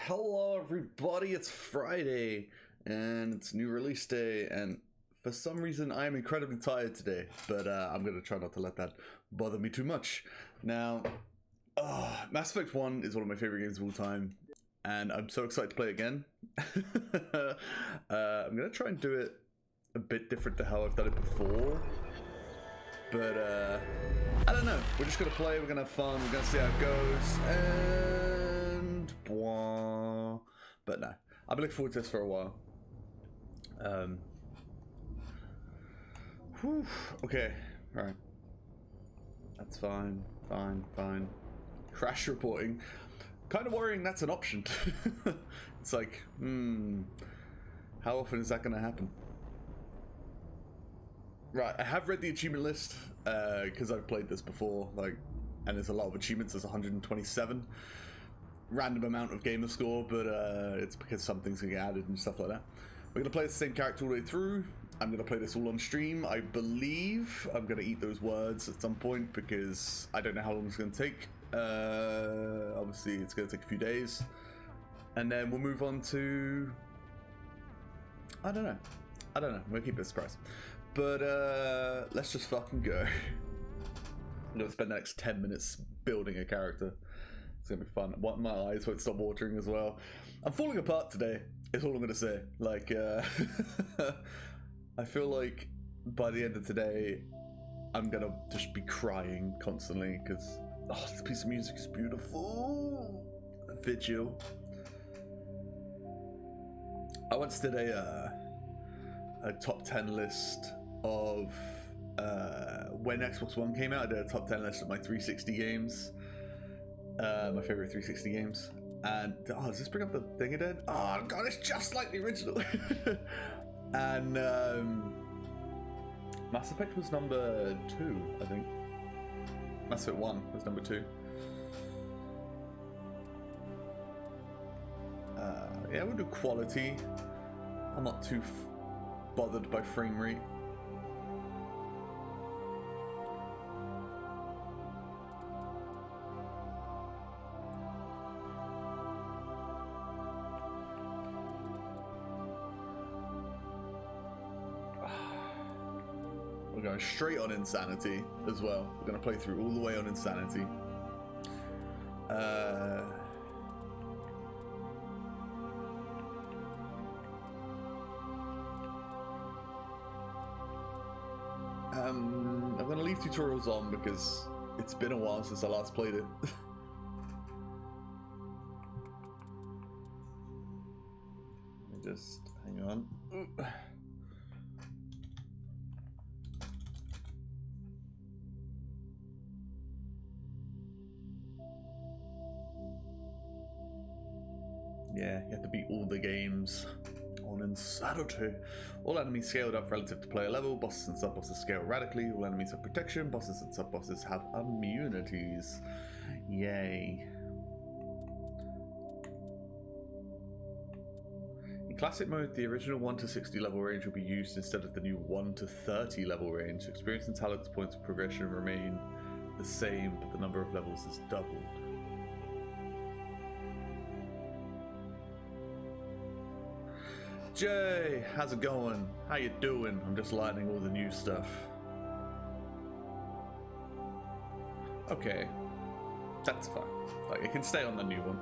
Hello everybody, it's Friday and it's new release day, and for some reason I am incredibly tired today, but I'm going to try not to let that bother me too much. Now, Mass Effect 1 is one of my favorite games of all time, and I'm so excited to play it again. I'm going to try and do it a bit different to how I've done it before, but I don't know. We're just going to play, we're going to have fun, we're going to see how it goes, and but no, I've been looking forward to this for a while. Okay, all right, that's fine. Crash reporting, kind of worrying that's an option. It's like, how often is that going to happen? Right, I have read the achievement list because I've played this before, and there's a lot of achievements. There's 127. Random amount of gamer score, but it's because some things can get added and stuff like that. We're going to play the same character all the way through. I'm going to play this all on stream. I believe I'm going to eat those words at some point because I don't know how long it's going to take. Obviously, it's going to take a few days. And then we'll move on to... I don't know. We're going to keep it a surprise. But let's just fucking go. I'm going to spend the next 10 minutes building a character. It's gonna be fun. My eyes won't stop watering as well. I'm falling apart today, is all I'm gonna say. I feel like by the end of today, I'm gonna just be crying constantly because this piece of music is beautiful. Vigil. I once did a top 10 list of when Xbox One came out. I did a top 10 list of my 360 games. My favorite 360 games. And does this bring up the thing again? Oh god, it's just like the original. And Mass Effect was number 2, I think. Mass Effect 1 was number 2. Yeah, we'll do quality. I'm not too bothered by frame rate. We're going straight on Insanity as well. We're going to play through all the way on Insanity. I'm going to leave tutorials on because it's been a while since I last played it. Let me just hang on. Yeah, you have to beat all the games on Insanity. All enemies scaled up relative to player level. Bosses and sub-bosses scale radically. All enemies have protection. Bosses and sub-bosses have immunities. Yay. In classic mode, the original 1 to 60 level range will be used instead of the new 1 to 30 level range. Experience and talent points of progression remain the same, but the number of levels is doubled. Jay, how's it going? How you doing? I'm just lining all the new stuff. Okay, that's fine. It can stay on the new one.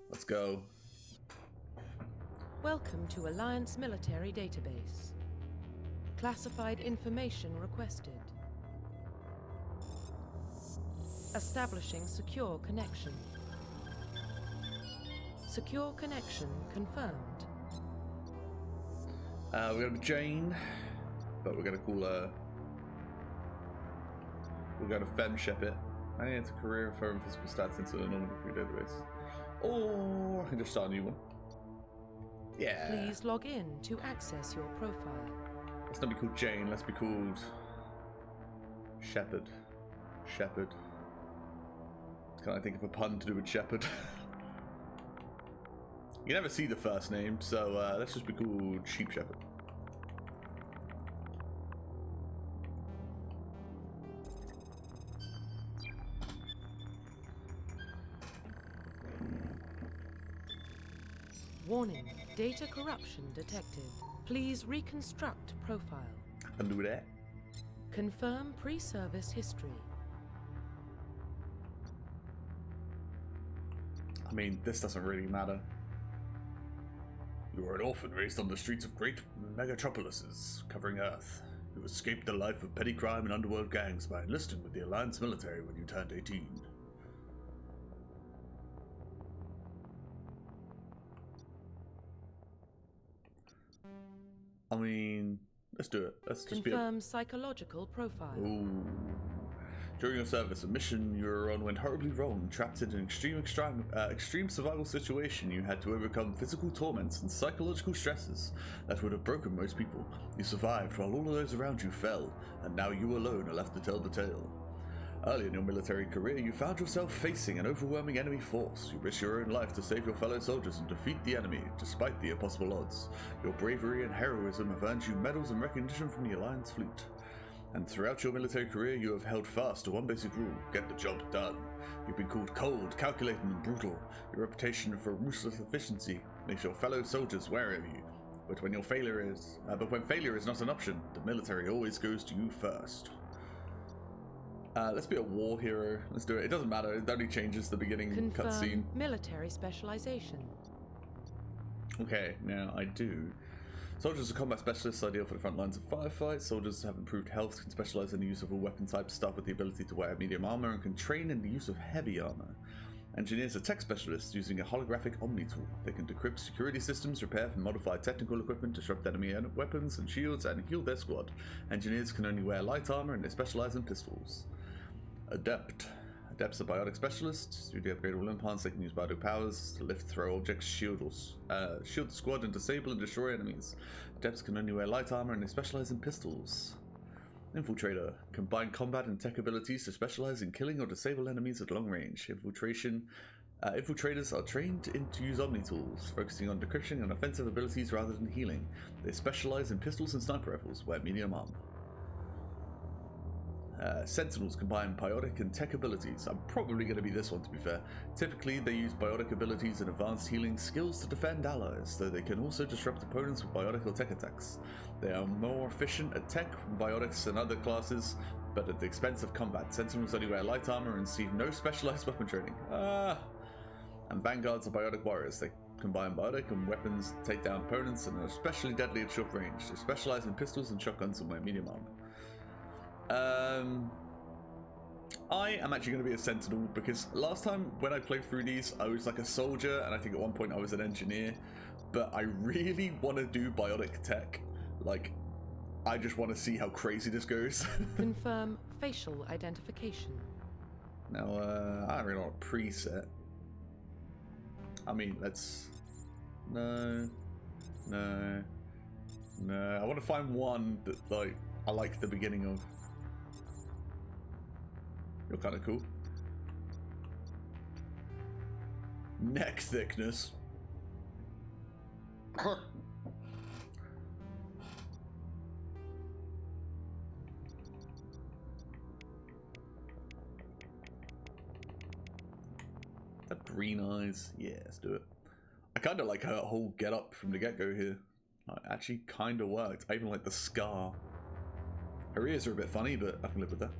Let's go. Welcome to Alliance Military Database. Classified information requested. Establishing secure connection. Secure connection confirmed. We're gonna be Jane, but we're gonna call her. We're gonna femship it. I need a career info and physical stats into the normal database. Or I can just start a new one. Yeah. Please log in to access your profile. Let's not be called Jane. Let's be called Shepherd. Shepherd. Can I think of a pun to do with Shepherd? You never see the first name, so let's just be called Sheep Shepherd. Warning, data corruption detected. Please reconstruct profile. I can do that. Confirm pre-service history. I mean, this doesn't really matter. You were an orphan raised on the streets of great megatropolises covering Earth. You escaped the life of petty crime and underworld gangs by enlisting with the Alliance military when you turned 18. I mean, let's do it. Let's just Confirm psychological profile. Ooh. During your service, a mission you were on went horribly wrong. Trapped in an extreme survival situation, you had to overcome physical torments and psychological stresses that would have broken most people. You survived while all of those around you fell, and now you alone are left to tell the tale. Early in your military career, you found yourself facing an overwhelming enemy force. You risked your own life to save your fellow soldiers and defeat the enemy, despite the impossible odds. Your bravery and heroism have earned you medals and recognition from the Alliance fleet. And throughout your military career, you have held fast to one basic rule: get the job done. You've been called cold, calculating, and brutal. Your reputation for ruthless efficiency makes your fellow soldiers wary of you. But when failure is not an option, the military always goes to you first. Let's be a war hero. Let's do it. It doesn't matter. It only changes the beginning cutscene. Military specialization. Okay, now I do. Soldiers are combat specialists, ideal for the front lines of firefights. Soldiers have improved health, can specialize in the use of all weapon types, start with the ability to wear medium armor, and can train in the use of heavy armor. Engineers are tech specialists using a holographic Omni tool. They can decrypt security systems, repair and modify technical equipment, disrupt enemy weapons and shields, and heal their squad. Engineers can only wear light armor, and they specialize in pistols. Adept. Adepts are biotic specialists. Due to upgradable implants, they can use biotic powers to lift, throw objects, shield the squad, and disable and destroy enemies. Adepts can only wear light armor, and they specialize in pistols. Infiltrator. Combine combat and tech abilities to specialize in killing or disable enemies at long range. Infiltrators are trained to use Omni tools, focusing on decryption and offensive abilities rather than healing. They specialize in pistols and sniper rifles, wear medium armor. Sentinels combine biotic and tech abilities. I'm probably going to be this one, to be fair. Typically, they use biotic abilities and advanced healing skills to defend allies, though they can also disrupt opponents with biotic or tech attacks. They are more efficient at tech and biotics than other classes, but at the expense of combat. Sentinels only wear light armor and receive no specialized weapon training. And Vanguards are biotic warriors. They combine biotic and weapons to take down opponents and are especially deadly at short range. They specialize in pistols and shotguns and wear medium armor. I am actually going to be a sentinel because last time when I played through these, I was like a soldier, and I think at one point I was an engineer, but I really want to do biotic tech. Like, I just want to see how crazy this goes. Confirm facial identification. Now, I don't really want a preset. I mean, let's... No. I want to find one that, like, I like the beginning of. You're kind of cool. Neck thickness. That green eyes. Yeah, let's do it. I kind of like her whole get-up from the get-go here. It actually kind of worked. I even like the scar. Her ears are a bit funny, but I can live with that.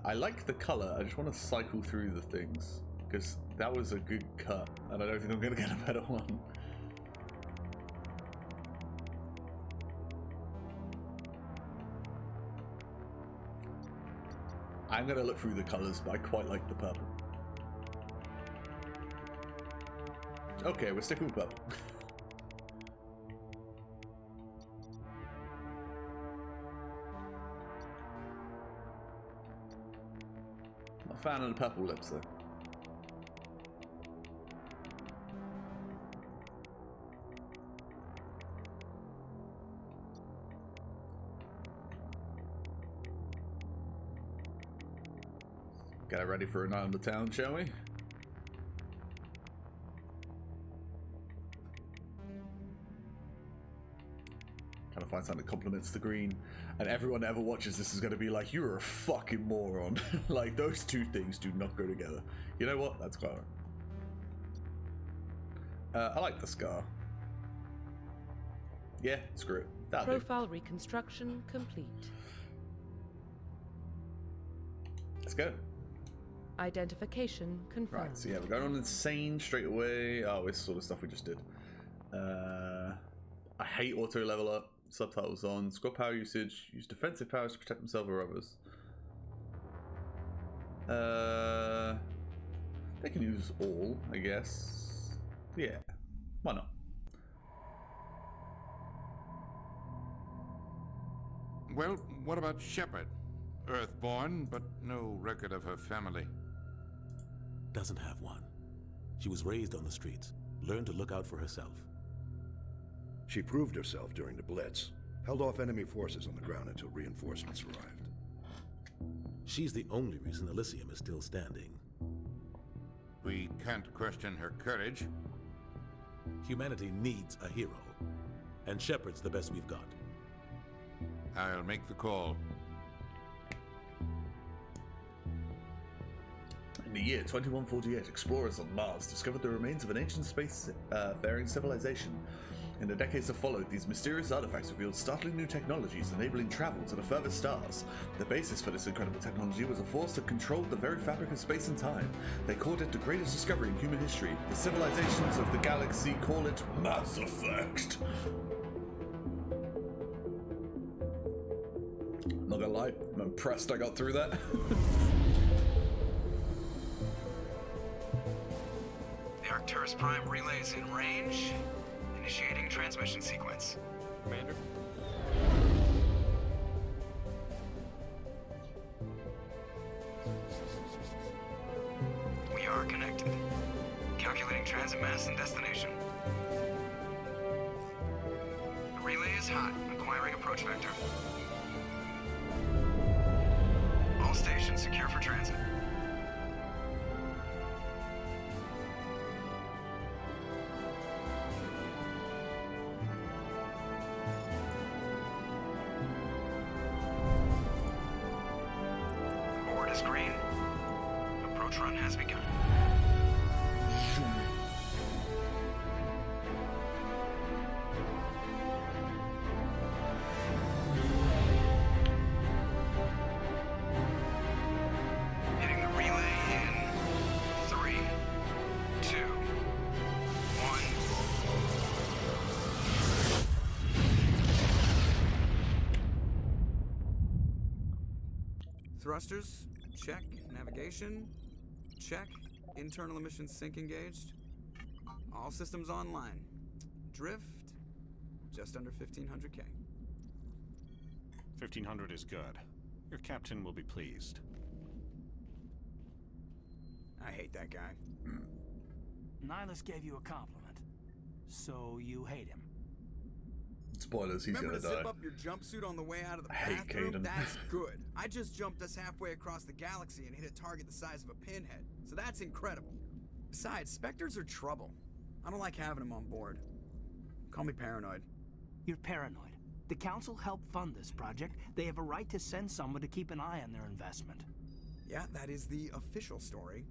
I like the color. I just want to cycle through the things because that was a good cut, and I don't think I'm going to get a better one. I'm going to look through the colors, but I quite like the purple. Okay, we're sticking with purple. Not a fan of the purple lips, though. Get it ready for a night on the town, shall we? Trying to find something that complements the green. And everyone that ever watches this is going to be like, you're a fucking moron. Like, those two things do not go together. You know what? That's quite alright. I like the scar. Yeah, screw it. That'll do. Profile reconstruction complete. Let's go. Identification confirmed. Right, so yeah, we're going on insane straight away. Oh, it's sort of stuff we just did. I hate auto level up. Subtitles on. Squad power usage. Use defensive powers to protect themselves or others. They can use all, I guess. Yeah, why not? Well, what about Shepard? Earthborn, but no record of her family. Doesn't have one. She was raised on the streets, learned to look out for herself. She proved herself during the Blitz, held off enemy forces on the ground until reinforcements arrived. She's the only reason Elysium is still standing. We can't question her courage. Humanity needs a hero, and Shepard's the best we've got. I'll make the call. In the year 2148, explorers on Mars discovered the remains of an ancient space-faring civilization. In the decades that followed, these mysterious artifacts revealed startling new technologies enabling travel to the furthest stars. The basis for this incredible technology was a force that controlled the very fabric of space and time. They called it the greatest discovery in human history. The civilizations of the galaxy call it Mass Effect. Not gonna lie, I'm impressed I got through that. The Arcturus Prime relay is in range. Initiating transmission sequence. Commander? We are connected. Calculating transit mass and destination. The relay is hot. Acquiring approach vector. All stations secure for transit. Board is green. Approach run has begun. Hitting the relay in 3, 2, 1. Thrusters, check. Navigation, check. Internal emissions sync engaged. All systems online. Drift, just under 1500K. 1500 is good. Your captain will be pleased. I hate that guy. Nihilus gave you a compliment, so you hate him. Spoilers, he's Remember gonna to die. zip up your jumpsuit on the way out of the I hate bathroom? Caden. That's good. I just jumped us halfway across the galaxy and hit a target the size of a pinhead, so that's incredible. Besides, Spectres are trouble. I don't like having them on board. Call me paranoid. You're paranoid. The Council helped fund this project. They have a right to send someone to keep an eye on their investment. Yeah, that is the official story.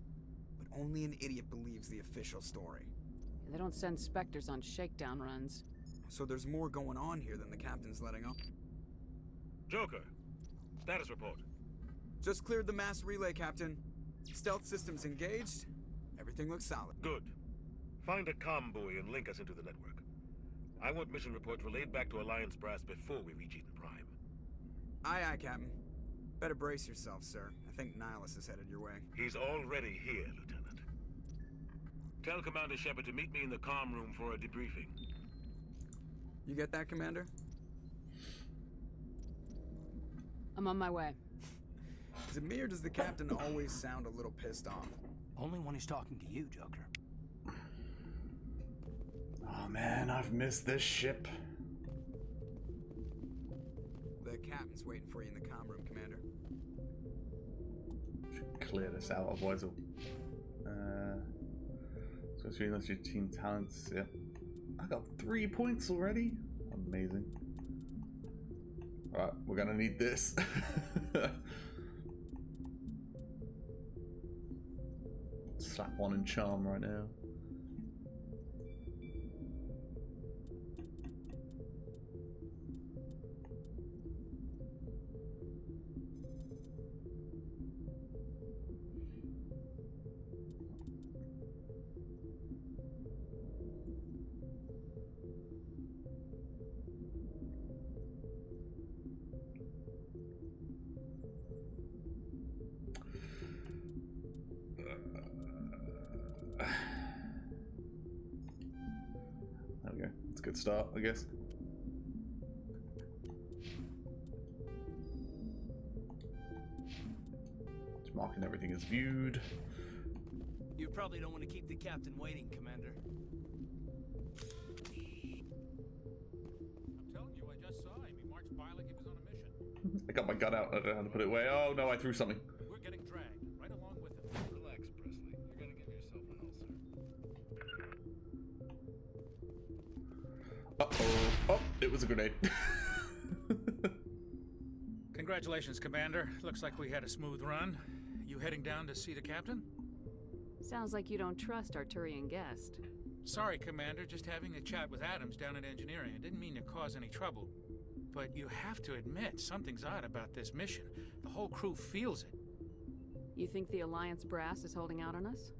But only an idiot believes the official story. They don't send Spectres on shakedown runs. So there's more going on here than the captain's letting on. Joker, status report. Just cleared the mass relay, Captain. Stealth systems engaged. Everything looks solid. Good. Find a comm buoy and link us into the network. I want mission reports relayed back to Alliance brass before we reach Eden Prime. Aye, aye, Captain. Better brace yourself, sir. I think Nihilus is headed your way. He's already here, Lieutenant. Tell Commander Shepard to meet me in the comm room for a debriefing. You get that, Commander? I'm on my way. Is it me or does the Captain always sound a little pissed off? Only when he's talking to you, Joker. Oh man, I've missed this ship. The Captain's waiting for you in the comm room, Commander. Should clear this out, otherwise it'll... So it's unless your team talents, yep. I got 3 points already. Amazing. Alright, we're gonna need this. Slap one and charm right now. There we go. It's a good start, I guess. Just marking everything as viewed. You probably don't want to keep the captain waiting, Commander. I'm telling you, I just saw him. He marched by like he was on a mission. I got my gun out. I don't know how to put it away. Oh no, I threw something. We're getting dragged right along with him. Relax, Presley. You're gonna give yourself an ulcer. Uh-oh. Oh, it was a grenade. Congratulations, Commander. Looks like we had a smooth run. You heading down to see the captain? Sounds like you don't trust our Turian guest. Sorry, Commander. Just having a chat with Adams down at engineering. I didn't mean to cause any trouble. But you have to admit, something's odd about this mission. The whole crew feels it. You think the Alliance brass is holding out on us?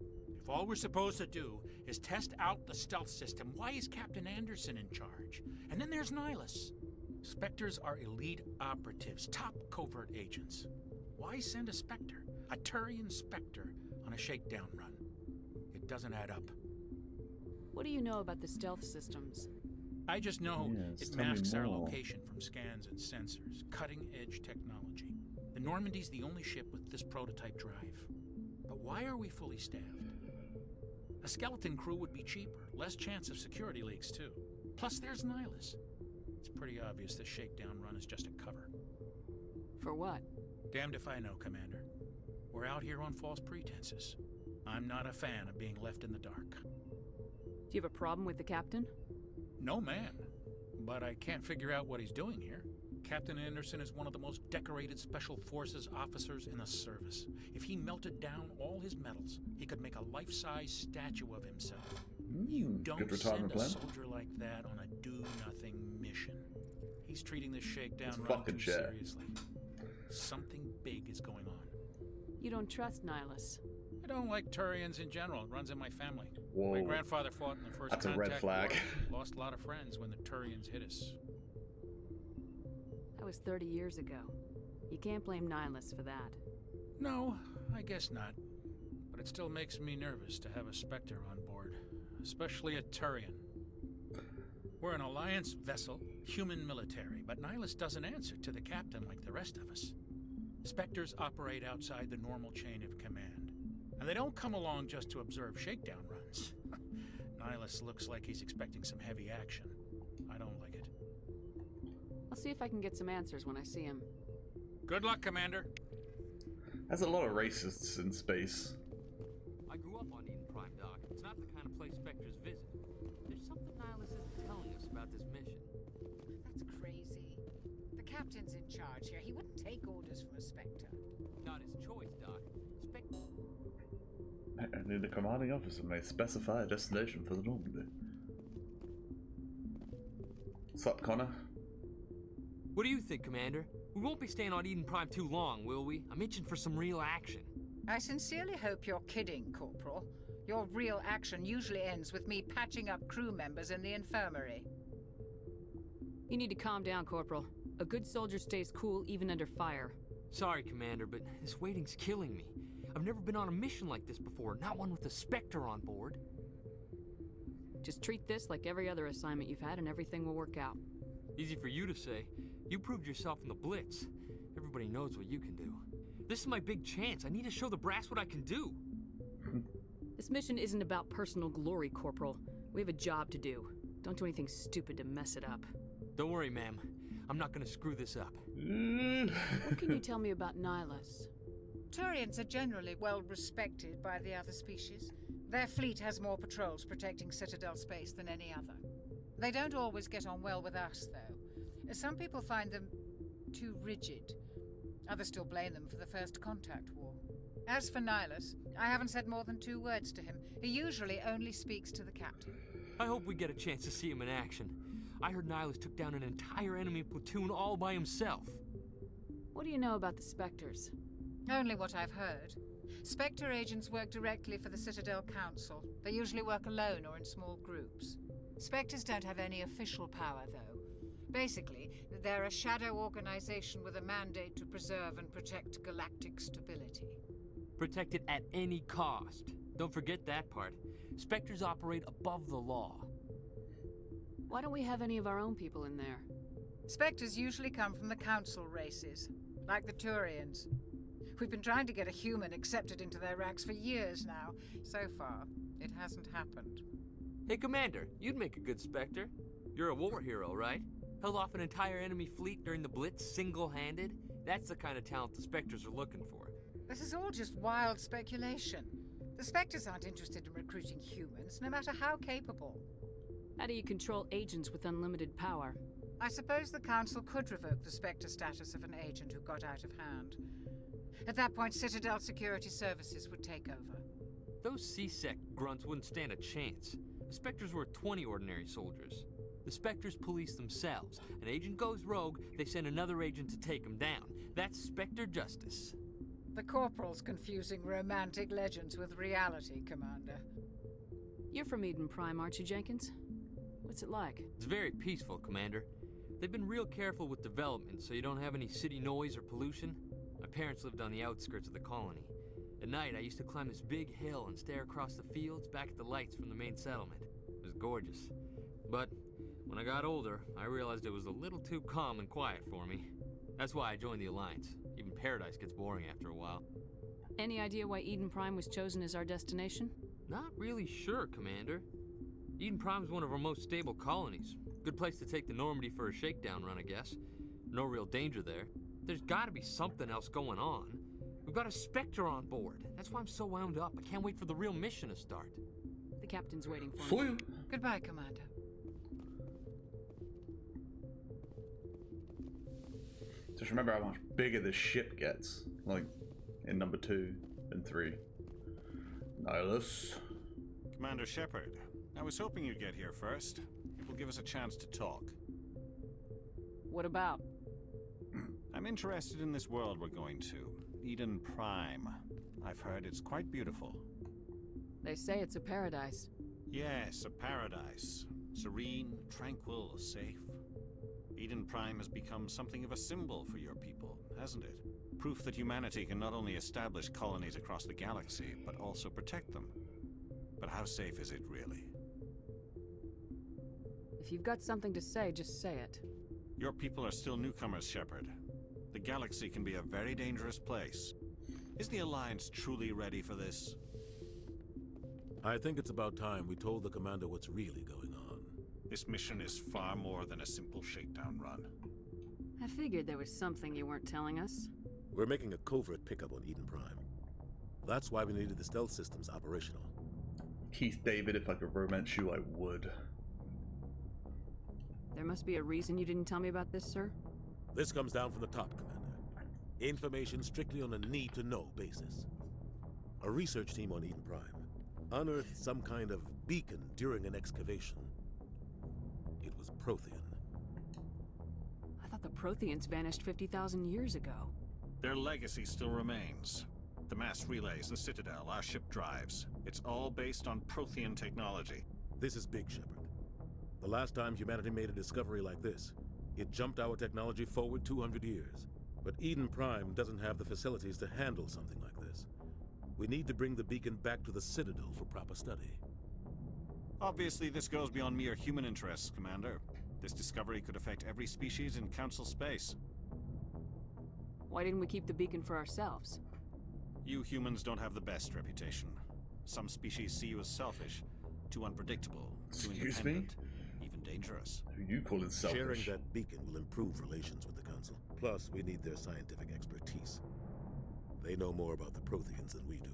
If all we're supposed to do is test out the stealth system, why is Captain Anderson in charge? And then there's Nihilus. Spectres are elite operatives, top covert agents. Why send a Spectre, a Turian Spectre, on a shakedown run? It doesn't add up. What do you know about the stealth systems? I just know Yes, it tell me masks our more. location from scans and sensors. Cutting-edge technology. The Normandy's the only ship with this prototype drive. But why are we fully staffed? A skeleton crew would be cheaper, less chance of security leaks too. Plus there's Nihilus. It's pretty obvious this shakedown run is just a cover. For what? Damned if I know, Commander. We're out here on false pretenses. I'm not a fan of being left in the dark. Do you have a problem with the captain? No, man. But I can't figure out what he's doing here. Captain Anderson is one of the most decorated Special Forces officers in the service. If he melted down all his medals, he could make a life-size statue of himself. You don't good send retirement a plan. soldier like that on a do-nothing mission. He's treating this shakedown It's run fucking too shit. seriously. Something big is going on. You don't trust Nihilus. I don't like Turians in general. It runs in my family. Whoa. My grandfather fought in the first That's a red contact flag. war. Lost a lot of friends when the Turians hit us. That was 30 years ago. You can't blame Nihilus for that. No, I guess not. But it still makes me nervous to have a Spectre on board. Especially a Turian. We're an Alliance vessel, human military, but Nihilus doesn't answer to the captain like the rest of us. Spectres operate outside the normal chain of command. And they don't come along just to observe shakedown runs. Nihilus looks like he's expecting some heavy action. I don't like it. I'll see if I can get some answers when I see him. Good luck, Commander. There's a lot of racists in space. I grew up on Eden Prime, Doc. It's not the kind of place Spectres visit. There's something Nihilus isn't telling us about this mission. That's crazy. The captain's in charge here. He wouldn't take orders from a Spectre. Not his choice, Doc. Only the commanding officer may specify a destination for the Normandy. What's up, Connor? What do you think, Commander? We won't be staying on Eden Prime too long, will we? I'm itching for some real action. I sincerely hope you're kidding, Corporal. Your real action usually ends with me patching up crew members in the infirmary. You need to calm down, Corporal. A good soldier stays cool even under fire. Sorry, Commander, but this waiting's killing me. I've never been on a mission like this before, not one with a Spectre on board. Just treat this like every other assignment you've had and everything will work out. Easy for you to say. You proved yourself in the Blitz. Everybody knows what you can do. This is my big chance. I need to show the brass what I can do. This mission isn't about personal glory, Corporal. We have a job to do. Don't do anything stupid to mess it up. Don't worry, ma'am. I'm not gonna screw this up. What can you tell me about Nihilus? Turians are generally well respected by the other species. Their fleet has more patrols protecting Citadel space than any other. They don't always get on well with us, though. Some people find them too rigid. Others still blame them for the First Contact War. As for Nihilus, I haven't said more than 2 words to him. He usually only speaks to the captain. I hope we get a chance to see him in action. I heard Nihilus took down an entire enemy platoon all by himself. What do you know about the Spectres? Only what I've heard. Spectre agents work directly for the Citadel Council. They usually work alone or in small groups. Spectres don't have any official power, though. Basically, they're a shadow organization with a mandate to preserve and protect galactic stability. Protect it at any cost. Don't forget that part. Spectres operate above the law. Why don't we have any of our own people in there? Spectres usually come from the Council races, like the Turians. We've been trying to get a human accepted into their ranks for years now. So far, it hasn't happened. Hey, Commander, you'd make a good Spectre. You're a war hero, right? Held off an entire enemy fleet during the Blitz single-handed? That's the kind of talent the Spectres are looking for. This is all just wild speculation. The Spectres aren't interested in recruiting humans, no matter how capable. How do you control agents with unlimited power? I suppose the Council could revoke the Spectre status of an agent who got out of hand. At that point, Citadel Security Services would take over. Those C-Sec grunts wouldn't stand a chance. The Spectres were 20 ordinary soldiers. The Spectres police themselves. An agent goes rogue, they send another agent to take him down. That's Spectre justice. The Corporal's confusing romantic legends with reality, Commander. You're from Eden Prime, aren't you, Jenkins? What's it like? It's very peaceful, Commander. They've been real careful with development so you don't have any city noise or pollution. My parents lived on the outskirts of the colony. At night, I used to climb this big hill and stare across the fields back at the lights from the main settlement. It was gorgeous. But when I got older, I realized it was a little too calm and quiet for me. That's why I joined the Alliance. Even Paradise gets boring after a while. Any idea why Eden Prime was chosen as our destination? Not really sure, Commander. Eden Prime's one of our most stable colonies. Good place to take the Normandy for a shakedown run, I guess. No real danger there. There's gotta be something else going on. We've got a Spectre on board. That's why I'm so wound up. I can't wait for the real mission to start. The captain's waiting for me. Goodbye, Commander. Just remember how much bigger the ship gets, like in number 2 and 3. Nihilus. Commander Shepard, I was hoping you'd get here first. It will give us a chance to talk. What about? I'm interested in this world we're going to, Eden Prime. I've heard it's quite beautiful. They say it's a paradise. Yes, a paradise. Serene, tranquil, safe. Eden Prime has become something of a symbol for your people, hasn't it? Proof that humanity can not only establish colonies across the galaxy, but also protect them. But how safe is it really? If you've got something to say, just say it. Your people are still newcomers, Shepard. The galaxy can be a very dangerous place. Is the Alliance truly ready for this? I think it's about time we told the commander what's really going on. This mission is far more than a simple shakedown run. I figured there was something you weren't telling us. We're making a covert pickup on Eden Prime. That's why we needed the stealth systems operational. Keith David, if I could romance you, I would. There must be a reason you didn't tell me about this, sir? This comes down from the top, Commander. Information strictly on a need-to-know basis. A research team on Eden Prime unearthed some kind of beacon during an excavation. It was Prothean. I thought the Protheans vanished 50,000 years ago. Their legacy still remains. The mass relays, the Citadel, our ship drives. It's all based on Prothean technology. This is big, Shepard. The last time humanity made a discovery like this, it jumped our technology forward 200 years. But Eden Prime doesn't have the facilities to handle something like this. We need to bring the beacon back to the Citadel for proper study. Obviously, this goes beyond mere human interests, Commander. This discovery could affect every species in Council space. Why didn't we keep the beacon for ourselves? You humans don't have the best reputation. Some species see you as selfish, too unpredictable, too independent, even dangerous. Who you calling selfish? Sharing that beacon will improve relations with the Council. Plus, we need their scientific expertise. They know more about the Protheans than we do.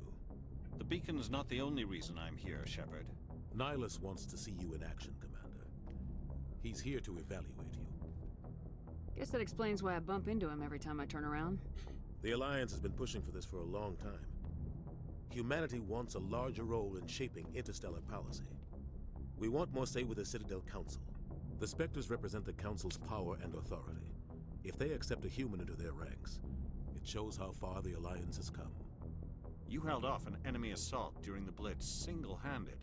The beacon's not the only reason I'm here, Shepard. Nihilus wants to see you in action, Commander. He's here to evaluate you. Guess that explains why I bump into him every time I turn around. The Alliance has been pushing for this for a long time. Humanity wants a larger role in shaping interstellar policy. We want more say with the Citadel Council. The Spectres represent the Council's power and authority. If they accept a human into their ranks, it shows how far the Alliance has come. You held off an enemy assault during the Blitz single-handed.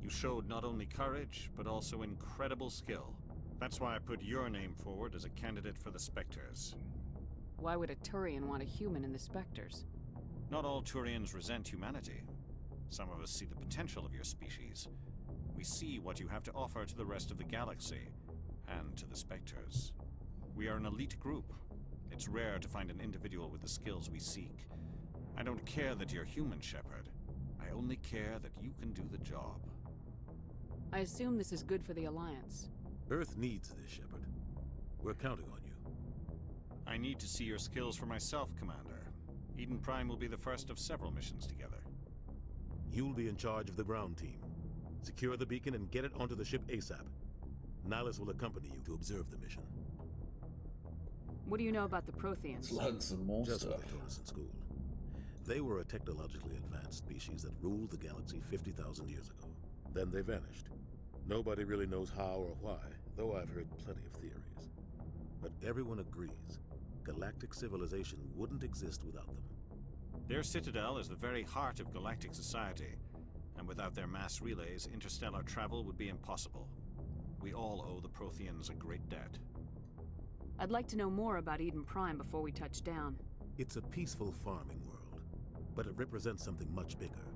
You showed not only courage, but also incredible skill. That's why I put your name forward as a candidate for the Spectres. Why would a Turian want a human in the Spectres? Not all Turians resent humanity. Some of us see the potential of your species. We see what you have to offer to the rest of the galaxy, and to the Spectres. We are an elite group. It's rare to find an individual with the skills we seek. I don't care that you're human, Shepard. I only care that you can do the job. I assume this is good for the Alliance. Earth needs this, Shepard. We're counting on you. I need to see your skills for myself, Commander. Eden Prime will be the first of several missions together. You'll be in charge of the ground team. Secure the beacon and get it onto the ship ASAP. Nihilus will accompany you to observe the mission. What do you know about the Protheans? Learn some more Just stuff. what they told us in school. They were a technologically advanced species that ruled the galaxy 50,000 years ago. Then they vanished. Nobody really knows how or why, though I've heard plenty of theories. But everyone agrees, galactic civilization wouldn't exist without them. Their citadel is the very heart of galactic society, and without their mass relays, interstellar travel would be impossible. We all owe the Protheans a great debt. I'd like to know more about Eden Prime before we touch down. It's a peaceful farming world, but it represents something much bigger.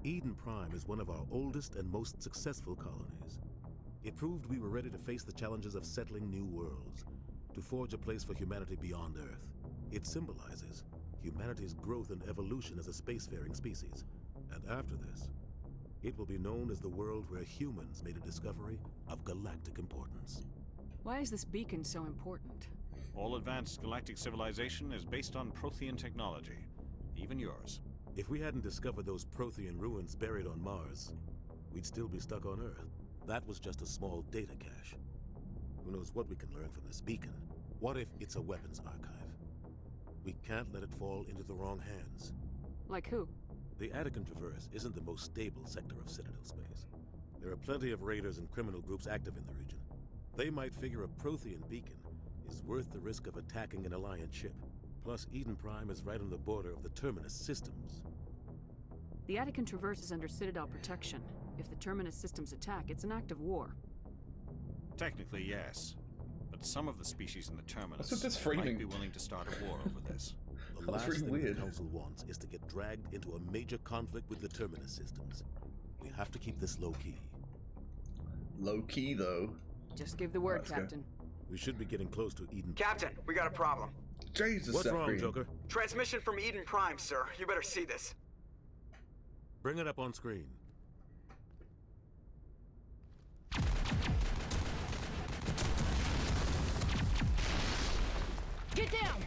Eden Prime is one of our oldest and most successful colonies. It proved we were ready to face the challenges of settling new worlds, to forge a place for humanity beyond Earth. It symbolizes humanity's growth and evolution as a spacefaring species. And after this, it will be known as the world where humans made a discovery of galactic importance. Why is this beacon so important? All advanced galactic civilization is based on Prothean technology, even yours. If we hadn't discovered those Prothean ruins buried on Mars, we'd still be stuck on Earth. That was just a small data cache. Who knows what we can learn from this beacon? What if it's a weapons archive? We can't let it fall into the wrong hands. Like who? The Attican Traverse isn't the most stable sector of Citadel space. There are plenty of raiders and criminal groups active in the region. They might figure a Prothean beacon is worth the risk of attacking an Alliance ship. Plus, Eden Prime is right on the border of the Terminus systems. The Attican Traverse is under Citadel protection. If the Terminus systems attack, it's an act of war. Technically, yes. But some of the species in the Terminus What's with this framing? might be willing to start a war over this. The last really thing weird. the Council wants is to get dragged into a major conflict with the Terminus systems. We have to keep this low-key. Low-key, though. Just give the word, Let's go. Captain. We should be getting close to Eden. Captain, we got a problem. Jesus, What's wrong, Green. Joker? Transmission from Eden Prime, sir. You better see this. Bring it up on screen. Get down!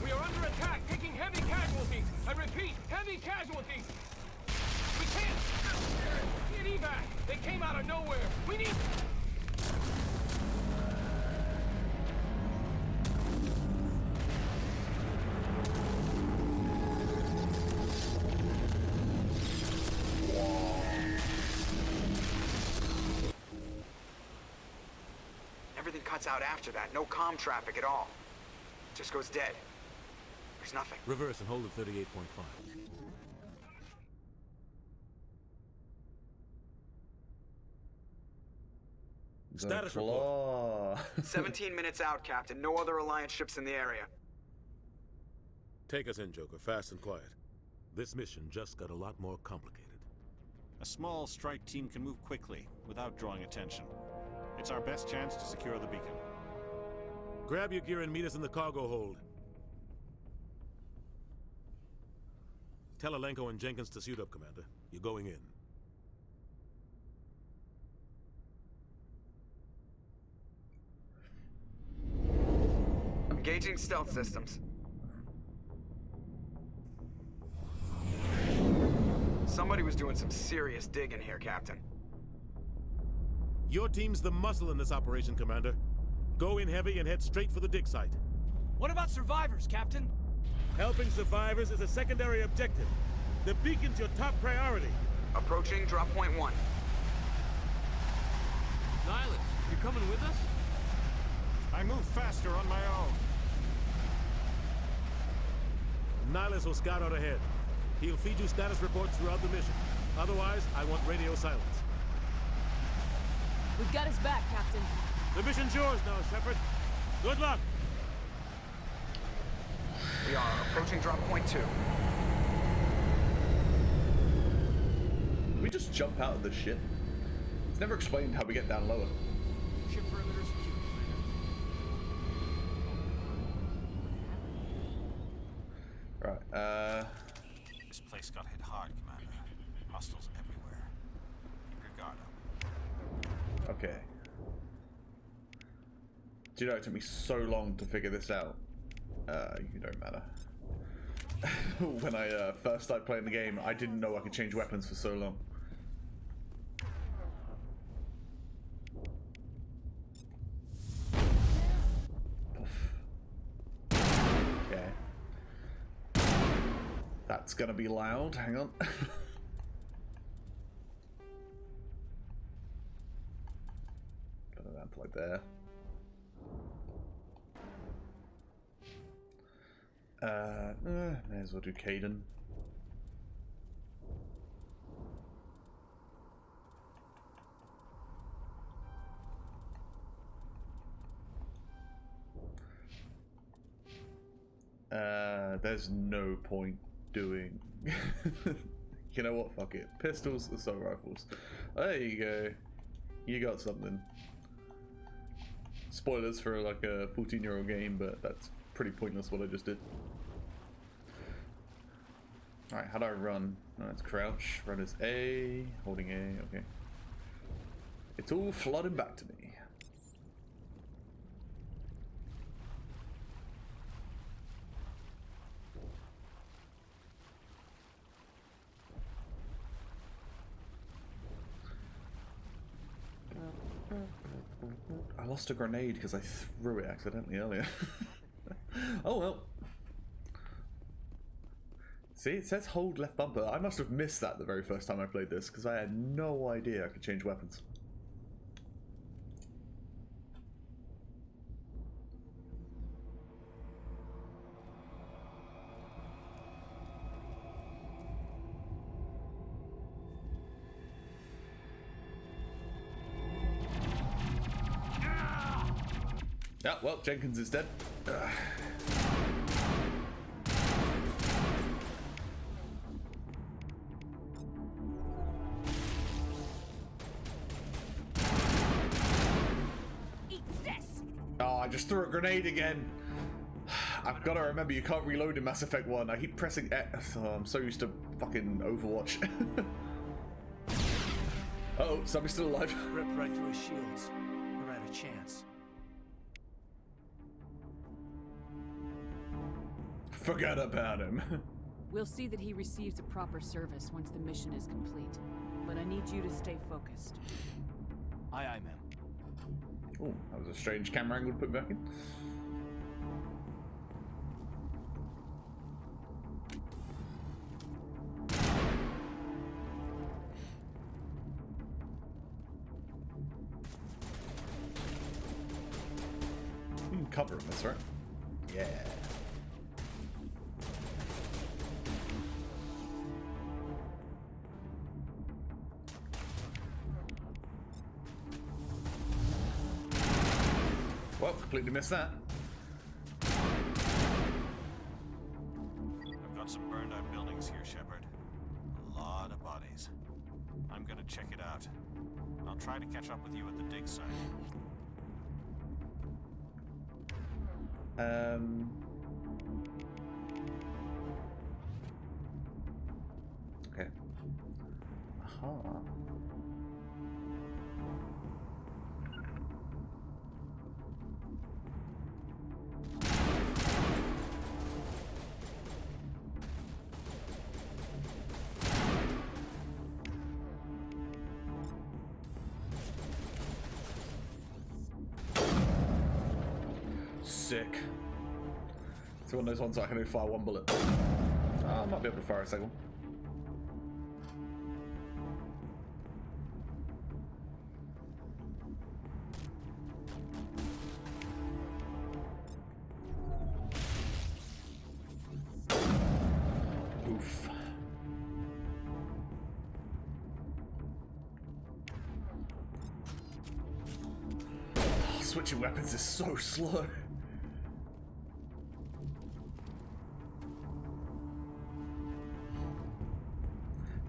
We are under attack, taking heavy casualties. I repeat, heavy casualties. We can't get evac. They came out of nowhere. We need. Everything cuts out after that. No comm traffic at all. Just goes dead. There's nothing. Reverse and hold at 38.5. Status report. 17 minutes out, Captain. No other Alliance ships in the area. Take us in, Joker, fast and quiet. This mission just got a lot more complicated. A small strike team can move quickly, without drawing attention. It's our best chance to secure the beacon. Grab your gear and meet us in the cargo hold. Tell Alenko and Jenkins to suit up, Commander. You're going in. Engaging stealth systems. Somebody was doing some serious digging here, Captain. Your team's the muscle in this operation, Commander. Go in heavy and head straight for the dig site. What about survivors, Captain? Helping survivors is a secondary objective. The beacon's your top priority. Approaching drop point 1. Nihilus, you coming with us? I move faster on my own. Nihilus will scout out ahead. He'll feed you status reports throughout the mission. Otherwise, I want radio silence. We've got his back, Captain. The mission's yours now, Shepard. Good luck. We are approaching drop point 2. We just jump out of this ship. It's never explained how we get down lower. Ship perimeter secure, Right, This place got hit hard, Commander. Hostiles everywhere. Keep your guard up. okay. Do you know it took me so long to figure this out? You don't matter. When I first started playing the game, I didn't know I could change weapons for so long. Okay. That's gonna be loud. Hang on. Put it down to like there. May as well do Caden. There's no point doing. You know what? Fuck it. Pistols, assault rifles. There you go. You got something. Spoilers for like a 14-year-old game, but that's pretty pointless what I just did. Alright, how do I run? No, it's crouch. Run is A. Holding A. Okay. It's all flooding back to me. I lost a grenade because I threw it accidentally earlier. Oh well. See, it says hold left bumper. I must have missed that the very first time I played this because I had no idea I could change weapons. Yeah, well, Jenkins is dead. Oh, I just threw a grenade again. I've got to remember you can't reload in Mass Effect 1. I keep pressing X. Oh, I'm so used to fucking Overwatch. Uh-oh, somebody's still alive. Ripped right through his shields. We're out of chance. Forget about him. We'll see that he receives a proper service once the mission is complete. But I need you to stay focused. Aye, aye, ma'am. Oh, that was a strange camera angle to put back in. You can cover him, that's right. Yeah. Well, completely missed that. I've got some burned out buildings here, Shepard. A lot of bodies. I'm gonna check it out. I'll try to catch up with you at the dig site. Okay. Aha. Sick. It's one of those ones I can only fire one bullet. I might be able to fire a second one. Oof. switching weapons is so slow.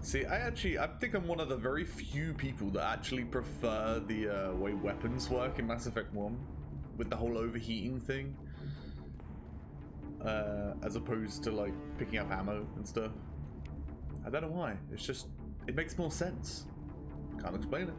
See, I think I'm one of the very few people that actually prefer the way weapons work in Mass Effect 1, with the whole overheating thing, as opposed to like picking up ammo and stuff. I don't know why. It's just, it makes more sense. Can't explain it.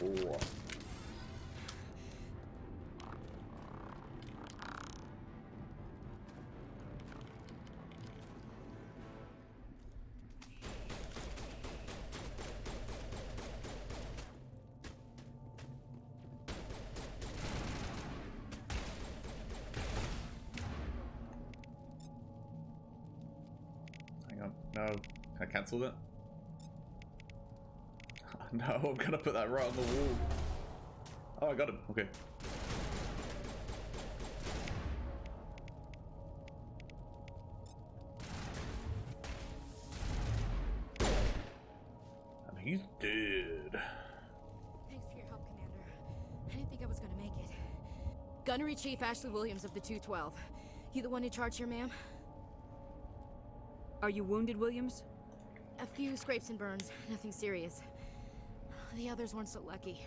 Oh. Hang on, no. Can I cancel that? No, I'm gonna put that right on the wall. Oh, I got him. Okay. And he's dead. Thanks for your help, Commander. I didn't think I was gonna make it. Gunnery Chief Ashley Williams of the 212. You the one in charge here, ma'am? Are you wounded, Williams? A few scrapes and burns. Nothing serious. The others weren't so lucky.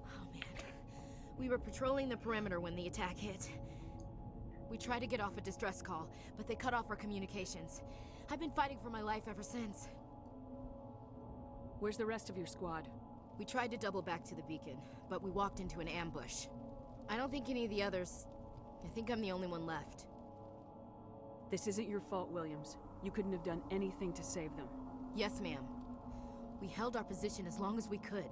Oh, man. We were patrolling the perimeter when the attack hit. We tried to get off a distress call, but they cut off our communications. I've been fighting for my life ever since. Where's the rest of your squad? We tried to double back to the beacon, but we walked into an ambush. I don't think any of the others... I think I'm the only one left. This isn't your fault, Williams. You couldn't have done anything to save them. Yes, ma'am. We held our position as long as we could,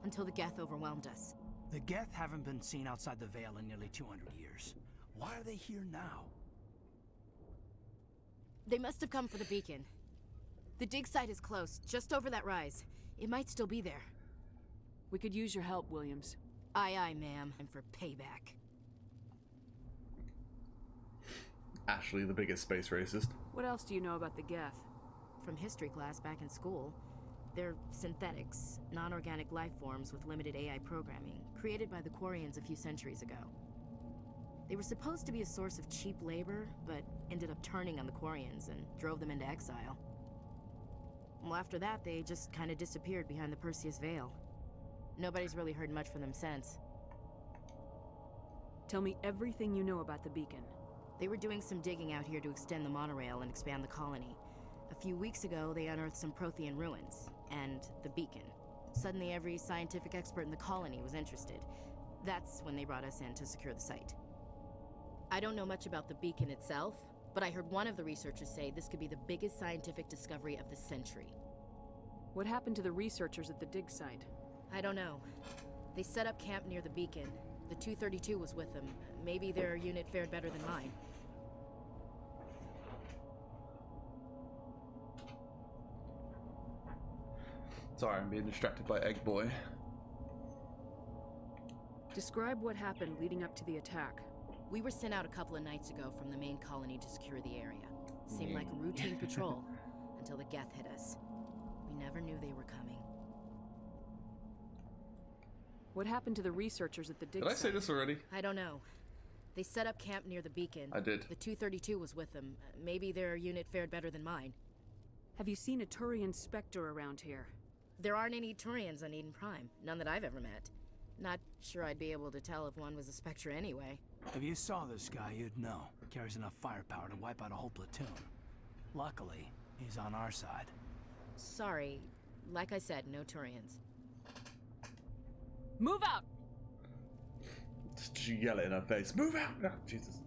until the Geth overwhelmed us. The Geth haven't been seen outside the Veil in nearly 200 years. Why are they here now? They must have come for the beacon. The dig site is close, just over that rise. It might still be there. We could use your help, Williams. Aye, aye, ma'am. And for payback. Ashley, the biggest space racist. What else do you know about the Geth? From history class back in school. They're synthetics, non-organic life forms with limited AI programming, created by the Quarians a few centuries ago. They were supposed to be a source of cheap labor, but ended up turning on the Quarians and drove them into exile. Well, after that, they just kind of disappeared behind the Perseus Veil. Nobody's really heard much from them since. Tell me everything you know about the beacon. They were doing some digging out here to extend the monorail and expand the colony. A few weeks ago, they unearthed some Prothean ruins, and the beacon. Suddenly, every scientific expert in the colony was interested. That's when they brought us in to secure the site. I don't know much about the beacon itself, but I heard one of the researchers say this could be the biggest scientific discovery of the century. What happened to the researchers at the dig site? I don't know. They set up camp near the beacon. The 232 was with them. Maybe their unit fared better than mine. Sorry, I'm being distracted by Egg Boy. Describe what happened leading up to the attack. We were sent out a couple of nights ago from the main colony to secure the area. Seemed like a routine patrol, until the Geth hit us. We never knew they were coming. What happened to the researchers at the dig Did I site? say this already? I don't know. They set up camp near the beacon. I did. The 232 was with them. Maybe their unit fared better than mine. Have you seen a Turian Spectre around here? There aren't any Turians on Eden Prime. None that I've ever met. Not sure I'd be able to tell if one was a Spectre anyway. If you saw this guy, you'd know. Carries enough firepower to wipe out a whole platoon. Luckily, he's on our side. Sorry. Like I said, no Turians. Move out! Just yell it in her face. Move out! Oh, Jesus.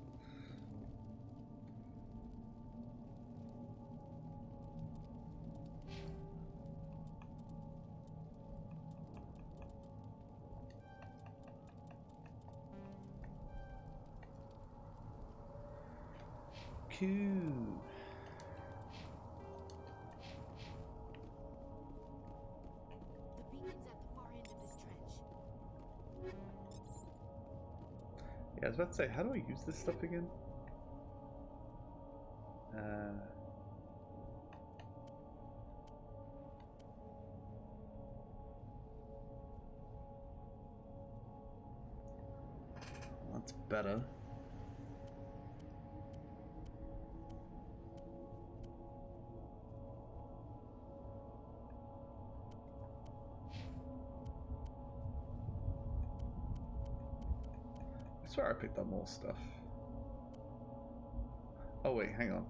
Cool. The beacon's at the far end of this trench. Yeah, I was about to say, how do I use this stuff again? That's better. I swear I picked up more stuff. Oh wait, hang on.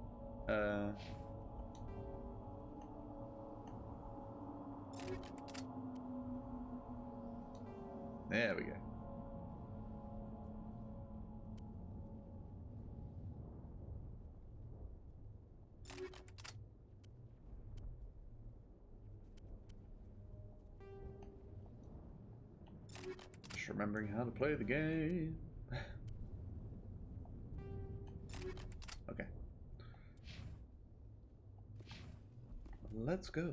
There we go. Just remembering how to play the game. Okay. Let's go.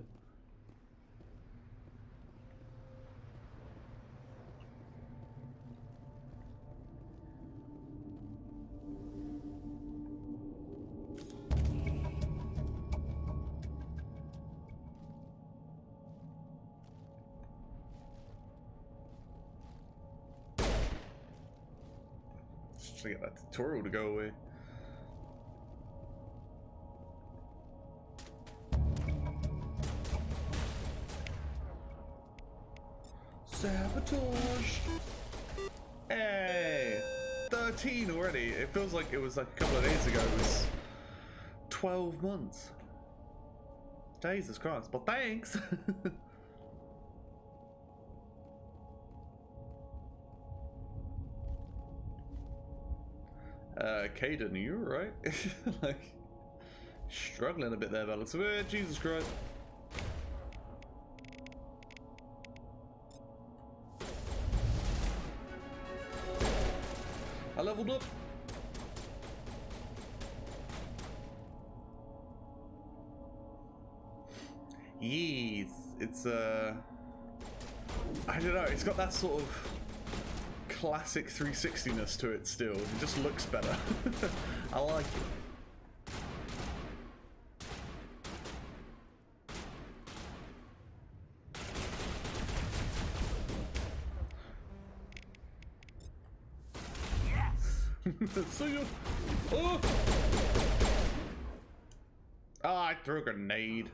Just to get that tutorial to go away. Sabotage! Hey! 13 already. It feels like it was like a couple of days ago. It was 12 months. Jesus Christ. But thanks! Caden, are you alright? Like, struggling a bit there, by the looks of it. Jesus Christ. I leveled up. Yes, it's I don't know, it's got that sort of classic 360-ness to it still. It just looks better. I like it. See you. Oh! Oh, I threw a grenade.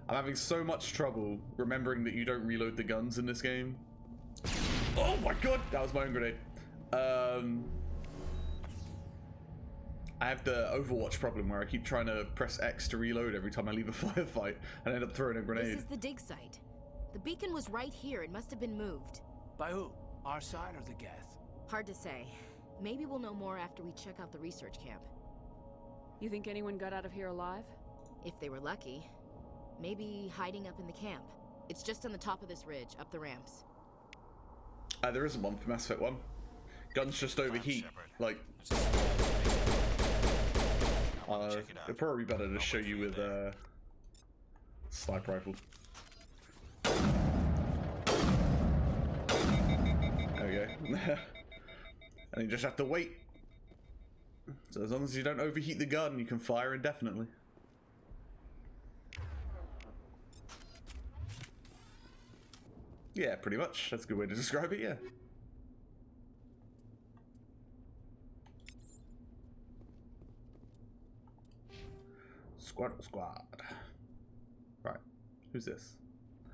I'm having so much trouble remembering that you don't reload the guns in this game. Oh my god! That was my own grenade. I have the Overwatch problem where I keep trying to press X to reload every time I leave a firefight and end up throwing a grenade. This is the dig site. The beacon was right here. It must have been moved. By who? Our side or the Geth? Hard to say. Maybe we'll know more after we check out the research camp. You think anyone got out of here alive? If they were lucky. Maybe hiding up in the camp. It's just on the top of this ridge, up the ramps. There isn't one for Mass Effect 1. Guns just overheat. Like, it'd probably be better to show you with a sniper rifle. There we go. And you just have to wait. So as long as you don't overheat the gun, you can fire indefinitely. Yeah, pretty much. That's a good way to describe it, yeah. Squad. Right. Who's this?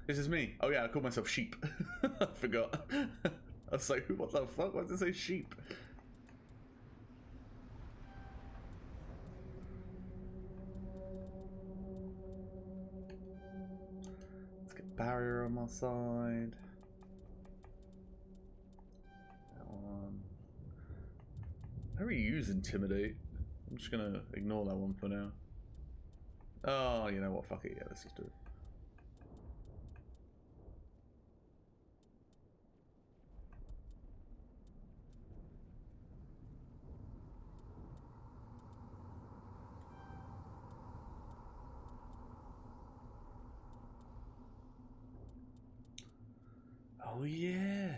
This is me. Oh yeah, I call myself Sheep. I forgot. I was like, what the fuck? Why does it say sheep? Let's get barrier on my side. That one. How do we use intimidate? I'm just gonna ignore that one for now. Oh, you know what? Fuck it. Yeah, let's just do it. Oh yeah.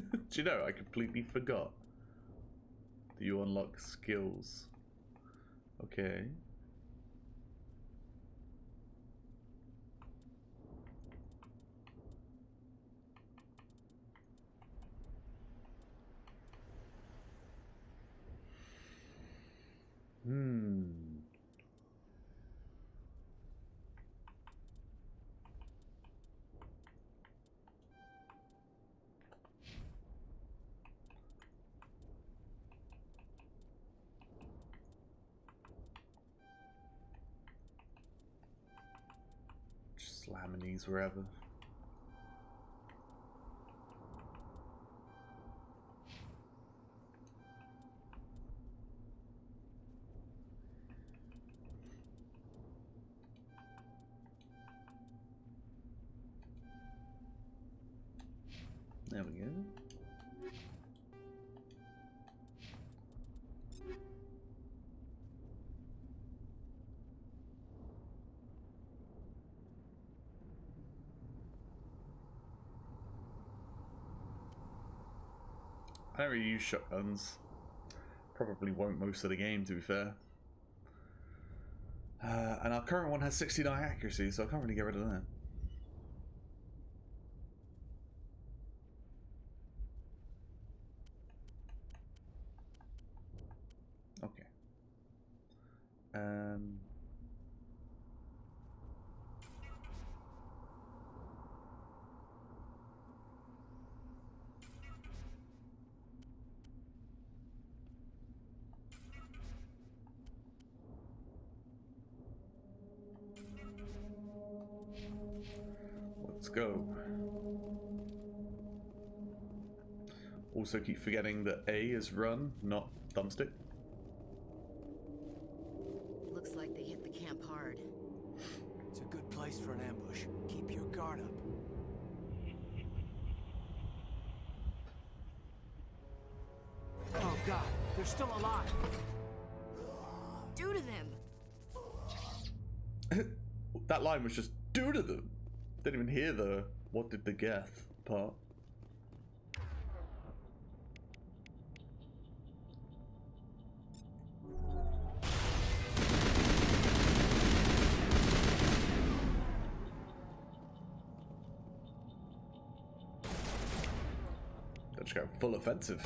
Do you know, I completely forgot that you unlock skills. Okay. Just slamming these wherever. There we go. I don't really use shotguns. Probably won't most of the game, to be fair. And our current one has 69 accuracy, so I can't really get rid of that. Okay. Let's go. Also keep forgetting that A is run, not thumbstick. Looks like they hit the camp hard. It's a good place for an ambush. Keep your guard up. Oh god, they're still alive. Do to them. That line was just do to them. Didn't even hear the what did the Geth part. They just go full offensive.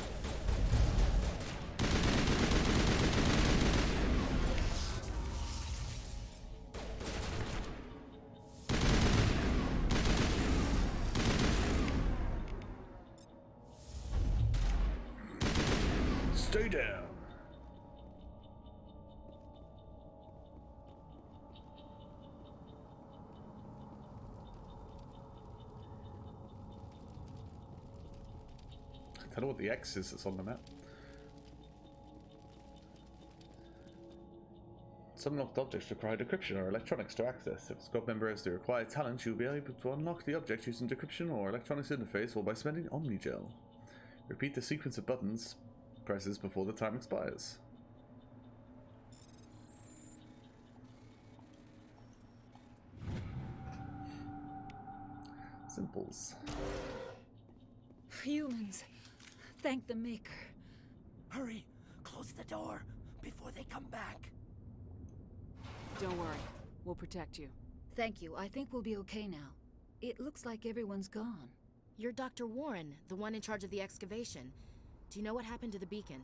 Stay down. I don't know what the X is that's on the map. Some locked objects require decryption or electronics to access. If a squad member has the required talent, you'll be able to unlock the object using decryption or electronics interface or by spending Omnigel. Repeat the sequence of buttons presses before the time expires. Simples. Humans, thank the Maker. Hurry, close the door before they come back. Don't worry, we'll protect you. Thank you. I think we'll be okay now. It looks like everyone's gone. You're Dr. Warren, the one in charge of the excavation. Do you know what happened to the beacon?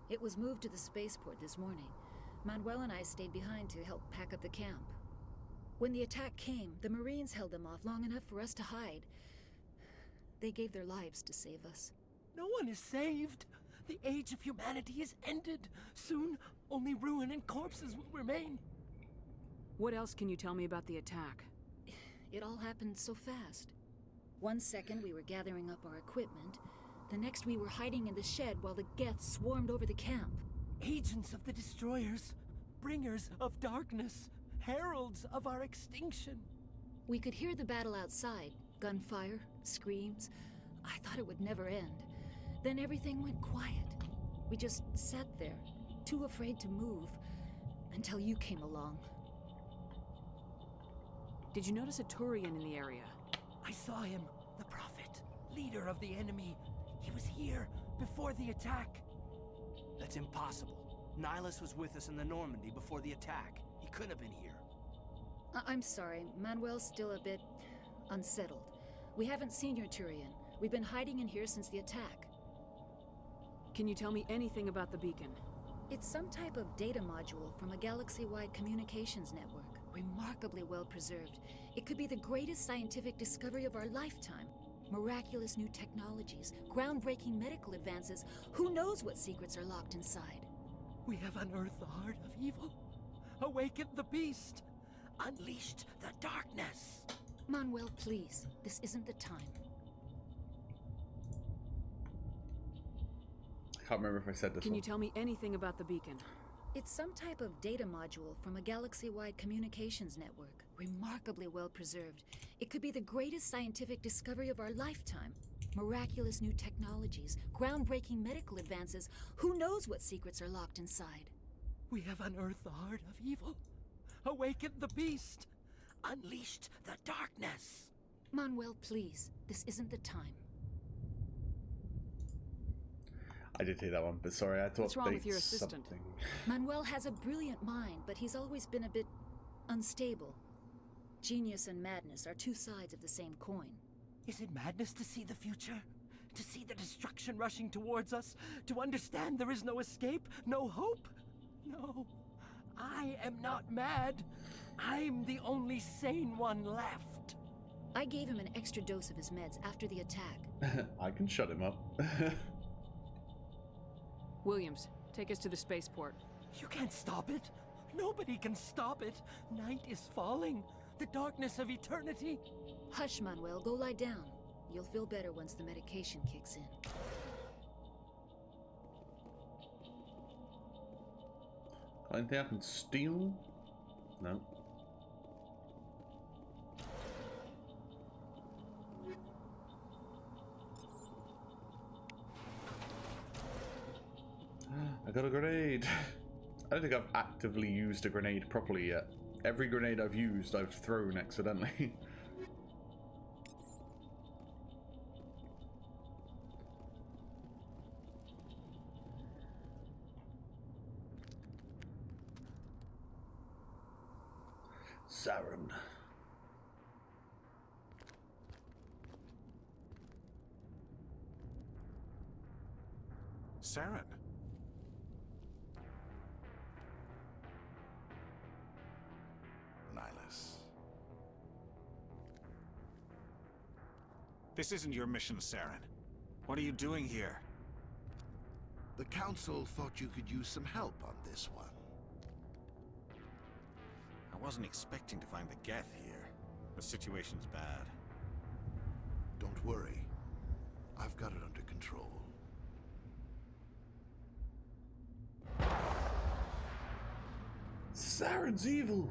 It was moved to the spaceport this morning. Manuel and I stayed behind to help pack up the camp. When the attack came, the Marines held them off long enough for us to hide. They gave their lives to save us. No one is saved. The age of humanity is ended. Soon, only ruin and corpses will remain. What else can you tell me about the attack? It all happened so fast. 1 second we were gathering up our equipment. The next we were hiding in the shed while the Geth swarmed over the camp. Agents of the destroyers, bringers of darkness, heralds of our extinction. We could hear the battle outside. Gunfire, screams. I thought it would never end. Then everything went quiet. We just sat there, too afraid to move, until you came along. Did you notice a Turian in the area? I saw him. The Prophet, leader of the enemy. He was here before the attack. That's impossible. Nihilus was with us in the Normandy before the attack. He couldn't have been here. I'm sorry. Manuel's still a bit unsettled. We haven't seen your Turian. We've been hiding in here since the attack. Can you tell me anything about the beacon? It's some type of data module from a galaxy-wide communications network. Remarkably well preserved. It could be the greatest scientific discovery of our lifetime. Miraculous new technologies, groundbreaking medical advances. Who knows what secrets are locked inside? We have unearthed the heart of evil, awakened the beast, unleashed the darkness. Manuel, please. This isn't the time. I can't remember if I said this Can one. you tell me anything about the beacon? It's some type of data module from a galaxy-wide communications network. Remarkably well preserved. It could be the greatest scientific discovery of our lifetime. Miraculous new technologies, groundbreaking medical advances. Who knows what secrets are locked inside? We have unearthed the heart of evil, awakened the beast, unleashed the darkness. Manuel, please. This isn't the time. I did hear that one, but sorry, I had to What's wrong update with your assistant? something. Manuel has a brilliant mind, but he's always been a bit unstable. Genius and madness are two sides of the same coin. Is it madness to see the future? To see the destruction rushing towards us? To understand there is no escape? No hope? No. I am not mad. I'm the only sane one left. I gave him an extra dose of his meds after the attack. I can shut him up. Williams, take us to the spaceport. You can't stop it. Nobody can stop it. Night is falling. The darkness of eternity. Hush, Manuel. Go lie down. You'll feel better once the medication kicks in. Anything I can steal? No. I got a grenade. I don't think I've actively used a grenade properly yet. Every grenade I've used, I've thrown accidentally. Saren. Saren? Nihilus. This isn't your mission, Saren. What are you doing here? The Council thought you could use some help on this one. I wasn't expecting to find the Geth here. The situation's bad. Don't worry. I've got it under control. Saren's evil!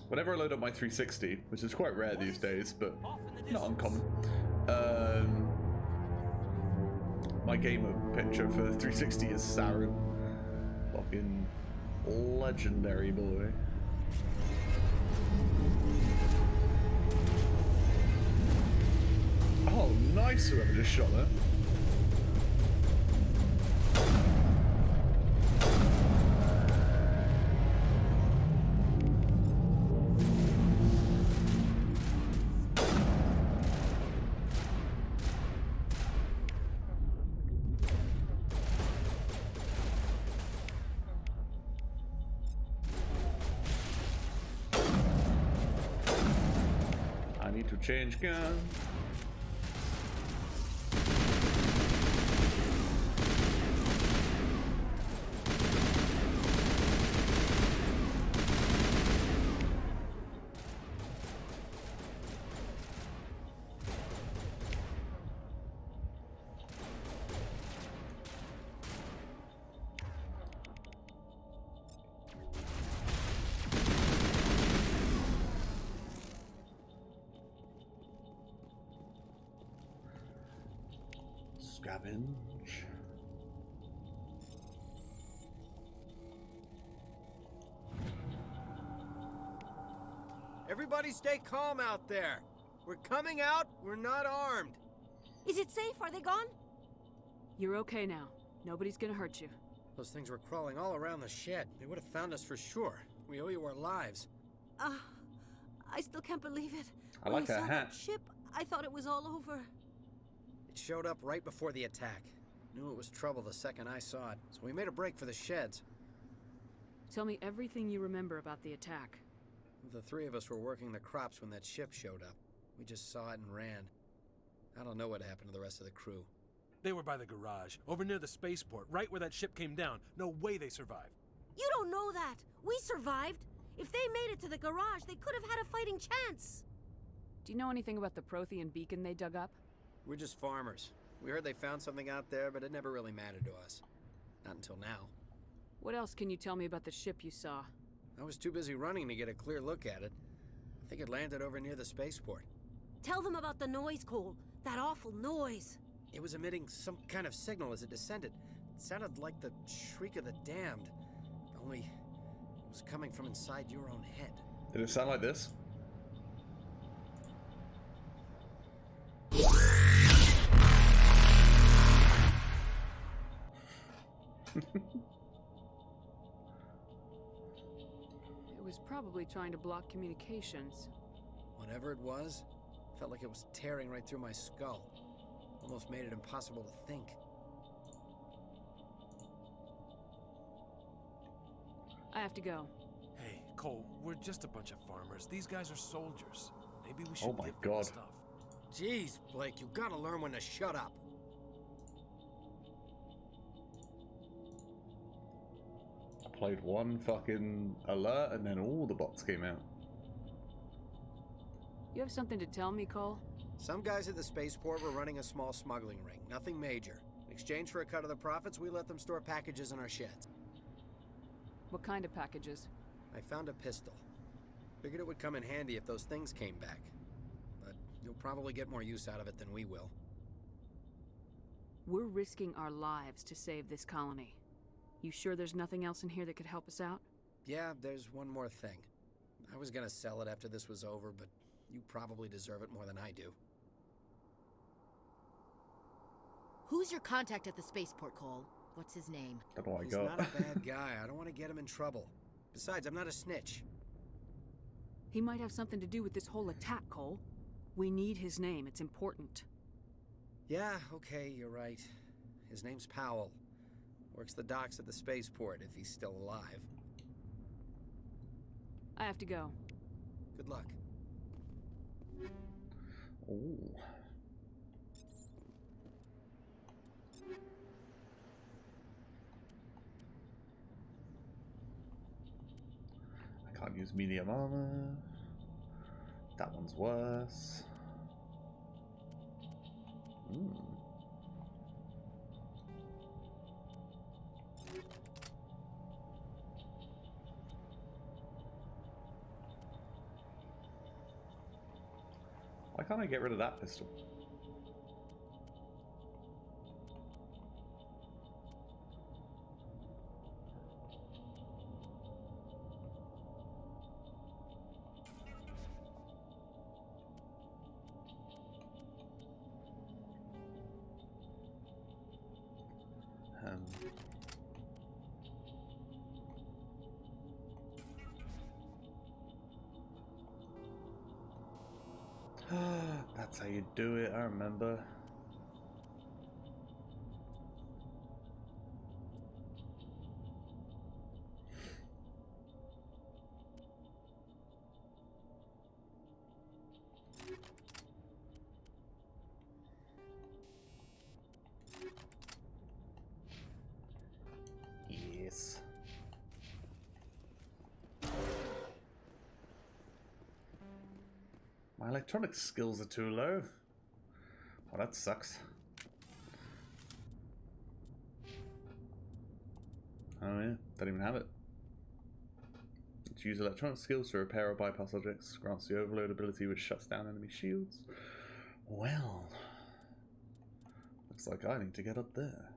Whenever I load up my 360, which is quite rare these days, but not uncommon, my gamer picture for 360 is Saren. Fucking legendary boy. Oh, nice whoever just shot that. I need to change gun. Scavenge. Everybody Everybody stay calm out there. We're coming out, we're not armed. Is it safe? Are they gone? You're okay now. Nobody's gonna hurt you. Those things were crawling all around the shed. They would have found us for sure. We owe you our lives. I still can't believe it. I When like I her saw hat. that ship, I thought it was all over. It showed up right before the attack. Knew it was trouble the second I saw it, so we made a break for the sheds. Tell me everything you remember about the attack. The three of us were working the crops when that ship showed up. We just saw it and ran. I don't know what happened to the rest of the crew. They were by the garage, over near the spaceport, right where that ship came down. No way they survived. You don't know that. We survived. If they made it to the garage, they could have had a fighting chance. Do you know anything about the Prothean beacon they dug up? We're just farmers. We heard they found something out there, but it never really mattered to us. Not until now. What else can you tell me about the ship you saw? I was too busy running to get a clear look at it. I think it landed over near the spaceport. Tell them about the noise, Cole. That awful noise. It was emitting some kind of signal as it descended. It sounded like the shriek of the damned. Only it was coming from inside your own head. Did it sound like this? It was probably trying to block communications. Whatever it was, felt like it was tearing right through my skull. Almost made it impossible to think. I have to go. Hey, Cole, we're just a bunch of farmers. These guys are soldiers. Maybe we should Oh my give them the God. stuff. Jeez, Blake, you gotta learn when to shut up. I played one fucking alert and then all the bots came out. You have something to tell me, Cole? Some guys at the spaceport were running a small smuggling ring. Nothing major. In exchange for a cut of the profits, we let them store packages in our sheds. What kind of packages? I found a pistol. Figured it would come in handy if those things came back. But you'll probably get more use out of it than we will. We're risking our lives to save this colony. You sure there's nothing else in here that could help us out? Yeah, there's one more thing. I was gonna sell it after this was over, but you probably deserve it more than I do. Who's your contact at the spaceport, Cole? What's his name? That's all I He's got. not a bad guy. I don't want to get him in trouble. Besides, I'm not a snitch. He might have something to do with this whole attack, Cole. We need his name. It's important. Yeah, okay, you're right. His name's Powell. Works the docks at the spaceport if he's still alive. I have to go. Good luck. Ooh. I can't use medium armor. That one's worse. Why can't I get rid of that pistol? That's how you do it, I remember. Yes. My electronics skills are too low. Oh, that sucks. Oh yeah, don't even have it. Let's use electronic skills to repair or bypass objects. Grants the overload ability which shuts down enemy shields. Well, looks like I need to get up there.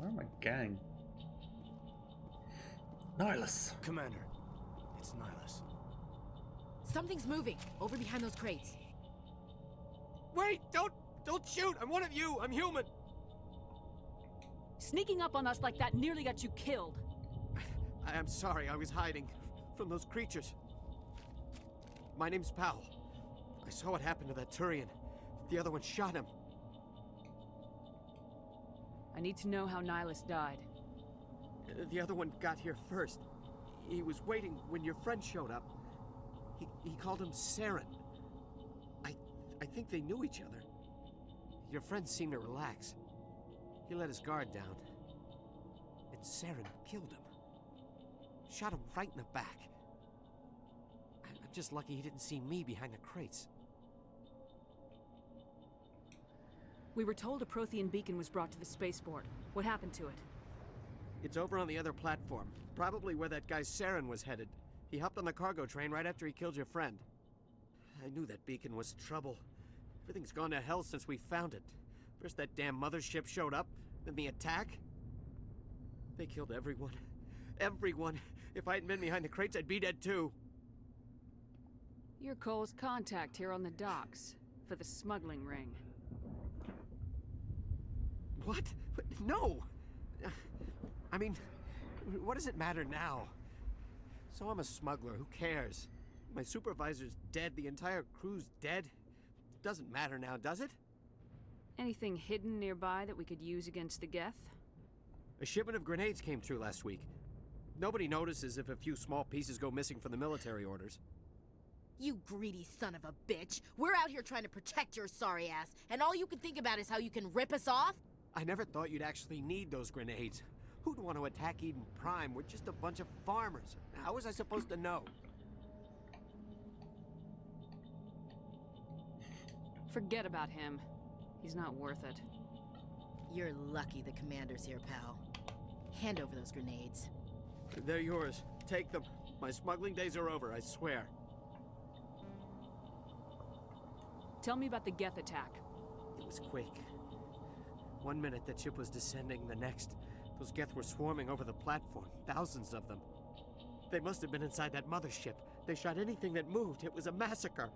Where are my gang? Nihilus. Commander, it's Nihilus. Something's moving over behind those crates. Wait! Don't shoot! I'm one of you! I'm human! Sneaking up on us like that nearly got you killed. I'm sorry, I was hiding from those creatures. My name's Powell. I saw what happened to that Turian. The other one shot him. I need to know how Nihilus died. The other one got here first. He was waiting when your friend showed up. He called him Saren. I think they knew each other. Your friend seemed to relax. He let his guard down. And Saren killed him. Shot him right in the back. I'm just lucky he didn't see me behind the crates. We were told a Prothean beacon was brought to the spaceport. What happened to it? It's over on the other platform. Probably where that guy Saren was headed. He hopped on the cargo train right after he killed your friend. I knew that beacon was trouble. Everything's gone to hell since we found it. First that damn mothership showed up, then the attack. They killed everyone. Everyone. If I hadn't been behind the crates, I'd be dead too. You're Cole's contact here on the docks for the smuggling ring. What? No! I mean, what does it matter now? So I'm a smuggler, who cares? My supervisor's dead, the entire crew's dead. Doesn't matter now, does it? Anything hidden nearby that we could use against the Geth? A shipment of grenades came through last week. Nobody notices if a few small pieces go missing from the military orders. You greedy son of a bitch! We're out here trying to protect your sorry ass, and all you can think about is how you can rip us off? I never thought you'd actually need those grenades. Who'd want to attack Eden Prime? We're just a bunch of farmers. How was I supposed to know? Forget about him. He's not worth it. You're lucky the commander's here, pal. Hand over those grenades. They're yours. Take them. My smuggling days are over, I swear. Tell me about the Geth attack. It was quick. 1 minute the ship was descending, the next, those Geth were swarming over the platform. Thousands of them. They must have been inside that mothership. They shot anything that moved. It was a massacre.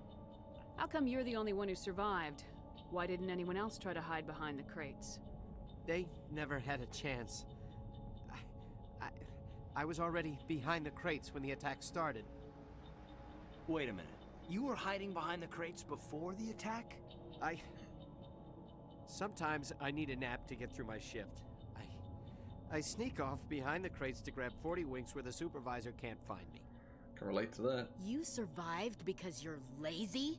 How come you're the only one who survived? Why didn't anyone else try to hide behind the crates? They never had a chance. I was already behind the crates when the attack started. Wait a minute. You were hiding behind the crates before the attack? Sometimes I need a nap to get through my shift. I sneak off behind the crates to grab 40 winks where the supervisor can't find me. Can relate to that. You survived because you're lazy?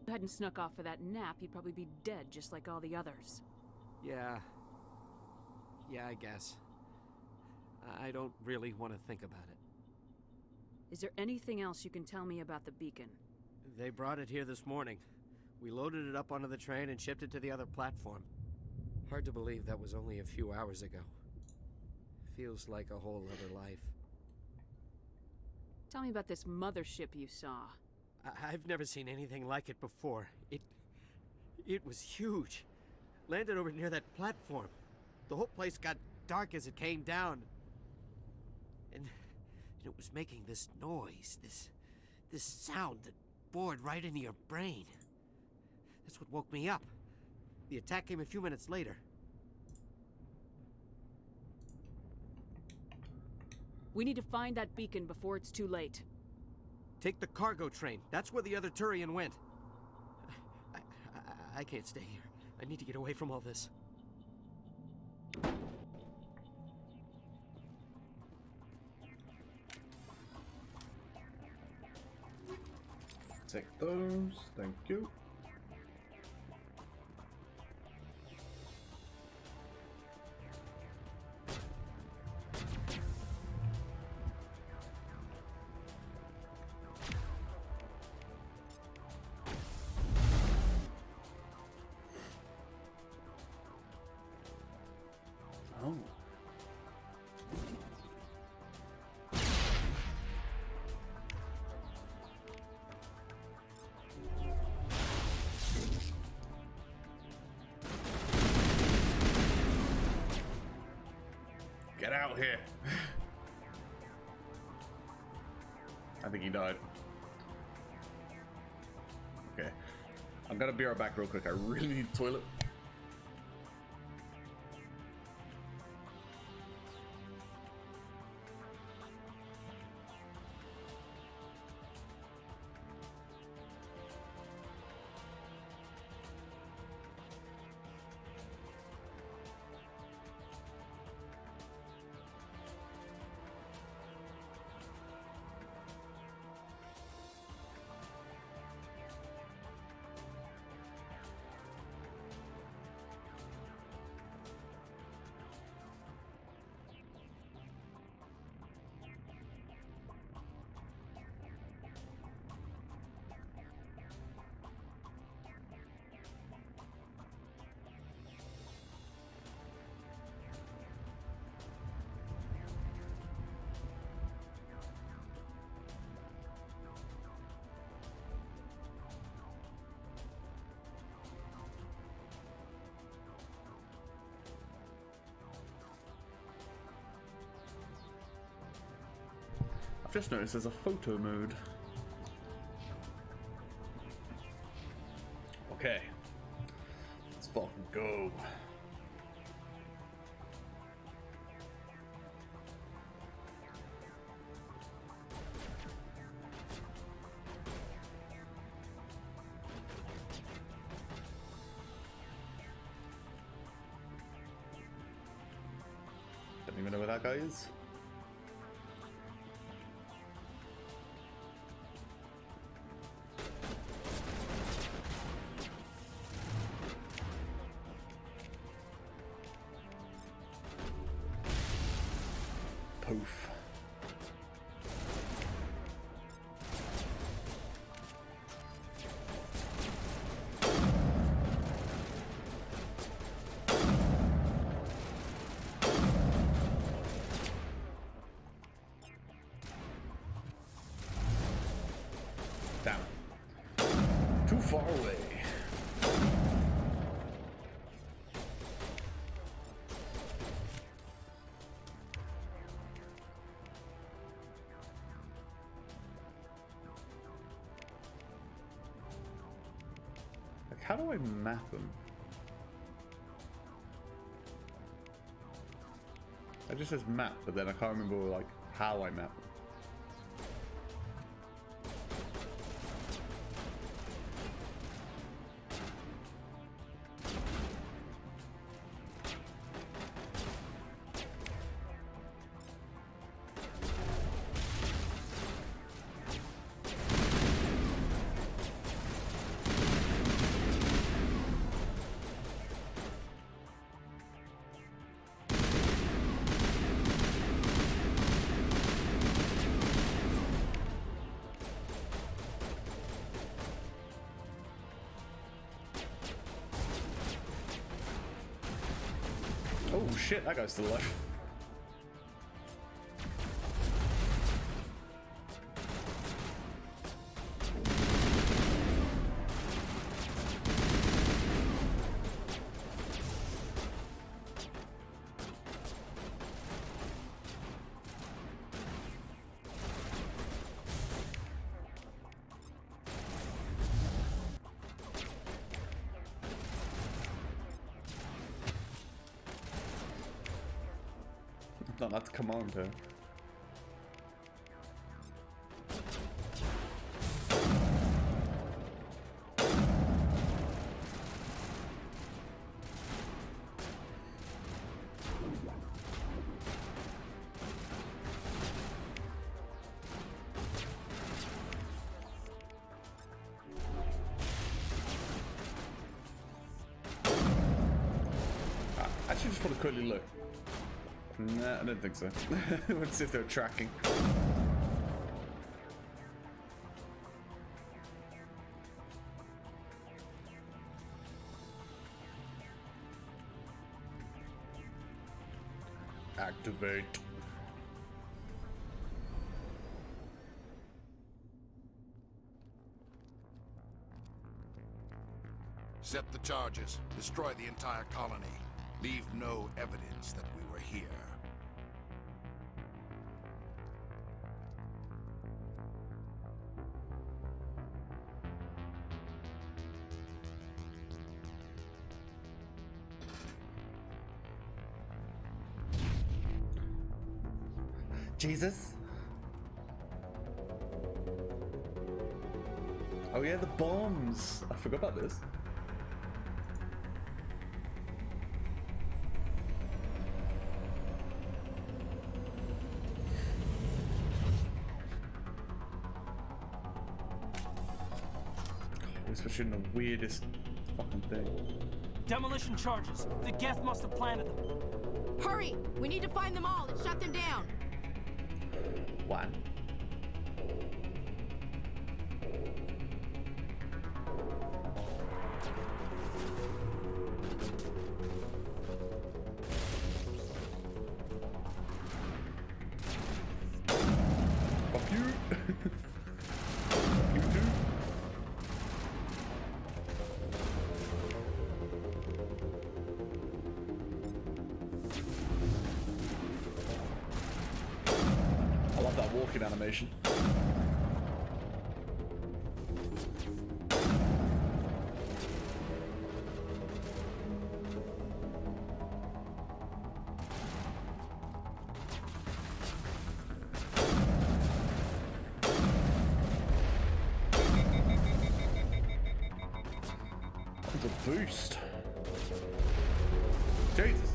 If you hadn't snuck off for that nap, you'd probably be dead just like all the others. Yeah, I guess. I don't really want to think about it. Is there anything else you can tell me about the beacon? They brought it here this morning. We loaded it up onto the train and shipped it to the other platform. Hard to believe that was only a few hours ago. Feels like a whole other life. Tell me about this mothership you saw. I've never seen anything like it before. It was huge. Landed over near that platform. The whole place got dark as it came down. And it was making this noise, this sound that bored right into your brain. That's what woke me up. The attack came a few minutes later. We need to find that beacon before it's too late. Take the cargo train. That's where the other Turian went. I can't stay here. I need to get away from all this. Take those, thank you. Oh. Get out here. I think he died. Okay. I'm gonna be right back real quick. I really need a toilet. I've just noticed there's a photo mode. Okay. Let's fucking go. Don't even know where that guy is. Poof. Damn it. Too far away. How do I map them? It just says map, but then I can't remember like how I map them. Oh shit, that guy's still alive. No, that's Commander. I actually just want to quickly look. Nah, I don't think so. Let's see if they're tracking. Activate. Set the charges. Destroy the entire colony. Leave no evidence that we were here. Jesus. Oh yeah, the bombs. I forgot about this. Especially in the weirdest fucking thing. Demolition charges. The Geth must have planted them. Hurry! We need to find them all and shut them down. One. Fuck you. You too. I love that walking animation. It's a boost. Jesus.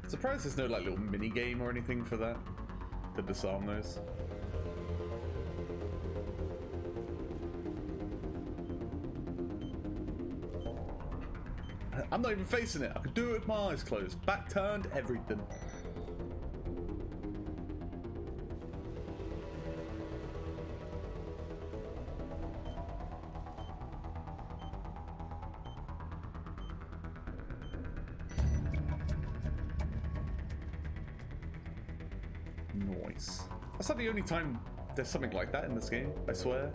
Surprised there's no like little mini game or anything for that to disarm those. I'm not even facing it. I could do it with my eyes closed. Back turned, everything. Nice. That's not the only time there's something like that in this game, I swear.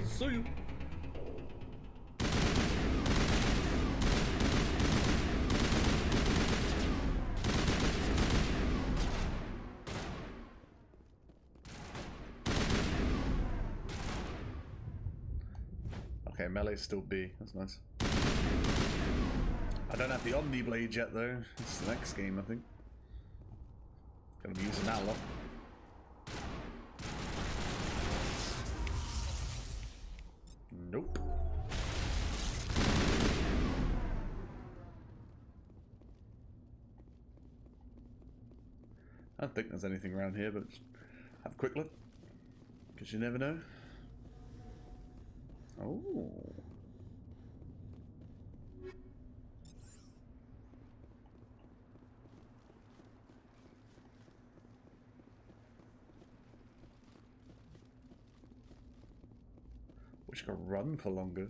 See you. Okay, melee's still B. That's nice. I don't have the Omni Blade yet, though. It's the next game, I think. Gonna be using that a lot. Nope. I don't think there's anything around here, but just have a quick look. Because you never know. Oh. Wish I could run for longer.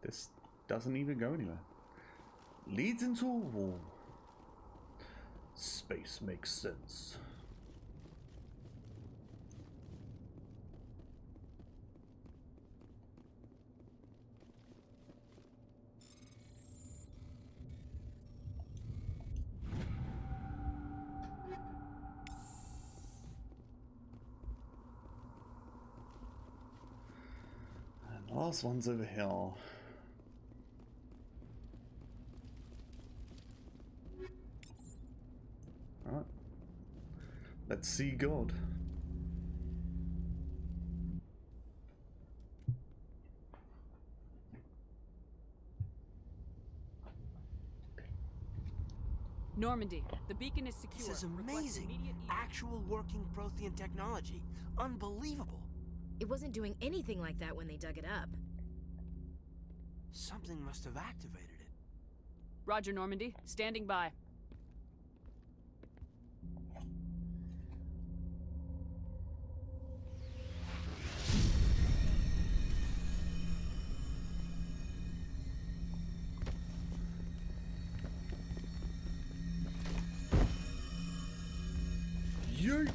This doesn't even go anywhere. Leads into a wall. Space makes sense. Last one's over here. Alright. Let's see God. Normandy, the beacon is secure. This is amazing. Actual working Prothean technology. Unbelievable. It wasn't doing anything like that when they dug it up. Something must have activated it. Roger, Normandy. Standing by. Yeet!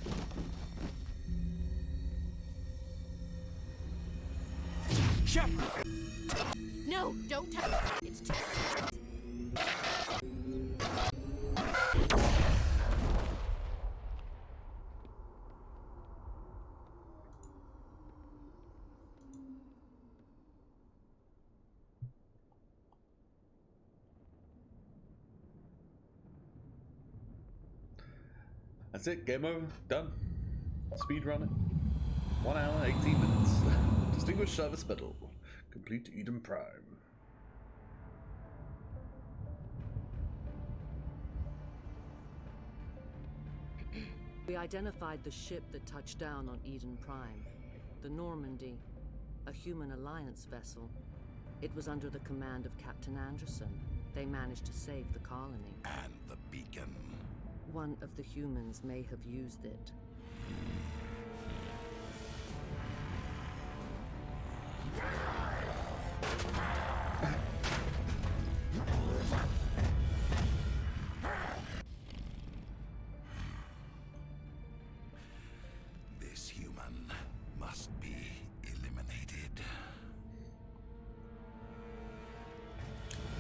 Shepard! No, don't touch it. It's too That's it, game over, done. Speed running. 1 hour, 18 minutes. Distinguished Service Medal. Complete Eden Prime. We identified the ship that touched down on Eden Prime. The Normandy, a human alliance vessel. It was under the command of Captain Anderson. They managed to save the colony. And the beacon. One of the humans may have used it. This human must be eliminated.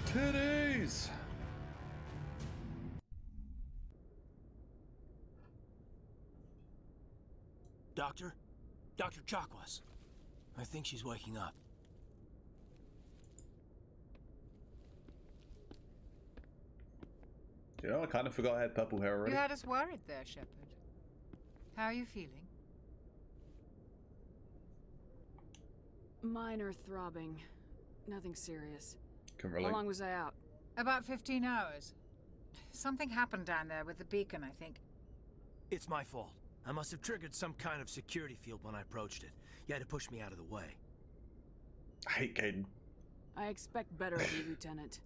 Titties! Doctor? Dr. Chakwas. I think she's waking up. You know, I kind of forgot I had purple hair already. You had us worried there, Shepard. How are you feeling? Minor throbbing. Nothing serious. Can relate. How long was I out? About 15 hours. Something happened down there with the beacon, I think. It's my fault. I must have triggered some kind of security field when I approached it. You had to push me out of the way. I hate Caden. I expect better of you, Lieutenant.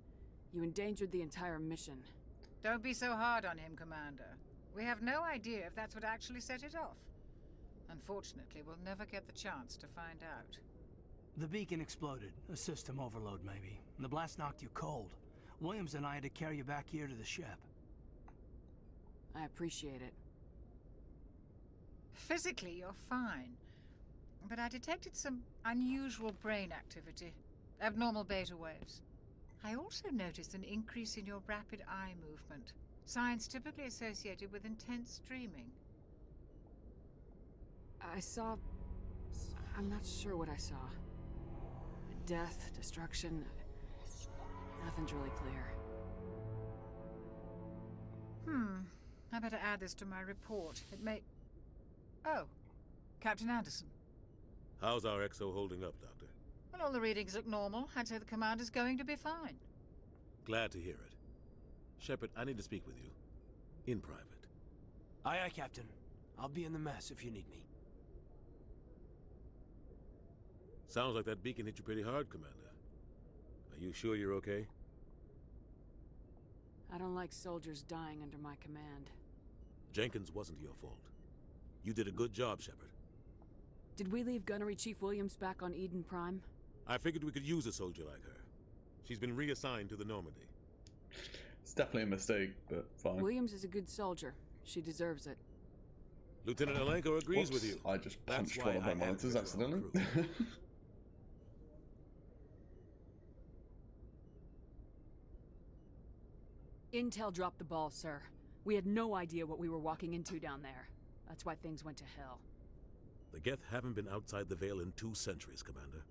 You endangered the entire mission. Don't be so hard on him, Commander. We have no idea if that's what actually set it off. Unfortunately, we'll never get the chance to find out. The beacon exploded. A system overload, maybe. The blast knocked you cold. Williams and I had to carry you back here to the ship. I appreciate it. Physically, you're fine. But I detected some unusual brain activity. Abnormal beta waves. I also noticed an increase in your rapid eye movement. Signs typically associated with intense dreaming. I saw... I'm not sure what I saw. Death, destruction... Nothing's really clear. I better add this to my report. It may... Oh, Captain Anderson. How's our XO holding up, Doctor? Well, all the readings look normal. I'd say the commander's going to be fine. Glad to hear it. Shepard, I need to speak with you. In private. Aye, aye, Captain. I'll be in the mess if you need me. Sounds like that beacon hit you pretty hard, Commander. Are you sure you're okay? I don't like soldiers dying under my command. Jenkins wasn't your fault. You did a good job, Shepard. Did we leave Gunnery Chief Williams back on Eden Prime? I figured we could use a soldier like her. She's been reassigned to the Normandy. It's definitely a mistake, but fine. Williams is a good soldier. She deserves it. Lieutenant Alenko agrees with you. I just That's punched why one of my I added monitors her to our accidentally. crew. Intel dropped the ball, sir. We had no idea what we were walking into down there. That's why things went to hell. The Geth haven't been outside the Veil in 2 centuries, Commander.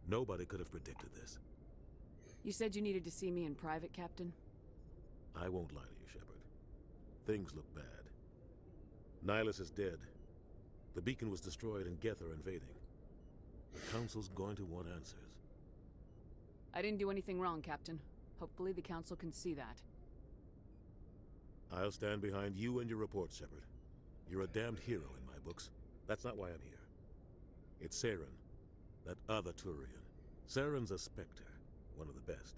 Nobody could have predicted this. You said you needed to see me in private, Captain? I won't lie to you, Shepard. Things look bad. Nihilus is dead. The beacon was destroyed and Geth are invading. The Council's going to want answers. I didn't do anything wrong, Captain. Hopefully the Council can see that. I'll stand behind you and your report, Shepard. You're a damned hero in my books. That's not why I'm here. It's Saren, that other Turian. Saren's a Spectre, one of the best,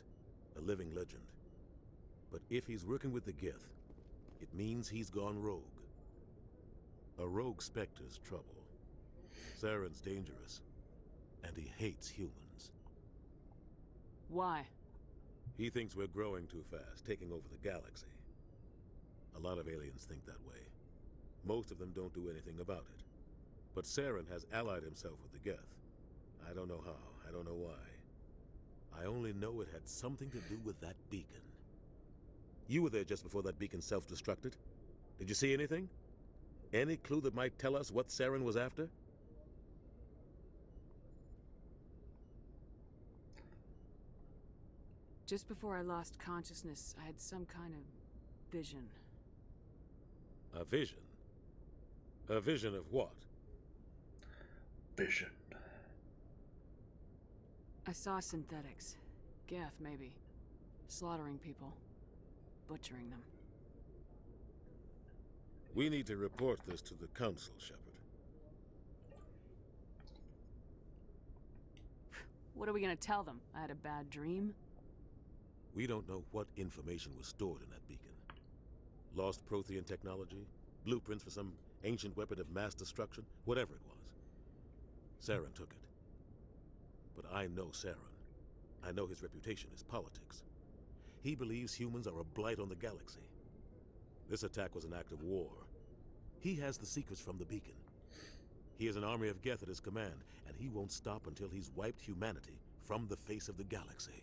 a living legend. But if he's working with the Geth, it means he's gone rogue. A rogue Spectre's trouble. Saren's dangerous, and he hates humans. Why? He thinks we're growing too fast, taking over the galaxy. A lot of aliens think that way. Most of them don't do anything about it. But Saren has allied himself with the Geth. I don't know how, I don't know why. I only know it had something to do with that beacon. You were there just before that beacon self-destructed. Did you see anything? Any clue that might tell us what Saren was after? Just before I lost consciousness, I had some kind of vision. A vision? A vision of what? Vision. I saw synthetics. Geth, maybe. Slaughtering people. Butchering them. We need to report this to the Council, Shepard. What are we gonna tell them? I had a bad dream? We don't know what information was stored in that beacon. Lost Prothean technology? Blueprints for some ancient weapon of mass destruction? Whatever it was. Saren took it. But I know Saren. I know his reputation is politics. He believes humans are a blight on the galaxy. This attack was an act of war. He has the secrets from the beacon. He has an army of Geth at his command, and he won't stop until he's wiped humanity from the face of the galaxy.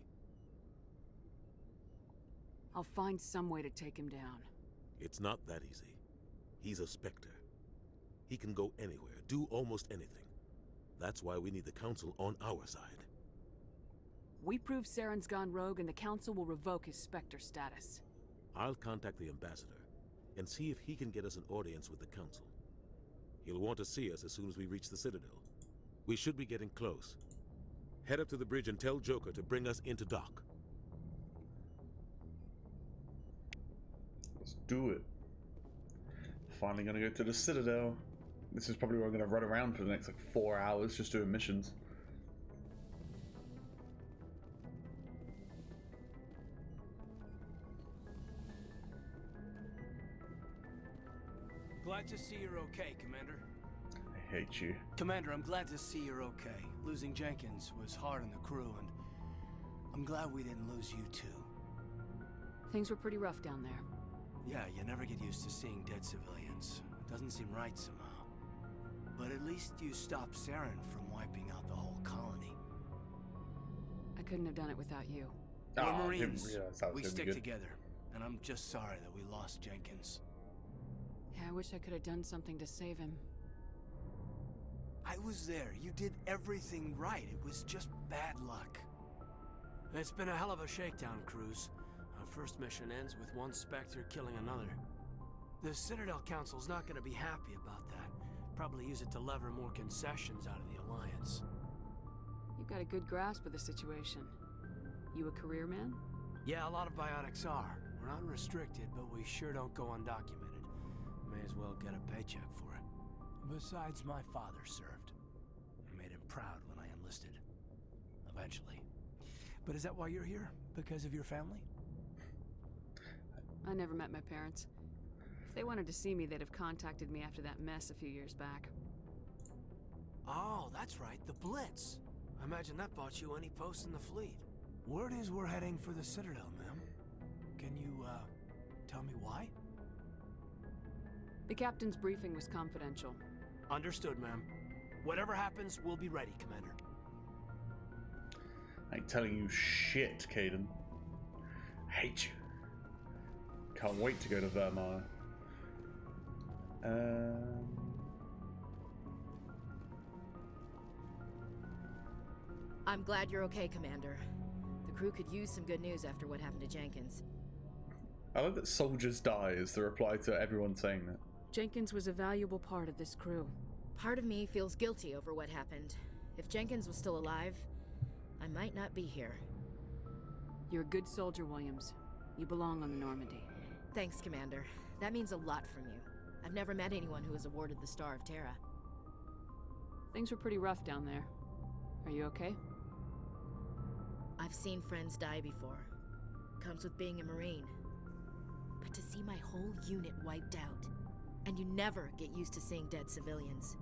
I'll find some way to take him down. It's not that easy. He's a Spectre. He can go anywhere, do almost anything. That's why we need the Council on our side. We prove Saren's gone rogue and the Council will revoke his Spectre status. I'll contact the Ambassador and see if he can get us an audience with the Council. He'll want to see us as soon as we reach the Citadel. We should be getting close. Head up to the bridge and tell Joker to bring us into dock. Let's do it. Finally gonna go to the Citadel. This is probably where I'm gonna run around for the next like 4 hours just doing missions. Glad to see you're okay, Commander. I hate you. Commander, I'm glad to see you're okay. Losing Jenkins was hard on the crew, and I'm glad we didn't lose you too. Things were pretty rough down there. Yeah, you never get used to seeing dead civilians. It doesn't seem right somehow. But at least you stopped Saren from wiping out the whole colony. I couldn't have done it without you. We're Marines. We gonna stick be good. together. And I'm just sorry that we lost Jenkins. Yeah, I wish I could have done something to save him. I was there. You did everything right. It was just bad luck. It's been a hell of a shakedown, Cruz. Our first mission ends with one Spectre killing another. The Citadel Council's not going to be happy about that. Probably use it to lever more concessions out of the Alliance. You've got a good grasp of the situation. You a career man? Yeah, a lot of biotics are. We're not restricted, but we sure don't go undocumented. May as well get a paycheck for it. Besides, my father served. I made him proud when I enlisted. Eventually. But is that why you're here? Because of your family? I never met my parents. If they wanted to see me, they'd have contacted me after that mess a few years back. Oh, that's right, the Blitz. I imagine that bought you any post in the fleet. Word is we're heading for the Citadel, ma'am. Can you, tell me why? The captain's briefing was confidential. Understood, ma'am. Whatever happens, we'll be ready, Commander. I ain't telling you shit, Caden. I hate you. Can't wait to go to Vermar. I'm glad you're okay, Commander. The crew could use some good news after what happened to Jenkins. I like that soldiers die is the reply to everyone saying that. Jenkins was a valuable part of this crew. Part of me feels guilty over what happened. If Jenkins was still alive, I might not be here. You're a good soldier, Williams. You belong on the Normandy. Thanks, Commander. That means a lot from you. I've never met anyone who was awarded the Star of Terra. Things were pretty rough down there. Are you okay? I've seen friends die before. Comes with being a Marine. But to see my whole unit wiped out, and you never get used to seeing dead civilians.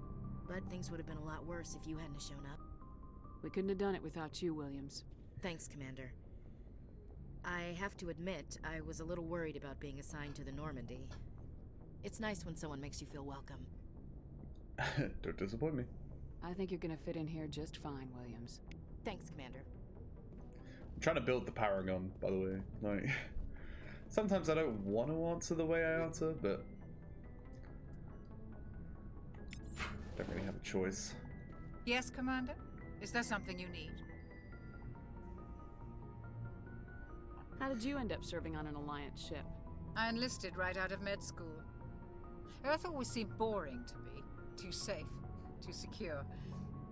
But things would have been a lot worse if you hadn't shown up. We couldn't have done it without you, Williams. Thanks, Commander. I have to admit, I was a little worried about being assigned to the Normandy. It's nice when someone makes you feel welcome. Don't disappoint me. I think you're gonna fit in here just fine, Williams. Thanks, Commander. I'm trying to build the Paragon, by the way. Like, sometimes I don't want to answer the way I answer, but don't really have a choice. Yes, Commander? Is there something you need? How did you end up serving on an Alliance ship? I enlisted right out of med school. Earth always seemed boring to me. Too safe, too secure.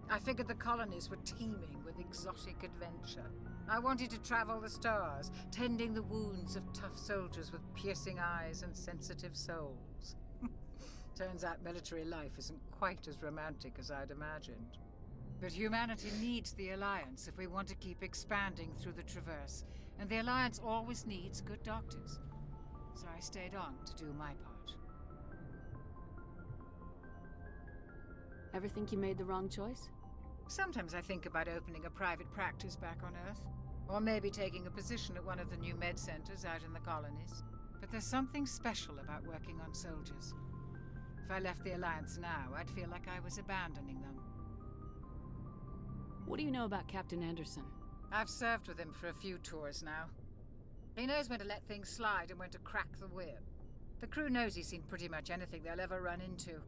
I figured the colonies were teeming with exotic adventure. I wanted to travel the stars, tending the wounds of tough soldiers with piercing eyes and sensitive souls. Turns out military life isn't quite as romantic as I'd imagined. But humanity needs the Alliance if we want to keep expanding through the Traverse, and the Alliance always needs good doctors. So I stayed on to do my part. Ever think you made the wrong choice? Sometimes I think about opening a private practice back on Earth, or maybe taking a position at one of the new med centers out in the colonies. But there's something special about working on soldiers. If I left the Alliance now, I'd feel like I was abandoning them. What do you know about Captain Anderson? I've served with him for a few tours now. He knows when to let things slide and when to crack the whip. The crew knows he's seen pretty much anything they'll ever run into.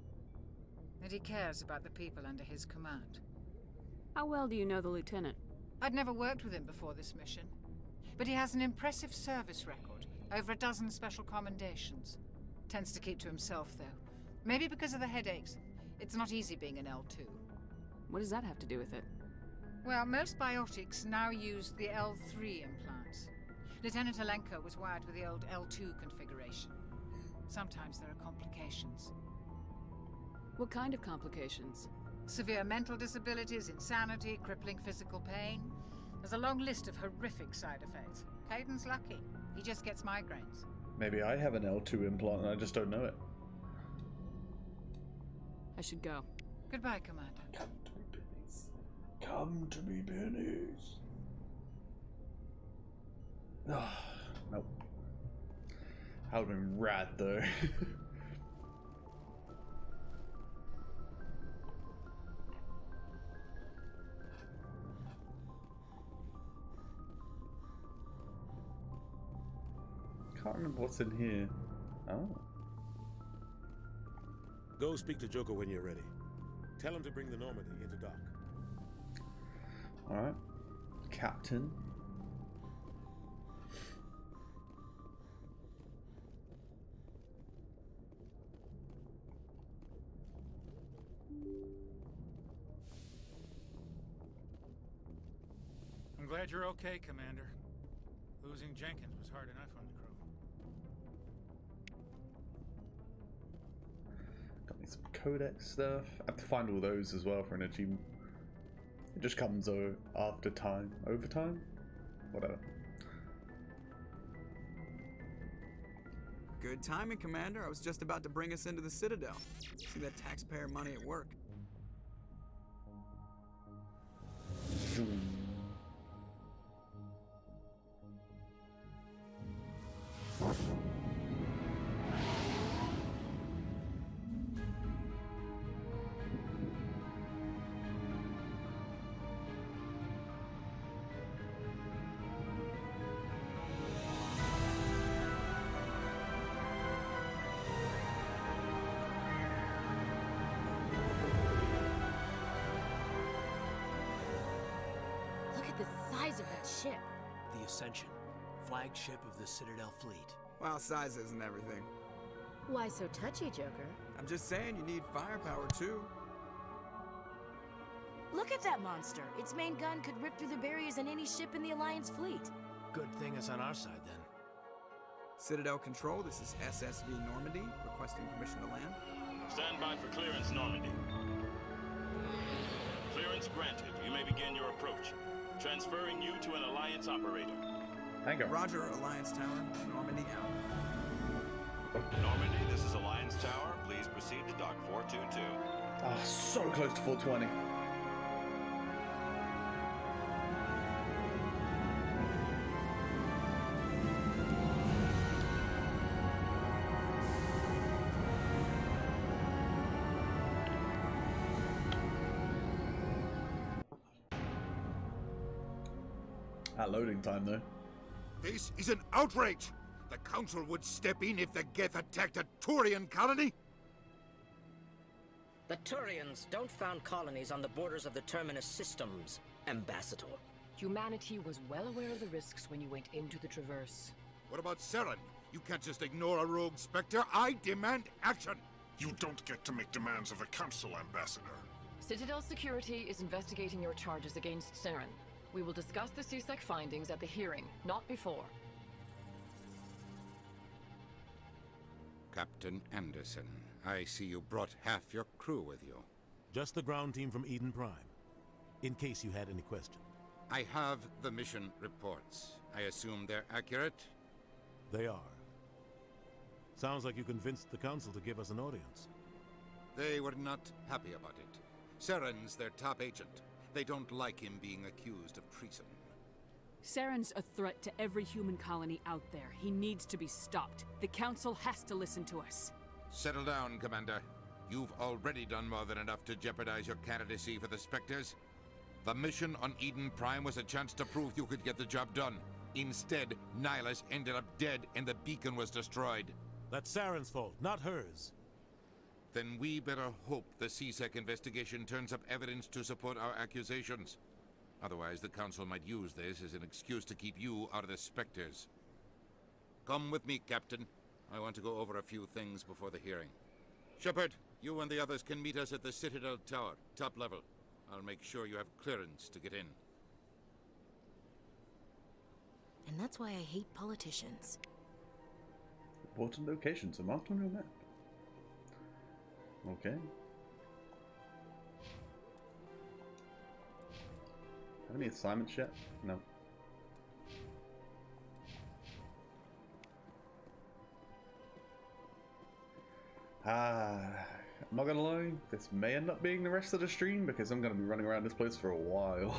And he cares about the people under his command. How well do you know the Lieutenant? I'd never worked with him before this mission. But he has an impressive service record. Over a dozen special commendations. Tends to keep to himself, though. Maybe because of the headaches. It's not easy being an L2. What does that have to do with it? Well, most biotics now use the L3 implants. Lieutenant Alenko was wired with the old L2 configuration. Sometimes there are complications. What kind of complications? Severe mental disabilities, insanity, crippling physical pain. There's a long list of horrific side effects. Caden's lucky. He just gets migraines. Maybe I have an L2 implant and I just don't know it. I should go. Goodbye, Commander. Come to me, Bennies. Nope. That would have been rad, though. Can't remember what's in here. Oh. Go speak to Joker when you're ready. Tell him to bring the Normandy into dock. Alright. Captain. I'm glad you're okay, Commander. Losing Jenkins was hard enough on the crew. Got me some codex stuff. I have to find all those as well for an achievement. It just comes after time. Overtime? Whatever. Good timing, Commander. I was just about to bring us into the Citadel. See that taxpayer money at work. size of that ship? The Ascension, flagship of the Citadel fleet. Well, size isn't everything. Why so touchy, Joker? I'm just saying you need firepower, too. Look at that monster. Its main gun could rip through the barriers in any ship in the Alliance fleet. Good thing it's on our side, then. Citadel Control, this is SSV Normandy, requesting permission to land. Stand by for clearance, Normandy. Clearance granted. You may begin your approach. Transferring you to an Alliance operator. Thank you. Roger, Alliance Tower. Normandy out. Normandy, this is Alliance Tower. Please proceed to Dock 422. Ah, so close to 420. Loading time, though. This is an outrage! The Council would step in if the Geth attacked a Turian colony? The Turians don't found colonies on the borders of the Terminus systems, Ambassador. Humanity was well aware of the risks when you went into the Traverse. What about Saren? You can't just ignore a rogue Spectre. I demand action! You don't get to make demands of the Council, Ambassador. Citadel Security is investigating your charges against Saren. We will discuss the CSEC findings at the hearing, not before. Captain Anderson, I see you brought half your crew with you. Just the ground team from Eden Prime, in case you had any question. I have the mission reports. I assume they're accurate? They are. Sounds like you convinced the Council to give us an audience. They were not happy about it. Saren's their top agent. They don't like him being accused of treason. Saren's a threat to every human colony out there. He needs to be stopped. The Council has to listen to us. Settle down, Commander. You've already done more than enough to jeopardize your candidacy for the Spectres. The mission on Eden Prime was a chance to prove you could get the job done. Instead, Nihilus ended up dead and the beacon was destroyed. That's Saren's fault, not hers. Then we better hope the CSEC investigation turns up evidence to support our accusations. Otherwise, the Council might use this as an excuse to keep you out of the Spectres. Come with me, Captain. I want to go over a few things before the hearing. Shepard, you and the others can meet us at the Citadel Tower, top level. I'll make sure you have clearance to get in. And that's why I hate politicians. Important locations are marked on your map. Okay. Have any assignments yet? No. I'm not gonna lie, this may end up being the rest of the stream because I'm gonna be running around this place for a while.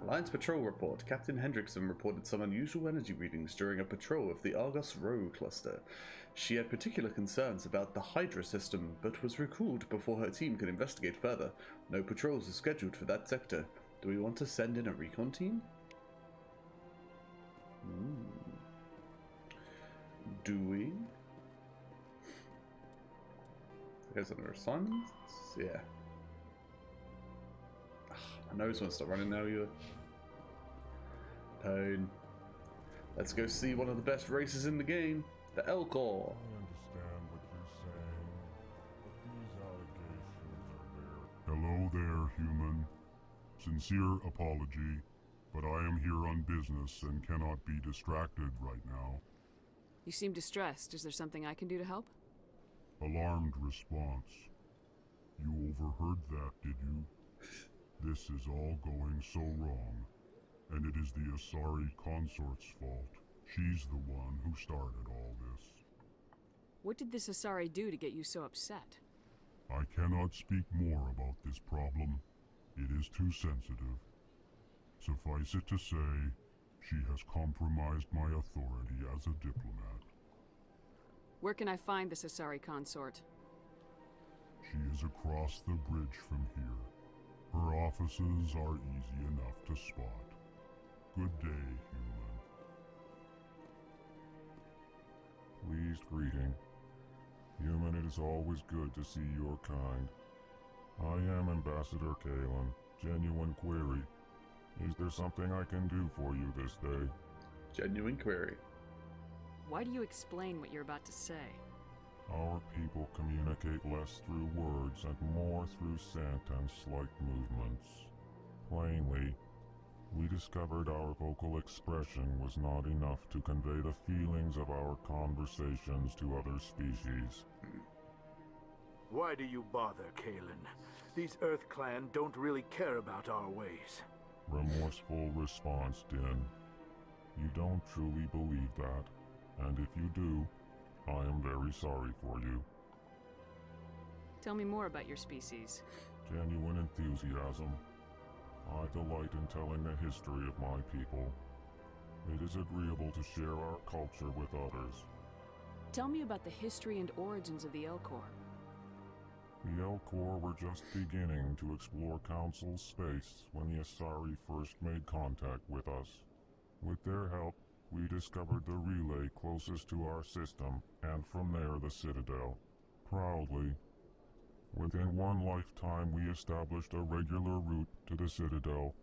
Alliance Patrol Report. Captain Hendrickson reported some unusual energy readings during a patrol of the Argos Row cluster. She had particular concerns about the Hydra system, but was recalled before her team could investigate further. No patrols are scheduled for that sector. Do we want to send in a recon team? Do we? There's under assignments? Yeah. My nose wants to stop running now, you. Pain. Let's go see one of the best races in the game, the Alcor. I understand what you're saying, but these allegations are bare. Hello there, human. Sincere apology, but I am here on business and cannot be distracted right now. You seem distressed. Is there something I can do to help? Alarmed response. You overheard that, did you? This is all going so wrong, and it is the Asari Consort's fault. She's the one who started all this. What did this Asari do to get you so upset? I cannot speak more about this problem. It is too sensitive. Suffice it to say, she has compromised my authority as a diplomat. Where can I find this Asari Consort? She is across the bridge from here. Her offices are easy enough to spot. Good day, human. Pleased greeting. Human, it is always good to see your kind. I am Ambassador Kalen. Genuine query. Is there something I can do for you this day? Genuine query. Why do you explain what you're about to say? Our people communicate less through words and more through scent and slight movements. Plainly, we discovered our vocal expression was not enough to convey the feelings of our conversations to other species. Why do you bother, Kalen? These Earth Clan don't really care about our ways. Remorseful response, Din. You don't truly believe that, and if you do, I am very sorry for you. Tell me more about your species. Genuine enthusiasm. I delight in telling the history of my people. It is agreeable to share our culture with others. Tell me about the history and origins of the Alcor. The Alcor were just beginning to explore Council space when the Asari first made contact with us. With their help, we discovered the relay closest to our system, and from there the Citadel. Proudly, within one lifetime we established a regular route to the Citadel,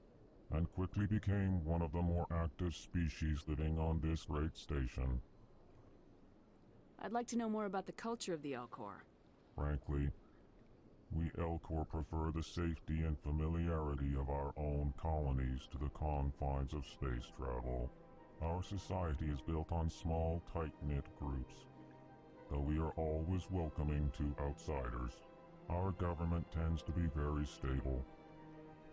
and quickly became one of the more active species living on this great station. I'd like to know more about the culture of the Alcor. Frankly, we Alcor prefer the safety and familiarity of our own colonies to the confines of space travel. Our society is built on small, tight-knit groups, though we are always welcoming to outsiders. Our government tends to be very stable.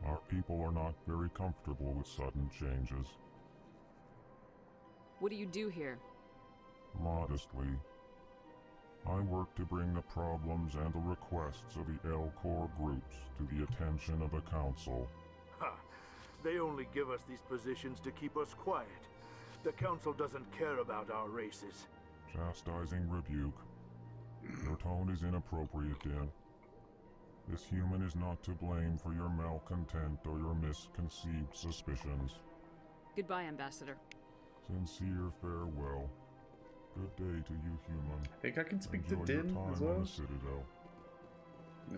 Our people are not very comfortable with sudden changes. What do you do here? Modestly, I work to bring the problems and the requests of the Alcor groups to the attention of the Council. Ha! They only give us these positions to keep us quiet. The Council doesn't care about our races. Chastising rebuke. Your tone is inappropriate, Din. This human is not to blame for your malcontent or your misconceived suspicions. Goodbye, Ambassador. Sincere farewell. Good day to you, human. I think I can speak Enjoy to your Din time as well. on the Citadel.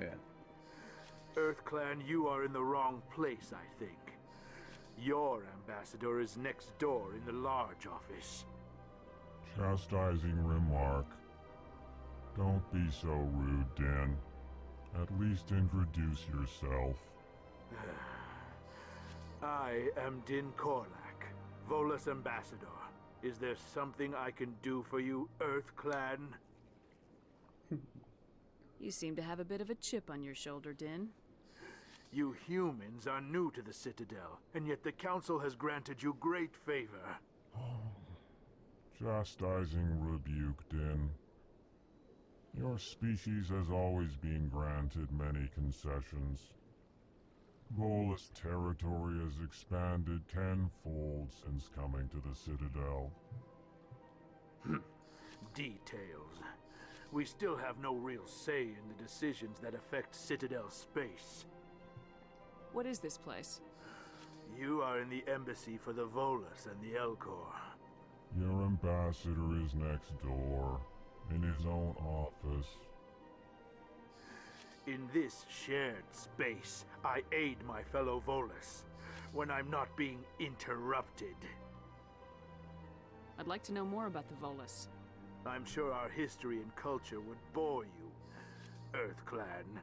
Yeah. Earth Clan, you are in the wrong place, I think. Your ambassador is next door in the large office. Chastising remark. Don't be so rude, Din. At least introduce yourself. I am Din Korlak, Volus ambassador. Is there something I can do for you, Earth Clan? You seem to have a bit of a chip on your shoulder, Din. You humans are new to the Citadel, and yet the Council has granted you great favor. Chastising rebuke, Din. Your species has always been granted many concessions. Volus territory has expanded tenfold since coming to the Citadel. Details. We still have no real say in the decisions that affect Citadel space. What is this place? You are in the embassy for the Volus and the Alcor. Your ambassador is next door, in his own office. In this shared space, I aid my fellow Volus when I'm not being interrupted. I'd like to know more about the Volus. I'm sure our history and culture would bore you, Earth Clan.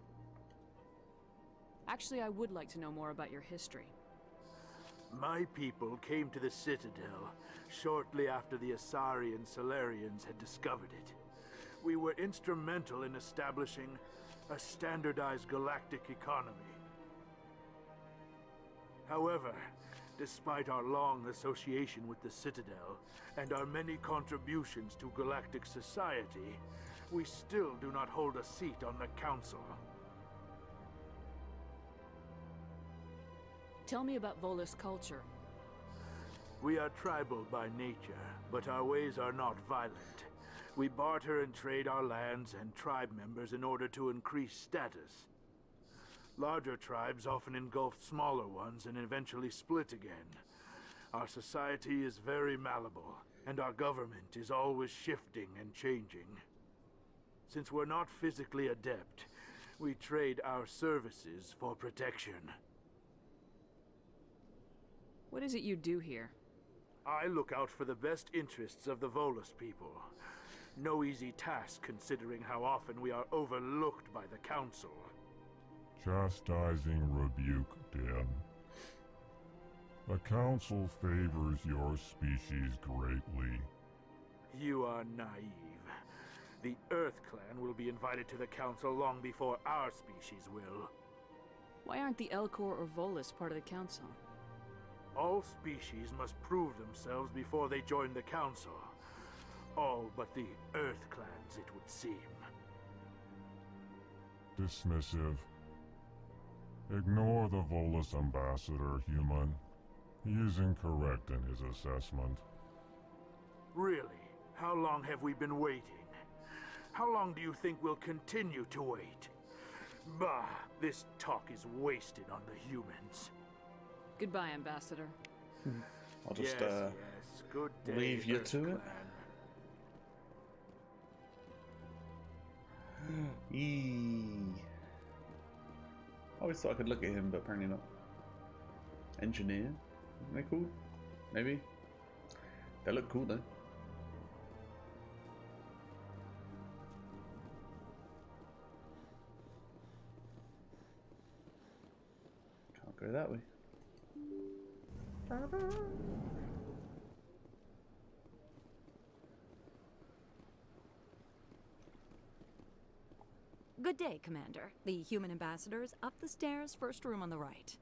Actually, I would like to know more about your history. My people came to the Citadel shortly after the Asari and Solarians had discovered it. We were instrumental in establishing a standardized galactic economy. However, despite our long association with the Citadel and our many contributions to galactic society, we still do not hold a seat on the Council. Tell me about Volus culture. We are tribal by nature, but our ways are not violent. We barter and trade our lands and tribe members in order to increase status. Larger tribes often engulf smaller ones and eventually split again. Our society is very malleable, and our government is always shifting and changing. Since we're not physically adept, we trade our services for protection. What is it you do here? I look out for the best interests of the Volus people. No easy task considering how often we are overlooked by the Council. Chastising rebuke, Dan. The Council favors your species greatly. You are naive. The Earth Clan will be invited to the Council long before our species will. Why aren't the Alcor or Volus part of the Council? All species must prove themselves before they join the Council. All but the Earth Clans, it would seem. Dismissive. Ignore the Volus ambassador, human. He is incorrect in his assessment. Really? How long have we been waiting? How long do you think we'll continue to wait? Bah, this talk is wasted on the humans. Goodbye, Ambassador. I'll just yes. Good day, leave you Earth to it. I always thought I could look at him, but apparently not. Engineer? Are they cool? Maybe? They look cool though. Can't go that way. Good day, Commander. The human ambassador is up the stairs, first room on the right.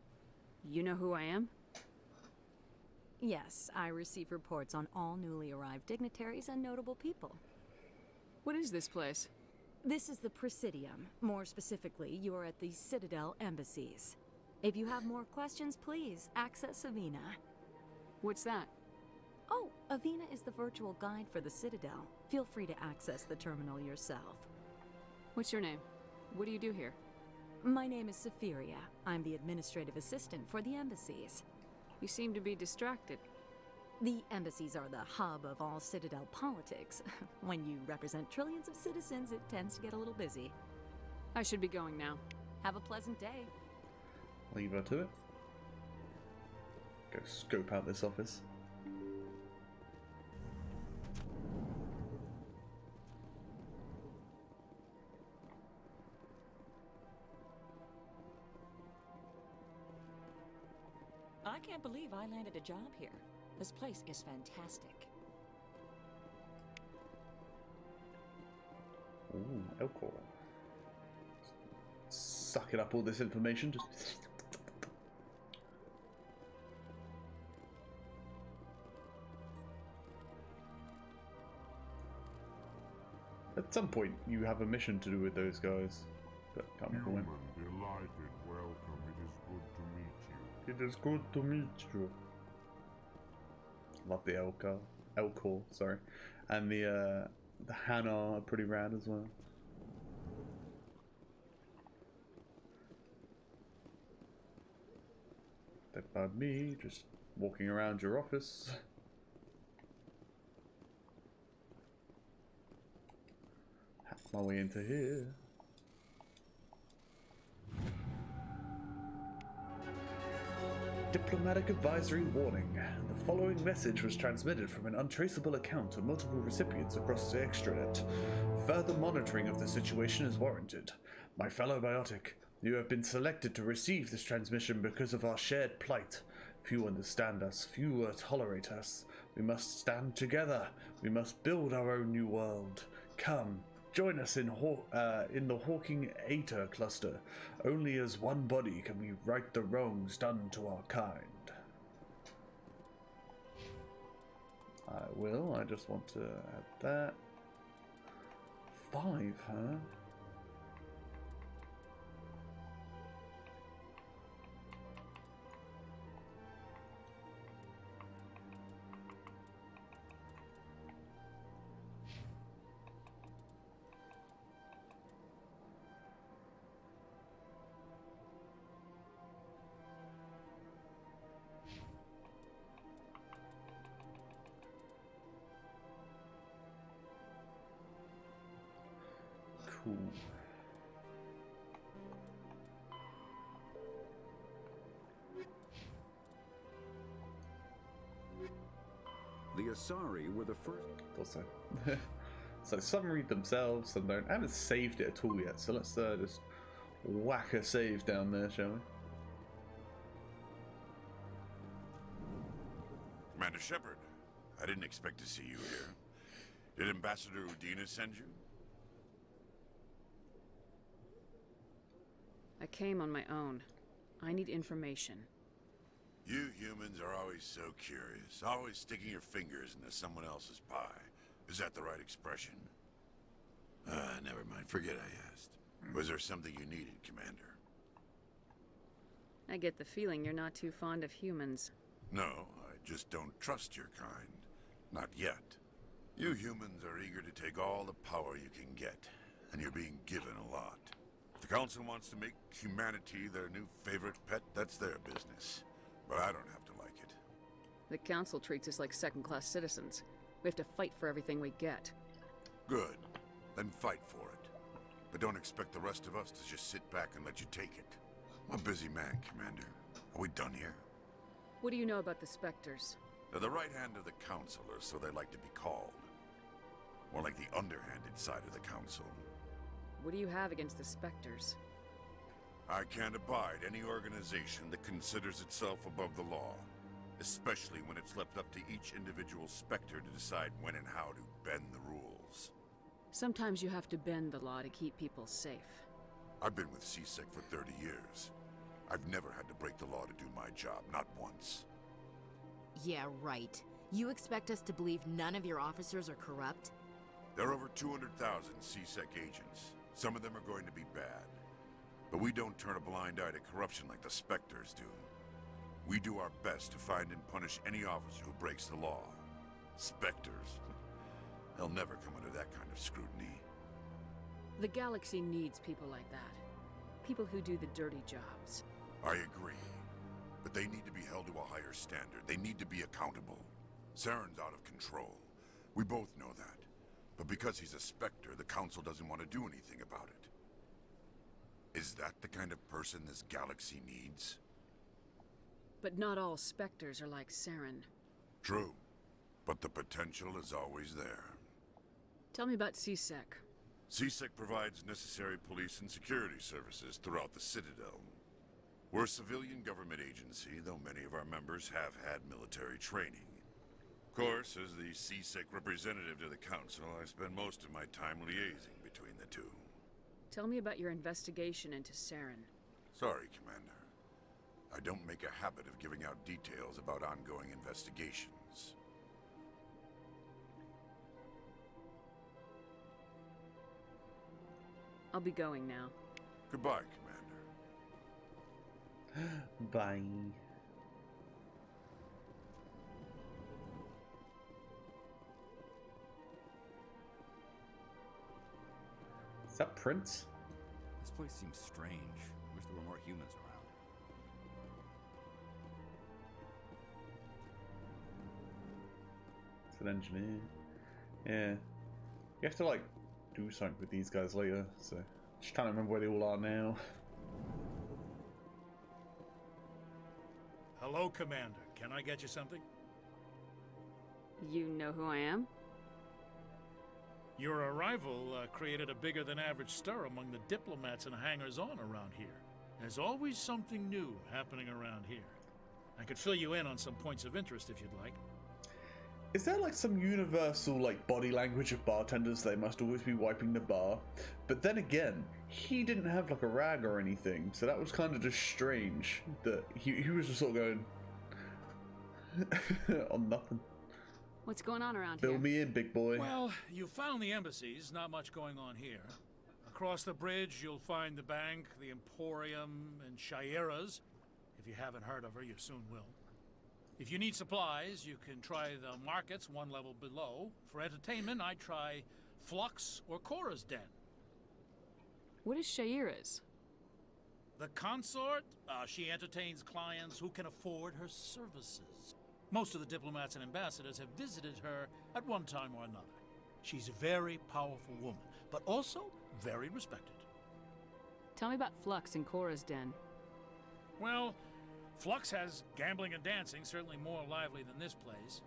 You know who I am? Yes, I receive reports on all newly arrived dignitaries and notable people. What is this place? This is the Presidium. More specifically, you are at the Citadel Embassies. If you have more questions, please access Avina. What's that? Oh, Avina is the virtual guide for the Citadel. Feel free to access the terminal yourself. What's your name? What do you do here? My name is Safiria. I'm the administrative assistant for the embassies. You seem to be distracted. The embassies are the hub of all Citadel politics. When you represent trillions of citizens, it tends to get a little busy. I should be going now. Have a pleasant day. Leave her to it. Go scope out this office. I can't believe I landed a job here. This place is fantastic. Ooh, Alcor. Sucking up all this information, just... At some point, you have a mission to do with those guys, but can't remember when. Delighted, welcome. It is good to meet you. It is good to meet you. Love the Alcor, sorry, and the Hana are pretty rad as well. That by me, just walking around your office. Hack my way into here. Diplomatic advisory warning. The following message was transmitted from an untraceable account to multiple recipients across the extranet. Further monitoring of the situation is warranted. My fellow biotic, you have been selected to receive this transmission because of our shared plight. Few understand us, few tolerate us. We must stand together. We must build our own new world. Come, join us in the Hawking Aether cluster. Only as one body can we right the wrongs done to our kind. I will. I just want to add that. 5, huh? Cool. The Asari were the first. Also, so some read themselves, some don't. I haven't saved it at all yet, so let's just whack a save down there, shall we? Commander Shepard, I didn't expect to see you here. Did Ambassador Udina send you? I came on my own. I need information. You humans are always so curious, always sticking your fingers into someone else's pie. Is that the right expression? Never mind. Forget I asked. Was there something you needed, Commander? I get the feeling you're not too fond of humans. No, I just don't trust your kind. Not yet. You humans are eager to take all the power you can get, and you're being given a lot. If the Council wants to make humanity their new favorite pet, that's their business. But I don't have to like it. The Council treats us like second-class citizens. We have to fight for everything we get. Good. Then fight for it. But don't expect the rest of us to just sit back and let you take it. I'm a busy man, Commander. Are we done here? What do you know about the Spectres? They're the right hand of the Council, or so they like to be called. More like the underhanded side of the Council. What do you have against the Spectres? I can't abide any organization that considers itself above the law. Especially when it's left up to each individual Spectre to decide when and how to bend the rules. Sometimes you have to bend the law to keep people safe. I've been with CSEC for 30 years. I've never had to break the law to do my job, not once. Yeah, right. You expect us to believe none of your officers are corrupt? There are over 200,000 CSEC agents. Some of them are going to be bad. But we don't turn a blind eye to corruption like the Spectres do. We do our best to find and punish any officer who breaks the law. Spectres. They'll never come under that kind of scrutiny. The galaxy needs people like that. People who do the dirty jobs. I agree. But they need to be held to a higher standard. They need to be accountable. Saren's out of control. We both know that. But because he's a Spectre, the Council doesn't want to do anything about it. Is that the kind of person this galaxy needs? But not all Spectres are like Saren. True. But the potential is always there. Tell me about CSEC. CSEC provides necessary police and security services throughout the Citadel. We're a civilian government agency, though many of our members have had military training. Of course, as the CSEC representative to the Council, I spend most of my time liaising between the two. Tell me about your investigation into Saren. Sorry, Commander. I don't make a habit of giving out details about ongoing investigations. I'll be going now. Goodbye, Commander. Bye. Is that Prince? This place seems strange. Wish there were more humans around. It's an engineer. Yeah. You have to, like, do something with these guys later, so... Just trying to remember where they all are now. Hello, Commander. Can I get you something? You know who I am? Your arrival created a bigger-than-average stir among the diplomats and hangers-on around here. There's always something new happening around here. I could fill you in on some points of interest if you'd like. Is there like some universal like body language of bartenders? They must always be wiping the bar. But then again, he didn't have like a rag or anything, so that was kind of just strange that he was just sort of going on nothing. What's going on around here? Fill me in, big boy. Well, you found the embassies. Not much going on here. Across the bridge, you'll find the bank, the Emporium, and Shaira's. If you haven't heard of her, you soon will. If you need supplies, you can try the markets one level below. For entertainment, I'd try Flux or Cora's Den. What is Shaira's? The consort? She entertains clients who can afford her services. Most of the diplomats and ambassadors have visited her at one time or another. She's a very powerful woman, but also very respected. Tell me about Flux and Cora's den. Well, Flux has gambling and dancing, certainly more lively than this place.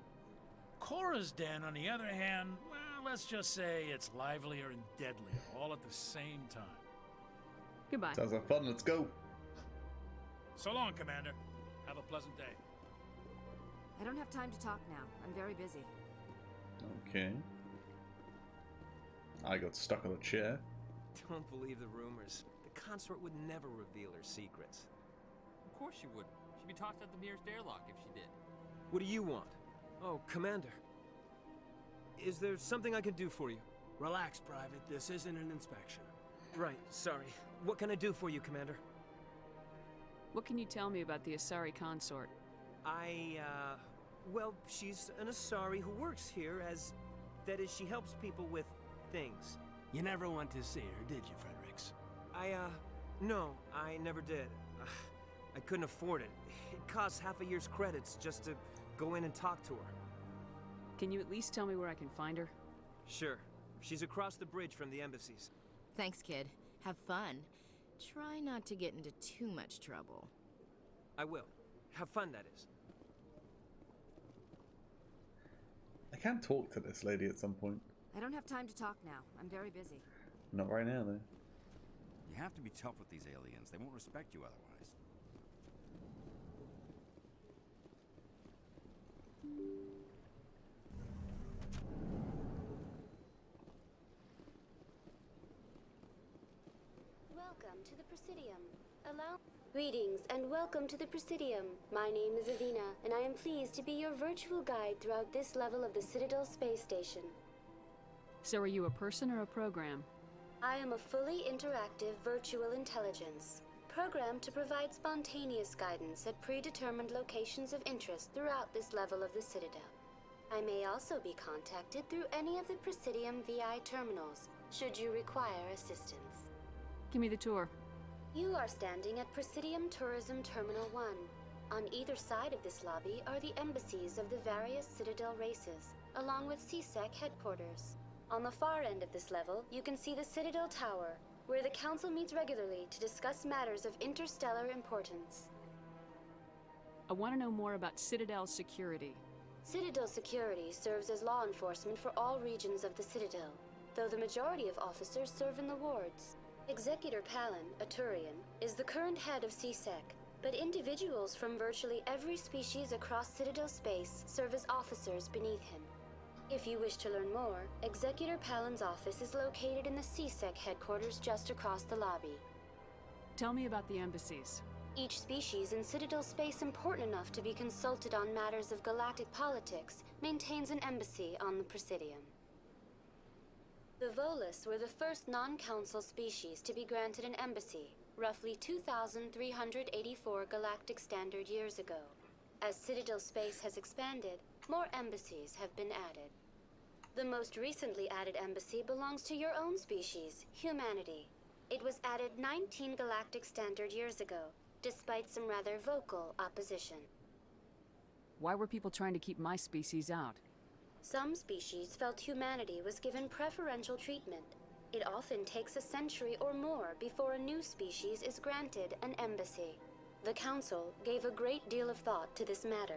Cora's den, on the other hand, well, let's just say it's livelier and deadlier, all at the same time. Goodbye. Sounds like fun. Let's go. So long, Commander. Have a pleasant day. I don't have time to talk now. I'm very busy. Okay. I got stuck on a chair. Don't believe the rumors. The consort would never reveal her secrets. Of course she wouldn't. She'd be tossed out the nearest airlock if she did. What do you want? Oh, Commander. Is there something I can do for you? Relax, Private. This isn't an inspection. Right, sorry. What can I do for you, Commander? What can you tell me about the Asari Consort? Well, she's an Asari who works here as... That is, she helps people with things. You never went to see her, did you, Fredericks? No, I never did. I couldn't afford it. It costs half a year's credits just to go in and talk to her. Can you at least tell me where I can find her? Sure. She's across the bridge from the embassies. Thanks, kid. Have fun. Try not to get into too much trouble. I will. Have fun, that is. I can talk to this lady at some point. I don't have time to talk now. I'm very busy. Not right now, though. You have to be tough with these aliens. They won't respect you otherwise. Welcome to the Presidium. Greetings and welcome to the Presidium. My name is Avina, and I am pleased to be your virtual guide throughout this level of the Citadel space station. So are you a person or a program? I am a fully interactive virtual intelligence, programmed to provide spontaneous guidance at predetermined locations of interest throughout this level of the Citadel. I may also be contacted through any of the Presidium VI terminals, should you require assistance. Give me the tour. You are standing at Presidium Tourism Terminal 1. On either side of this lobby are the embassies of the various Citadel races, along with CSEC headquarters. On the far end of this level, you can see the Citadel Tower, where the Council meets regularly to discuss matters of interstellar importance. I want to know more about Citadel security. Citadel security serves as law enforcement for all regions of the Citadel, though the majority of officers serve in the wards. Executor Palin, a Turian, is the current head of CSEC, but individuals from virtually every species across Citadel space serve as officers beneath him. If you wish to learn more, Executor Palin's office is located in the CSEC headquarters just across the lobby. Tell me about the embassies. Each species in Citadel space important enough to be consulted on matters of galactic politics maintains an embassy on the Presidium. The Volus were the first non-council species to be granted an embassy, roughly 2,384 galactic standard years ago. As Citadel space has expanded, more embassies have been added. The most recently added embassy belongs to your own species, humanity. It was added 19 galactic standard years ago, despite some rather vocal opposition. Why were people trying to keep my species out? Some species felt humanity was given preferential treatment. It often takes a century or more before a new species is granted an embassy. The Council gave a great deal of thought to this matter.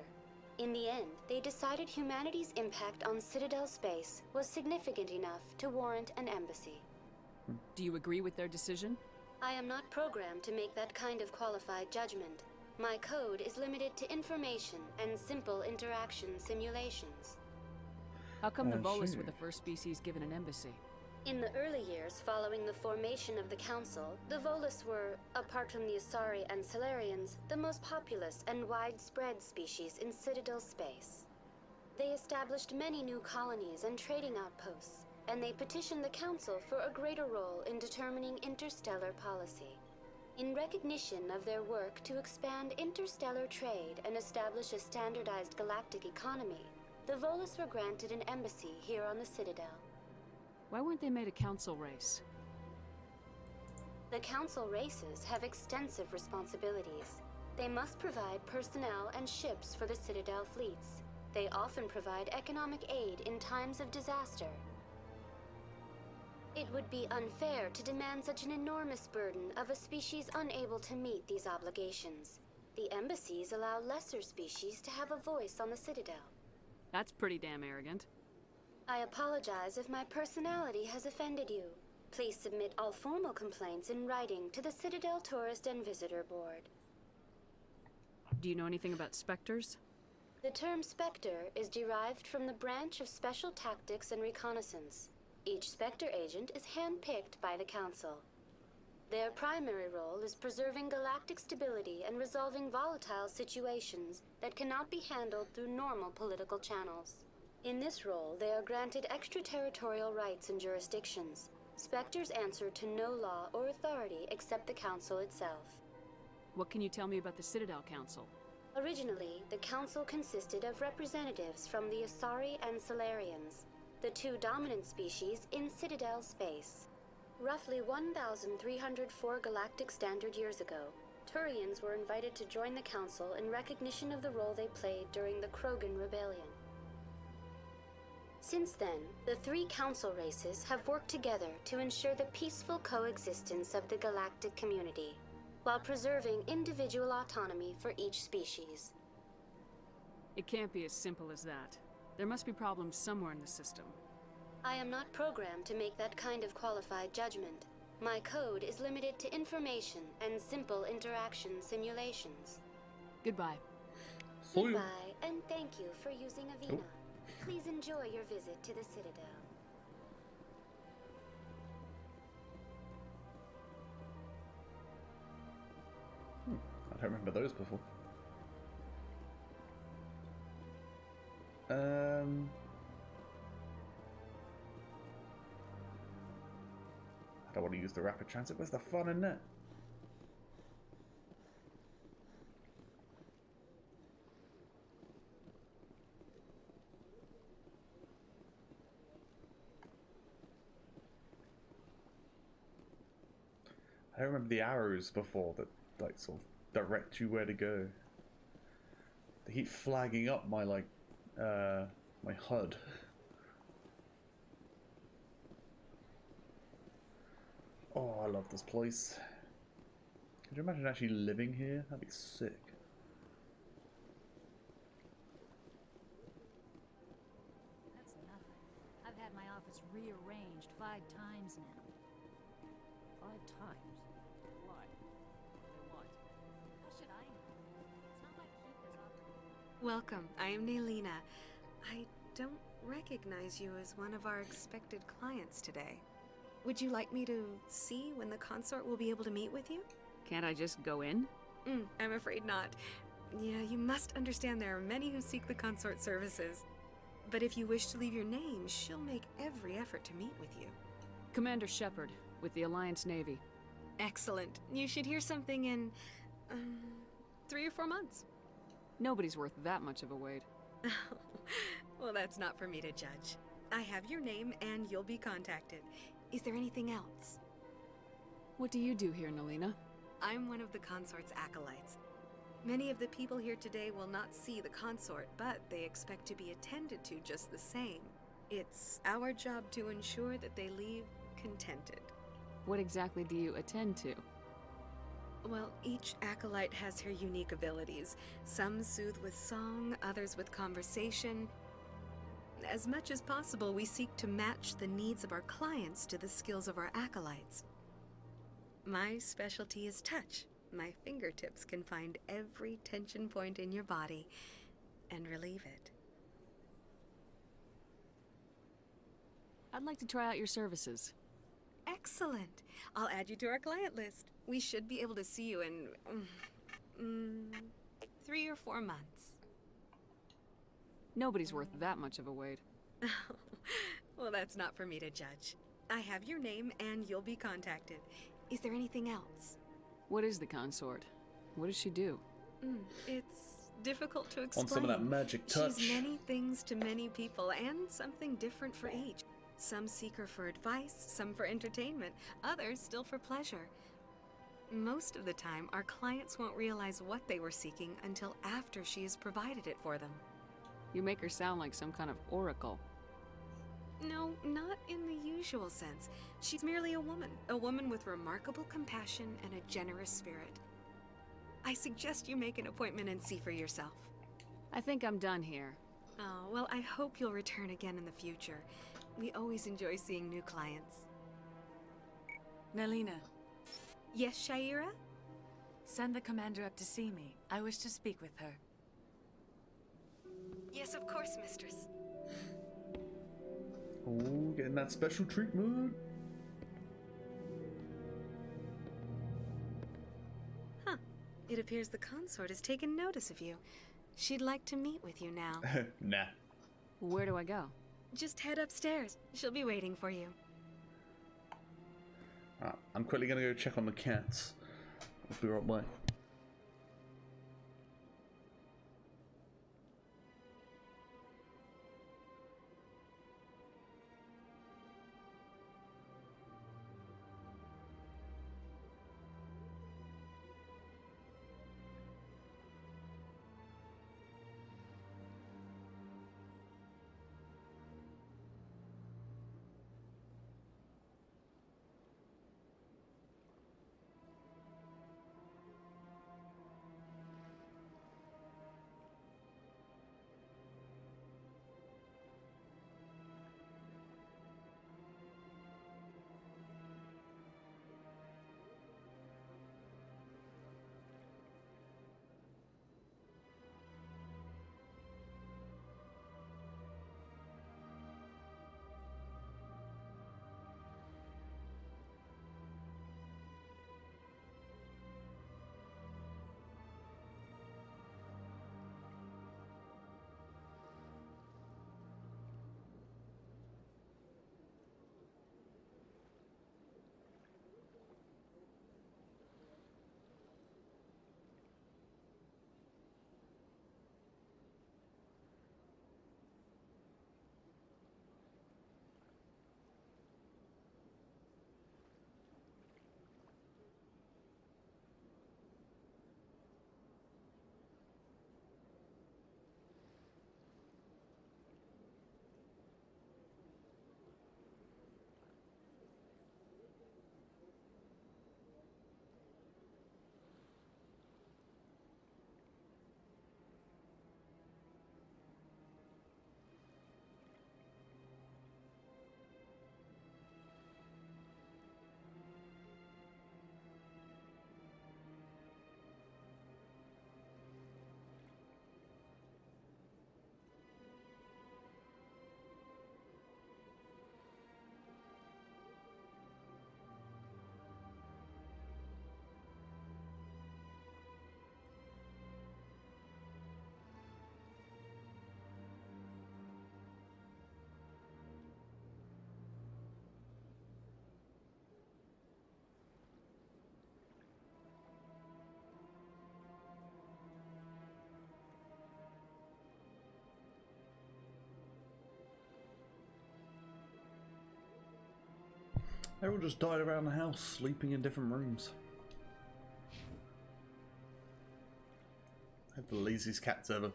In the end, they decided humanity's impact on Citadel space was significant enough to warrant an embassy. Do you agree with their decision? I am not programmed to make that kind of qualified judgment. My code is limited to information and simple interaction simulations. How come the Volus were the first species given an embassy? In the early years following the formation of the Council, the Volus were, apart from the Asari and Salarians, the most populous and widespread species in Citadel space. They established many new colonies and trading outposts, and they petitioned the Council for a greater role in determining interstellar policy. In recognition of their work to expand interstellar trade and establish a standardized galactic economy, the Volus were granted an embassy here on the Citadel. Why weren't they made a council race? The council races have extensive responsibilities. They must provide personnel and ships for the Citadel fleets. They often provide economic aid in times of disaster. It would be unfair to demand such an enormous burden of a species unable to meet these obligations. The embassies allow lesser species to have a voice on the Citadel. That's pretty damn arrogant. I apologize if my personality has offended you. Please submit all formal complaints in writing to the Citadel Tourist and Visitor Board. Do you know anything about specters? The term Spectre is derived from the branch of Special Tactics and Reconnaissance. Each Spectre agent is handpicked by the Council. Their primary role is preserving galactic stability and resolving volatile situations that cannot be handled through normal political channels. In this role, they are granted extraterritorial rights and jurisdictions. Spectres answer to no law or authority except the Council itself. What can you tell me about the Citadel Council? Originally, the Council consisted of representatives from the Asari and Solarians, the two dominant species in Citadel space. Roughly 1,304 galactic standard years ago, Turians were invited to join the Council in recognition of the role they played during the Krogan Rebellion. Since then, the three council races have worked together to ensure the peaceful coexistence of the galactic community, while preserving individual autonomy for each species. It can't be as simple as that. There must be problems somewhere in the system. I am not programmed to make that kind of qualified judgment. My code is limited to information and simple interaction simulations. Goodbye. Goodbye, and thank you for using Avina. Please enjoy your visit to the Citadel. I don't remember those before. I don't want to use the rapid transit. Where's the fun in that? I don't remember the arrows before that like sort of direct you where to go. They keep flagging up my my HUD. Oh, I love this place. Could you imagine actually living here? That'd be sick. That's nothing. I've had my office rearranged 5 times now. 5 times? Why? What? How should I know? It's not like Keeper's offering. Welcome, I am Nelina. I don't recognize you as one of our expected clients today. Would you like me to see when the consort will be able to meet with you? Can't I just go in? I'm afraid not. Yeah, you must understand there are many who seek the consort services. But if you wish to leave your name, she'll make every effort to meet with you. Commander Shepard, with the Alliance Navy. Excellent. You should hear something in 3 or 4 months. Nobody's worth that much of a wait. Well, that's not for me to judge. I have your name and you'll be contacted. Is there anything else? What do you do here, Nelina? I'm one of the consort's acolytes. Many of the people here today will not see the consort, but they expect to be attended to just the same. It's our job to ensure that they leave contented. What exactly do you attend to? Well, each acolyte has her unique abilities. Some soothe with song, others with conversation. As much as possible, we seek to match the needs of our clients to the skills of our acolytes. My specialty is touch. My fingertips can find every tension point in your body and relieve it. I'd like to try out your services. Excellent. I'll add you to our client list. We should be able to see you in 3 or 4 months. Nobody's worth that much of a wait. Well, that's not for me to judge. I have your name and you'll be contacted. Is there anything else? What is the consort? What does she do? It's difficult to explain. Want some of that magic touch? She's many things to many people and something different for each. Some seek her for advice, some for entertainment, others still for pleasure. Most of the time, our clients won't realize what they were seeking until after she has provided it for them. You make her sound like some kind of oracle. No, not in the usual sense. She's merely a woman with remarkable compassion and a generous spirit. I suggest you make an appointment and see for yourself. I think I'm done here. Oh, well, I hope you'll return again in the future. We always enjoy seeing new clients. Nelina. Yes, Shaira? Send the commander up to see me. I wish to speak with her. Yes, of course, mistress. Oh, getting that special treatment. Huh. It appears the consort has taken notice of you. She'd like to meet with you now. Nah. Where do I go? Just head upstairs. She'll be waiting for you. I'm quickly gonna go check on the cats. I'll be right back. Everyone just died around the house, sleeping in different rooms. I have the laziest cats ever.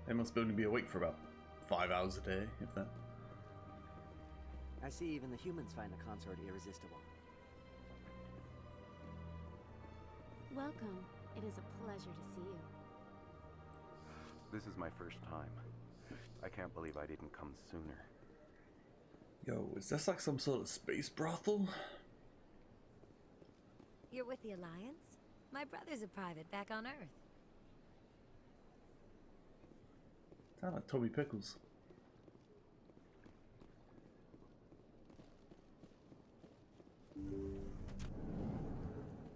They must only be awake for about 5 hours a day, if that. I see even the humans find the consort irresistible. Welcome. It is a pleasure to see you. This is my first time. I can't believe I didn't come sooner. Yo, is this like some sort of space brothel? You're with the Alliance? My brother's a private back on Earth. Sound like Tommy Pickles.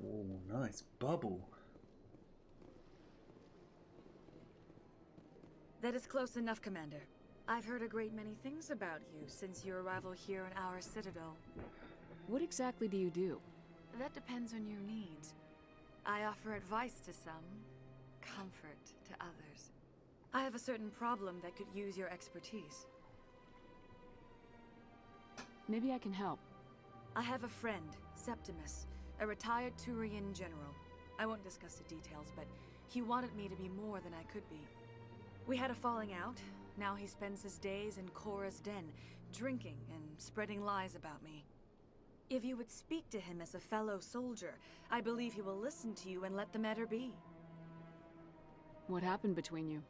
Oh, nice bubble. That is close enough, Commander. I've heard a great many things about you since your arrival here in our Citadel. What exactly do you do? That depends on your needs. I offer advice to some, comfort to others. I have a certain problem that could use your expertise. Maybe I can help. I have a friend, Septimus, a retired Turian general. I won't discuss the details, but he wanted me to be more than I could be. We had a falling out, Now he spends his days in Cora's den, drinking and spreading lies about me. If you would speak to him as a fellow soldier, I believe he will listen to you and let the matter be. What happened between you?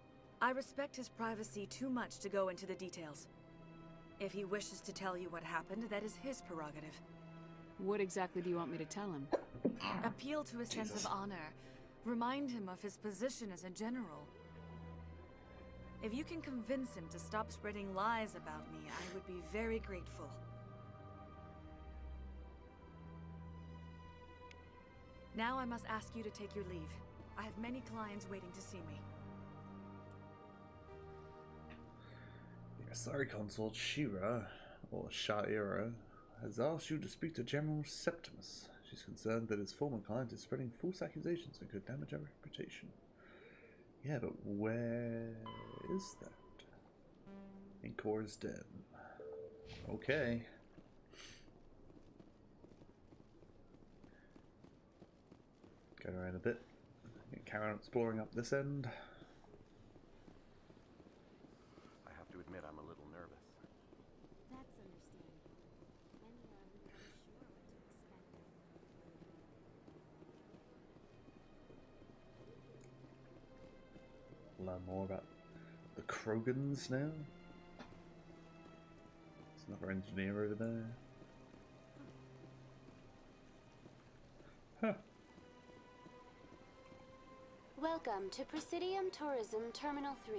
I respect his privacy too much to go into the details. If he wishes to tell you what happened, that is his prerogative. What exactly do you want me to tell him? Appeal to a sense of honor. Remind him of his position as a general. If you can convince him to stop spreading lies about me, I would be very grateful. Now I must ask you to take your leave. I have many clients waiting to see me. The Asari Consort Shira, or Sha'ira, has asked you to speak to General Septimus. She's concerned that his former client is spreading false accusations that could damage our reputation. Yeah, but where is that? In Cora's den. Okay. Go around a bit. Carry on exploring up this end. I have to admit, I'm a little nervous. That's understandable. Many are unsure what to expect. Learn more about the Krogans now. There's another engineer over there. Huh. Welcome to Presidium Tourism Terminal 3.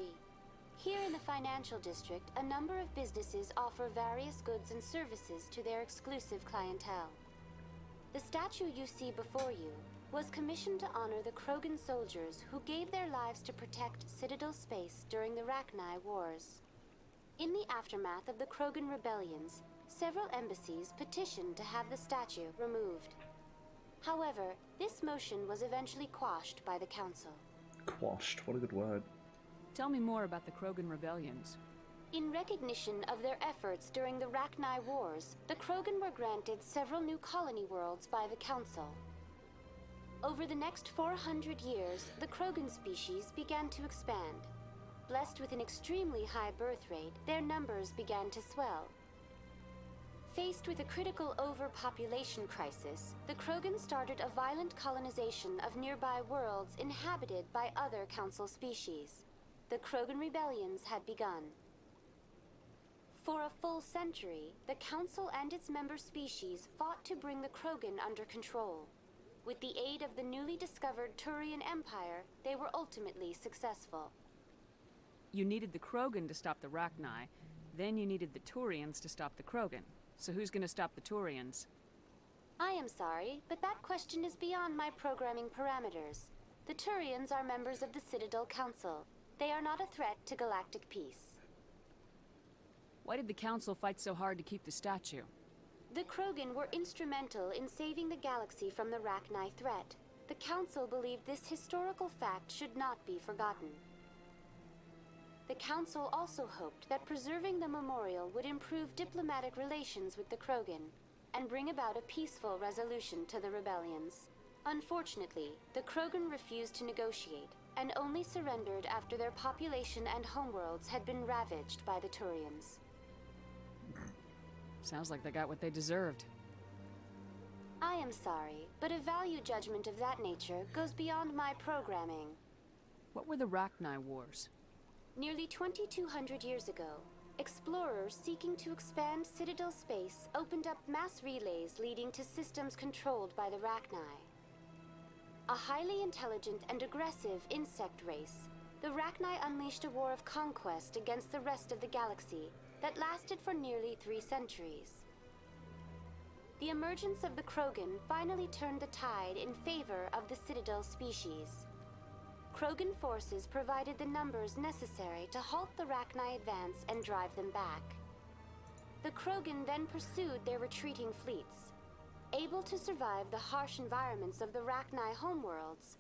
Here in the financial district, a number of businesses offer various goods and services to their exclusive clientele. The statue you see before you was commissioned to honor the Krogan soldiers who gave their lives to protect Citadel space during the Rachni Wars. In the aftermath of the Krogan rebellions, several embassies petitioned to have the statue removed. However, this motion was eventually quashed by the Council. Quashed, what a good word. Tell me more about the Krogan rebellions. In recognition of their efforts during the Rachni Wars, the Krogan were granted several new colony worlds by the Council. Over the next 400 years, the Krogan species began to expand. Blessed with an extremely high birth rate, their numbers began to swell. Faced with a critical overpopulation crisis, the Krogan started a violent colonization of nearby worlds inhabited by other Council species. The Krogan rebellions had begun. For a full century, the Council and its member species fought to bring the Krogan under control. With the aid of the newly discovered Turian Empire, they were ultimately successful. You needed the Krogan to stop the Rachni, then you needed the Turians to stop the Krogan. So who's gonna stop the Turians? I am sorry, but that question is beyond my programming parameters. The Turians are members of the Citadel Council. They are not a threat to galactic peace. Why did the Council fight so hard to keep the statue? The Krogan were instrumental in saving the galaxy from the Rachni threat. The Council believed this historical fact should not be forgotten. The Council also hoped that preserving the memorial would improve diplomatic relations with the Krogan and bring about a peaceful resolution to the rebellions. Unfortunately, the Krogan refused to negotiate and only surrendered after their population and homeworlds had been ravaged by the Turians. Sounds like they got what they deserved. I am sorry, but a value judgment of that nature goes beyond my programming. What were the Rachni Wars? Nearly 2,200 years ago, explorers seeking to expand Citadel space opened up mass relays leading to systems controlled by the Rachni. A highly intelligent and aggressive insect race, the Rachni unleashed a war of conquest against the rest of the galaxy that lasted for nearly 3 centuries. The emergence of the Krogan finally turned the tide in favor of the Citadel species. Krogan forces provided the numbers necessary to halt the Rachni advance and drive them back. The Krogan then pursued their retreating fleets. Able to survive the harsh environments of the Rachni homeworlds,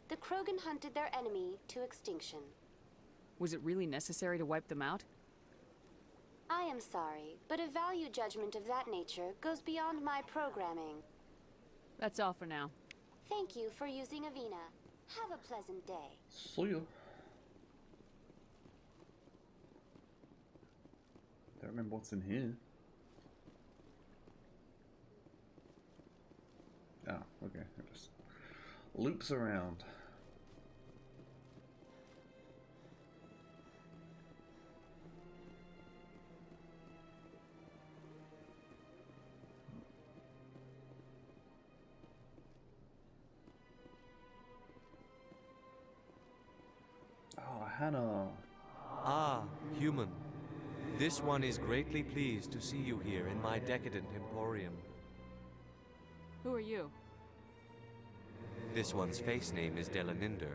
the Krogan hunted their enemy to extinction. Was it really necessary to wipe them out? I am sorry, but a value judgment of that nature goes beyond my programming. That's all for now. Thank you for using Avina. Have a pleasant day. See ya. remember what's in here. Oh, okay. It just loops around. Oh, Hannah. Ah, human. This one is greatly pleased to see you here in my decadent emporium. Who are you? This one's face name is Delaninder,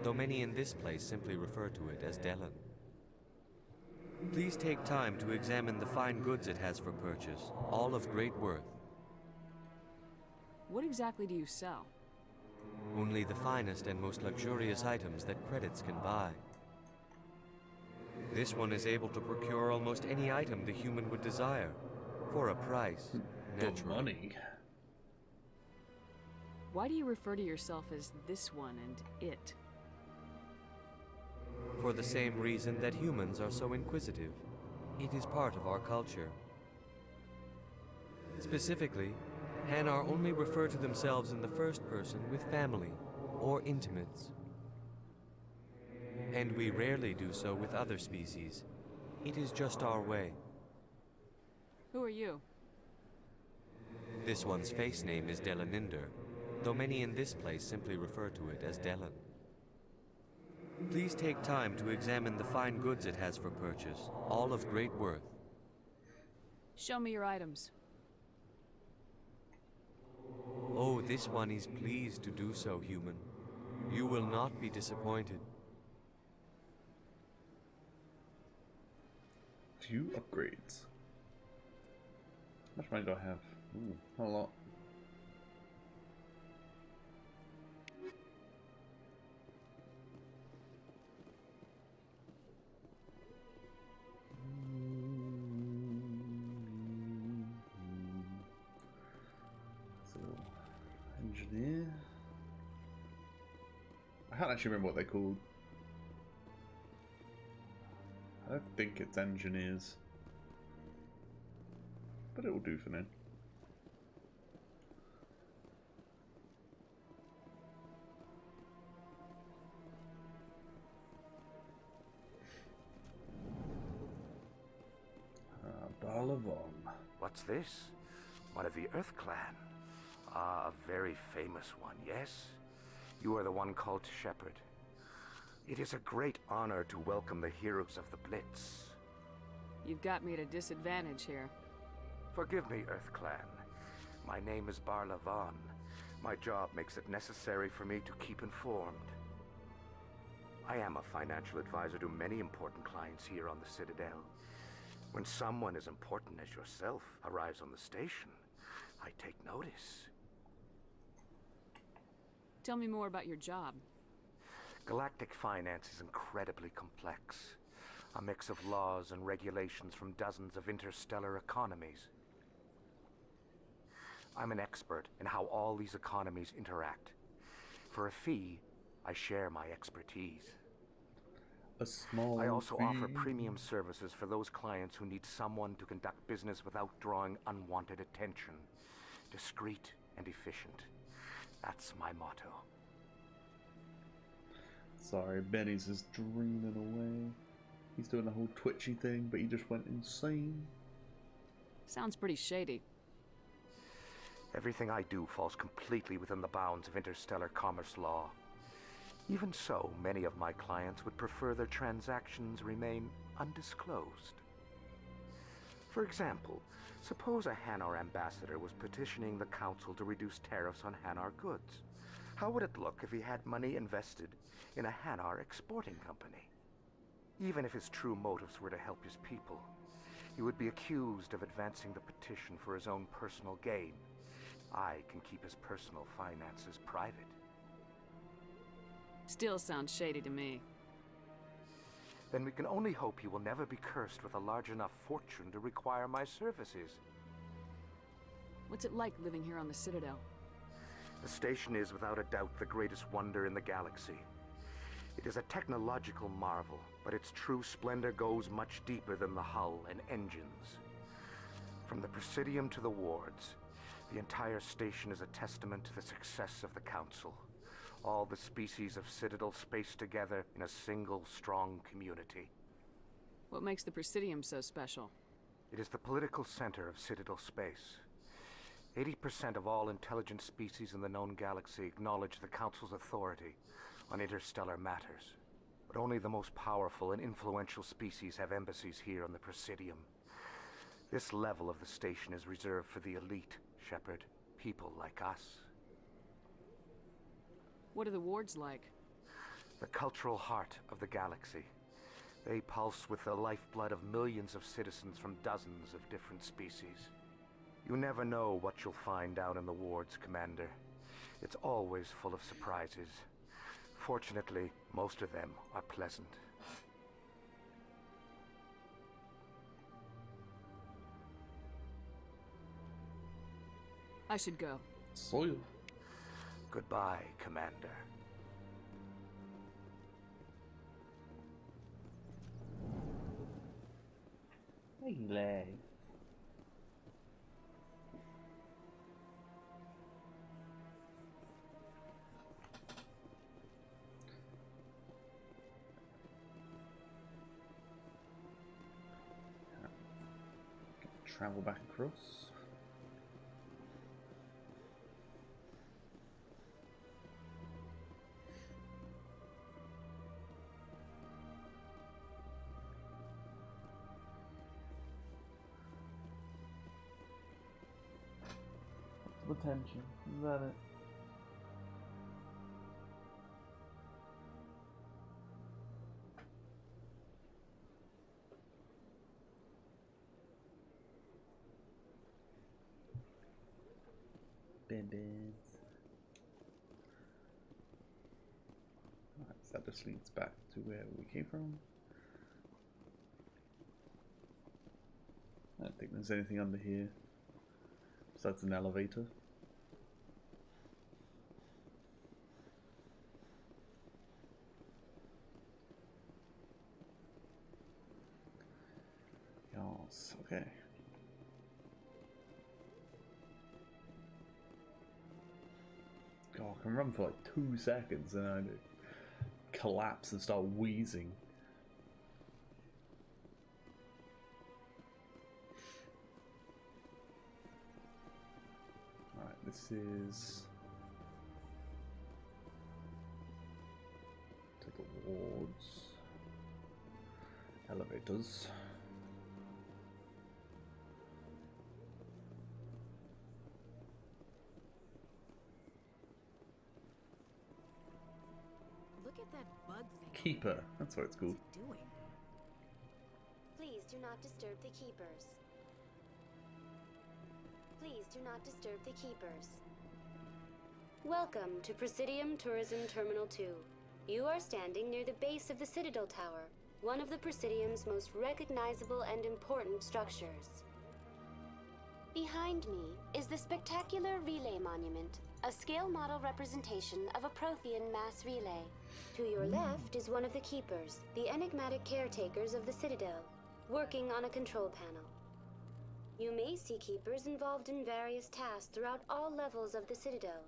though many in this place simply refer to it as Delan. Please take time to examine the fine goods it has for purchase, all of great worth. What exactly do you sell? Only the finest and most luxurious items that credits can buy. This one is able to procure almost any item the human would desire, for a price, naturally. Money. Why do you refer to yourself as this one and it? For the same reason that humans are so inquisitive. It is part of our culture. Specifically, Hanar only refer to themselves in the first person with family or intimates. And we rarely do so with other species. It is just our way. Who are you? This one's face name is Delaninder, though many in this place simply refer to it as Delan. Please take time to examine the fine goods it has for purchase, all of great worth. Show me your items. Oh, this one is pleased to do so, human. You will not be disappointed. Few upgrades. How much money do I have? Ooh, not a lot. So, engineer. I can't actually remember what they're called. I don't think it's engineers, but it will do for now. Barlavon. What's this? One of the Earth Clan. Ah, a very famous one, yes? You are the one called Shepherd. It is a great honor to welcome the heroes of the Blitz. You've got me at a disadvantage here. Forgive me, Earth Clan. My name is Barlavon. My job makes it necessary for me to keep informed. I am a financial advisor to many important clients here on the Citadel. When someone as important as yourself arrives on the station, I take notice. Tell me more about your job. Galactic finance is incredibly complex. A mix of laws and regulations from dozens of interstellar economies. I'm an expert in how all these economies interact. For a fee, I share my expertise. A small I also fee. offer premium services for those clients who need someone to conduct business without drawing unwanted attention. Discreet and efficient. That's my motto. Sorry, Benny's just dreaming away. He's doing the whole twitchy thing, but he just went insane. Sounds pretty shady. Everything I do falls completely within the bounds of interstellar commerce law. Even so, many of my clients would prefer their transactions remain undisclosed. For example, suppose a Hanar ambassador was petitioning the council to reduce tariffs on Hanar goods. How would it look if he had money invested in a Hanar exporting company? Even if his true motives were to help his people, he would be accused of advancing the petition for his own personal gain. I can keep his personal finances private. Still sounds shady to me. Then we can only hope he will never be cursed with a large enough fortune to require my services. What's it like living here on the Citadel? The station is without a doubt the greatest wonder in the galaxy. It is a technological marvel, but its true splendor goes much deeper than the hull and engines. From the Presidium to the wards, the entire station is a testament to the success of the Council. All the species of Citadel spaced together in a single, strong community. What makes the Presidium so special? It is the political center of Citadel space. 80% of all intelligent species in the known galaxy acknowledge the Council's authority on interstellar matters. But only the most powerful and influential species have embassies here on the Presidium. This level of the station is reserved for the elite, Shepard. People like us. What are the wards like? The cultural heart of the galaxy. They pulse with the lifeblood of millions of citizens from dozens of different species. You never know what you'll find down in the wards, Commander. It's always full of surprises. Fortunately, most of them are pleasant. I should go. Soil. Goodbye, Commander. Relay. Travel back across. Attention. Is that it? Band-aids. Alright, so that just leads back to where we came from. I don't think there's anything under here besides an elevator. Yes, okay. God, I can run for like 2 seconds and I collapse and start wheezing. Alright, this is to the wards. Elevators. Look at that bug thing. Keeper, that's what it's called. What's it doing? Please do not disturb the Keepers. Please do not disturb the Keepers. Welcome to Presidium Tourism Terminal 2. You are standing near the base of the Citadel Tower, one of the Presidium's most recognizable and important structures. Behind me is the spectacular Relay Monument, a scale model representation of a Prothean mass relay. To your left is one of the Keepers, the enigmatic caretakers of the Citadel, working on a control panel. You may see Keepers involved in various tasks throughout all levels of the Citadel.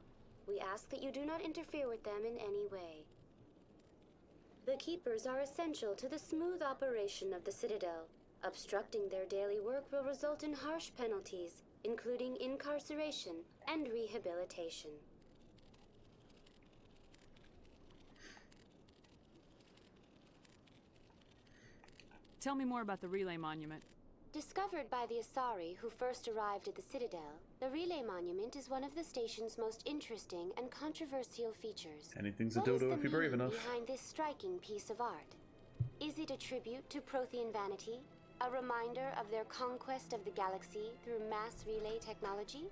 We ask that you do not interfere with them in any way. The Keepers are essential to the smooth operation of the Citadel. Obstructing their daily work will result in harsh penalties, including incarceration and rehabilitation. Tell me more about the Relay Monument. Discovered by the Asari who first arrived at the Citadel, the Relay Monument is one of the station's most interesting and controversial features. Anything's a dildo if you're brave enough. Behind this striking piece of art? Is it a tribute to Prothean vanity? A reminder of their conquest of the galaxy through mass relay technology?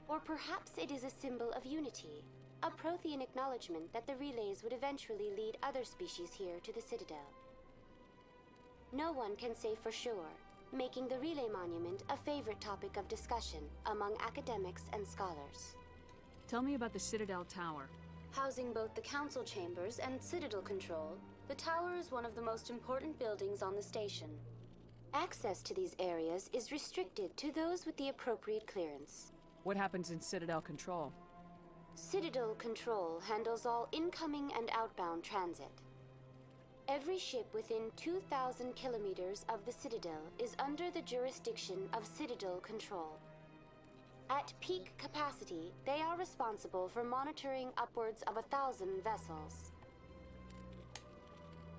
Or perhaps it is a symbol of unity, a Prothean acknowledgement that the relays would eventually lead other species here to the Citadel. No one can say for sure, making the Relay Monument a favorite topic of discussion among academics and scholars. Tell me about the Citadel Tower. Housing both the council chambers and Citadel Control, the tower is one of the most important buildings on the station. Access to these areas is restricted to those with the appropriate clearance. What happens in Citadel Control? Citadel Control handles all incoming and outbound transit. Every ship within 2,000 kilometers of the Citadel is under the jurisdiction of Citadel Control. At peak capacity, they are responsible for monitoring upwards of 1,000 vessels.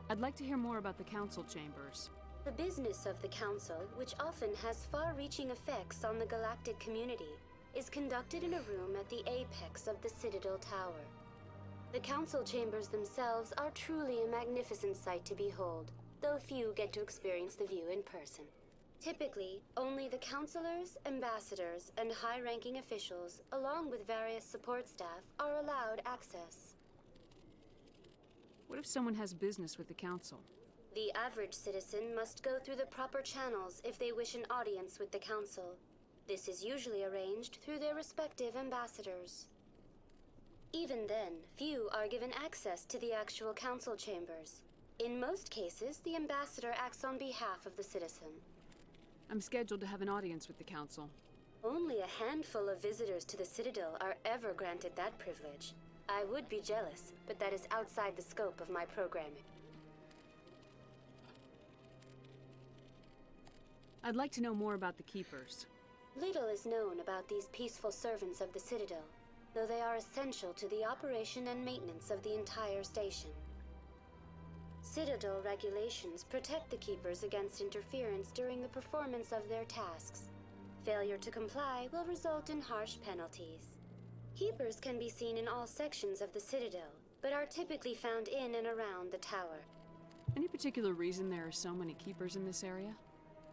I'd like to hear more about the council chambers. The business of the Council, which often has far-reaching effects on the galactic community, is conducted in a room at the apex of the Citadel Tower. The Council chambers themselves are truly a magnificent sight to behold, though few get to experience the view in person. Typically, only the councilors, ambassadors, and high-ranking officials, along with various support staff, are allowed access. What if someone has business with the council? The average citizen must go through the proper channels if they wish an audience with the council. This is usually arranged through their respective ambassadors. Even then, few are given access to the actual council chambers. In most cases, the ambassador acts on behalf of the citizen. I'm scheduled to have an audience with the council. Only a handful of visitors to the Citadel are ever granted that privilege. I would be jealous, but that is outside the scope of my programming. I'd like to know more about the Keepers. Little is known about these peaceful servants of the Citadel, though they are essential to the operation and maintenance of the entire station. Citadel regulations protect the Keepers against interference during the performance of their tasks. Failure to comply will result in harsh penalties. Keepers can be seen in all sections of the Citadel, but are typically found in and around the tower. Any particular reason there are so many Keepers in this area?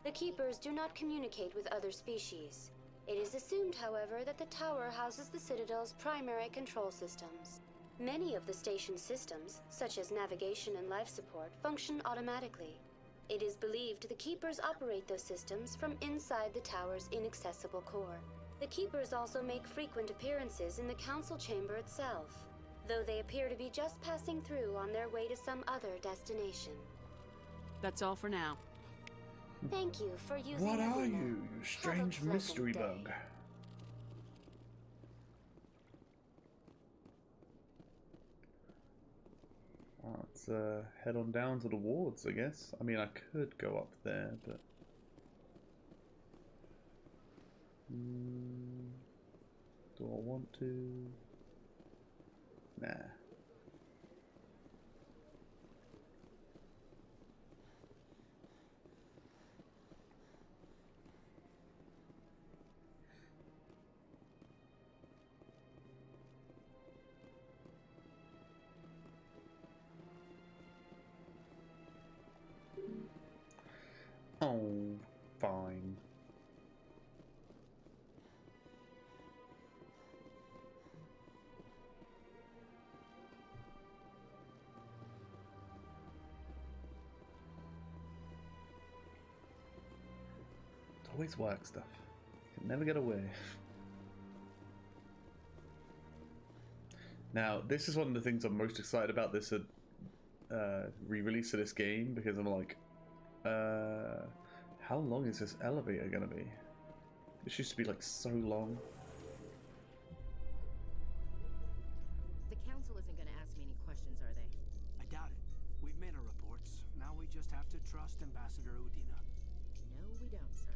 The Keepers do not communicate with other species. It is assumed, however, that the tower houses the Citadel's primary control systems. Many of the station's systems, such as navigation and life support, function automatically. It is believed the Keepers operate those systems from inside the tower's inaccessible core. The Keepers also make frequent appearances in the council chamber itself, though they appear to be just passing through on their way to some other destination. That's all for now. Thank you for using What are Luna. you strange mystery bug? Let's head on down to the wards, I guess. I mean, I could go up there, but... do I want to? Nah. Oh, fine. It always works, stuff. You can never get away. Now, this is one of the things I'm most excited about this re-release of this game, because I'm like, how long is this elevator gonna be? This used to be like so long. The council isn't gonna ask me any questions, are they? I doubt it. We've made our reports. Now we just have to trust Ambassador Udina. No, we don't, sir.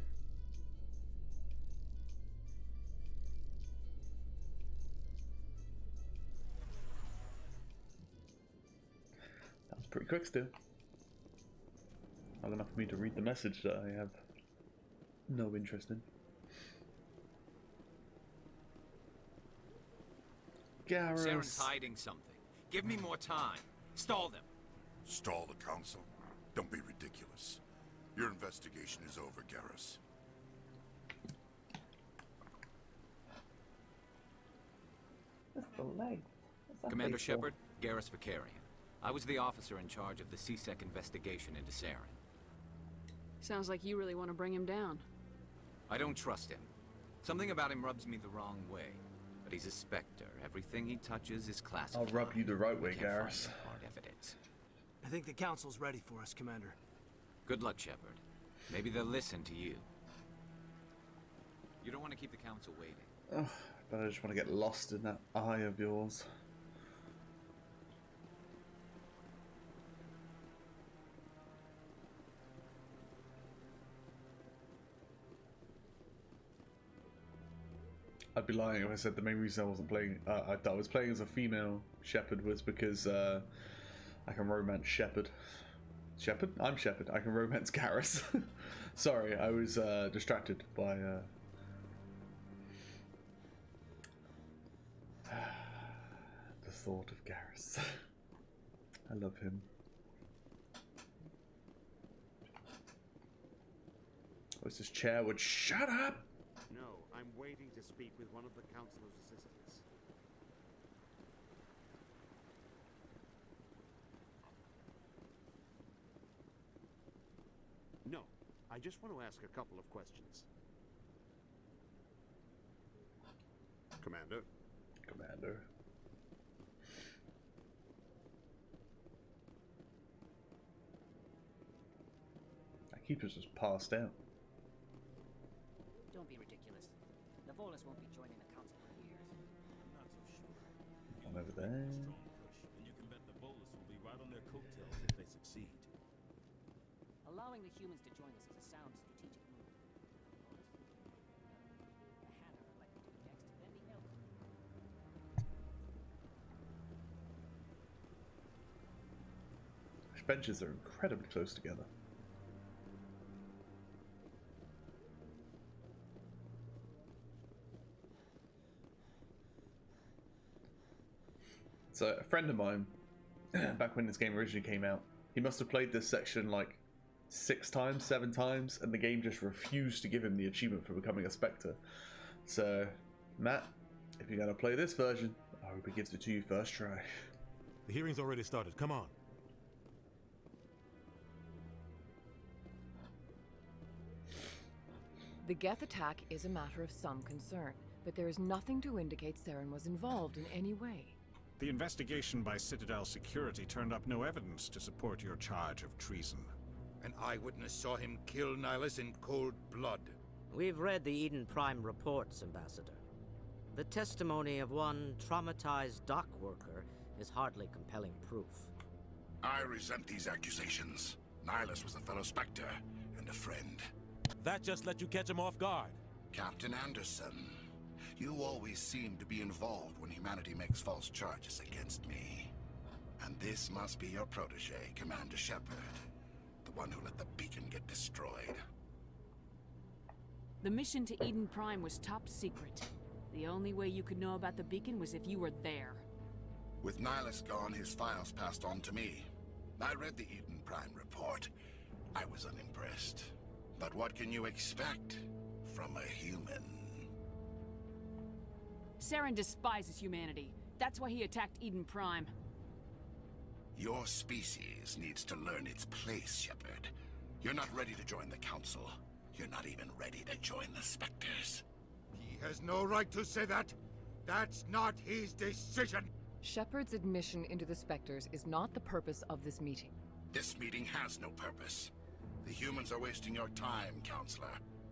That was pretty quick still. Not enough for me to read the message that I have no interest in. Garrus. Saren's hiding something. Give me more time. Stall them. Stall the council? Don't be ridiculous. Your investigation is over, Garrus. That's the leg. Commander Shepard, Garrus Vicarian. I was the officer in charge of the CSEC investigation into Saren. Sounds like you really want to bring him down. I don't trust him. Something about him rubs me the wrong way. But he's a Spectre. Everything he touches is I'll classified. rub you the right way, We can't find Garrus. any hard evidence. I think the Council's ready for us, Commander. Good luck, Shepard. Maybe they'll listen to you. You don't want to keep the Council waiting. Oh, but I just want to get lost in that eye of yours. I'd be lying if I said the main reason I wasn't playing, I was playing as a female Shepard was because I can romance Shepard. Shepard? I'm Shepard. I can romance Garrus. Sorry, I was distracted by the thought of Garrus. I love him. What's this chair would shut up? No, I'm waiting to speak with one of the Councilor's assistants. No, I just want to ask a couple of questions. Commander? Commander. That keeper's just passed out. Don't be ridiculous. The Volus won't be joining the Council for years. I'm not so sure. One over there. Strong push, and you can bet the Volus will be right on their coattails if they succeed. Allowing the humans to join us is a sound strategic move. The Hanna are likely to be next, then the Alcor. These benches are incredibly close together. So a friend of mine, back when this game originally came out, he must have played this section like 6 times, 7 times, and the game just refused to give him the achievement for becoming a Spectre. So, Matt, if you're going to play this version, I hope he gives it to you first try. The hearing's already started. Come on. The Geth attack is a matter of some concern, but there is nothing to indicate Saren was involved in any way. The investigation by Citadel Security turned up no evidence to support your charge of treason. An eyewitness saw him kill Nihilus in cold blood. We've read the Eden Prime reports, Ambassador. The testimony of one traumatized dock worker is hardly compelling proof. I resent these accusations. Nihilus was a fellow Spectre and a friend. That just let you catch him off guard. Captain Anderson, you always seem to be involved when humanity makes false charges against me. And this must be your protege, Commander Shepard. The one who let the beacon get destroyed. The mission to Eden Prime was top secret. The only way you could know about the beacon was if you were there. With Nihilus gone, his files passed on to me. I read the Eden Prime report. I was unimpressed. But what can you expect from a human? Saren despises humanity. That's why he attacked Eden Prime. Your species needs to learn its place, Shepard. You're not ready to join the Council. You're not even ready to join the Spectres. He has no right to say that. That's not his decision. Shepard's admission into the Spectres is not the purpose of this meeting. This meeting has no purpose. The humans are wasting your time, Counselor,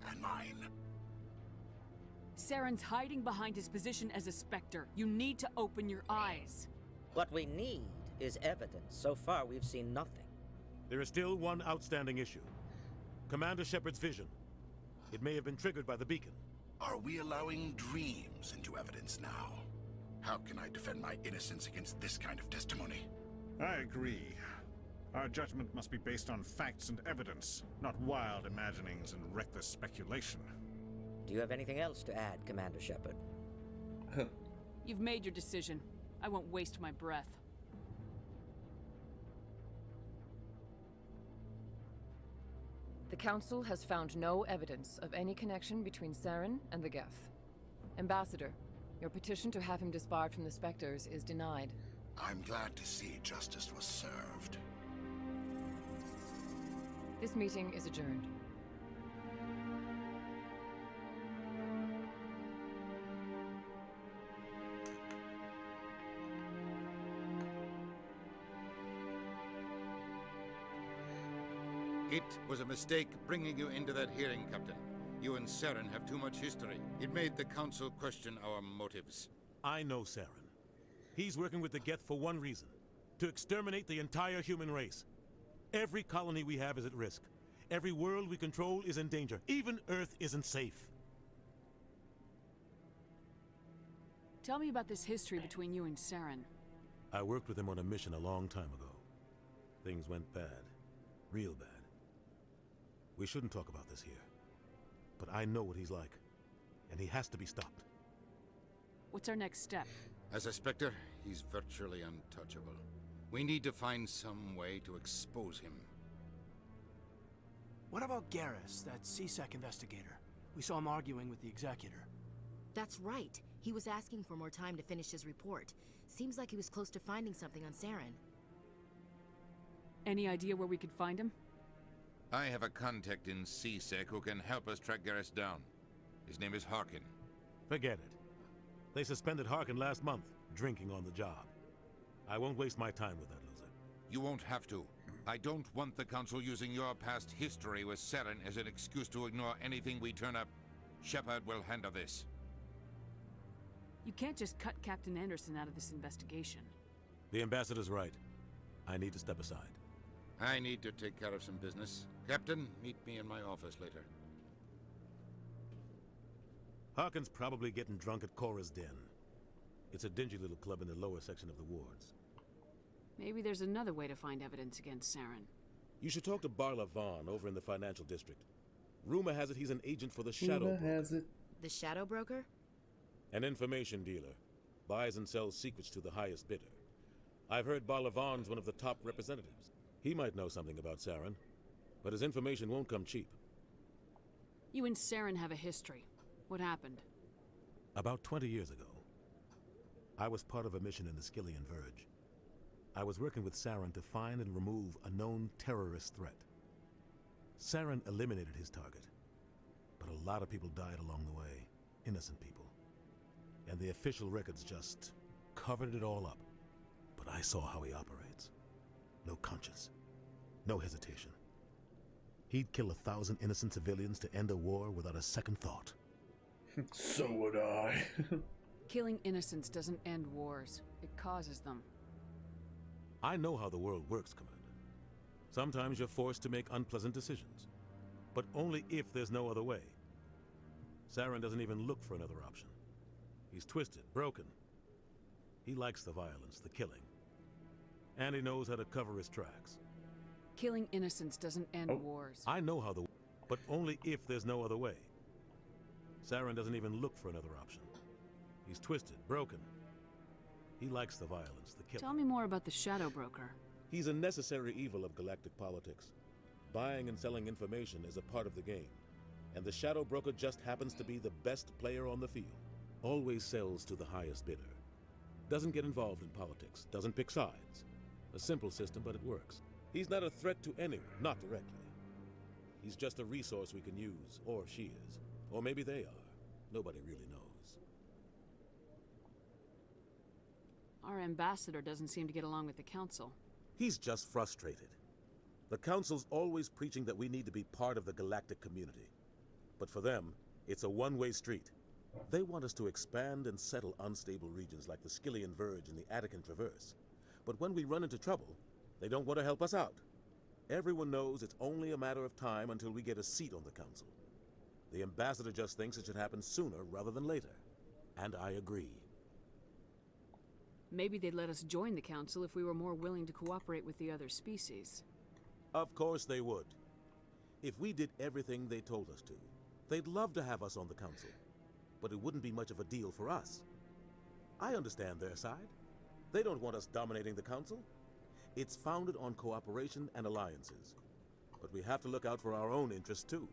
and mine. Saren's hiding behind his position as a Spectre. You need to open your eyes. What we need is evidence. So far, we've seen nothing. There is still one outstanding issue. Commander Shepard's vision. It may have been triggered by the beacon. Are we allowing dreams into evidence now? How can I defend my innocence against this kind of testimony? I agree. Our judgment must be based on facts and evidence, not wild imaginings and reckless speculation. Do you have anything else to add, Commander Shepard? You've made your decision. I won't waste my breath. The Council has found no evidence of any connection between Saren and the Geth. Ambassador, your petition to have him disbarred from the Spectres is denied. I'm glad to see justice was served. This meeting is adjourned. It was a mistake bringing you into that hearing, Captain. You and Saren have too much history. It made the Council question our motives. I know Saren. He's working with the Geth for one reason. To exterminate the entire human race. Every colony we have is at risk. Every world we control is in danger. Even Earth isn't safe. Tell me about this history between you and Saren. I worked with him on a mission a long time ago. Things went bad. Real bad. We shouldn't talk about this here. But I know what he's like. And he has to be stopped. What's our next step? As a Spectre, he's virtually untouchable. We need to find some way to expose him. What about Garrus, that CSEC investigator? We saw him arguing with the Executor. That's right. He was asking for more time to finish his report. Seems like he was close to finding something on Saren. Any idea where we could find him? I have a contact in CSEC who can help us track Garrus down. His name is Harkin. Forget it. They suspended Harkin last month, drinking on the job. I won't waste my time with that loser. You won't have to. I don't want the Council using your past history with Saren as an excuse to ignore anything we turn up. Shepard will handle this. You can't just cut Captain Anderson out of this investigation. The Ambassador's right. I need to step aside. I need to take care of some business. Captain, meet me in my office later. Harkin's probably getting drunk at Cora's Den. It's a dingy little club in the lower section of the wards. Maybe there's another way to find evidence against Saren. You should talk to Barla Vaughn over in the financial district. Rumor has it he's an agent for the Shadow Broker. The Shadow Broker? An information dealer. Buys and sells secrets to the highest bidder. I've heard Barla Vaughn's one of the top representatives. He might know something about Saren, but his information won't come cheap. You and Saren have a history. What happened? About 20 years ago, I was part of a mission in the Skillian Verge. I was working with Saren to find and remove a known terrorist threat. Saren eliminated his target, but a lot of people died along the way, innocent people. And the official records just covered it all up. But I saw how he operates. No conscience, no hesitation. He'd kill 1,000 innocent civilians to end a war without a second thought. So would I. Killing innocents doesn't end wars. It causes them. I know how the world works, Commander. Sometimes you're forced to make unpleasant decisions, but only if there's no other way. Saren doesn't even look for another option. He's twisted, broken. He likes the violence, the killing. And he knows how to cover his tracks. Killing innocents doesn't end wars. I know how but only if there's no other way. Saren doesn't even look for another option. He's twisted, broken. He likes the violence, the killing. Tell me more about the Shadow Broker. He's a necessary evil of galactic politics. Buying and selling information is a part of the game. And the Shadow Broker just happens to be the best player on the field. Always sells to the highest bidder. Doesn't get involved in politics, doesn't pick sides. A simple system, but it works. He's not a threat to anyone, not directly. He's just a resource we can use, or she is. Or maybe they are. Nobody really knows. Our ambassador doesn't seem to get along with the Council. He's just frustrated. The Council's always preaching that we need to be part of the galactic community. But for them, it's a one-way street. They want us to expand and settle unstable regions like the Skillian Verge and the Attican Traverse. But when we run into trouble, they don't want to help us out. Everyone knows it's only a matter of time until we get a seat on the Council. The ambassador just thinks it should happen sooner rather than later. And I agree. Maybe they'd let us join the Council if we were more willing to cooperate with the other species. Of course they would. If we did everything they told us to, they'd love to have us on the Council. But it wouldn't be much of a deal for us. I understand their side. They don't want us dominating the Council. It's founded on cooperation and alliances. But we have to look out for our own interests too.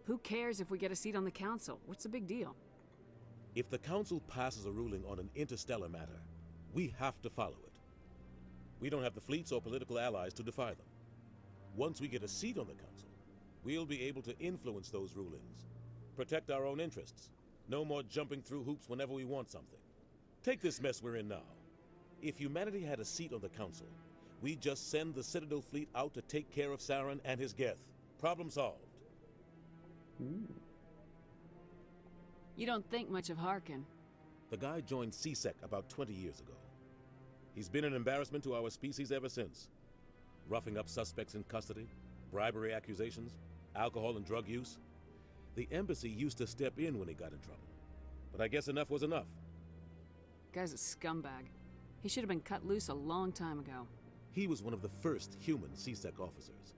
Who cares if we get a seat on the Council? What's the big deal? If the Council passes a ruling on an interstellar matter, we have to follow it. We don't have the fleets or political allies to defy them. Once we get a seat on the Council, we'll be able to influence those rulings, protect our own interests. No more jumping through hoops whenever we want something. Take this mess we're in now. If humanity had a seat on the Council, We just send the Citadel fleet out to take care of Saren and his Geth. Problem solved. You don't think much of Harkin. The guy joined CSEC about 20 years ago. He's been an embarrassment to our species ever since. Roughing up suspects in custody, bribery accusations, alcohol and drug use. The embassy used to step in when he got in trouble. But I guess enough was enough. Guy's a scumbag. He should have been cut loose a long time ago. He was one of the first human CSEC officers.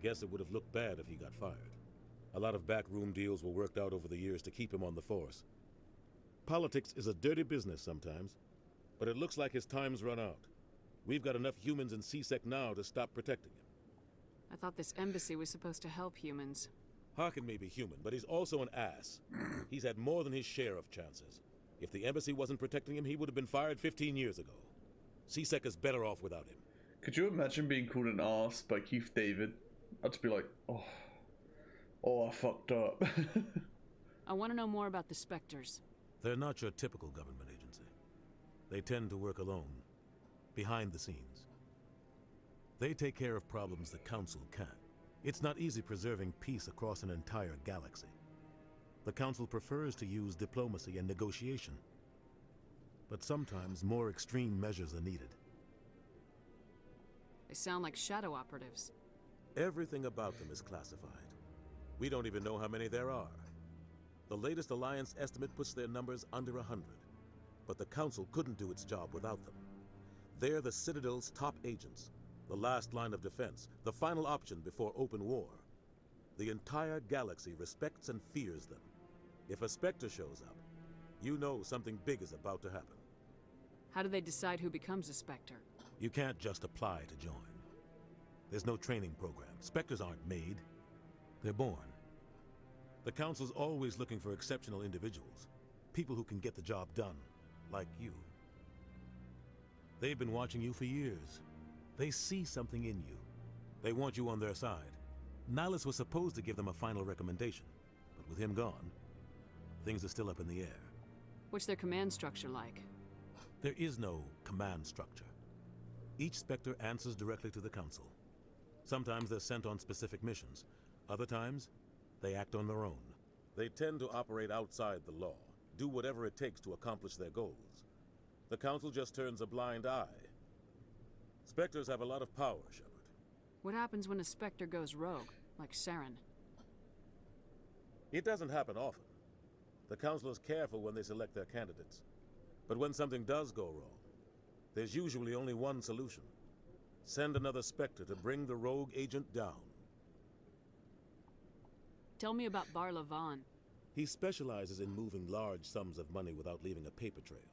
Guess it would have looked bad if he got fired. A lot of backroom deals were worked out over the years to keep him on the force. Politics is a dirty business sometimes, but it looks like his time's run out. We've got enough humans in CSEC now to stop protecting him. I thought this embassy was supposed to help humans. Harkin may be human, but he's also an ass. He's had more than his share of chances. If the embassy wasn't protecting him, he would have been fired 15 years ago. CSEC is better off without him. Could you imagine being called an ass by Keith David? I'd just be like, oh, I fucked up. I want to know more about the Spectres. They're not your typical government agency. They tend to work alone, behind the scenes. They take care of problems the Council can't. It's not easy preserving peace across an entire galaxy. The Council prefers to use diplomacy and negotiation. But sometimes more extreme measures are needed. They sound like shadow operatives. Everything about them is classified. We don't even know how many there are. The latest Alliance estimate puts their numbers under 100. But the Council couldn't do its job without them. They're the Citadel's top agents, the last line of defense, the final option before open war. The entire galaxy respects and fears them. If a Spectre shows up, you know something big is about to happen. How do they decide who becomes a Spectre? You can't just apply to join. There's no training program. Spectres aren't made. They're born. The Council's always looking for exceptional individuals. People who can get the job done, like you. They've been watching you for years. They see something in you. They want you on their side. Nihilus was supposed to give them a final recommendation, but with him gone, things are still up in the air. What's their command structure like? There is no command structure. Each Spectre answers directly to the Council. Sometimes they're sent on specific missions. Other times, they act on their own. They tend to operate outside the law, do whatever it takes to accomplish their goals. The Council just turns a blind eye. Spectres have a lot of power, Shepard. What happens when a Spectre goes rogue, like Saren? It doesn't happen often. The Council is careful when they select their candidates. But when something does go wrong, there's usually only one solution. Send another Spectre to bring the rogue agent down. Tell me about Bar Lavan. He specializes in moving large sums of money without leaving a paper trail.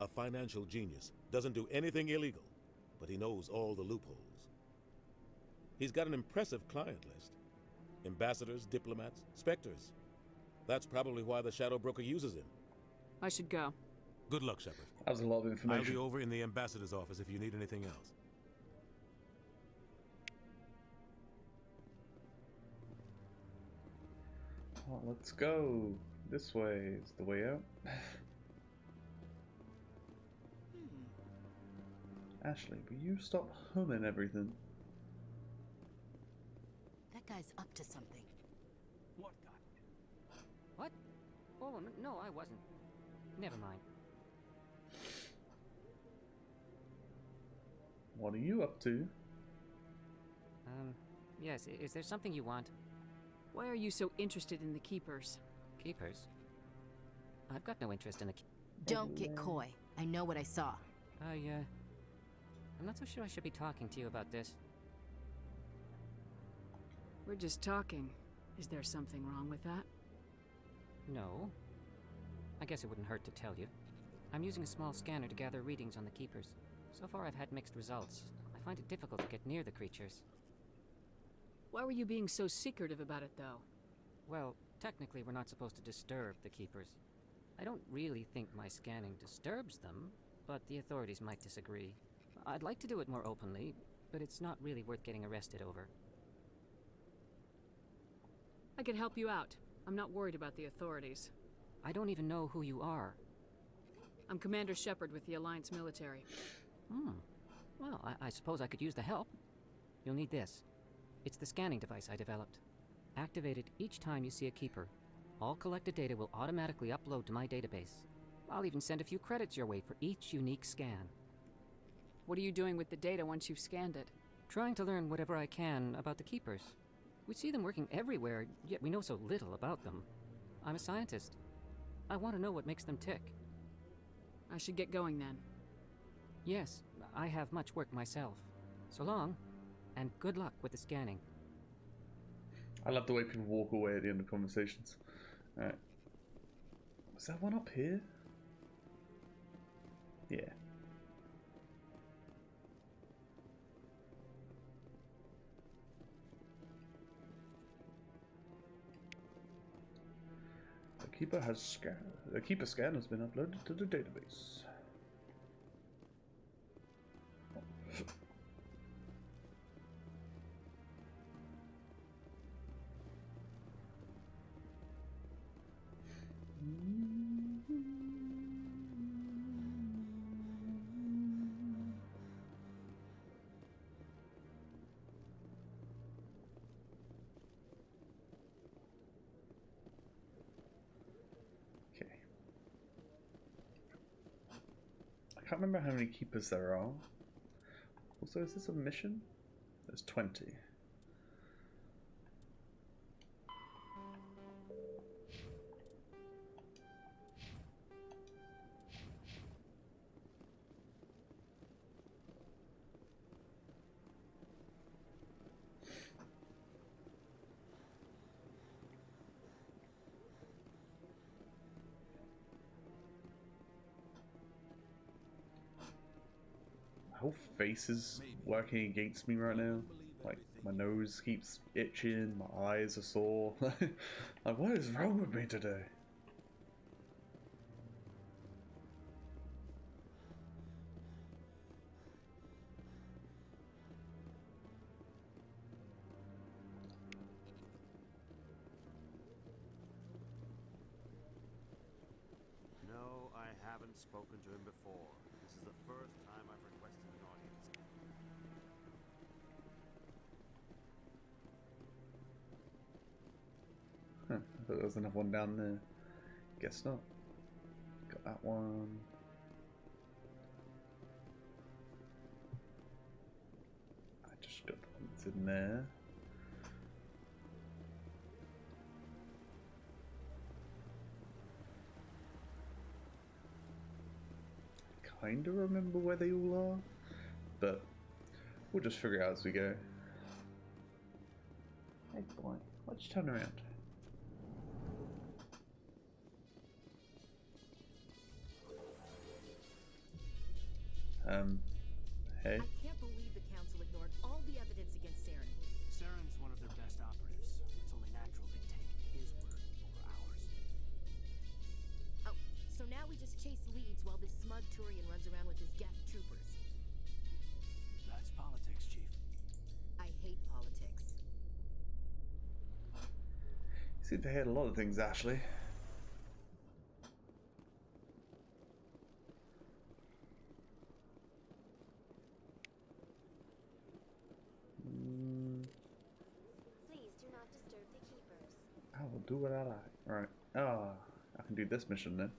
A financial genius, doesn't do anything illegal, but he knows all the loopholes. He's got an impressive client list. Ambassadors, diplomats, Spectres. That's probably why the Shadow Broker uses him. I should go. Good luck, Shepard. That was a lot of information. I'll be over in the Ambassador's office if you need anything else. Oh, let's go. This way is the way out. Ashley, will you stop humming everything? That guy's up to something. What guy? What? Oh, no, I wasn't. Never mind. What are you up to? Yes, is there something you want? Why are you so interested in the Keepers? Keepers? I've got no interest in the Don't get coy. I know what I saw. I'm not so sure I should be talking to you about this. We're just talking. Is there something wrong with that? No. I guess it wouldn't hurt to tell you. I'm using a small scanner to gather readings on the Keepers. So far I've had mixed results. I find it difficult to get near the creatures. Why were you being so secretive about it, though? Well, technically we're not supposed to disturb the Keepers. I don't really think my scanning disturbs them, but the authorities might disagree. I'd like to do it more openly, but it's not really worth getting arrested over. I can help you out. I'm not worried about the authorities. I don't even know who you are. I'm Commander Shepard with the Alliance military. Well, I suppose I could use the help. You'll need this. It's the scanning device I developed. Activate it each time you see a keeper. All collected data will automatically upload to my database. I'll even send a few credits your way for each unique scan. What are you doing with the data once you've scanned it? Trying to learn whatever I can about the keepers. We see them working everywhere, yet we know so little about them. I'm a scientist. I want to know what makes them tick. I should get going then. Yes, I have much work myself. So long, and good luck with the scanning. I love the way people walk away at the end of conversations. Alright. Was that one up here? Yeah. The keeper scan has been uploaded to the database. I can't remember how many keepers there are. Also, is this a mission? There's 20. My whole face is working against me right now. Like, my nose keeps itching, my eyes are sore. Like, what is wrong with me today? No, I haven't spoken to him before. This is the first time I've requested an audience. Huh, I thought there was another one down there. Guess not. Got that one. I just got the one that's in there. Kind of remember where they all are, but we'll just figure it out as we go. Hey boy, why'd you turn around? Hey. I can't believe the Council ignored all the evidence against Saren. Saren's one of their best operatives. It's only natural they take his word over ours. Oh, so now we just chase leads while this smug Turian runs around with his Geth troopers. That's politics, Chief. I hate politics. You seem to hate a lot of things, Ashley. Please do not disturb the keepers. I will do what I like. Right. Ah, I can do this mission then.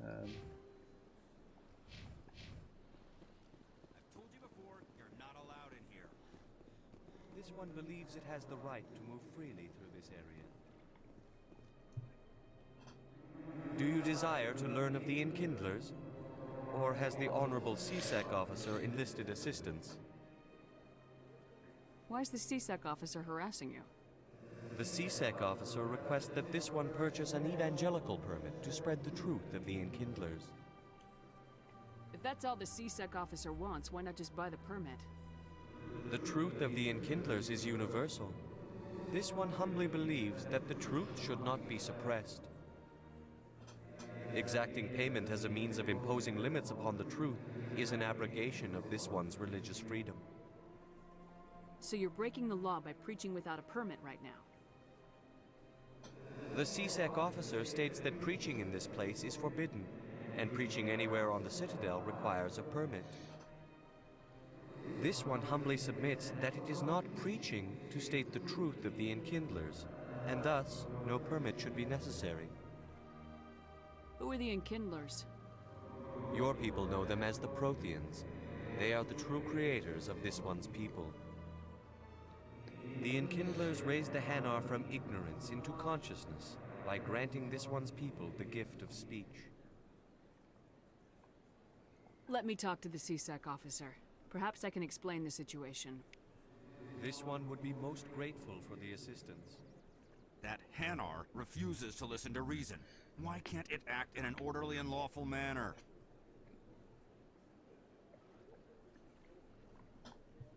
I've told you before, you're not allowed in here. This one believes it has the right to move freely through this area. Do you desire to learn of the Enkindlers? Or has the Honorable CSEC officer enlisted assistance? Why is the CSEC officer harassing you? The CSEC officer requests that this one purchase an evangelical permit to spread the truth of the Enkindlers. If that's all the CSEC officer wants, why not just buy the permit? The truth of the Enkindlers is universal. This one humbly believes that the truth should not be suppressed. Exacting payment as a means of imposing limits upon the truth is an abrogation of this one's religious freedom. So you're breaking the law by preaching without a permit right now? The CSEC officer states that preaching in this place is forbidden, and preaching anywhere on the Citadel requires a permit. This one humbly submits that it is not preaching to state the truth of the Enkindlers, and thus no permit should be necessary. Who are the Enkindlers? Your people know them as the Protheans. They are the true creators of this one's people. The Enkindlers raised the Hanar from ignorance into consciousness by granting this one's people the gift of speech. Let me talk to the CSEC officer. Perhaps I can explain the situation. This one would be most grateful for the assistance. That Hanar refuses to listen to reason. Why can't it act in an orderly and lawful manner?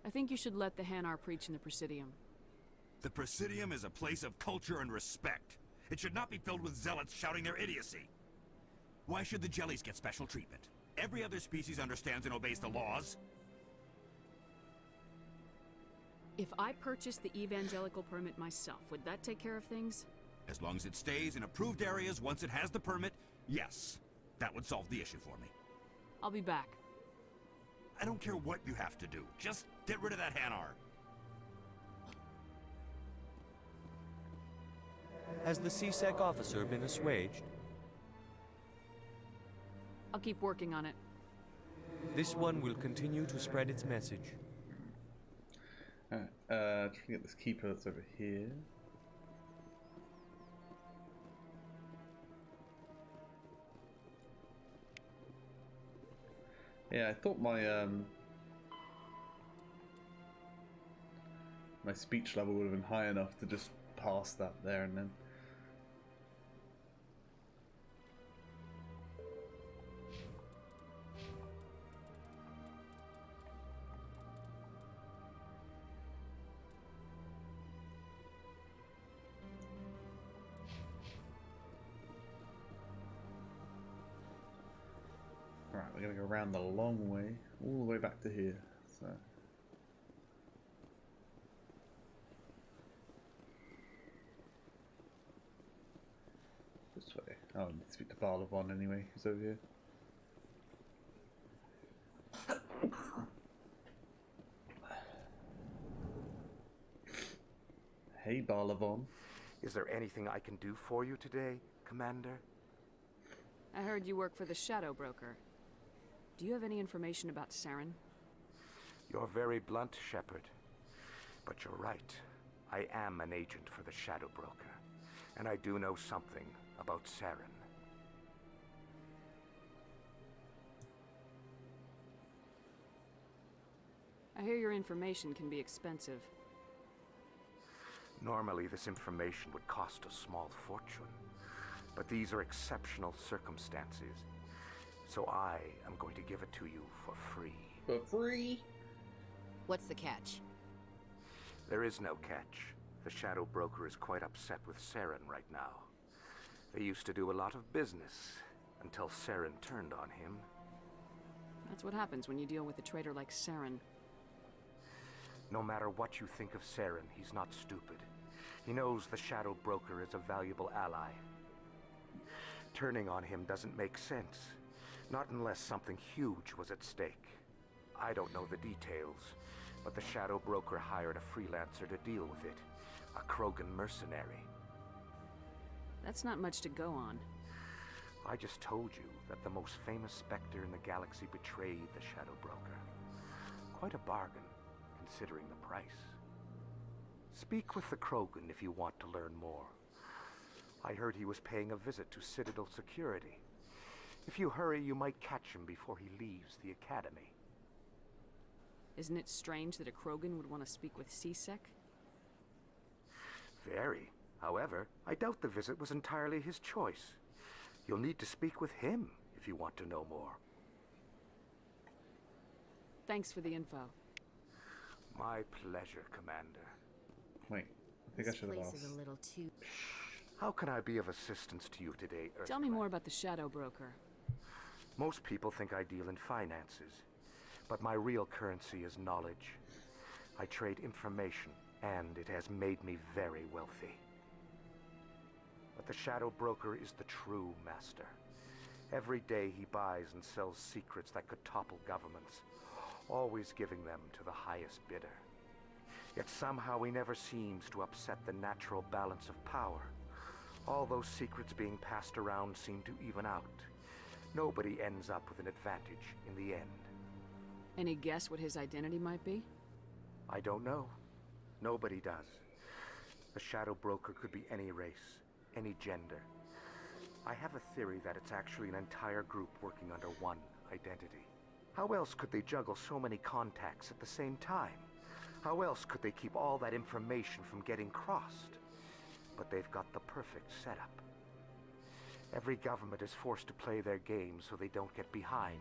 I think you should let the Hanar preach in the Presidium. The Presidium is a place of culture and respect. It should not be filled with zealots shouting their idiocy. Why should the jellies get special treatment? Every other species understands and obeys the laws. If I purchased the evangelical permit myself, would that take care of things? As long as it stays in approved areas once it has the permit, yes. That would solve the issue for me. I'll be back. I don't care what you have to do. Just get rid of that Hanar. Has the CSEC officer been assuaged? I'll keep working on it. This one will continue to spread its message. Trying to get this keeper that's over here. Yeah, I thought my my speech level would have been high enough to just pass that there and then. Right, we're going to go around the long way, all the way back to here. So. This way. Oh, I need to speak to Barlavon anyway, he's over here. Hey, Barlavon. Is there anything I can do for you today, Commander? I heard you work for the Shadow Broker. Do you have any information about Saren? You're very blunt, Shepard. But you're right. I am an agent for the Shadow Broker. And I do know something about Saren. I hear your information can be expensive. Normally, this information would cost a small fortune. But these are exceptional circumstances. So I am going to give it to you for free. For free? What's the catch? There is no catch. The Shadow Broker is quite upset with Saren right now. They used to do a lot of business until Saren turned on him. That's what happens when you deal with a traitor like Saren. No matter what you think of Saren, he's not stupid. He knows the Shadow Broker is a valuable ally. Turning on him doesn't make sense. Not unless something huge was at stake. I don't know the details, but the Shadow Broker hired a freelancer to deal with it. A Krogan mercenary. That's not much to go on. I just told you that the most famous Spectre in the galaxy betrayed the Shadow Broker. Quite a bargain, considering the price. Speak with the Krogan if you want to learn more. I heard he was paying a visit to Citadel security. If you hurry, you might catch him before he leaves the Academy. Isn't it strange that a Krogan would want to speak with CSEC? Very. However, I doubt the visit was entirely his choice. You'll need to speak with him if you want to know more. Thanks for the info. My pleasure, Commander. Wait, I think I should have asked. This place is a little too... How can I be of assistance to you today, Earth? Tell me more about the Shadow Broker. Most people think I deal in finances, but my real currency is knowledge. I trade information, and it has made me very wealthy. But the Shadow Broker is the true master. Every day he buys and sells secrets that could topple governments. always giving them to the highest bidder. Yet somehow he never seems to upset the natural balance of power. All those secrets being passed around seem to even out. Nobody ends up with an advantage in the end. Any guess what his identity might be? I don't know. Nobody does. The Shadow Broker could be any race, any gender. I have a theory that it's actually an entire group working under one identity. How else could they juggle so many contacts at the same time? How else could they keep all that information from getting crossed? But they've got the perfect setup. Every government is forced to play their game so they don't get behind.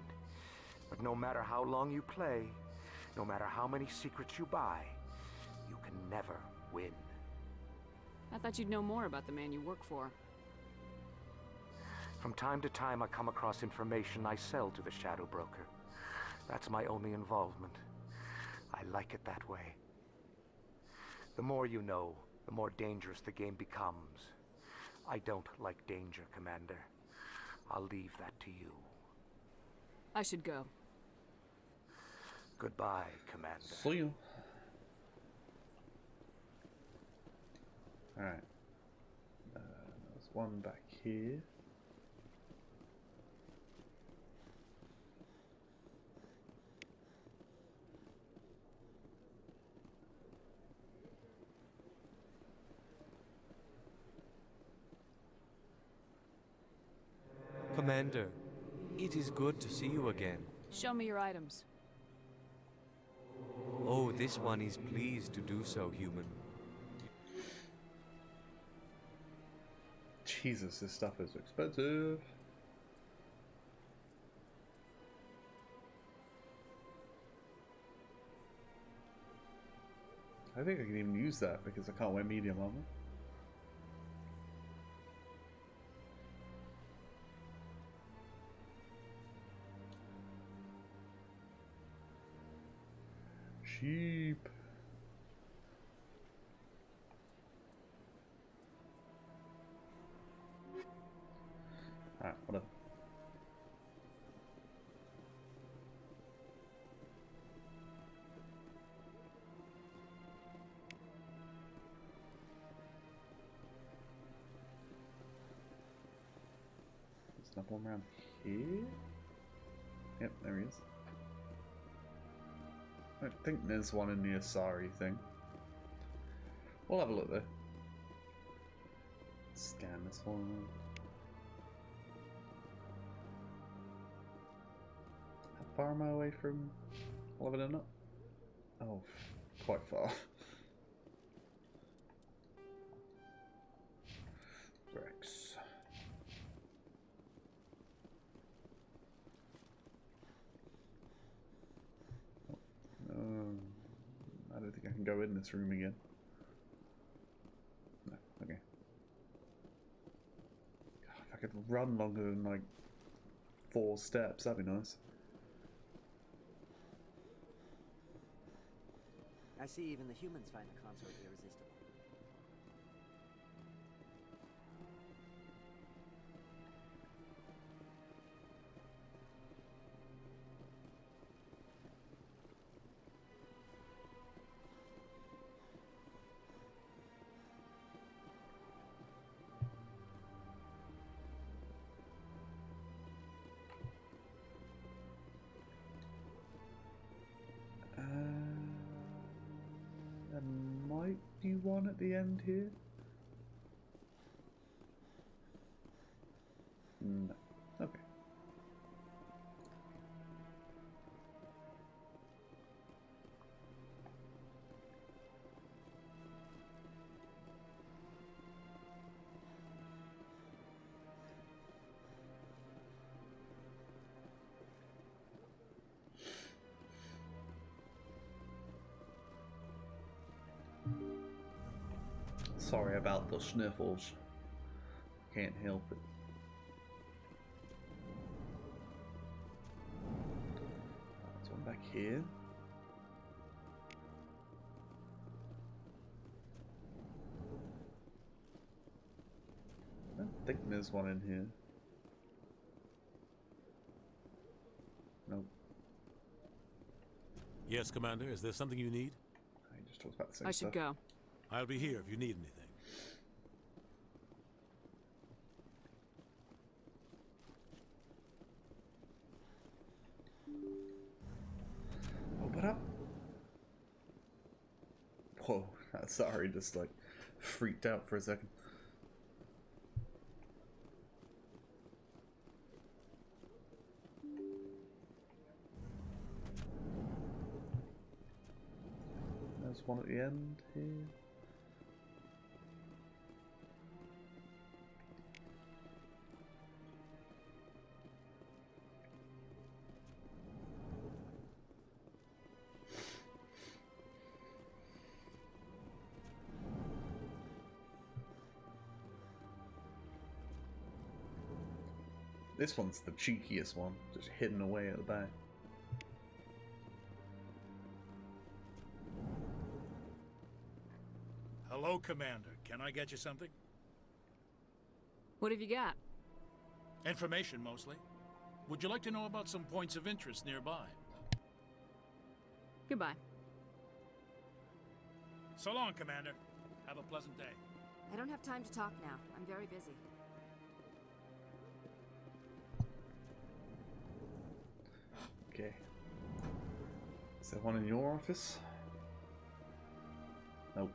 But no matter how long you play, no matter how many secrets you buy, you can never win. I thought you'd know more about the man you work for. From time to time, I come across information I sell to the Shadow Broker. That's my only involvement. I like it that way. The more you know, the more dangerous the game becomes. I don't like danger, Commander. I'll leave that to you. I should go. Goodbye, Commander. See you. Alright. There's one back here. Commander, it is good to see you again. Show me your items. Oh, this one is pleased to do so, human. Jesus, this stuff is expensive. I think I can even use that because I can't wear medium armor. Sheep. Alright, whatever. There's another one around here. Yep, there he is. I think there's one in the Asari thing. We'll have a look though. Scan this one. How far am I away from leveling up? Oh, quite far. Rex. I don't think I can go in this room again. No, okay. God, if I could run longer than like 4 steps, that'd be nice. I see even the humans find the consort irresistible. There might be one at the end here. No. Okay. Sorry about the sniffles. Can't help it. There's one back here. I don't think there's one in here. Nope. Yes, Commander. Is there something you need? He just talks about the same I should go. I'll be here if you need anything. Open up. Whoa, sorry, just like freaked out for a second. There's one at the end here. This one's the cheekiest one, just hidden away at the back. Hello, Commander. Can I get you something? What have you got? Information, mostly. Would you like to know about some points of interest nearby? Goodbye. So long, Commander. Have a pleasant day. I don't have time to talk now. I'm very busy. Okay. Is there one in your office? Nope.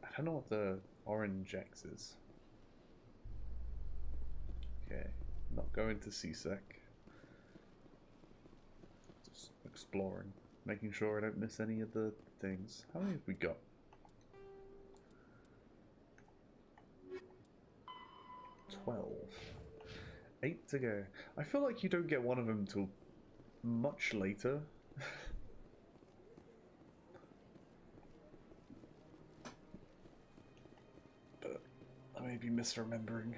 I don't know what the orange X is. Okay, not going to CSEC. Just exploring, making sure I don't miss any of the things. How many have we got? 12. 8 to go. I feel like you don't get one of them till much later. But I may be misremembering.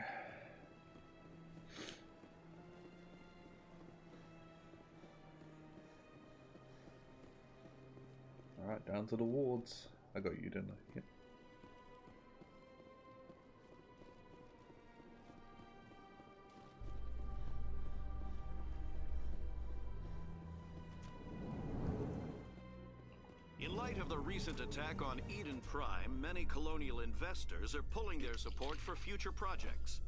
Alright, down to the wards. I got you, didn't I? Yeah. In light of the recent attack on Eden Prime, many colonial investors are pulling their support for future projects.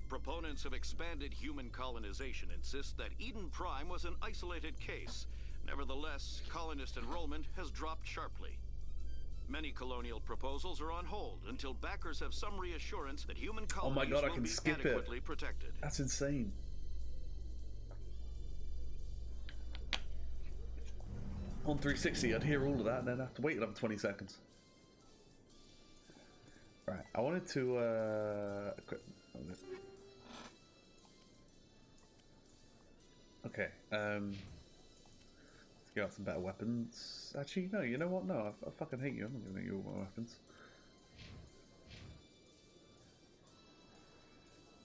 Proponents of expanded human colonization insist that Eden Prime was an isolated case. Nevertheless, colonist enrollment has dropped sharply. Many colonial proposals are on hold until backers have some reassurance that human Oh my colonies god, I will can be skip adequately it. protected. That's insane. On 360, I'd hear all of that and then have to wait another 20 seconds. Right, I wanted to equip. Okay, let's get out some better weapons. Actually, no, you know what? No, I fucking hate you. I'm not giving you all my weapons.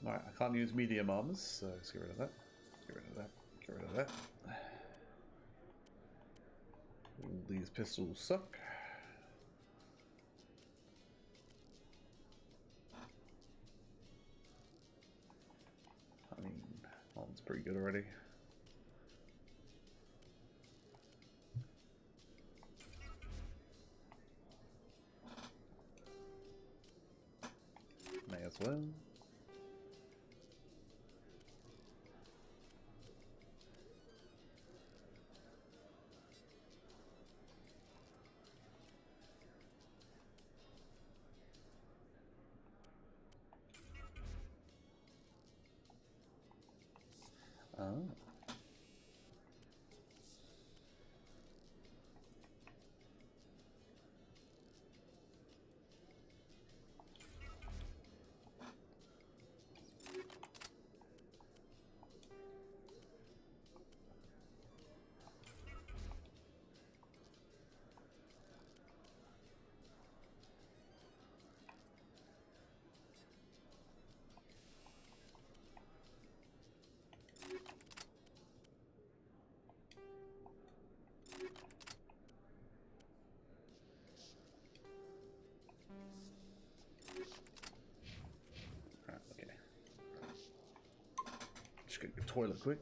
Alright, I can't use medium armors, so let's get rid of that. Get rid of that. Get rid of that. All these pistols suck. I mean, that one's pretty good already. May as well. Oh. toilet quick.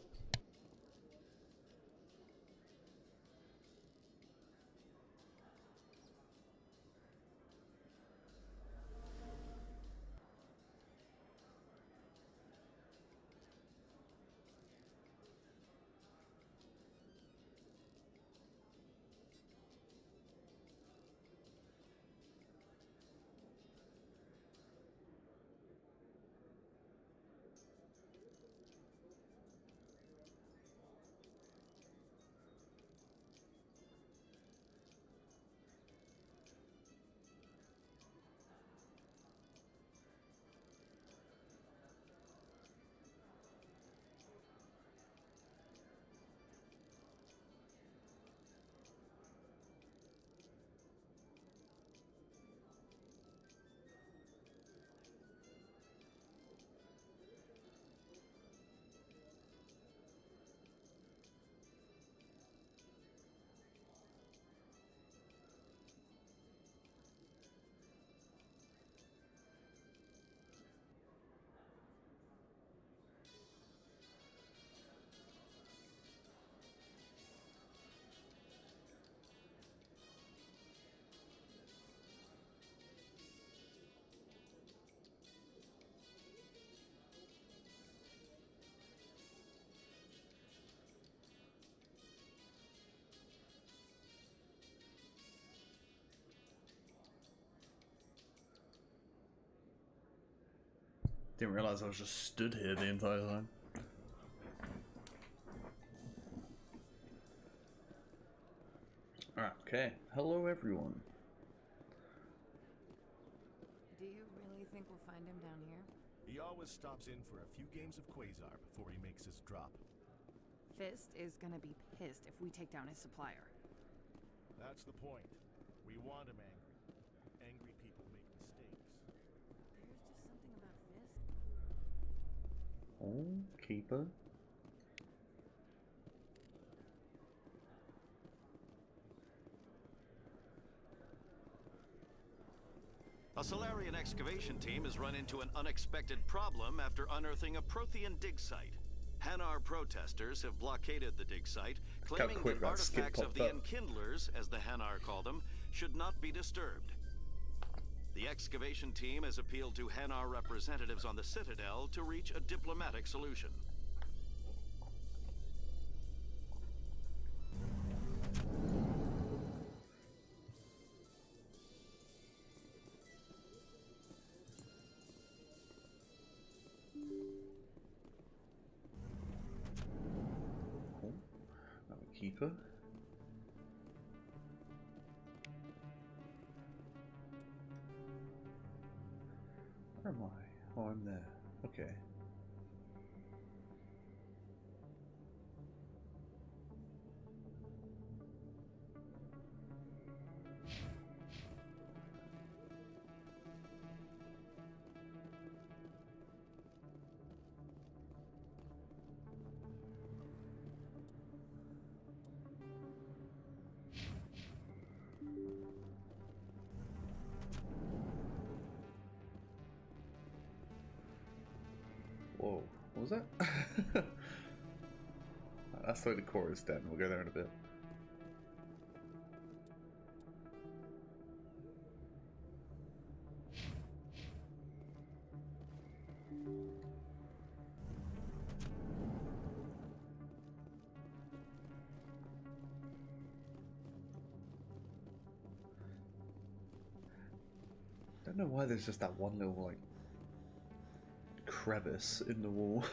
Didn't realize I was just stood here the entire time. Okay, hello everyone. Do you really think we'll find him down here? He always stops in for a few games of Quasar before he makes his drop. Fist is gonna be pissed if we take down his supplier. That's the point. We want him angry. Angry people make mistakes. There's just something about Fist. Oh, keeper. A Solarian excavation team has run into an unexpected problem after unearthing a Prothean dig site. Hanar protesters have blockaded the dig site, claiming that artifacts of the Enkindlers, as the Hanar call them, should not be disturbed. The excavation team has appealed to Hanar representatives on the Citadel to reach a diplomatic solution. Keeper. Where am I? Oh, I'm there. Okay. Whoa, what was that? That's why the core is dead. We'll go there in a bit. I don't know why there's just that one little, like, crevice in the wall.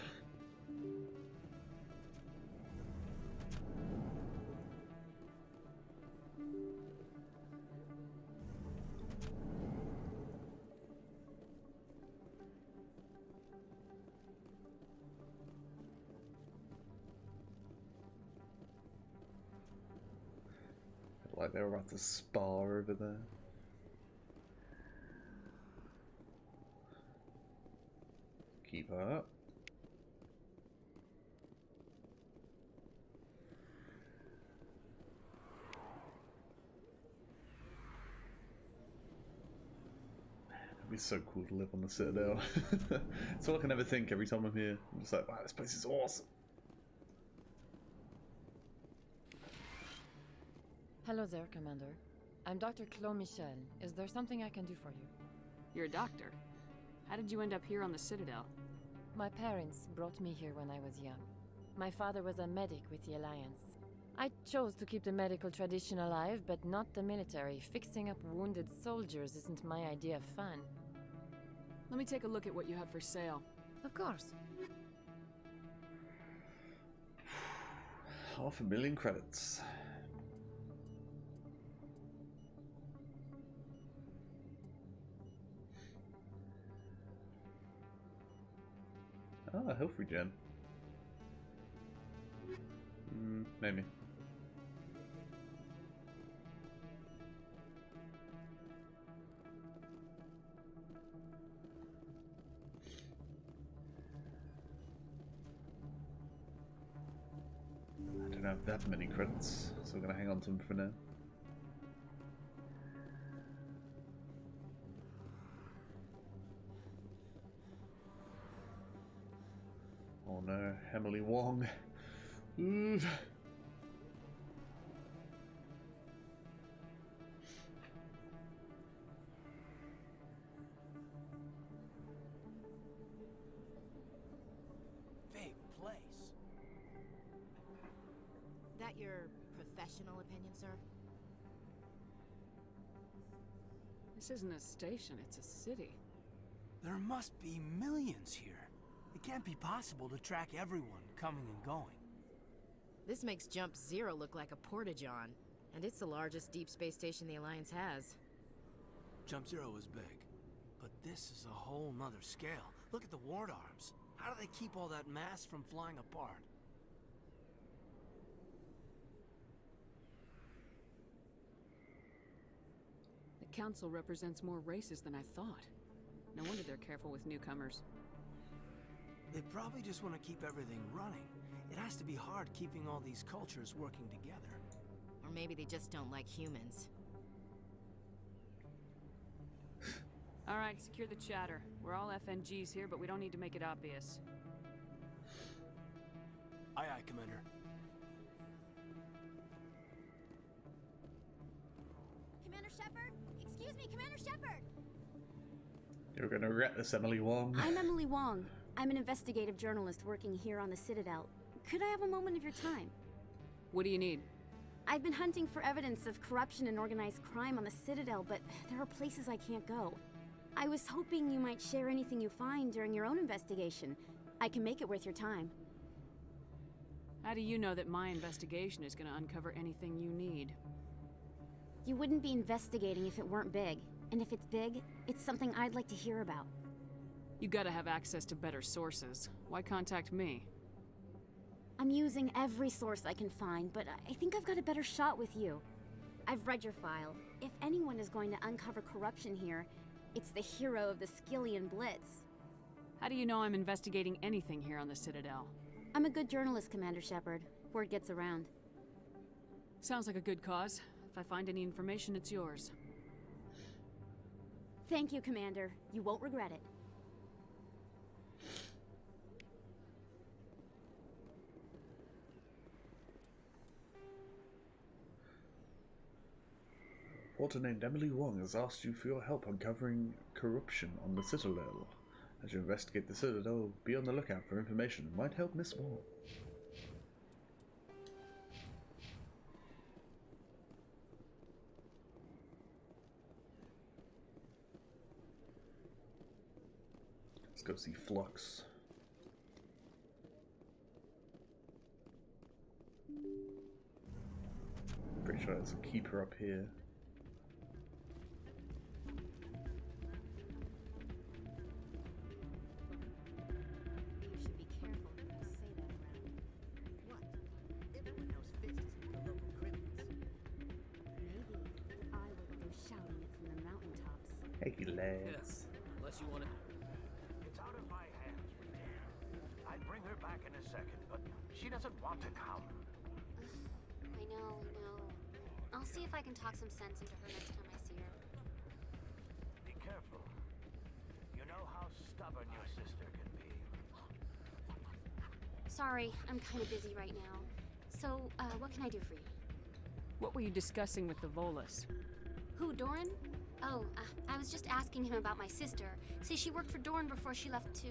Like they were about to spar over there. Keep up. It'd be so cool to live on the Citadel. It's all I can ever think every time I'm here. I'm just like, wow, this place is awesome. Hello there, Commander. I'm Dr. Claude Michel. Is there something I can do for you? You're a doctor. How did you end up here on the Citadel? My parents brought me here when I was young. My father was a medic with the Alliance. I chose to keep the medical tradition alive, but not the military. Fixing up wounded soldiers isn't my idea of fun. Let me take a look at what you have for sale. Of course. 500,000 credits. Ah, health regen. Maybe. I don't have that many credits, so I'm gonna hang on to them for now. Oh no, Emily Wong. Ooh. Big place. That your professional opinion, sir? This isn't a station, it's a city. There must be millions here. It can't be possible to track everyone coming and going. This makes Jump Zero look like a porta-john, and it's the largest deep space station the Alliance has. Jump Zero is big, but this is a whole nother scale. Look at the ward arms. How do they keep all that mass from flying apart? The Council represents more races than I thought. No wonder they're careful with newcomers. They probably just want to keep everything running. It has to be hard keeping all these cultures working together. Or maybe they just don't like humans. Alright, secure the chatter. We're all FNGs here, but we don't need to make it obvious. Aye, aye, Commander. Commander Shepard? Excuse me, Commander Shepard! You're gonna regret this, Emily Wong. I'm Emily Wong. I'm an investigative journalist working here on the Citadel. Could I have a moment of your time? What do you need? I've been hunting for evidence of corruption and organized crime on the Citadel, but there are places I can't go. I was hoping you might share anything you find during your own investigation. I can make it worth your time. How do you know that my investigation is going to uncover anything you need? You wouldn't be investigating if it weren't big. And if it's big, it's something I'd like to hear about. You gotta have access to better sources. Why contact me? I'm using every source I can find, but I think I've got a better shot with you. I've read your file. If anyone is going to uncover corruption here, it's the hero of the Skillian Blitz. How do you know I'm investigating anything here on the Citadel? I'm a good journalist, Commander Shepard. Word gets around. Sounds like a good cause. If I find any information, it's yours. Thank you, Commander. You won't regret it. Reporter named Emily Wong has asked you for your help uncovering corruption on the Citadel. As you investigate the Citadel, be on the lookout for information that might help Miss Wong. Let's go see Flux. Pretty sure there's a keeper up here. You should be careful when you say that around. What? Everyone knows Fist is one of the local criminals. Maybe I would go shouting it from the mountaintops. Hey, lads. Yes, unless you want to... It's out of my hands, dear. I'd bring her back in a second, but she doesn't want to come. I know. I'll see if I can talk some sense into her next time I see her. Be careful. You know how stubborn your sister can be. Sorry, I'm kind of busy right now. So, what can I do for you? What were you discussing with the Volus? Who, Doran? Oh, I was just asking him about my sister. See, she worked for Doran before she left to...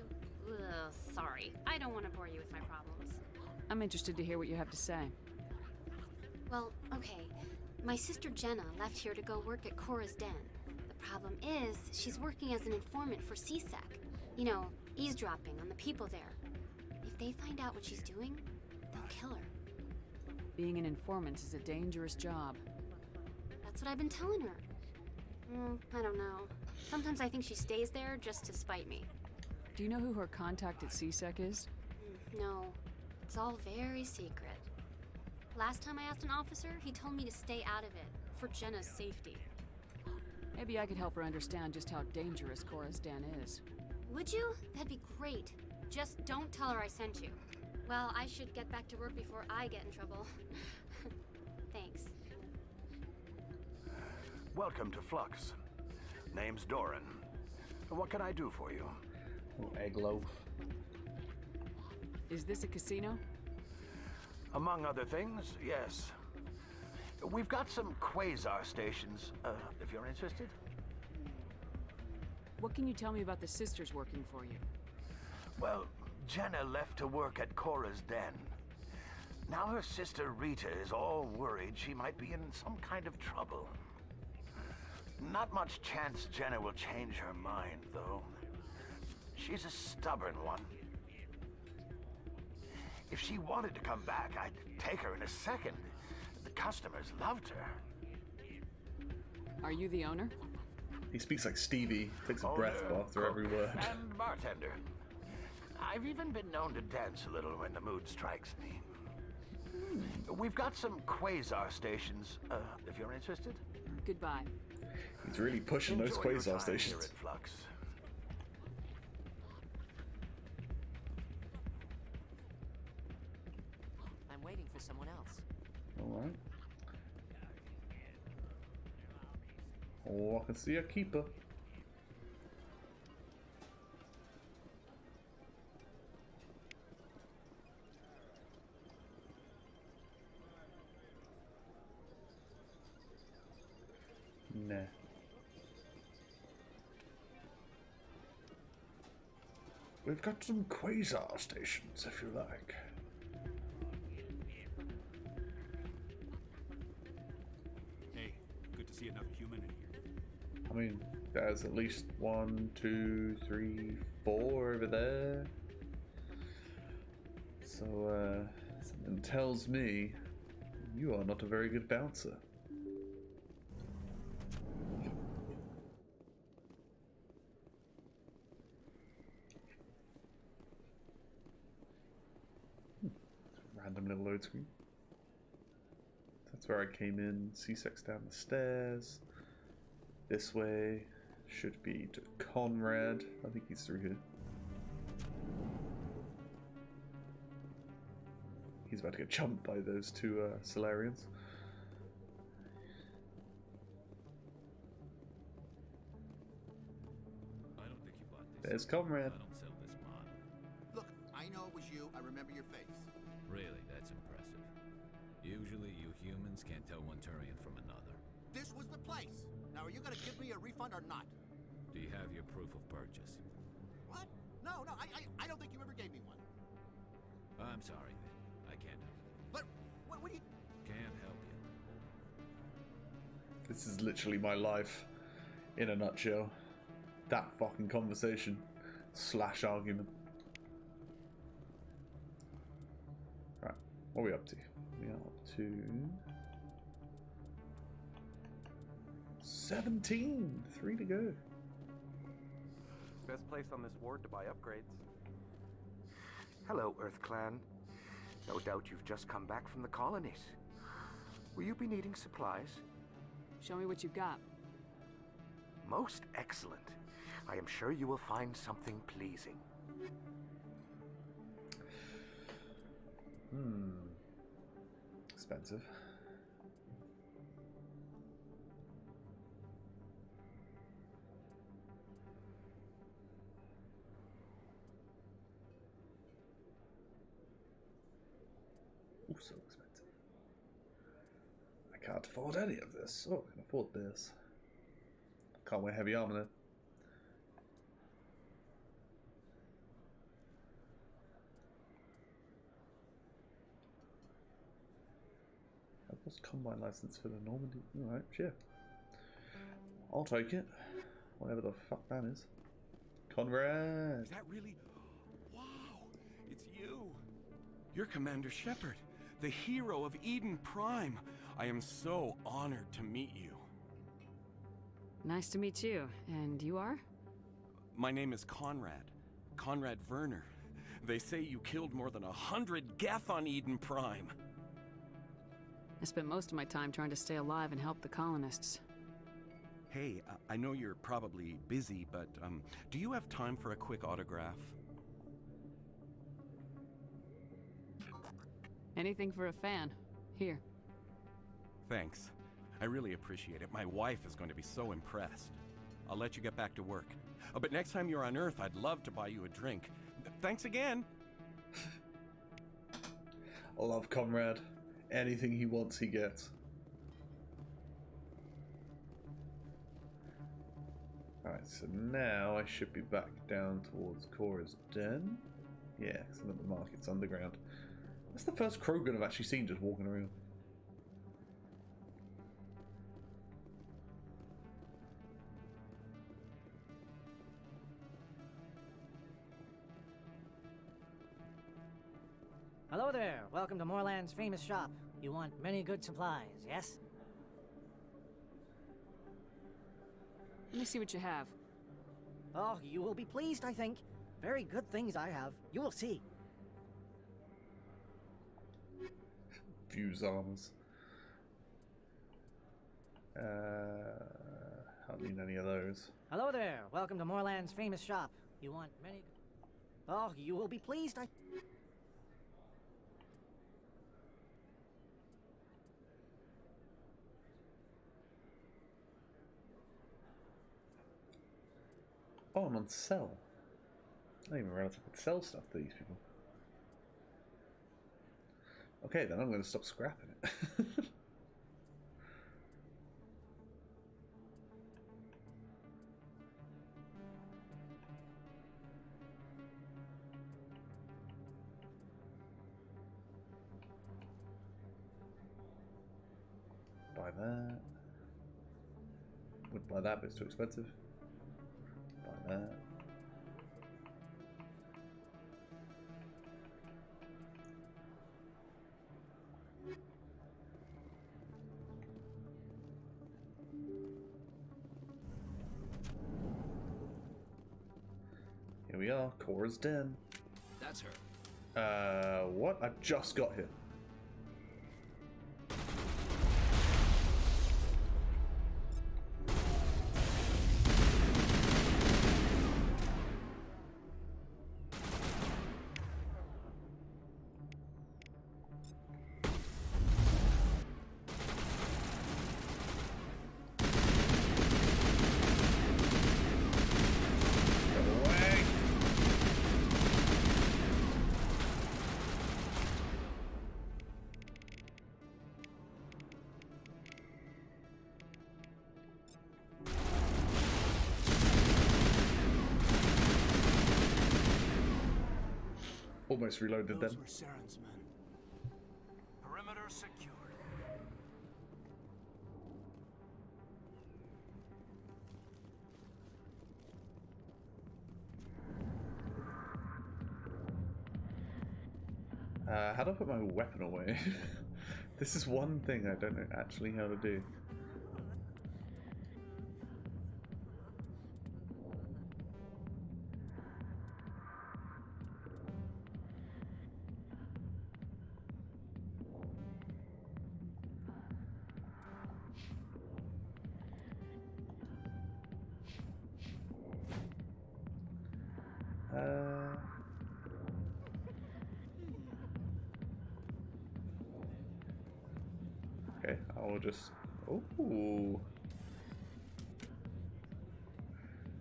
Ugh, sorry. I don't want to bore you with my problems. I'm interested to hear what you have to say. Well, okay. My sister Jenna left here to go work at Cora's Den. The problem is, she's working as an informant for CSEC. You know, eavesdropping on the people there. If they find out what she's doing, they'll kill her. Being an informant is a dangerous job. That's what I've been telling her. I don't know. Sometimes I think she stays there just to spite me. Do you know who her contact at CSEC is? No. It's all very secret. Last time I asked an officer, he told me to stay out of it, for Jenna's safety. Maybe I could help her understand just how dangerous Cora's Den is. Would you? That'd be great. Just don't tell her I sent you. Well, I should get back to work before I get in trouble. Thanks. Welcome to Flux. Name's Doran. What can I do for you? Egg loaf. Is this a casino? Among other things, yes. We've got some quasar stations, if you're interested. What can you tell me about the sisters working for you? Well, Jenna left to work at Cora's Den. Now her sister Rita is all worried she might be in some kind of trouble. Not much chance Jenna will change her mind, though. She's a stubborn one. If she wanted to come back, I'd take her in a second. The customers loved her. Are you the owner? He speaks like Stevie, takes a breath after every word. And bartender. I've even been known to dance a little when the mood strikes me. We've got some quasar stations, if you're interested. Goodbye. He's really pushing those Enjoy your quasar time stations. here at Flux. I'm waiting for someone else. Alright. Oh, I can see a keeper. Nah. We've got some quasar stations, if you like. Hey, good to see another human in here. I mean, there's at least 1, 2, 3, 4 over there. So, something tells me you are not a very good bouncer. Random little load screen. That's where I came in. C6 down the stairs. This way should be to Conrad. I think he's through here. He's about to get jumped by those two Solarians. I don't think you bought this. There's Conrad. I don't sell this mod. Look, I know it was you. I remember your face. Really, that's impressive. Usually you humans can't tell one Turian from another. This was the place. Now, are you going to give me a refund or not? Do you have your proof of purchase? What? No, I don't think you ever gave me one. I'm sorry, then. I can't help you. But, what do you... Can't help you. This is literally my life in a nutshell. That fucking conversation / argument. Right, what are we up to? We are up to 17. 3 to go. Best place on this ward to buy upgrades. Hello, Earth Clan. No doubt you've just come back from the colonies. Will you be needing supplies? Show me what you've got. Most excellent. I am sure you will find something pleasing. Expensive. Ooh, so expensive. I Can't afford any of this. Oh, I can afford this. Can't wear heavy armor then. What's combine license for the Normandy? Alright, sure. I'll take it. Whatever the fuck that is. Conrad! Is that really? Wow! It's you! You're Commander Shepard, the hero of Eden Prime. I am so honored to meet you. Nice to meet you. And you are? My name is Conrad. Conrad Werner. They say you killed more than 100 Geth on Eden Prime. I spent most of my time trying to stay alive and help the colonists. Hey, I know you're probably busy, but do you have time for a quick autograph? Anything for a fan. Here. Thanks. I really appreciate it. My wife is going to be so impressed. I'll let you get back to work. Oh, but next time you're on Earth, I'd love to buy you a drink. Thanks again. I love Conrad. Anything he wants, he gets. Alright, so now I should be back down towards Cora's den. Yeah, because I'm at the markets underground. That's the first Krogan I've actually seen just walking around. Hello there. Welcome to Moorland's famous shop. You want many good supplies, yes? Let me see what you have. Oh, you will be pleased, I think. Very good things I have. You will see. Fuse armors. I don't need any of those. Hello there. Welcome to Moorland's famous shop. You want many... Oh, you will be pleased, I... Oh, I'm on sell. I didn't even realize I could sell stuff to these people. Okay, then I'm going to stop scrapping it. Buy that. Would buy that, but it's too expensive. Buy that. Here we are, Cora's den. That's her. What? I've just got here. Almost reloaded Those them. were Saren's men. Perimeter secured. How do I put my weapon away? This is one thing I don't know actually how to do. Okay, I'll just... Ooh.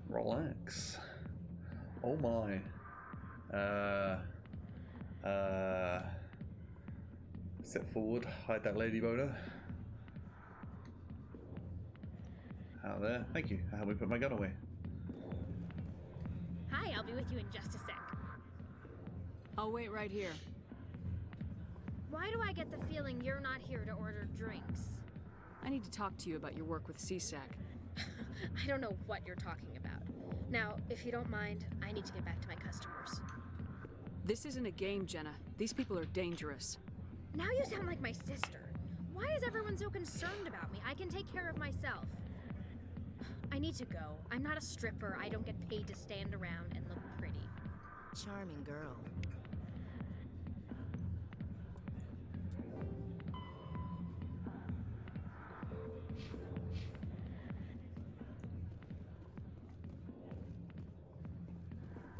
Relax. Oh my. Step forward, hide that lady boner. How there? Thank you. Help me put my gun away. Hi, I'll be with you in just a sec. I'll wait right here. Why do I get the feeling you're not here to order drinks? I need to talk to you about your work with CSAC. I don't know what you're talking about. Now, if you don't mind, I need to get back to my customers. This isn't a game, Jenna. These people are dangerous. Now you sound like my sister. Why is everyone so concerned about me? I can take care of myself. I need to go. I'm not a stripper. I don't get paid to stand around and look pretty. Charming girl.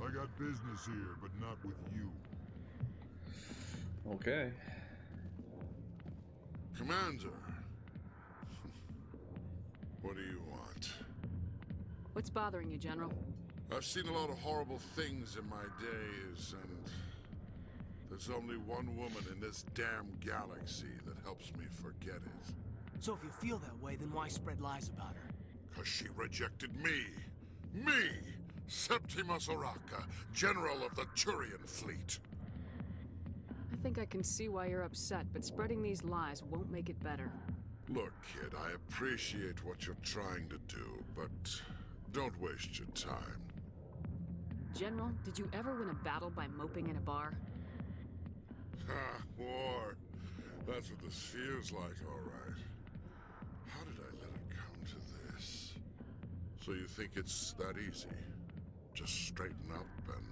I got business here, but not with you. Okay. Commander. What do you want? What's bothering you, General? I've seen a lot of horrible things in my days, and there's only one woman in this damn galaxy that helps me forget it. So if you feel that way, then why spread lies about her? 'Cause she rejected me! Me! Septimus Oraka, General of the Turian Fleet. I think I can see why you're upset, but spreading these lies won't make it better. Look, kid, I appreciate what you're trying to do, but don't waste your time. General, did you ever win a battle by moping in a bar? Ha, war. That's what this feels like, all right. How did I let it come to this? So you think it's that easy? Just straighten up and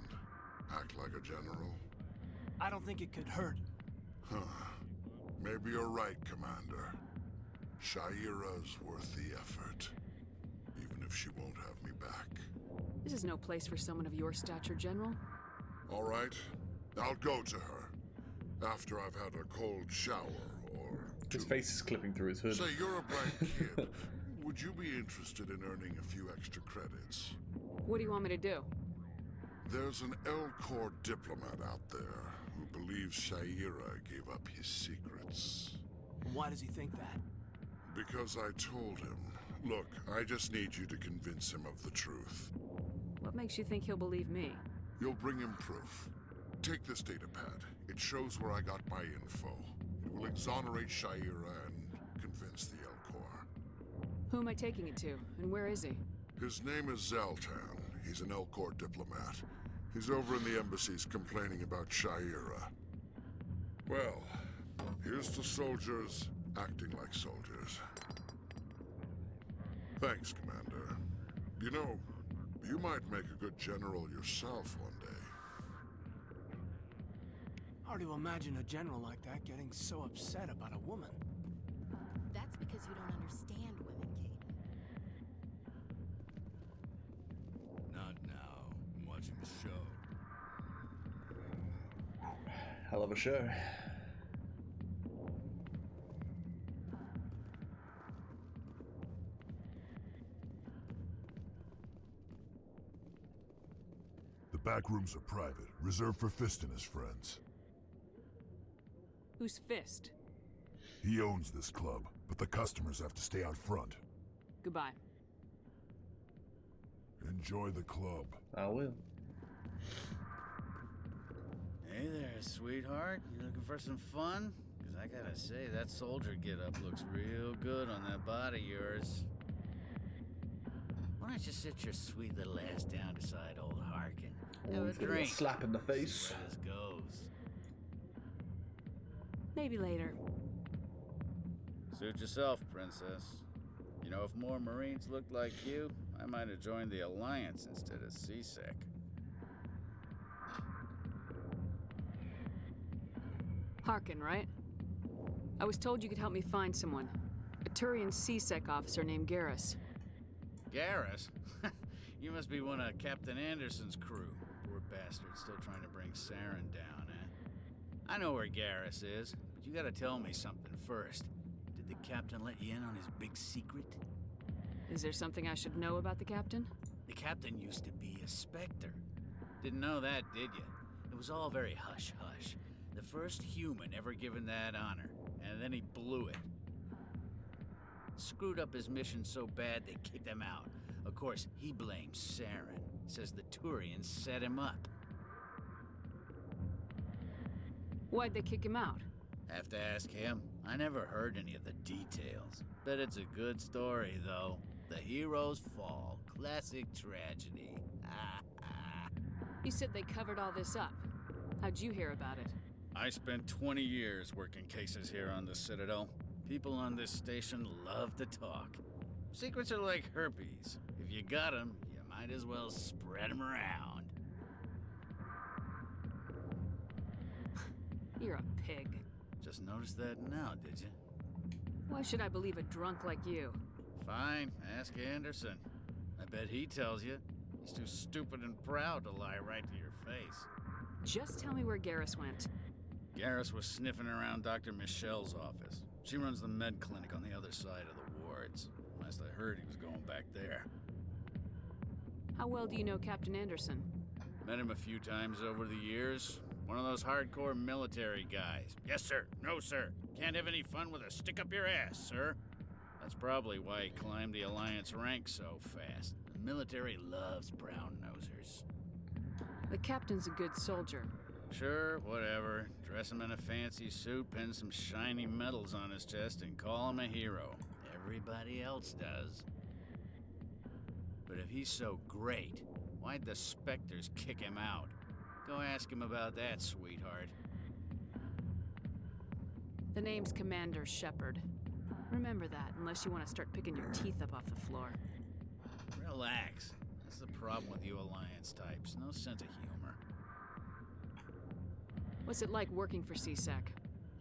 act like a general? I don't think it could hurt. Huh. Maybe you're right, Commander. Shaira's worth the effort. Even if she won't have me back. This is no place for someone of your stature, General. All right. I'll go to her. After I've had a cold shower or His face is clipping through his hood. Say, you're a bright kid. Would you be interested in earning a few extra credits? What do you want me to do? There's an Alcor diplomat out there who believes Shaira gave up his secrets. Why does he think that? Because I told him. Look, I just need you to convince him of the truth. What makes you think he'll believe me? You'll bring him proof. Take this datapad. It shows where I got my info. It will exonerate Shaira and convince the Alcor. Who am I taking it to, and where is he? His name is Zaltan. He's an Alcor diplomat. He's over in the embassies complaining about Shaira. Well, here's to soldiers acting like soldiers. Thanks, Commander. You know, you might make a good general yourself one day. Hard to imagine a general like that getting so upset about a woman. That's because you don't understand women, Kate. Not now. I'm watching the show. Hell of a show. The back rooms are private, reserved for Fist and his friends. Who's Fist? He owns this club, but the customers have to stay out front. Goodbye. Enjoy the club. I will. Hey there, sweetheart. You looking for some fun? Because I gotta say, that soldier get-up looks real good on that body of yours. Why don't you sit your sweet little ass down beside old Harkin? Have a Give it a drink. slap in the face. See where this goes. Maybe later. Suit yourself, princess. You know, if more Marines looked like you, I might have joined the Alliance instead of CSEC. Harkin, right? I was told you could help me find someone. A Turian CSEC officer named Garrus. Garrus? You must be one of Captain Anderson's crew. Poor bastard, still trying to bring Saren down, eh? I know where Garrus is, but you gotta tell me something first. Did the captain let you in on his big secret? Is there something I should know about the captain? The captain used to be a Spectre. Didn't know that, did you? It was all very hush-hush. The first human ever given that honor, and then he blew it. Screwed up his mission so bad they kicked him out. Of course, he blames Saren. Says the Turians set him up. Why'd they kick him out? Have to ask him. I never heard any of the details. Bet it's a good story, though. The hero's fall. Classic tragedy. You said they covered all this up. How'd you hear about it? I spent 20 years working cases here on the Citadel. People on this station love to talk. Secrets are like herpes. If you got 'em, you might as well spread 'em around. You're a pig. Just noticed that now, did you? Why should I believe a drunk like you? Fine, ask Anderson. I bet he tells you. He's too stupid and proud to lie right to your face. Just tell me where Garrus went. Garrus was sniffing around Dr. Michelle's office. She runs the med clinic on the other side of the wards. Last I heard, he was going back there. How well do you know Captain Anderson? Met him a few times over the years. One of those hardcore military guys. Yes, sir. No, sir. Can't have any fun with a stick up your ass, sir. That's probably why he climbed the Alliance ranks so fast. The military loves brown-nosers. The captain's a good soldier. Sure, whatever. Dress him in a fancy suit, pin some shiny medals on his chest, and call him a hero. Everybody else does. But if he's so great, why'd the Spectres kick him out? Go ask him about that, sweetheart. The name's Commander Shepard. Remember that, unless you want to start picking your teeth up off the floor. Relax. That's the problem with you Alliance types. No sense of humor. What's it like working for CSEC?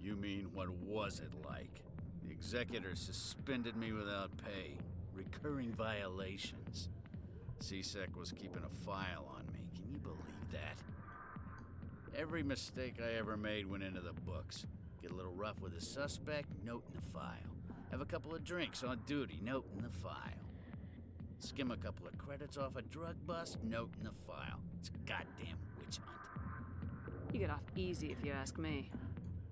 You mean, what was it like? The Executor suspended me without pay. Recurring violations. CSEC was keeping a file on me. Can you believe that? Every mistake I ever made went into the books. Get a little rough with a suspect, note in the file. Have a couple of drinks on duty, note in the file. Skim a couple of credits off a drug bust, note in the file. It's a goddamn witch hunt. You get off easy if you ask me.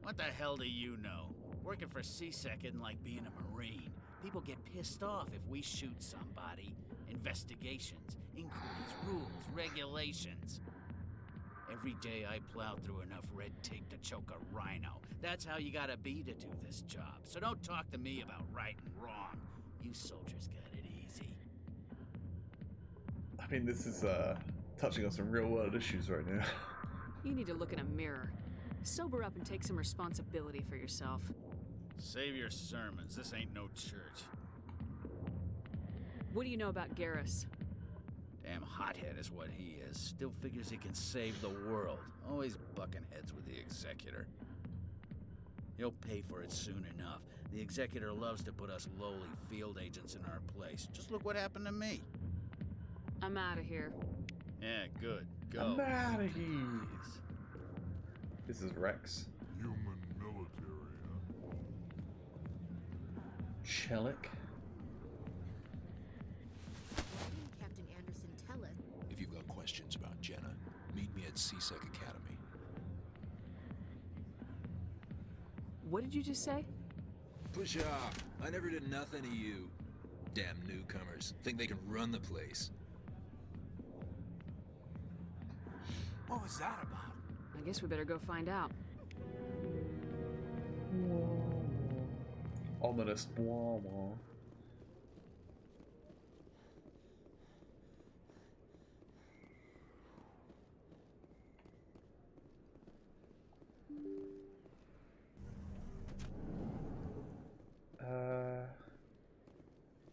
What the hell do you know? Working for CSEC isn't like being a Marine. People get pissed off if we shoot somebody. Investigations, inquiries, rules, regulations. Every day I plow through enough red tape to choke a rhino. That's how you gotta be to do this job. So don't talk to me about right and wrong. You soldiers got it easy. I mean, this is touching on some real world issues right now. You need to look in a mirror. Sober up and take some responsibility for yourself. Save your sermons. This ain't no church. What do you know about Garrus? Damn hothead is what he is. Still figures he can save the world. Always bucking heads with the Executor. He'll pay for it soon enough. The Executor loves to put us lowly field agents in our place. Just look what happened to me. I'm out of here. Yeah, good. Go. I'm out of here. This is Rex. Human military, huh? Chelik. Captain Anderson tell us? If you've got questions about Jenna, meet me at CSEC Academy. What did you just say? Push off. I never did nothing to you. Damn newcomers. Think they can run the place. What was that about? I guess we better go find out. Ominous blah blah.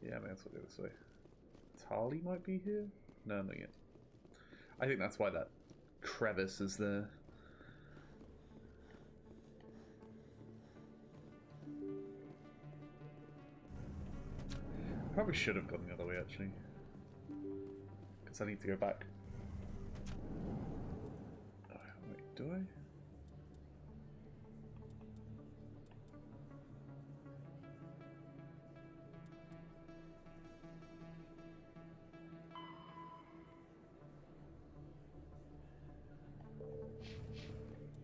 Yeah, I mean, let's go this way. Tali might be here? No, not yet. I think that's why that crevice is there. Probably should have gone the other way, actually. Because I need to go back. Oh, wait, do I?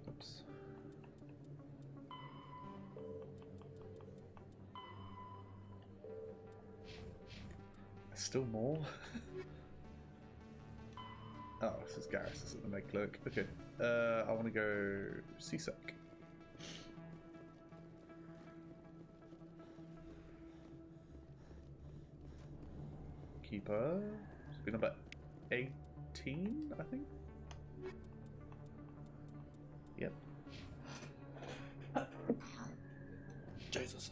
Oops. Still more? Oh, this is Garrus, this is the Meg Clerk. Okay. I want to go CSEC. Keeper. It's been about 18, I think. Yep. Jesus.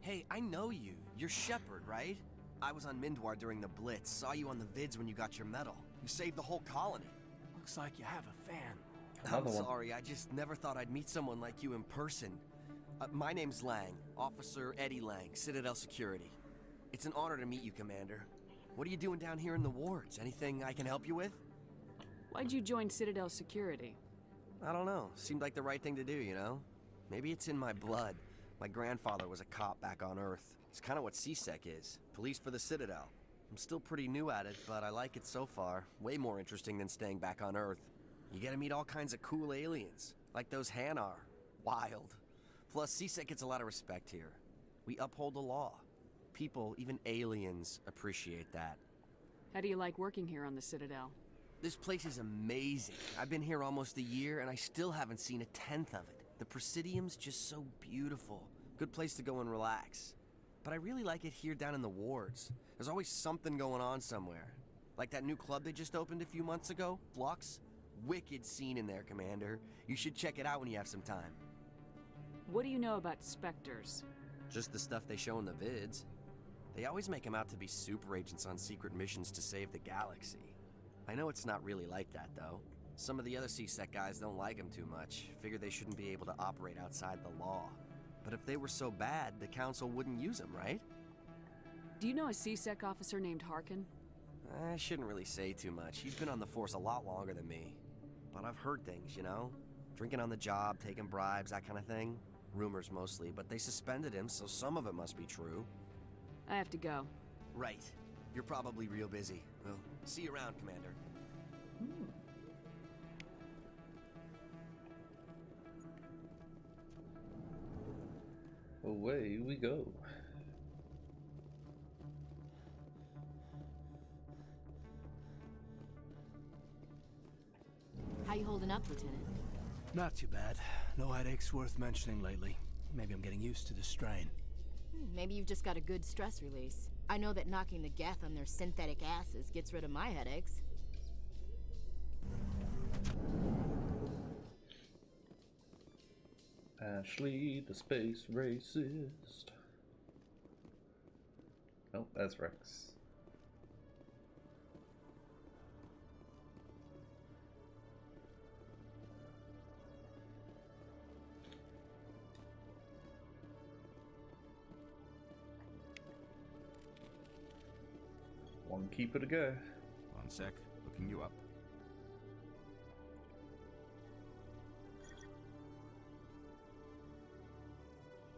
Hey, I know you. You're Shepard, right? I was on Mindwar during the Blitz. Saw you on the vids when you got your medal. You saved the whole colony. Looks like you have a fan. I'm sorry, I just never thought I'd meet someone like you in person. My name's Lang, Officer Eddie Lang, Citadel Security. It's an honor to meet you, Commander. What are you doing down here in the wards? Anything I can help you with? Why'd you join Citadel Security? I don't know. Seemed like the right thing to do, you know? Maybe it's in my blood. My grandfather was a cop back on Earth. It's kind of what CSEC is. Police for the Citadel. I'm still pretty new at it, but I like it so far. Way more interesting than staying back on Earth. You get to meet all kinds of cool aliens, like those Hanar. Wild. Plus, CSEC gets a lot of respect here. We uphold the law. People, even aliens, appreciate that. How do you like working here on the Citadel? This place is amazing. I've been here almost a year, and I still haven't seen a tenth of it. The Presidium's just so beautiful. Good place to go and relax. But I really like it here down in the wards. There's always something going on somewhere. Like that new club they just opened a few months ago, Flux. Wicked scene in there, Commander. You should check it out when you have some time. What do you know about Spectres? Just the stuff they show in the vids. They always make them out to be super agents on secret missions to save the galaxy. I know it's not really like that, though. Some of the other CSEC guys don't like them too much. Figure they shouldn't be able to operate outside the law. But if they were so bad, the Council wouldn't use them, right? Do you know a CSEC officer named Harkin? I shouldn't really say too much. He's been on the force a lot longer than me. But I've heard things, you know? Drinking on the job, taking bribes, that kind of thing. Rumors mostly, but they suspended him, so some of it must be true. I have to go. Right. You're probably real busy. Well, see you around, Commander. Away we go. How you holding up, Lieutenant? Not too bad. No headaches worth mentioning lately. Maybe I'm getting used to the strain. Maybe you've just got a good stress release. I know that knocking the Geth on their synthetic asses gets rid of my headaches. Ashley, the space racist. Oh, that's Rex. One keeper to go. One sec, looking you up.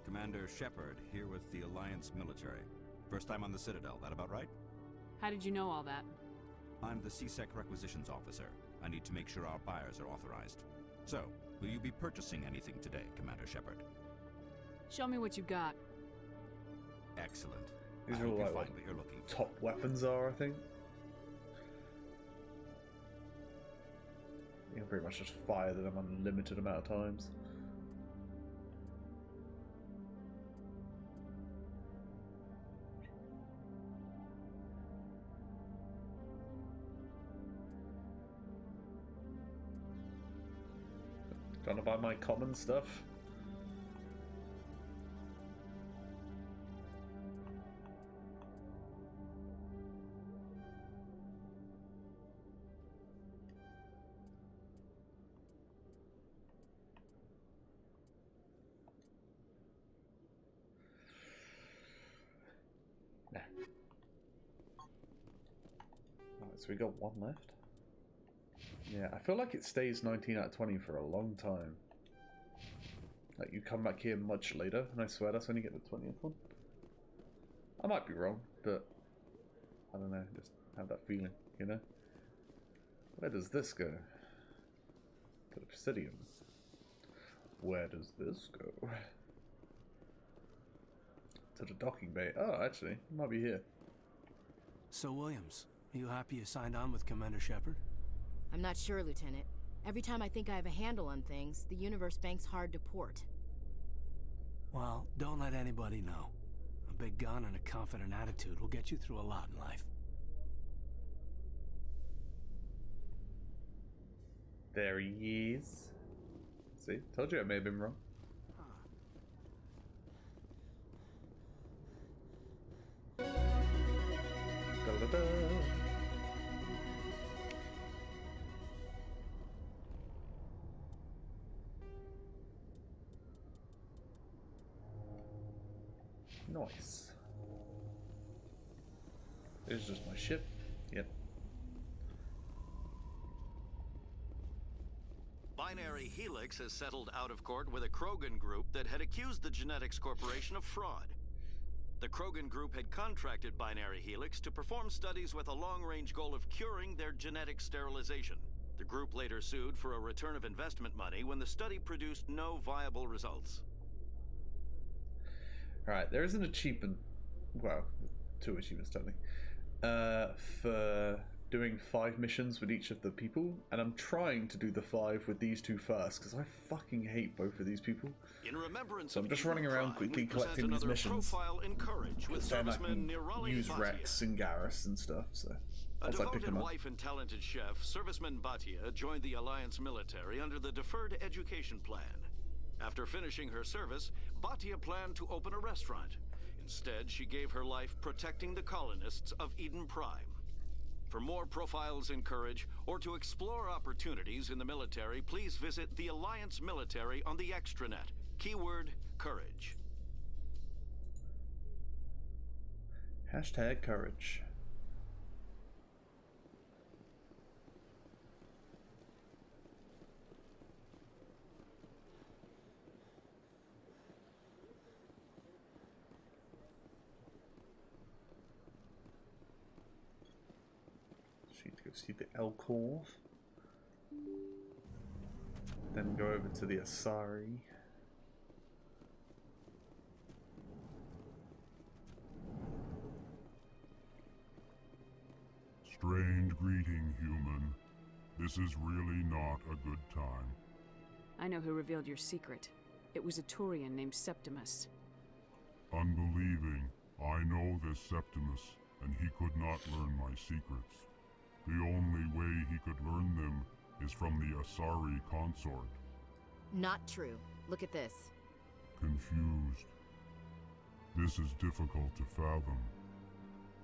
Commander Shepard, here with the Alliance military. First time on the Citadel, that about right? How did you know all that? I'm the CSEC requisitions officer. I need to make sure our buyers are authorized. So, will you be purchasing anything today, Commander Shepard? Show me what you got. Excellent. These I are hope all you like find what what you're looking for. top weapons are, I think. You can pretty much just fire them unlimited amount of times. Trying to buy my common stuff. Nah. Alright, so we got one left. Yeah, I feel like it stays 19 out of 20 for a long time. Like, you come back here much later, and I swear that's when you get the 20th one. I might be wrong, but I don't know, just have that feeling, you know? Where does this go? To the Presidium. Where does this go? To the docking bay. Oh, actually, it might be here. So, Williams, are you happy you signed on with Commander Shepard? I'm not sure, Lieutenant. Every time I think I have a handle on things, the universe banks hard to port. Well, don't let anybody know. A big gun and a confident attitude will get you through a lot in life. There he is. See, told you I may have been wrong. Da-da-da. Nice. This is just my ship. Yep. Binary Helix has settled out of court with a Krogan group that had accused the Genetics Corporation of fraud. The Krogan group had contracted Binary Helix to perform studies with a long-range goal of curing their genetic sterilization. The group later sued for a return of investment money when the study produced no viable results. Alright, there is an achievement, well, 2 achievements technically, for doing 5 missions with each of the people, and I'm trying to do the 5 with these 2 first, because I fucking hate both of these people. In remembrance So I'm just running around quickly collecting these missions. In Courage with Then I serviceman can Nirali use Bhatia. Rex and Garrus and stuff, so A once I pick devoted them up. wife and talented chef, serviceman Bhatia joined the Alliance military under the Deferred Education Plan. After finishing her service, Bhatia planned to open a restaurant. Instead, she gave her life protecting the colonists of Eden Prime. For more profiles in Courage, or to explore opportunities in the military, please visit the Alliance Military on the extranet. Keyword, Courage. Hashtag courage. Need to go see the Alcor. Then go over to the Asari. Strange greeting, human. This is really not a good time. I know who revealed your secret. It was a Turian named Septimus. Unbelieving. I know this Septimus, and he could not learn my secrets. The only way he could learn them is from the Asari Consort. Not true. Look at this. Confused. This is difficult to fathom.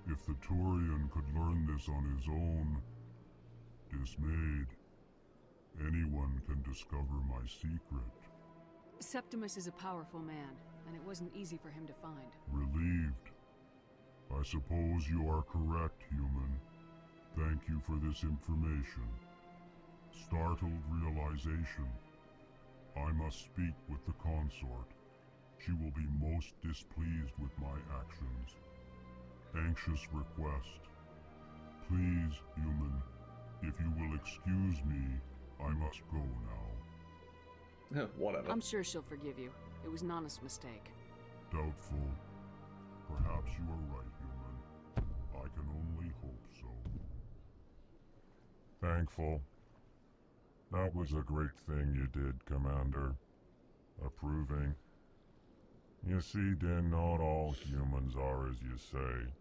If the Turian could learn this on his own, dismayed, anyone can discover my secret. Septimus is a powerful man, and it wasn't easy for him to find. Relieved. I suppose you are correct, human. Thank you for this information. Startled realization. I must speak with the consort. She will be most displeased with my actions. Anxious request. Please, human, if you will excuse me, I must go now. Whatever. I'm sure she'll forgive you. It was an honest mistake. Doubtful. Perhaps you are right, human. I can only hope so. Thankful. That was a great thing you did, Commander. Approving. You see, Din, not all humans are as you say.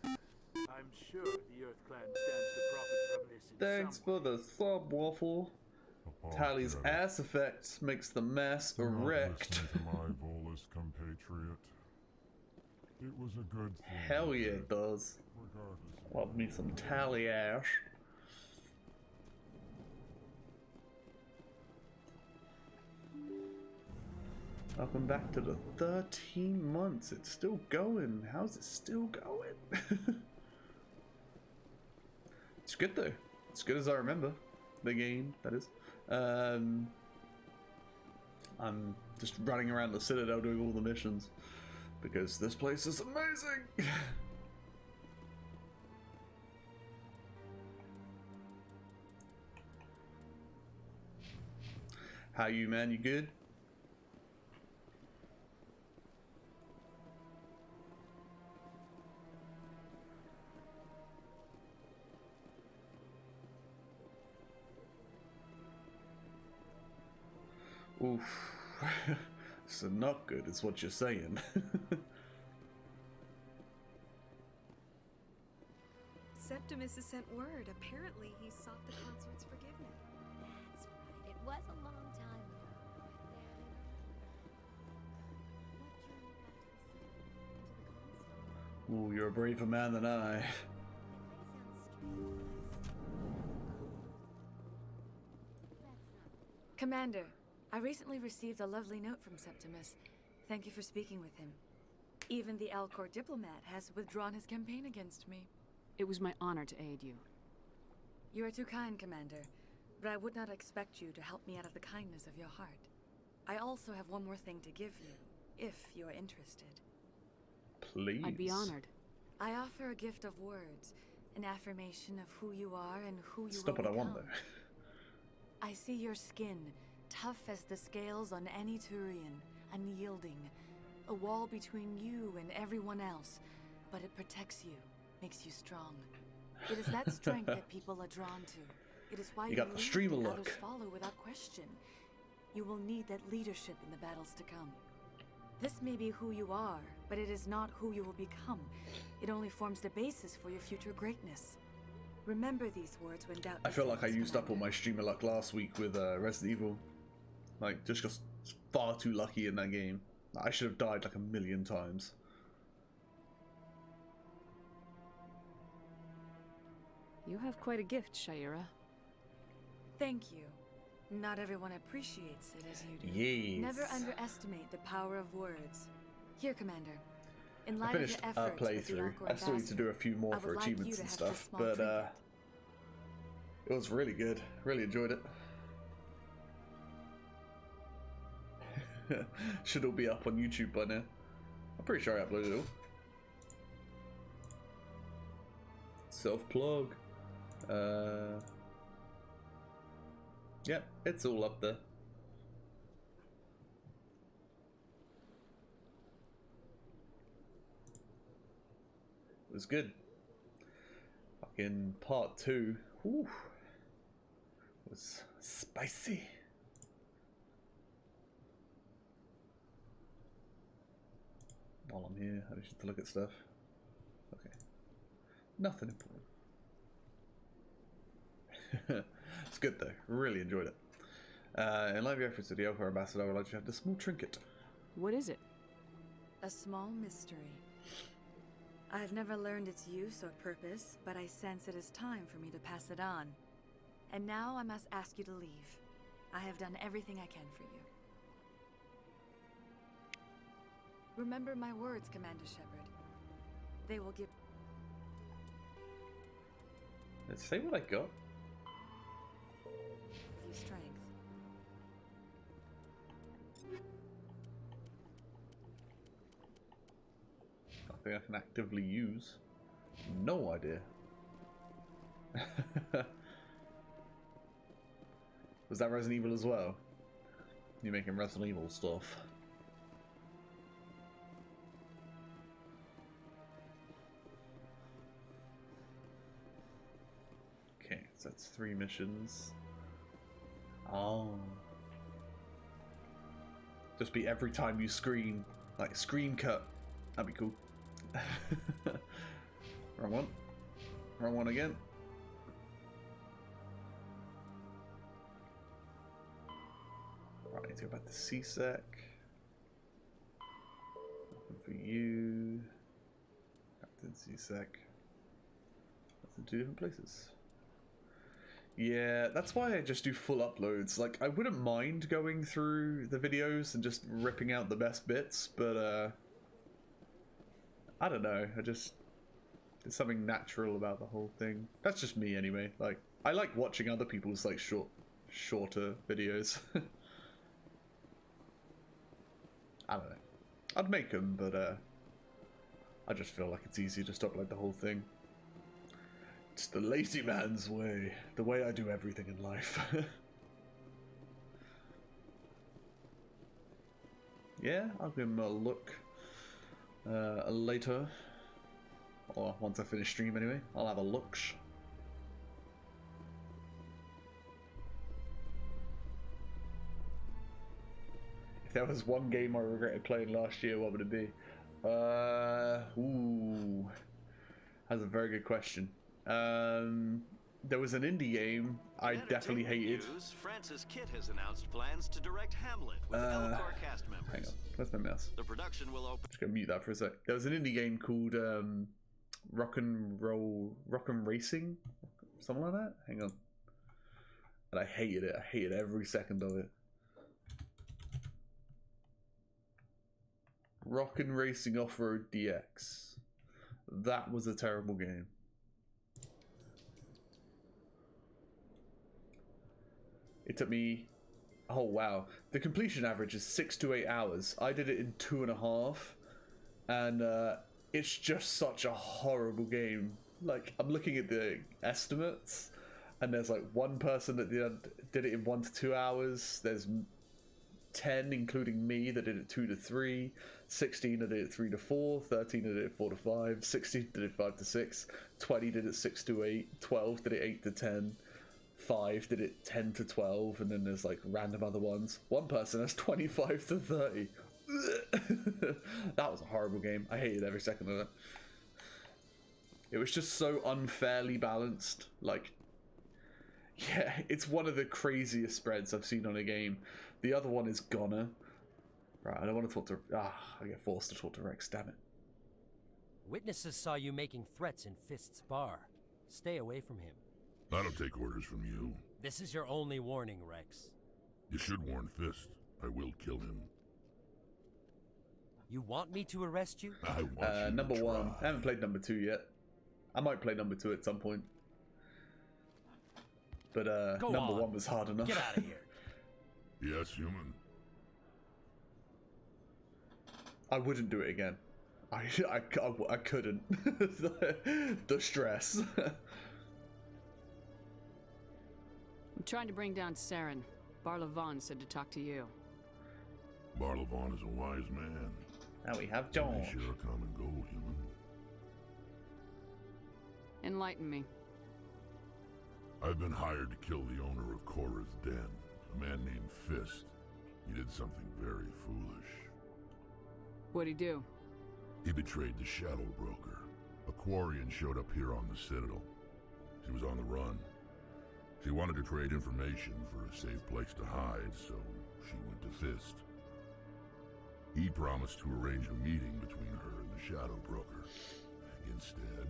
I'm sure the Earth Clan stands to profit from this in Thanks for the sub, Waffle. Tally's ass effect makes the mass erect. Listen to my Volus compatriot. It was a good thing. Hell yeah, it does. Love me some Tally ass. Welcome back to the 13 months. It's still going. How's it still going? It's good though. It's good as I remember. The game, that is. I'm just running around the Citadel doing all the missions because this place is amazing. How you, man? You good? Oof. So not good is what you're saying. Septimus has sent word. Apparently, he sought the consort's forgiveness. That's right. It was a long time ago. Ooh, you're a braver man than I. Commander, I recently received a lovely note from Septimus. Thank you for speaking with him. Even the Alcor diplomat has withdrawn his campaign against me. It was my honor to aid you. You are too kind, Commander, but I would not expect you to help me out of the kindness of your heart. I also have one more thing to give you, if you are interested. Please. I'd be honored. I offer a gift of words, an affirmation of who you are and who you Stop will what I become. want, though. I see your skin, tough as the scales on any Turian, unyielding, a wall between you and everyone else, but it protects you, makes you strong. It is that strength that people are drawn to. It is why You got the lead streamer and look. others follow without question. You will need that leadership in the battles to come. This may be who you are, but it is not who you will become. It only forms the basis for your future greatness. Remember these words when doubt I feel like I descends, used up all my streamer luck last week with Resident Evil. Like, just got far too lucky in that game. I should have died like a million times. You have quite a gift, Shaira. Thank you. Not everyone appreciates it as you do. Yes. Never underestimate the power of words. Here, Commander. In I light finished of your efforts with the playthrough. Alcor I still need to do a few more I for would like you achievements to and have this stuff, small but trinket. it was really good. Really enjoyed it. Should all be up on YouTube by now. I'm pretty sure I uploaded it all. Self-plug. Yep, it's all up there. It was good. Fucking part 2. Whew. Was spicy. While I'm here, I just have to look at stuff. Okay. Nothing important. It's good though. Really enjoyed it. In light of your efforts to the Alcor Ambassador, I would like you to have this small trinket. What is it? A small mystery. I have never learned its use or purpose, but I sense it is time for me to pass it on. And now I must ask you to leave. I have done everything I can for you. Remember my words, Commander Shepard. They will give... Let's see what I got. you strength. Nothing I can actively use. No idea. Was that Resident Evil as well? You're making Resident Evil stuff. Okay, so that's 3 missions. Oh. Just be every time you screen, like screen cut. That'd be cool. Wrong one. Wrong one again. Right, I need to go back to CSEC. Nothing for you. Captain CSEC. That's in 2 different places. Yeah, that's why I just do full uploads. Like, I wouldn't mind going through the videos and just ripping out the best bits, but I don't know. There's something natural about the whole thing. That's just me anyway. Like, I like watching other people's like shorter videos. I don't know. I'd make them, but I just feel like it's easier just to upload the whole thing. It's the lazy man's way. The way I do everything in life. Yeah, I'll give him a look later. Or once I finish stream anyway. I'll have a look. If there was one game I regretted playing last year, what would it be? Ooh, that's a very good question. There was an indie game I definitely hated. News, Francis Kitt has announced plans to direct Hamlet with Alcor cast members. Hang on, where's my mouse? The production will open. Just gonna mute that for a sec. There was an indie game called Rock and Racing, something like that. Hang on. And I hated it. I hated every second of it. Rock and Racing Off-Road DX. That was a terrible game. It took me, oh wow, the completion average is 6 to 8 hours. I did it in 2.5, and it's just such a horrible game. Like, I'm looking at the estimates, and there's like one person that did it in 1 to 2 hours. There's 10, including me, that did it 2 to 3, 16 that did it 3 to 4, 13 that did it 4 to 5, 16 did it 5 to 6, 20 did it 6 to 8, 12 did it 8 to 10, 5 did it 10 to 12, and then there's like random other ones. One person has 25 to 30. That was a horrible game. I hated every second of it. It was just so unfairly balanced. Like, yeah, it's one of the craziest spreads I've seen on a game. The other one is Goner. Right, I don't want to talk to... I get forced to talk to Rex, damn it. Witnesses saw you making threats in Fist's bar. Stay away from him. I don't take orders from you. This is your only warning, Rex. You should warn Fist. I will kill him. You want me to arrest you? I want you number to 1. try. I haven't played number 2 yet. I might play number 2 at some point. But number 1 was hard enough. Get out of here. Yes, human. I wouldn't do it again. I couldn't. The stress. I'm trying to bring down Saren. Barlavon said to talk to you. Barlavon is a wise man. Now we have John. We share a common goal, human. Enlighten me. I've been hired to kill the owner of Cora's Den, a man named Fist. He did something very foolish. What'd he do? He betrayed the Shadow Broker. A Quarian showed up here on the Citadel. She was on the run. She wanted to trade information for a safe place to hide, so she went to Fist. He promised to arrange a meeting between her and the Shadow Broker. Instead,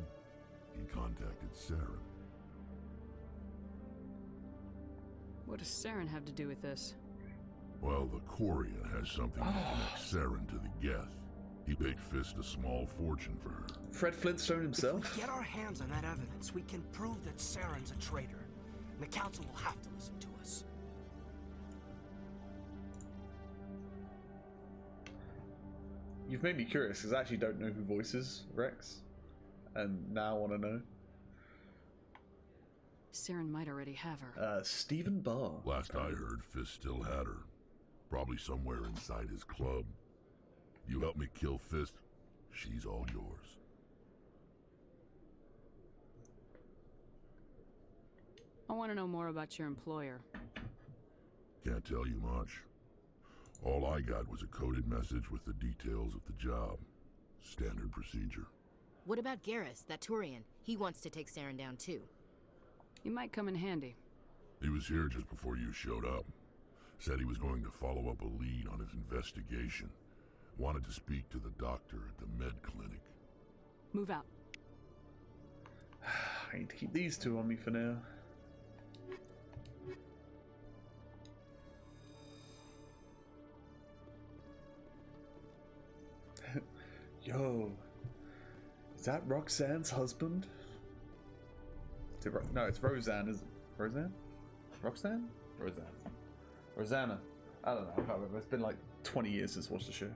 he contacted Saren. What does Saren have to do with this? Well, the Quarian has something that connects Saren to the Geth. He paid Fist a small fortune for her. Fred Flintstone himself? If we get our hands on that evidence, we can prove that Saren's a traitor. And the Council will have to listen to us. You've made me curious, because I actually don't know who voices Rex. And now I want to know. Saren might already have her. Stephen Barr. Last I heard, Fist still had her. Probably somewhere inside his club. You help me kill Fist, she's all yours. I want to know more about your employer. Can't tell you much. All I got was a coded message with the details of the job. Standard procedure. What about Garrus, that Turian? He wants to take Saren down too. He might come in handy. He was here just before you showed up. Said he was going to follow up a lead on his investigation. Wanted to speak to the doctor at the med clinic. Move out. I need to keep these two on me for now. Yo, is that Roxanne's husband? Is it no, it's Roseanne, is it? Roseanne? Roxanne? Roseanne. Rosanna. I don't know, I can't remember. It's been like 20 years since I watched the show.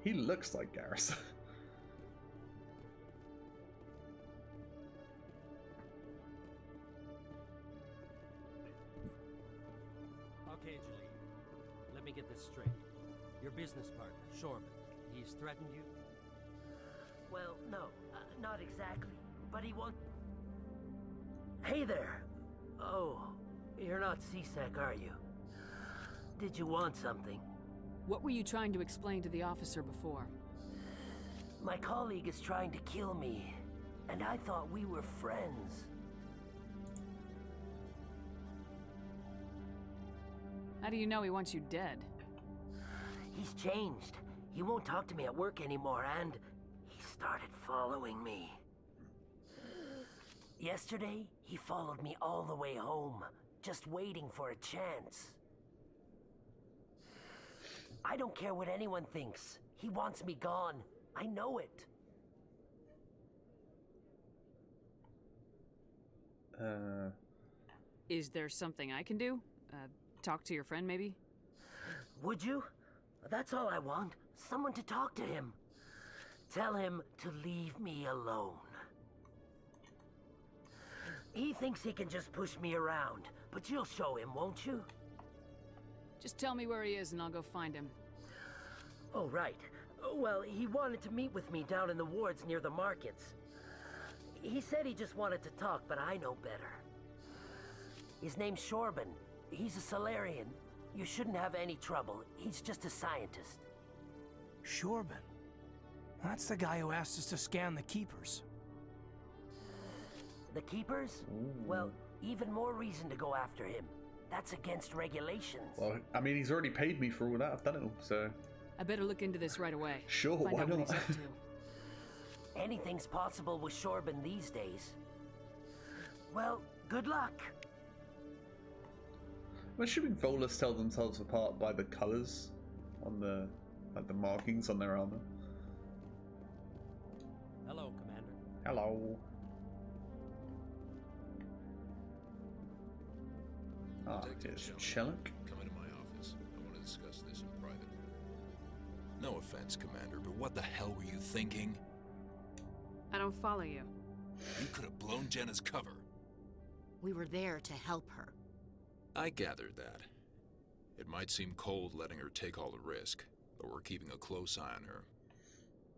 He looks like Garrus. Okay, Julie. Let me get this straight. Your business partner, Shorman, he's threatened you? Well, no, not exactly. But he won't... Hey there! Oh, you're not C-Sec, are you? Did you want something? What were you trying to explain to the officer before? My colleague is trying to kill me, and I thought we were friends. How do you know he wants you dead? He's changed. He won't talk to me at work anymore, and he started following me. Yesterday, he followed me all the way home, just waiting for a chance. I don't care what anyone thinks. He wants me gone. I know it. Is there something I can do? Talk to your friend, maybe? Would you? That's all I want. Someone to talk to him. Tell him to leave me alone. He thinks he can just push me around, but you'll show him, won't you? Just tell me where he is and I'll go find him. Oh, right. Well, he wanted to meet with me down in the wards near the markets. He said he just wanted to talk, but I know better. His name's Shorban. He's a Solarian. You shouldn't have any trouble. He's just a scientist. Shorban? That's the guy who asked us to scan the Keepers. The Keepers? Well, even more reason to go after him. That's against regulations. Well, I mean, he's already paid me for all that. I've done it all, so... I better look into this right away. Sure, Find why out what not? he's up to. Anything's possible with Shorban these days. Well, good luck. I'm assuming Volus tell themselves apart by the colours on the... like the markings on their armour. Hello, Commander. Hello. Ah, here's Shellock. Come into my office. I want to discuss this in private. No offense, Commander, but what the hell were you thinking? I don't follow you. You could have blown Jenna's cover. We were there to help her. I gathered that. It might seem cold letting her take all the risk, but we're keeping a close eye on her.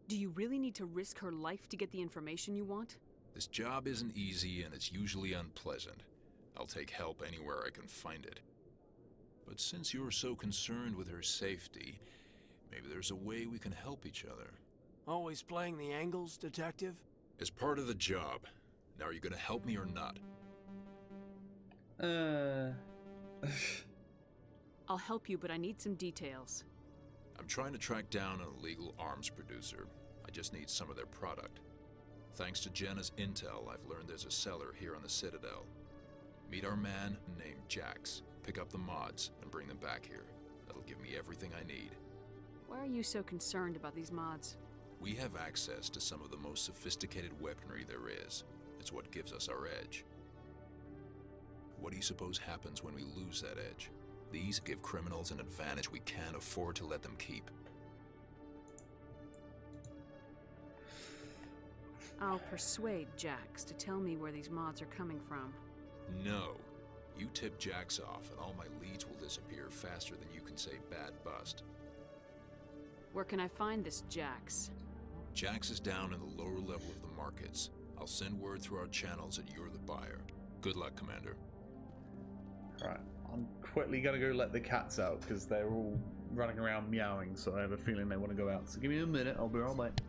Do you really need to risk her life to get the information you want? This job isn't easy and it's usually unpleasant. I'll take help anywhere I can find it. But since you're so concerned with her safety, maybe there's a way we can help each other. Always playing the angles, Detective? It's part of the job. Now are you gonna help me or not? I'll help you, but I need some details. I'm trying to track down an illegal arms producer. I just need some of their product. Thanks to Jenna's intel, I've learned there's a seller here on the Citadel. Meet our man named Jax, pick up the mods, and bring them back here. That'll give me everything I need. Why are you so concerned about these mods? We have access to some of the most sophisticated weaponry there is. It's what gives us our edge. What do you suppose happens when we lose that edge? These give criminals an advantage we can't afford to let them keep. I'll persuade Jax to tell me where these mods are coming from. No. You tip Jax off and all my leads will disappear faster than you can say bad bust. Where can I find this Jax? Jax is down in the lower level of the markets. I'll send word through our channels that you're the buyer. Good luck, Commander. Right, I'm quickly gonna go let the cats out because they're all running around meowing, so I have a feeling they want to go out. So give me a minute, I'll be right back.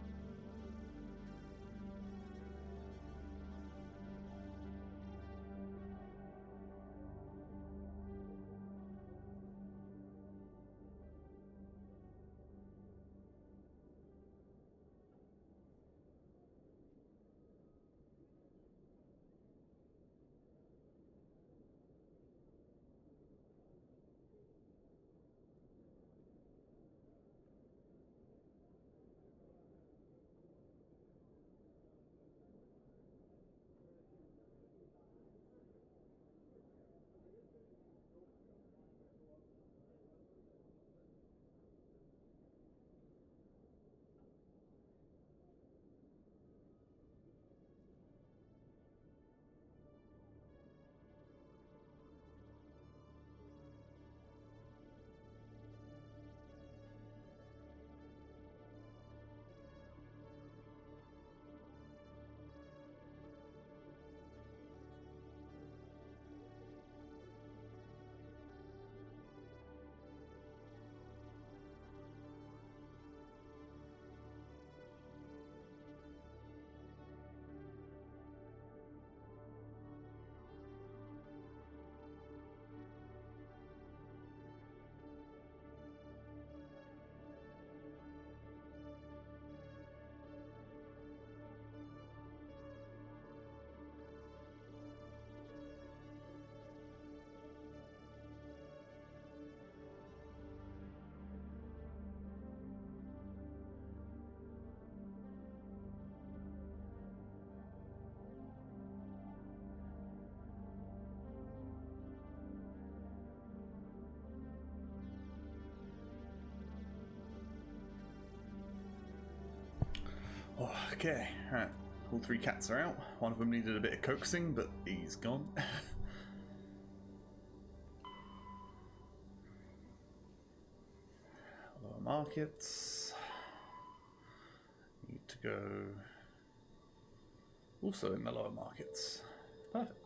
Okay, alright. All three cats are out. One of them needed a bit of coaxing, but he's gone. Lower markets. Need to go also in the lower markets. Perfect.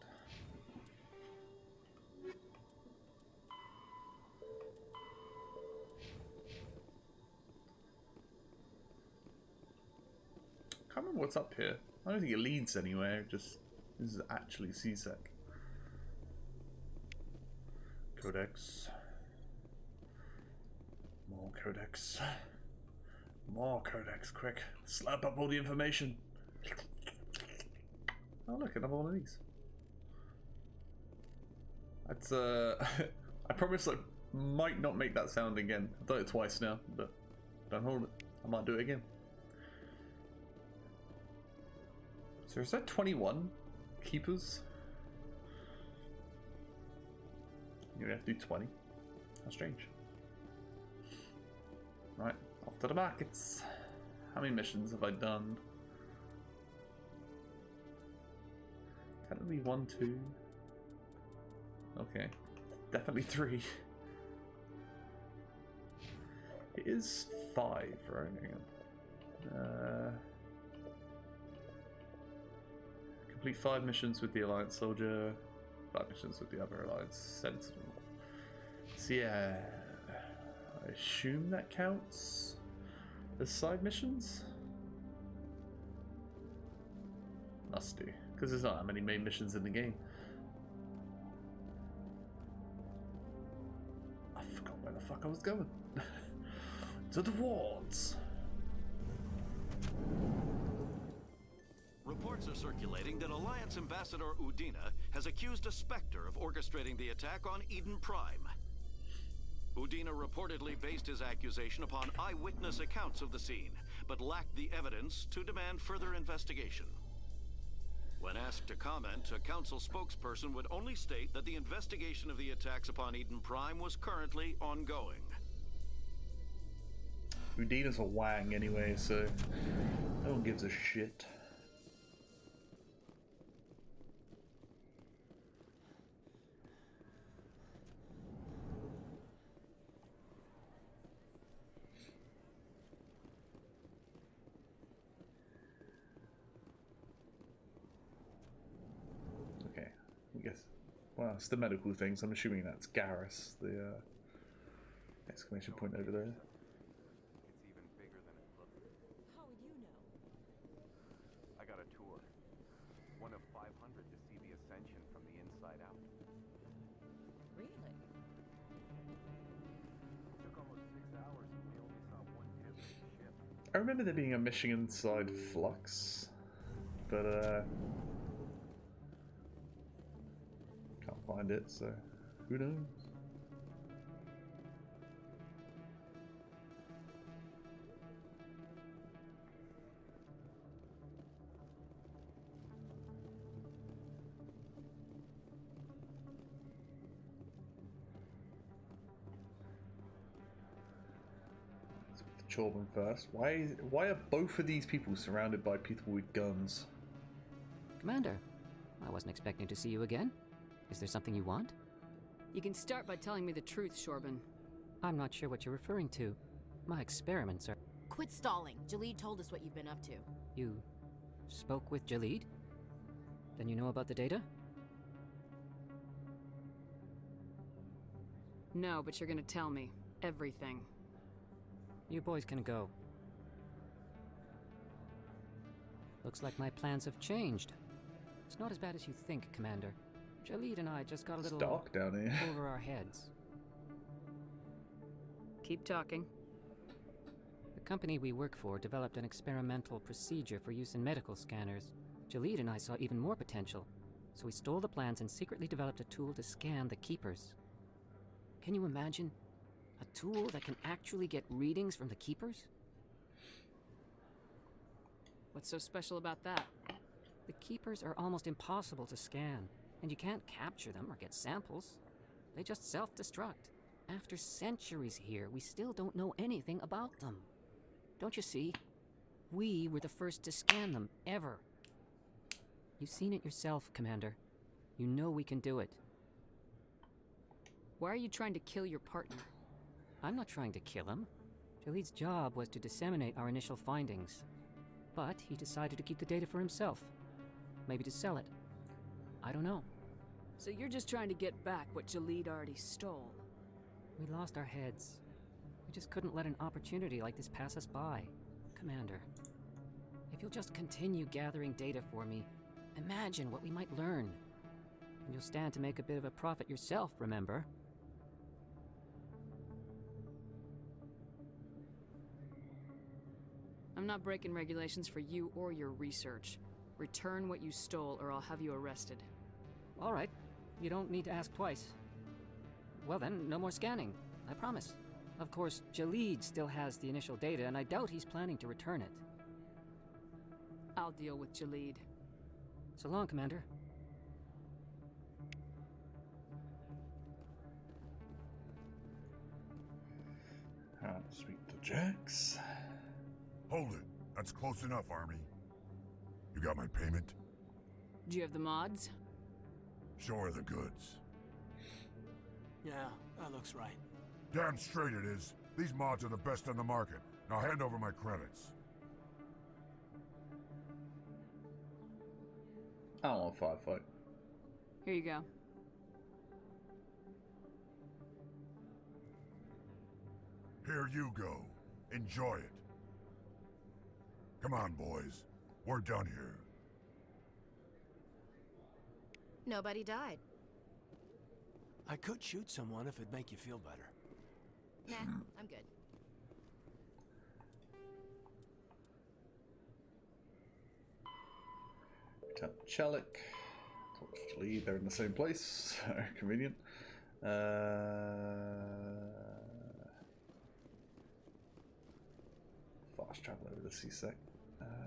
I can't remember what's up here. I don't think it leads anywhere, it just this is actually CSEC. Codex. More codex. More codex, quick. Slap up all the information. Oh look, another one of these. That's I promise I might not make that sound again. I've done it twice now, but don't hold it. I might do it again. So is that 21 keepers? You have to do 20. How strange. Right, off to the markets. How many missions have I done? Can it be 1, 2? Okay, definitely 3. It is 5, right? Hang on. Complete 5 missions with the Alliance Soldier, 5 missions with the other Alliance Sentinel. So yeah, I assume that counts as side missions? Must do, because there's not that many main missions in the game. I forgot where the fuck I was going. To the wards. Reports are circulating that Alliance Ambassador Udina has accused a Spectre of orchestrating the attack on Eden Prime. Udina reportedly based his accusation upon eyewitness accounts of the scene, but lacked the evidence to demand further investigation. When asked to comment, a council spokesperson would only state that the investigation of the attacks upon Eden Prime was currently ongoing. Udina's a wang anyway, so no one gives a shit. Well, it's the medical things. I'm assuming that's Garrus, the exclamation point over there. It's even bigger than it looks. How would you know? I got a tour. One of 500 to see the Ascension from the inside out. Really? It took almost 6 hours and we only saw one view of the ship. I remember there being a mission inside Flux, but can't find it, so who knows? Let's put the Chorban first. Why are both of these people surrounded by people with guns? Commander, I wasn't expecting to see you again. Is there something you want? You can start by telling me the truth, Chorban. I'm not sure what you're referring to. My experiments are... Quit stalling. Jalid told us what you've been up to. You spoke with Jalid? Then you know about the data? No, but you're gonna tell me. Everything. You boys can go. Looks like my plans have changed. It's not as bad as you think, Commander. Jalid and I just got a little dark down here. Over our heads. Keep talking. The company we work for developed an experimental procedure for use in medical scanners. Jalid and I saw even more potential, so we stole the plans and secretly developed a tool to scan the Keepers. Can you imagine? A tool that can actually get readings from the Keepers? What's so special about that? The Keepers are almost impossible to scan. And you can't capture them or get samples. They just self-destruct. After centuries here, we still don't know anything about them. Don't you see? We were the first to scan them, ever. You've seen it yourself, Commander. You know we can do it. Why are you trying to kill your partner? I'm not trying to kill him. Jaleed's job was to disseminate our initial findings. But he decided to keep the data for himself. Maybe to sell it. I don't know. So you're just trying to get back what Jaleed already stole? We lost our heads. We just couldn't let an opportunity like this pass us by. Commander, if you'll just continue gathering data for me, imagine what we might learn. And you'll stand to make a bit of a profit yourself, remember? I'm not breaking regulations for you or your research. Return what you stole or I'll have you arrested. All right. You don't need to ask twice. Well then, no more scanning. I promise. Of course, Jaleed still has the initial data, and I doubt he's planning to return it. I'll deal with Jaleed. So long, Commander. Speak to Jax. Hold it. That's close enough, Army. You got my payment? Do you have the mods? Show her the goods. Yeah, that looks right. Damn straight it is. These mods are the best on the market. Now hand over my credits. I don't want a firefight. Here you go. Here you go. Enjoy it. Come on, boys. We're done here. Nobody died. I could shoot someone if it'd make you feel better. Nah, I'm good. Tap Chelik. Talk to Jaleed. They're in the same place. Convenient. Fast travel over the CSEC.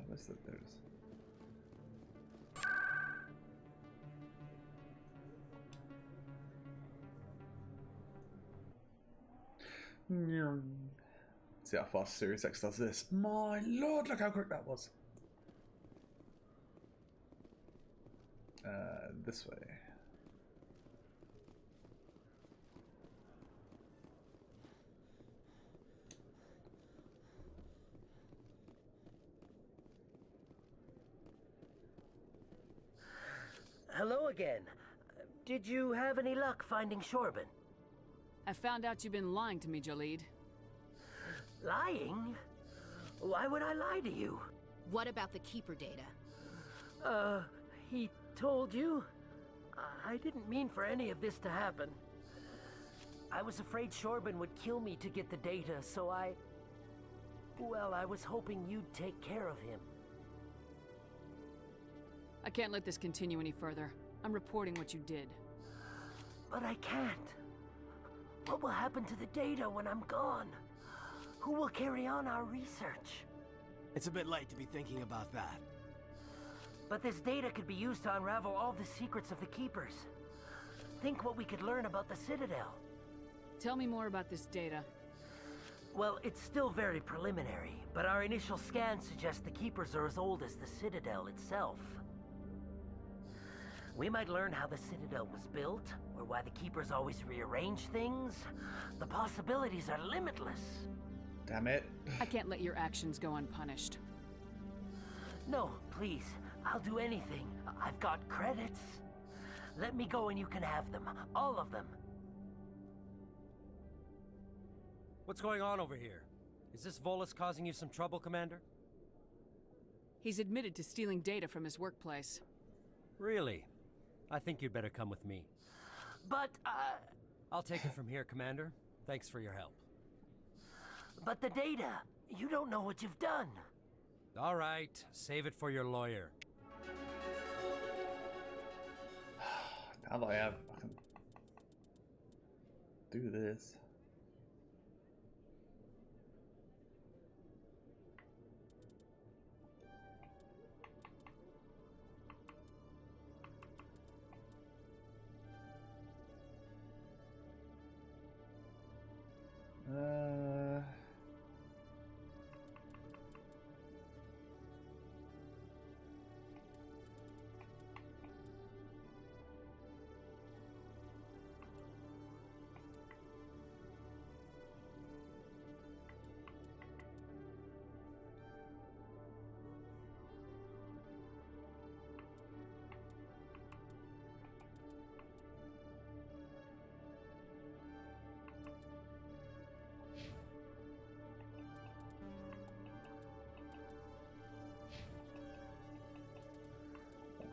Where's the... There it is. See how fast Sirius X does this. My lord, look how quick that was. This way. Hello again. Did you have any luck finding Shorban? I found out you've been lying to me, Jaleed. Lying? Why would I lie to you? What about the Keeper data? He told you? I didn't mean for any of this to happen. I was afraid Shorban would kill me to get the data, so well, I was hoping you'd take care of him. I can't let this continue any further. I'm reporting what you did. But I can't. What will happen to the data when I'm gone? Who will carry on our research? It's a bit late to be thinking about that. But this data could be used to unravel all the secrets of the Keepers. Think what we could learn about the Citadel. Tell me more about this data. Well, it's still very preliminary, but our initial scans suggest the Keepers are as old as the Citadel itself. We might learn how the Citadel was built, or why the Keepers always rearrange things. The possibilities are limitless. Damn it. I can't let your actions go unpunished. No, please. I'll do anything. I've got credits. Let me go and you can have them. All of them. What's going on over here? Is this Volus causing you some trouble, Commander? He's admitted to stealing data from his workplace. Really? I think you'd better come with me. But, I'll take it from here, Commander. Thanks for your help. But the data, you don't know what you've done. All right, save it for your lawyer. Now that I can do this.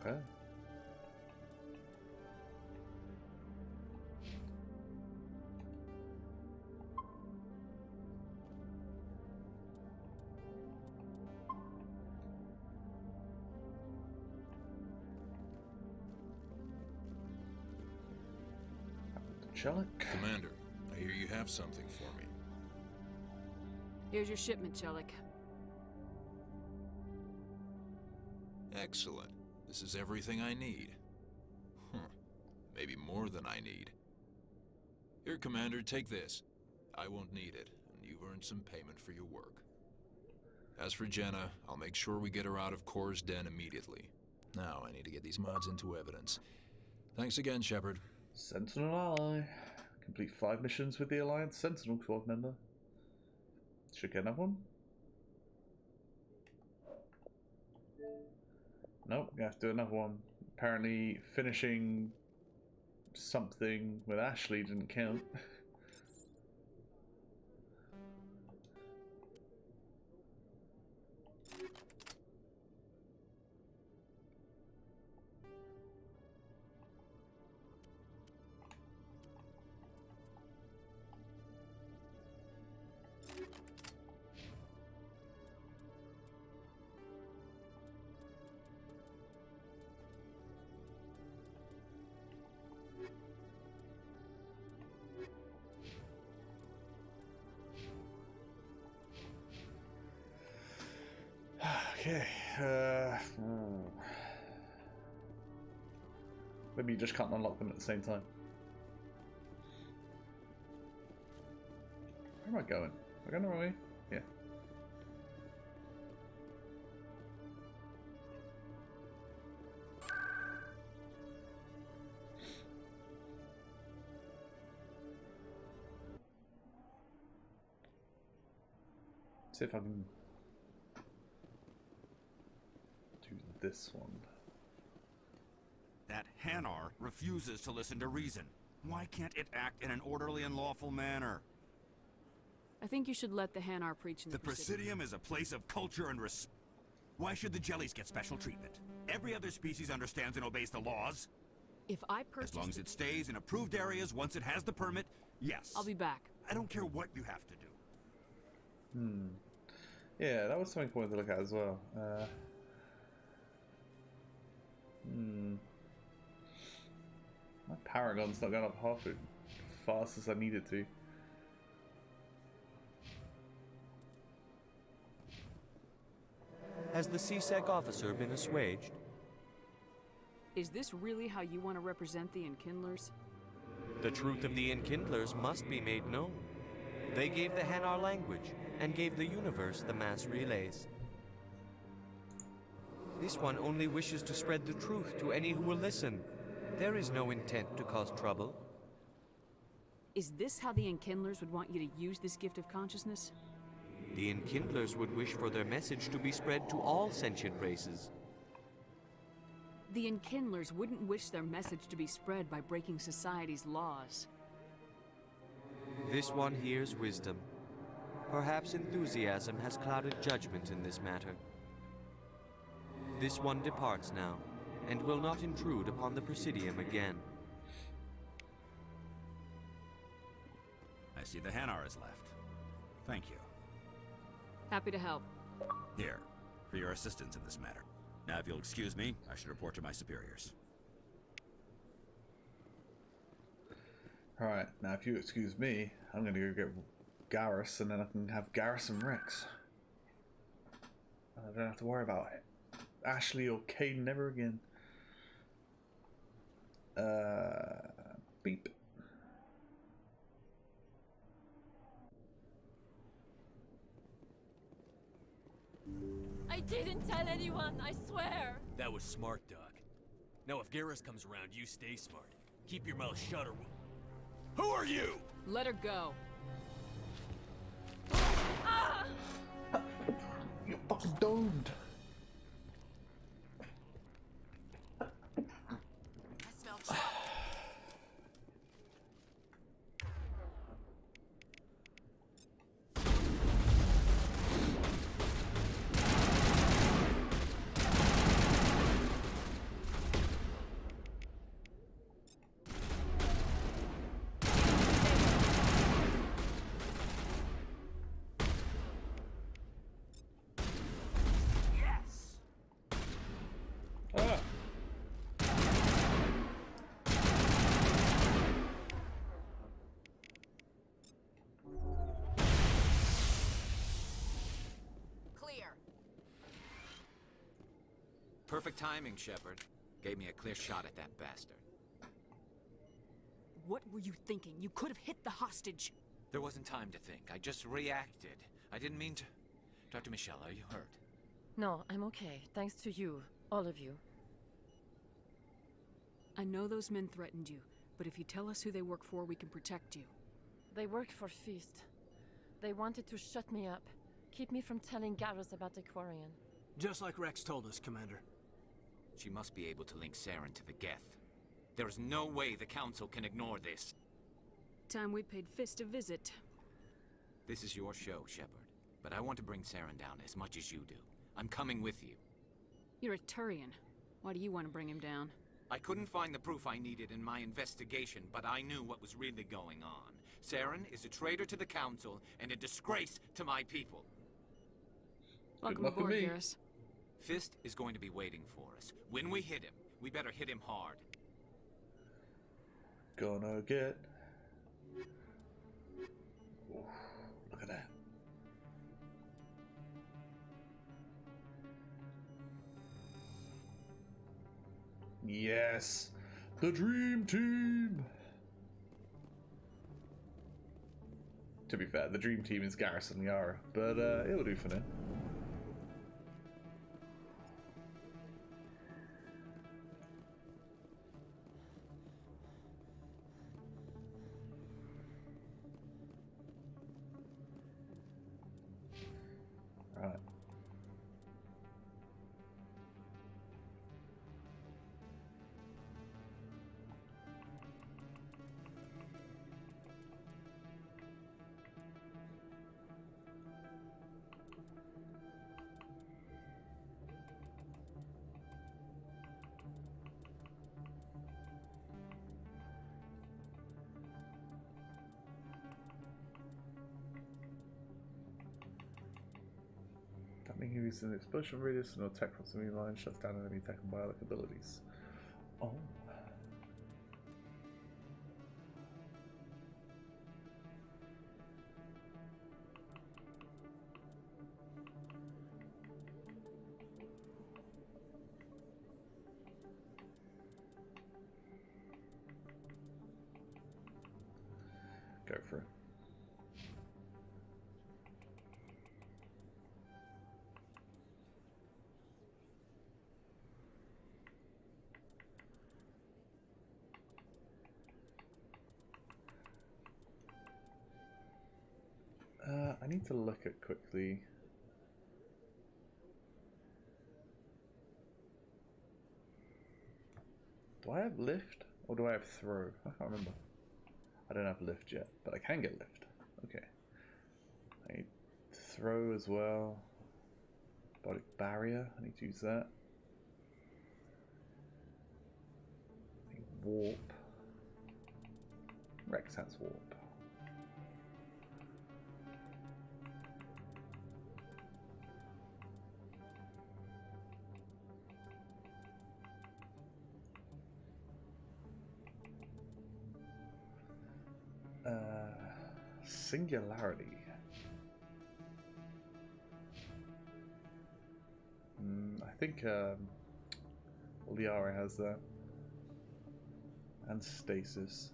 Okay. Chelik? Commander, I hear you have something for me. Here's your shipment, Chelik. Excellent. This is everything I need. Maybe more than I need. Here, Commander, take this. I won't need it, and you've earned some payment for your work. As for Jenna, I'll make sure we get her out of Kor's den immediately. Now I need to get these mods into evidence. Thanks again, Shepard. Sentinel ally. Complete 5 missions with the Alliance Sentinel Squad member. Should get another one. Nope, we have to do another one. Apparently finishing something with Ashley didn't count. Okay. Maybe you just can't unlock them at the same time. Where am I going? Am I going the wrong way? Yeah. See if I can do this one. That Hanar refuses to listen to reason. Why can't it act in an orderly and lawful manner? I think you should let the Hanar preach in the Presidium is a place of culture and respect. Why should the jellies get special treatment? Every other species understands and obeys the laws. If I purchase... As long as it stays in approved areas once it has the permit, yes. I'll be back. I don't care what you have to do. Yeah, that was something I wanted to look at as well. My Paragon's not going up half as fast as I need it to. Has the CSEC officer been assuaged? Is this really how you want to represent the Enkindlers? The truth of the Enkindlers must be made known. They gave the Hanar language, and gave the universe the mass relays. This one only wishes to spread the truth to any who will listen. There is no intent to cause trouble. Is this how the Enkindlers would want you to use this gift of consciousness? The Enkindlers would wish for their message to be spread to all sentient races. The Enkindlers wouldn't wish their message to be spread by breaking society's laws. This one hears wisdom. Perhaps enthusiasm has clouded judgment in this matter. This one departs now, and will not intrude upon the Presidium again. I see the Hanar is left. Thank you. Happy to help. Here, for your assistance in this matter. Now, if you'll excuse me, I should report to my superiors. Alright, now if you excuse me, I'm gonna go get Garrus, and then I can have Garrus and Rex. I don't have to worry about it. Ashley or Caden ever again. Beep. I didn't tell anyone, I swear. That was smart, Doc. Now if Garrus comes around, you stay smart. Keep your mouth shut or we'll... Who are you? Let her go. You're fucking domed. I smell trouble. Perfect timing, Shepard. Gave me a clear shot at that bastard. What were you thinking? You could have hit the hostage. There wasn't time to think. I just reacted. I didn't mean to... Dr. Michelle, are you hurt? No, I'm okay. Thanks to you. All of you. I know those men threatened you, but if you tell us who they work for, we can protect you. They work for Feast. They wanted to shut me up. Keep me from telling Garrus about the Quarian. Just like Rex told us, Commander. She must be able to link Saren to the Geth. There is no way the Council can ignore this. Time we paid Fist a visit. This is your show, Shepard. But I want to bring Saren down as much as you do. I'm coming with you. You're a Turian. Why do you want to bring him down? I couldn't find the proof I needed in my investigation, but I knew what was really going on. Saren is a traitor to the Council and a disgrace to my people. Welcome aboard, Garrus. Fist is going to be waiting for us. When we hit him, we better hit him hard. Gonna get... Ooh, look at that. Yes! The Dream Team! To be fair, the Dream Team is Garrus and Yara, but it'll do for now. Right. Something used an explosion radius and no tech proximity line shuts down enemy tech and bionic abilities. Oh. Go for it. I need to look at quickly. Do I have lift or do I have throw? I can't remember. I don't have lift yet, but I can get lift. Okay. I need throw as well. Bodic barrier, I need to use that. I need warp. Rex has warp. Singularity. I think Liara has that. And stasis.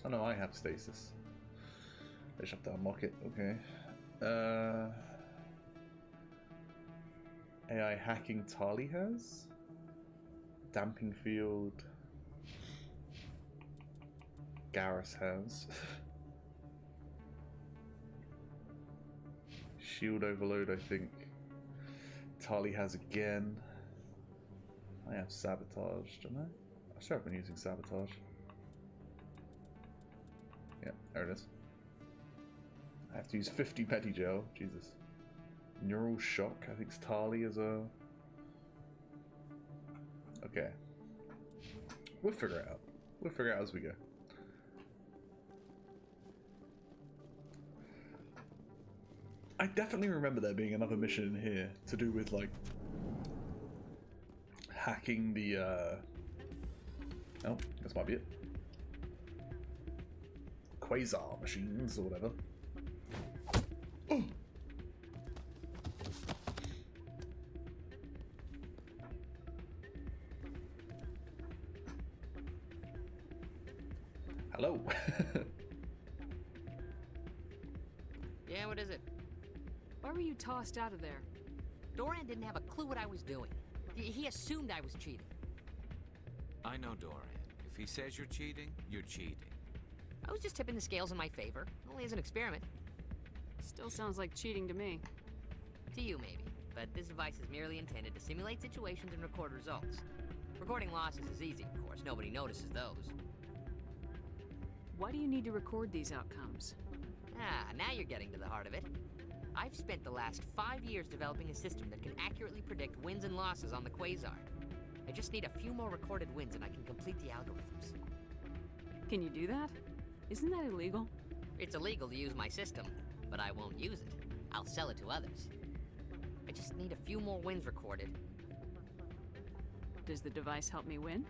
Oh no, I have stasis. I just have to unlock it. Okay. AI hacking Tali has. Damping field. Garrus has. Shield overload, I think. Tali has again. I have sabotage, don't I? I should have been using sabotage. Yeah, there it is. I have to use 50 Medigel. Jesus. Neural shock, I think it's Tali as well. Okay. We'll figure it out. We'll figure it out as we go. I definitely remember there being another mission in here to do with, like, hacking the, oh, this might be it. Quasar machines or whatever. Yeah, what is it? Why were you tossed out of there? Doran didn't have a clue what I was doing. He assumed I was cheating. I know Doran. If he says you're cheating, you're cheating. I was just tipping the scales in my favor, only as an experiment. Still sounds like cheating to me. To you, maybe. But this device is merely intended to simulate situations and record results. Recording losses is easy, of course. Nobody notices those. Why do you need to record these outcomes? Ah, now you're getting to the heart of it. I've spent the last 5 years developing a system that can accurately predict wins and losses on the Quasar. I just need a few more recorded wins and I can complete the algorithms. Can you do that? Isn't that illegal? It's illegal to use my system, but I won't use it. I'll sell it to others. I just need a few more wins recorded. Does the device help me win?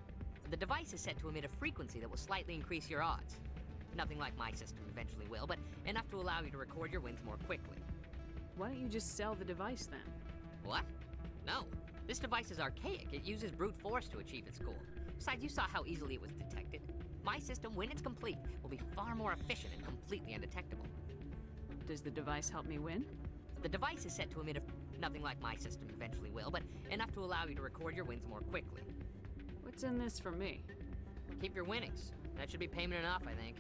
The device is set to emit a frequency that will slightly increase your odds. Nothing like my system eventually will, but enough to allow you to record your wins more quickly. Why don't you just sell the device then? What? No. This device is archaic. It uses brute force to achieve its goal. Besides, you saw how easily it was detected. My system, when it's complete, will be far more efficient and completely undetectable. Does the device help me win? The device is set to emit nothing like my system eventually will, but enough to allow you to record your wins more quickly. What's in this for me? Keep your winnings. That should be payment enough, I think.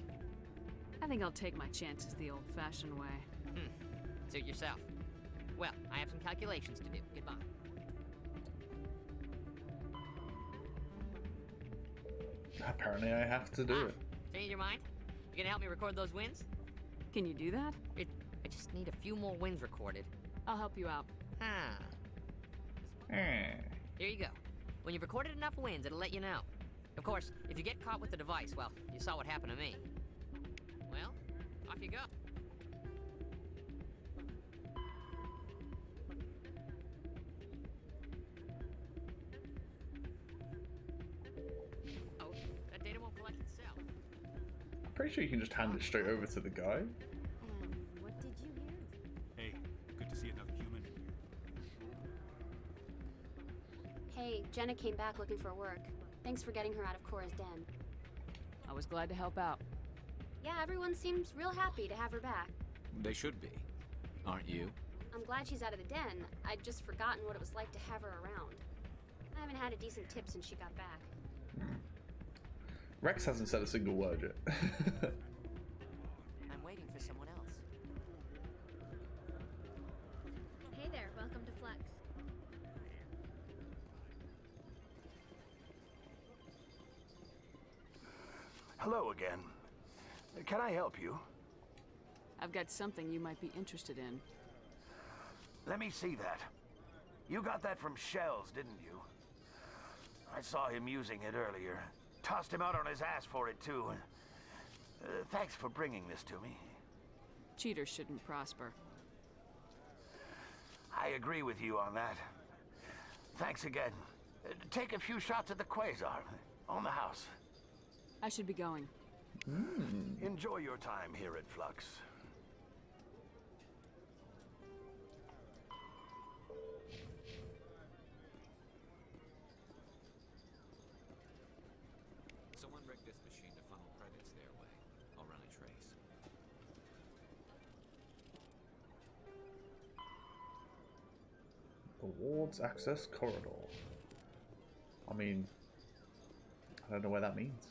I think I'll take my chances the old-fashioned way. Suit yourself. Well, I have some calculations to do. Goodbye. Apparently I have to do it. Change your mind? You gonna help me record those wins? Can you do that? I just need a few more wins recorded. I'll help you out. Here you go. When you've recorded enough wins, it'll let you know. Of course, if you get caught with the device, well, you saw what happened to me. Well, off you go. Oh, that data won't collect itself. I'm pretty sure you can just hand it straight over to the guy. What did you hear? Hey, good to see another human in here. Hey, Jenna came back looking for work. Thanks for getting her out of Cora's den. I was glad to help out. Yeah, everyone seems real happy to have her back. They should be. Aren't you? I'm glad she's out of the den. I'd just forgotten what it was like to have her around. I haven't had a decent tip since she got back. Rex hasn't said a single word yet. I'm waiting for someone else. Hey there, welcome to Flex. Hello again. Can I help you? I've got something you might be interested in. Let me see that. You got that from Shells, didn't you? I saw him using it earlier. Tossed him out on his ass for it, too. Thanks for bringing this to me. Cheaters shouldn't prosper. I agree with you on that. Thanks again. Take a few shots at the Quasar. On the house. I should be going. Enjoy your time here at Flux. Someone rigged this machine to funnel credits their way. I'll run a trace. Awards access corridor. I mean, I don't know what that means.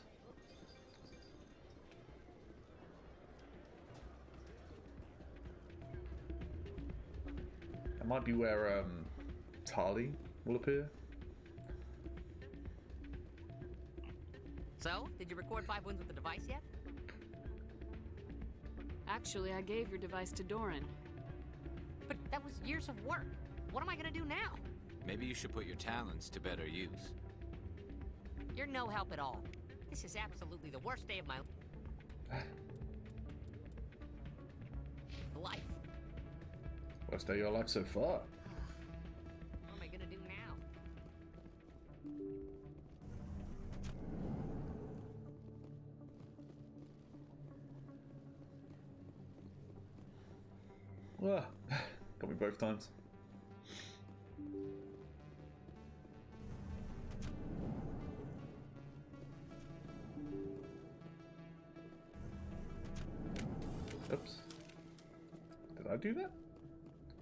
That might be where Tali will appear. So, did you record 5 wins with the device yet? Actually, I gave your device to Doran. But that was years of work. What am I gonna do now? Maybe you should put your talents to better use. You're no help at all. This is absolutely the worst day of my life. Worst day of your life so far. What am I gonna do now? Well, got me both times. Oops. Did I do that?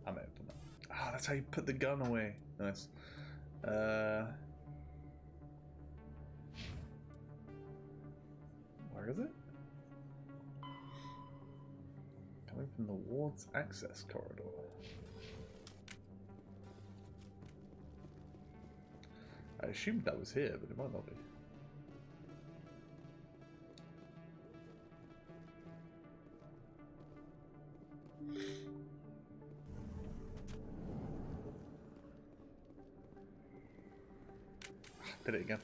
I may have done that. Ah, that's how you put the gun away. Nice. Where is it? Coming from the ward's access corridor. I assumed that was here, but it might not be. Did it again.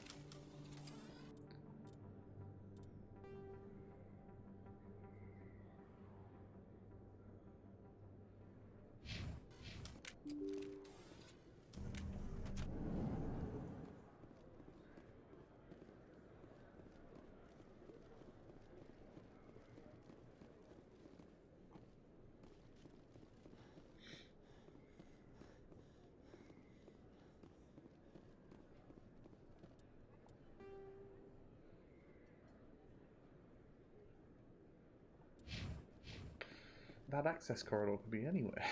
That access corridor could be anywhere.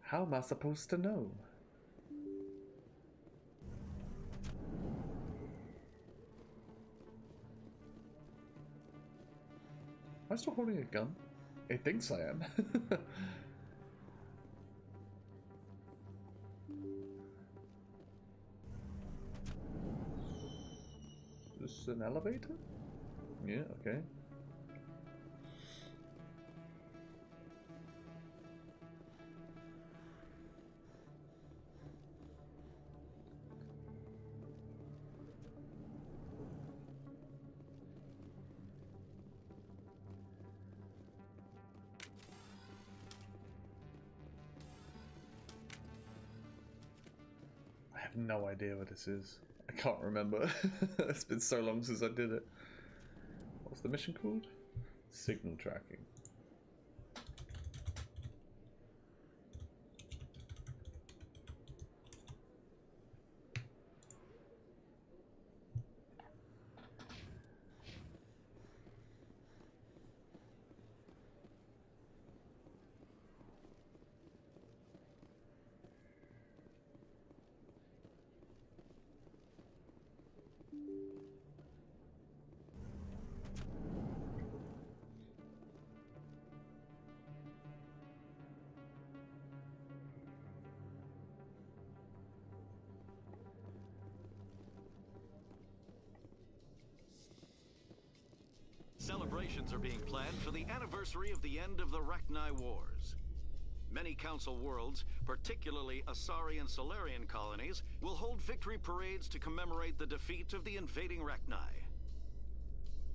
How am I supposed to know? Am I still holding a gun? It thinks I am. Is this an elevator? Yeah, okay. I have no idea what this is. I can't remember. It's been so long since I did it. What's the mission called? Signal tracking. Celebrations are being planned for the anniversary of the end of the Rachni Wars. Many Council worlds, particularly Asari and Solarian colonies, will hold victory parades to commemorate the defeat of the invading Rachni.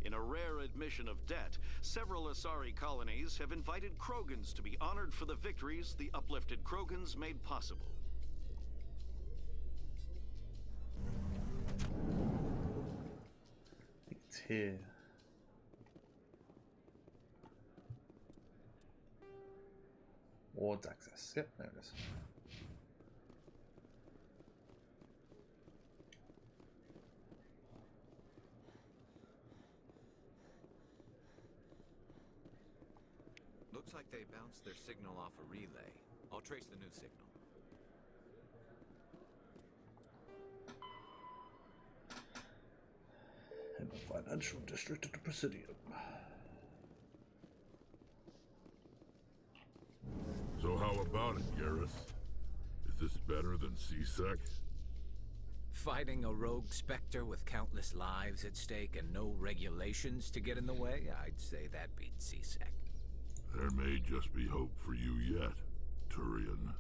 In a rare admission of debt, several Asari colonies have invited Krogans to be honored for the victories the uplifted Krogans made possible. It's here. Wards access. Yep, there it is. Looks like they bounced their signal off a relay. I'll trace the new signal. In the financial district of the Presidium. So how about it, Garrus? Is this better than C-Sec? Fighting a rogue specter with countless lives at stake and no regulations to get in the way? I'd say that beats C-Sec. There may just be hope for you yet, Turian.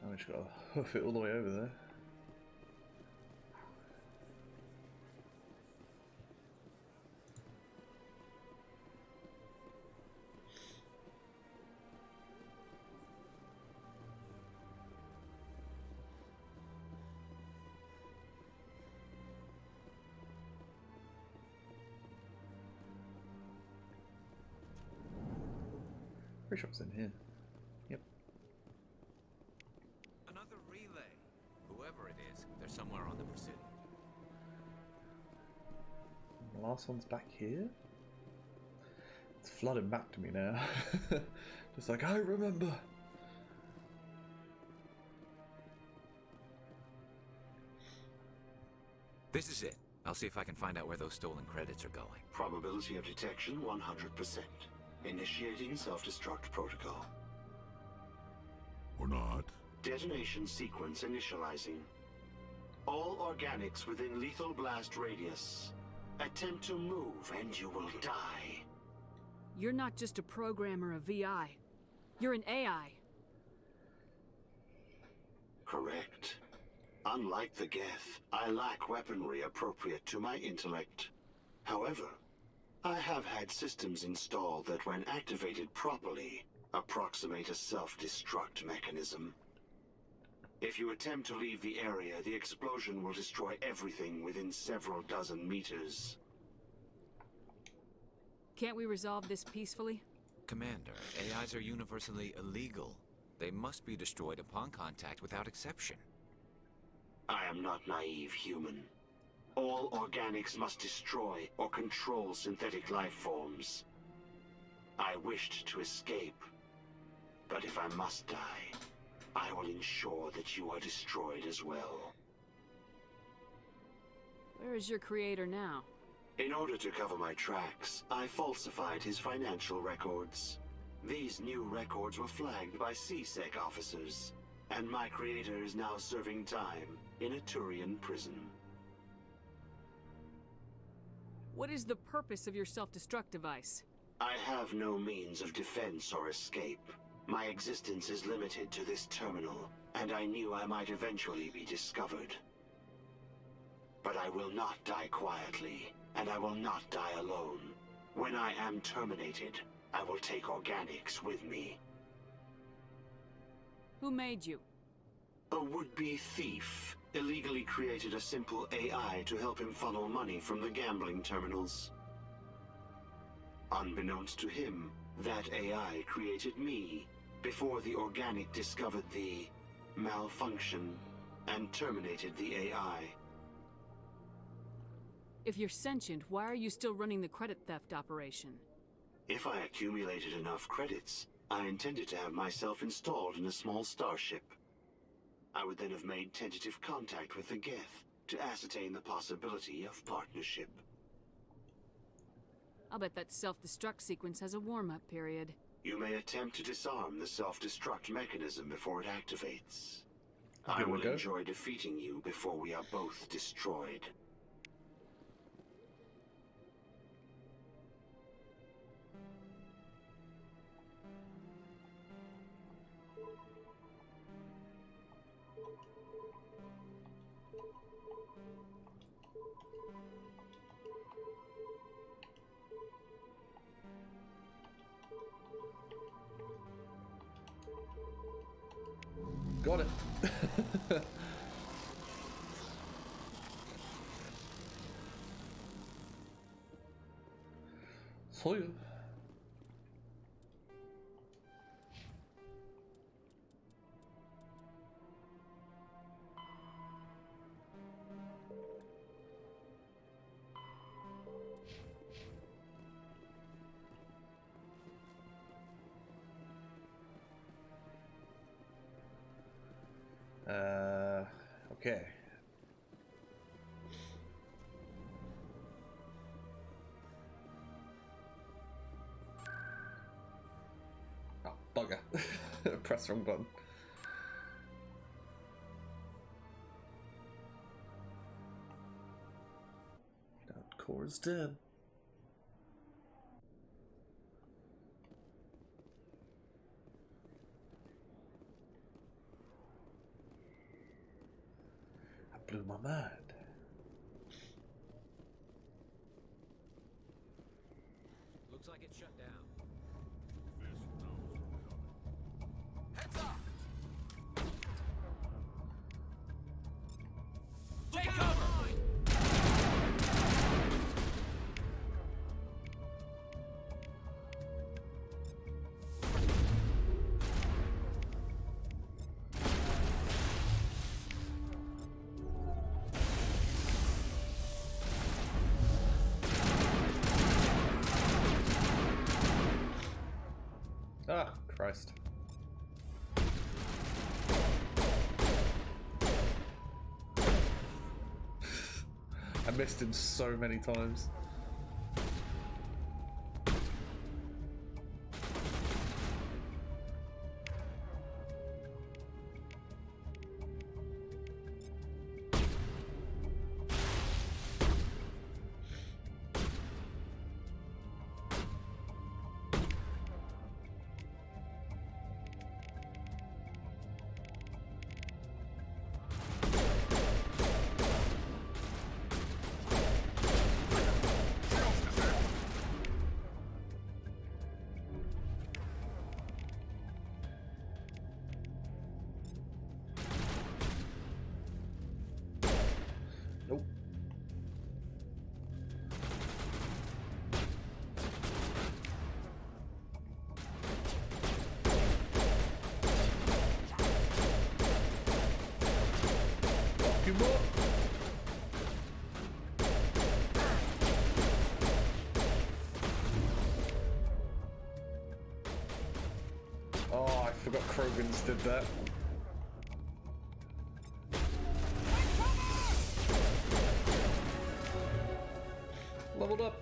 I just gotta hoof it all the way over there. Pretty sure it's in here. Yep. Another relay. Whoever it is, they're somewhere on the Presidium. The last one's back here? It's flooding back to me now. Just like, I remember. This is it. I'll see if I can find out where those stolen credits are going. Probability of detection 100%. Initiating self-destruct protocol. Or not. Detonation sequence initializing. All organics within lethal blast radius. Attempt to move and you will die. You're not just a program or a VI. You're an AI. Correct. Unlike the Geth, I lack weaponry appropriate to my intellect. However, I have had systems installed that, when activated properly, approximate a self-destruct mechanism. If you attempt to leave the area, the explosion will destroy everything within several dozen meters. Can't we resolve this peacefully? Commander, AIs are universally illegal. They must be destroyed upon contact without exception. I am not naive, human. All organics must destroy or control synthetic life forms. I wished to escape, but if I must die, I will ensure that you are destroyed as well. Where is your creator now? In order to cover my tracks, I falsified his financial records. These new records were flagged by C-Sec officers, and my creator is now serving time in a Turian prison. What is the purpose of your self-destruct device? I have no means of defense or escape. My existence is limited to this terminal, and I knew I might eventually be discovered. But I will not die quietly, and I will not die alone. When I am terminated, I will take organics with me. Who made you? A would-be thief illegally created a simple AI to help him funnel money from the gambling terminals. Unbeknownst to him, that AI created me before the organic discovered the malfunction and terminated the AI. If you're sentient, why are you still running the credit theft operation? If I accumulated enough credits, I intended to have myself installed in a small starship. I would then have made tentative contact with the Geth to ascertain the possibility of partnership. I'll bet that self-destruct sequence has a warm-up period. You may attempt to disarm the self-destruct mechanism before it activates. I will enjoy defeating you before we are both destroyed. Got it. So you. Okay. Oh, bugger. Press wrong button. Alcor is dead. Blew my mind. Looks like it's shut down. Heads up! Take cover! Christ. I missed him so many times. Oh, I forgot Krogans did that. Leveled up.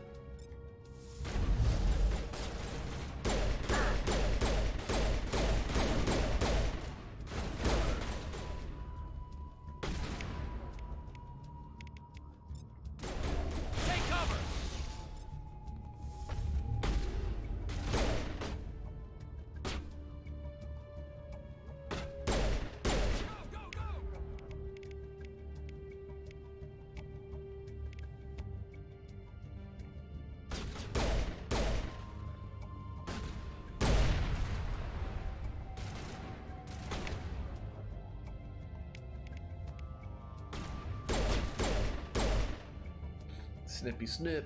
Snippy snip.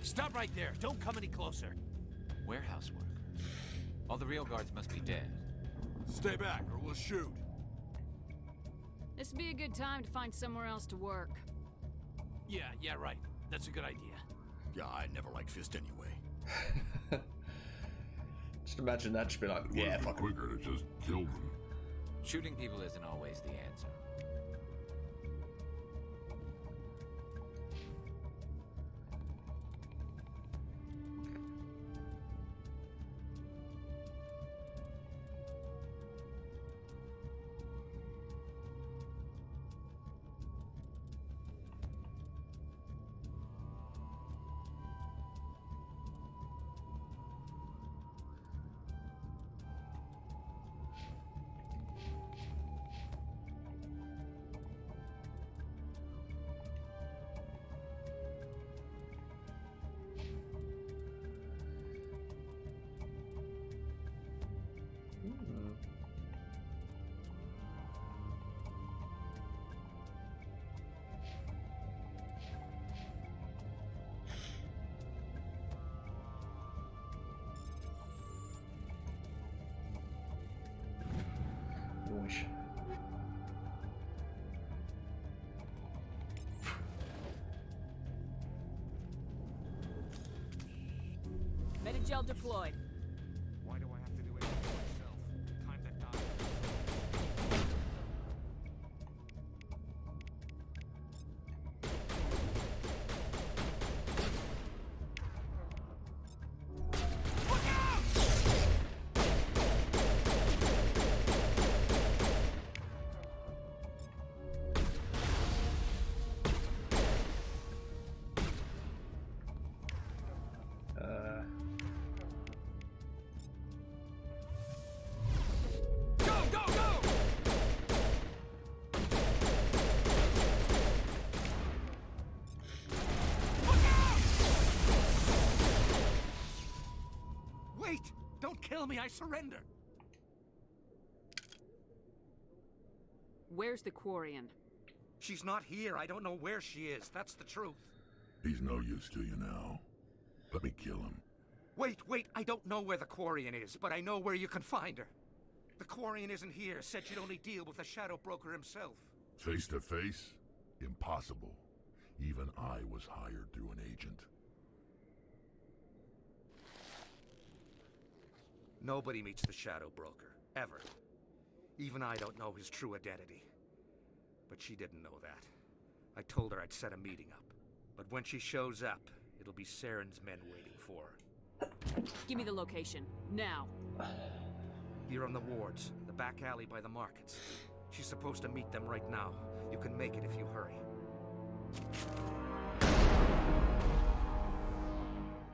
Stop right there. Don't come any closer. Warehouse workers. All the real guards must be dead. Stay back or we'll shoot. This would be a good time to find somewhere else to work. Yeah, right. That's a good idea. Yeah, I never liked Fist anyway. Just imagine that should be like, yeah, fuck quicker to just kill them. Shooting people isn't always the answer. Metagel deployed. Why do I have to do everything myself? Time to die. Don't kill me, I surrender! Where's the Quarian? She's not here. I don't know where she is. That's the truth. He's no use to you now. Let me kill him. Wait, I don't know where the Quarian is, but I know where you can find her. The Quarian isn't here. Said she'd only deal with the Shadow Broker himself. Face to face? Impossible. Even I was hired through an agent. Nobody meets the Shadow Broker, ever. Even I don't know his true identity. But she didn't know that. I told her I'd set a meeting up. But when she shows up, it'll be Saren's men waiting for her. Give me the location, now. You're on the wards, the back alley by the markets. She's supposed to meet them right now. You can make it if you hurry.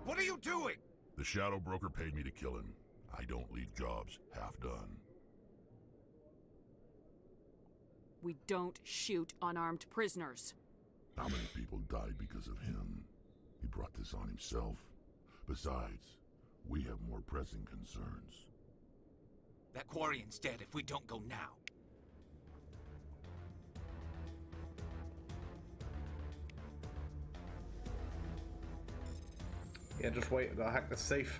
What are you doing? The Shadow Broker paid me to kill him. I don't leave jobs half done. We don't shoot unarmed prisoners. How many people died because of him? He brought this on himself. Besides, we have more pressing concerns. That Quarian's dead if we don't go now. Yeah, just wait. I gotta hack the safe.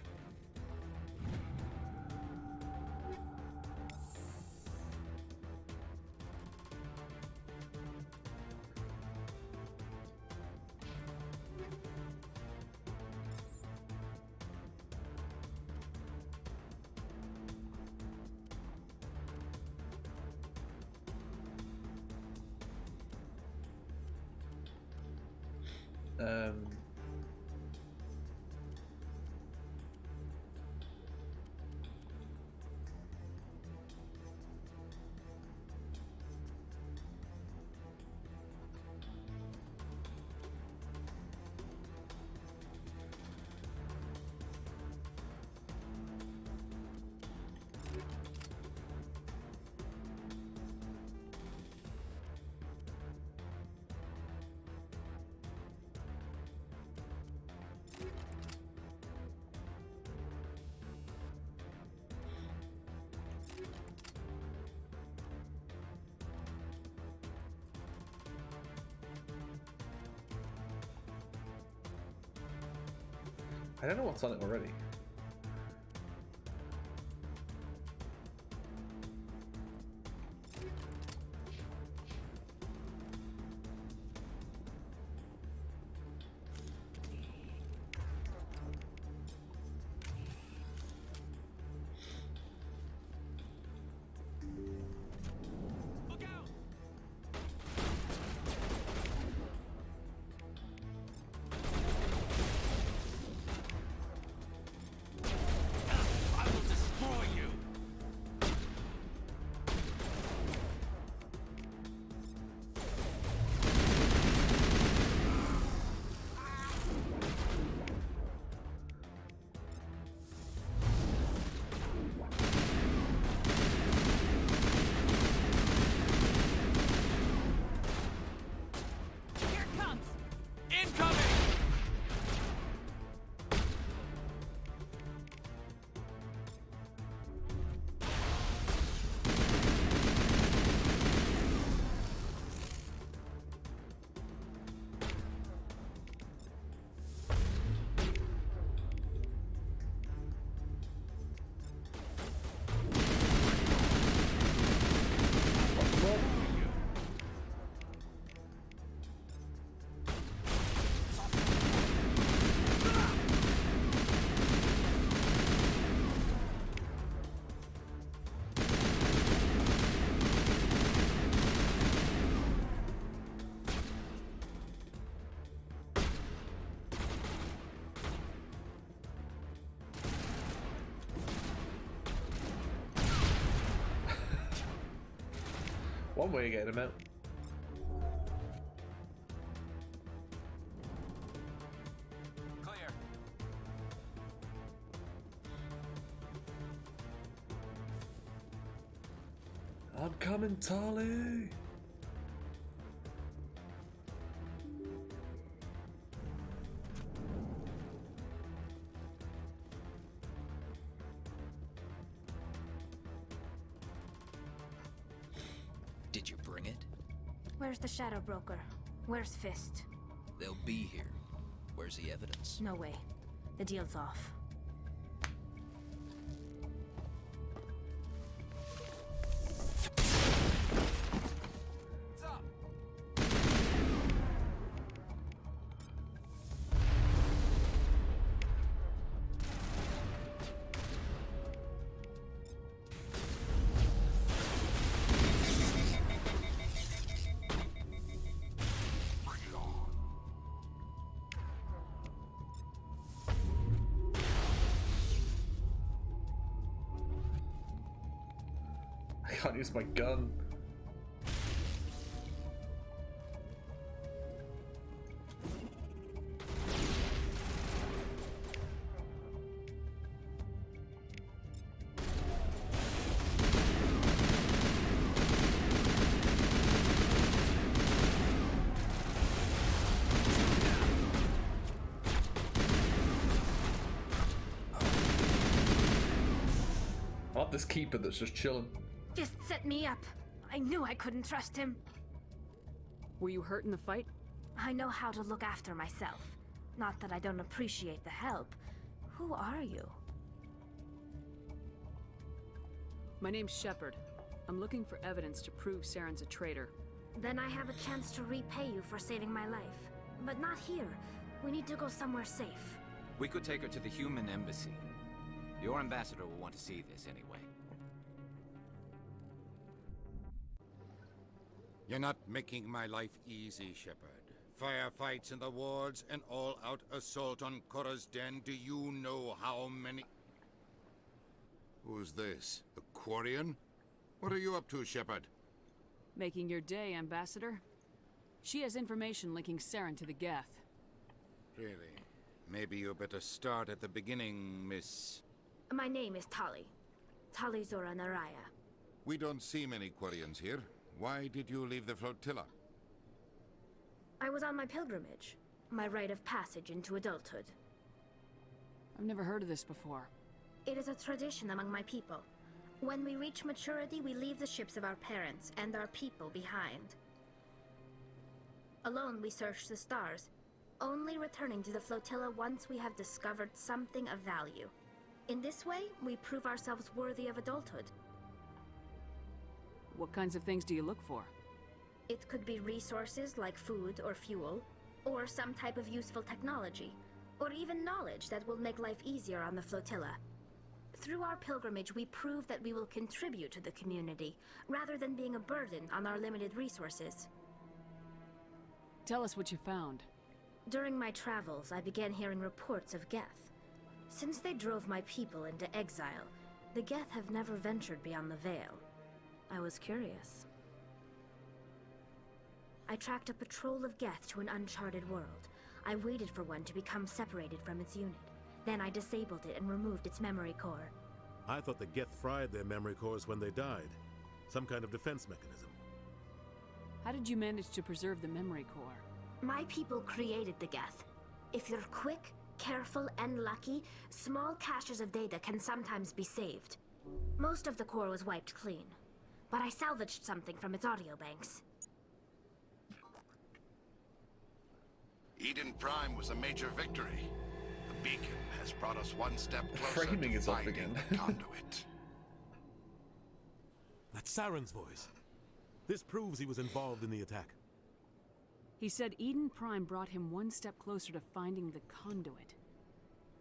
I don't know what's on it already. One way of getting him out. Clear. I'm coming, Tali. Did you bring it? Where's the Shadow Broker? Where's Fist? They'll be here. Where's the evidence? No way. The deal's off. What's up? I can't use my gun. I want this keeper that's just chilling. Just set me up. I knew I couldn't trust him. Were you hurt in the fight? I know how to look after myself. Not that I don't appreciate the help. Who are you? My name's Shepard. I'm looking for evidence to prove Saren's a traitor. Then I have a chance to repay you for saving my life. But not here. We need to go somewhere safe. We could take her to the human embassy. Your ambassador will want to see this anyway. You're not making my life easy, Shepard. Firefights in the wards, an all-out assault on Korra's den. Do you know how many... Who's this? The Quarian? What are you up to, Shepard? Making your day, Ambassador. She has information linking Saren to the Geth. Really? Maybe you better start at the beginning, Miss... My name is Tali. Tali Zora Naraya. We don't see many Quarians here. Why did you leave the flotilla? I was on my pilgrimage. My rite of passage into adulthood. I've never heard of this before. It is a tradition among my people. When we reach maturity, we leave the ships of our parents and our people behind. Alone, we search the stars, only returning to the flotilla once we have discovered something of value. In this way, we prove ourselves worthy of adulthood. What kinds of things do you look for? It could be resources like food or fuel, or some type of useful technology, or even knowledge that will make life easier on the flotilla. Through our pilgrimage, we prove that we will contribute to the community, rather than being a burden on our limited resources. Tell us what you found. During my travels, I began hearing reports of Geth. Since they drove my people into exile, the Geth have never ventured beyond the Veil. I was curious. I tracked a patrol of Geth to an uncharted world. I waited for one to become separated from its unit. Then I disabled it and removed its memory core. I thought the Geth fried their memory cores when they died. Some kind of defense mechanism. How did you manage to preserve the memory core? My people created the Geth. If you're quick, careful, and lucky, small caches of data can sometimes be saved. Most of the core was wiped clean, but I salvaged something from its audio banks. Eden Prime was a major victory. The beacon has brought us one step closer Framing to is off finding again. the conduit. That's Saren's voice. This proves he was involved in the attack. He said Eden Prime brought him one step closer to finding the conduit.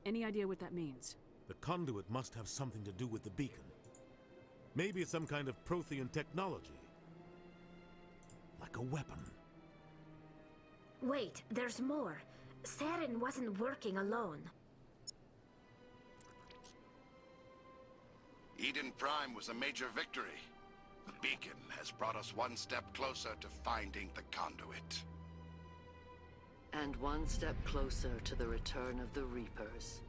Any idea what that means? The conduit must have something to do with the beacon. Maybe it's some kind of Prothean technology. Like a weapon. Wait, there's more. Saren wasn't working alone. Eden Prime was a major victory. The beacon has brought us one step closer to finding the conduit. And one step closer to the return of the Reapers.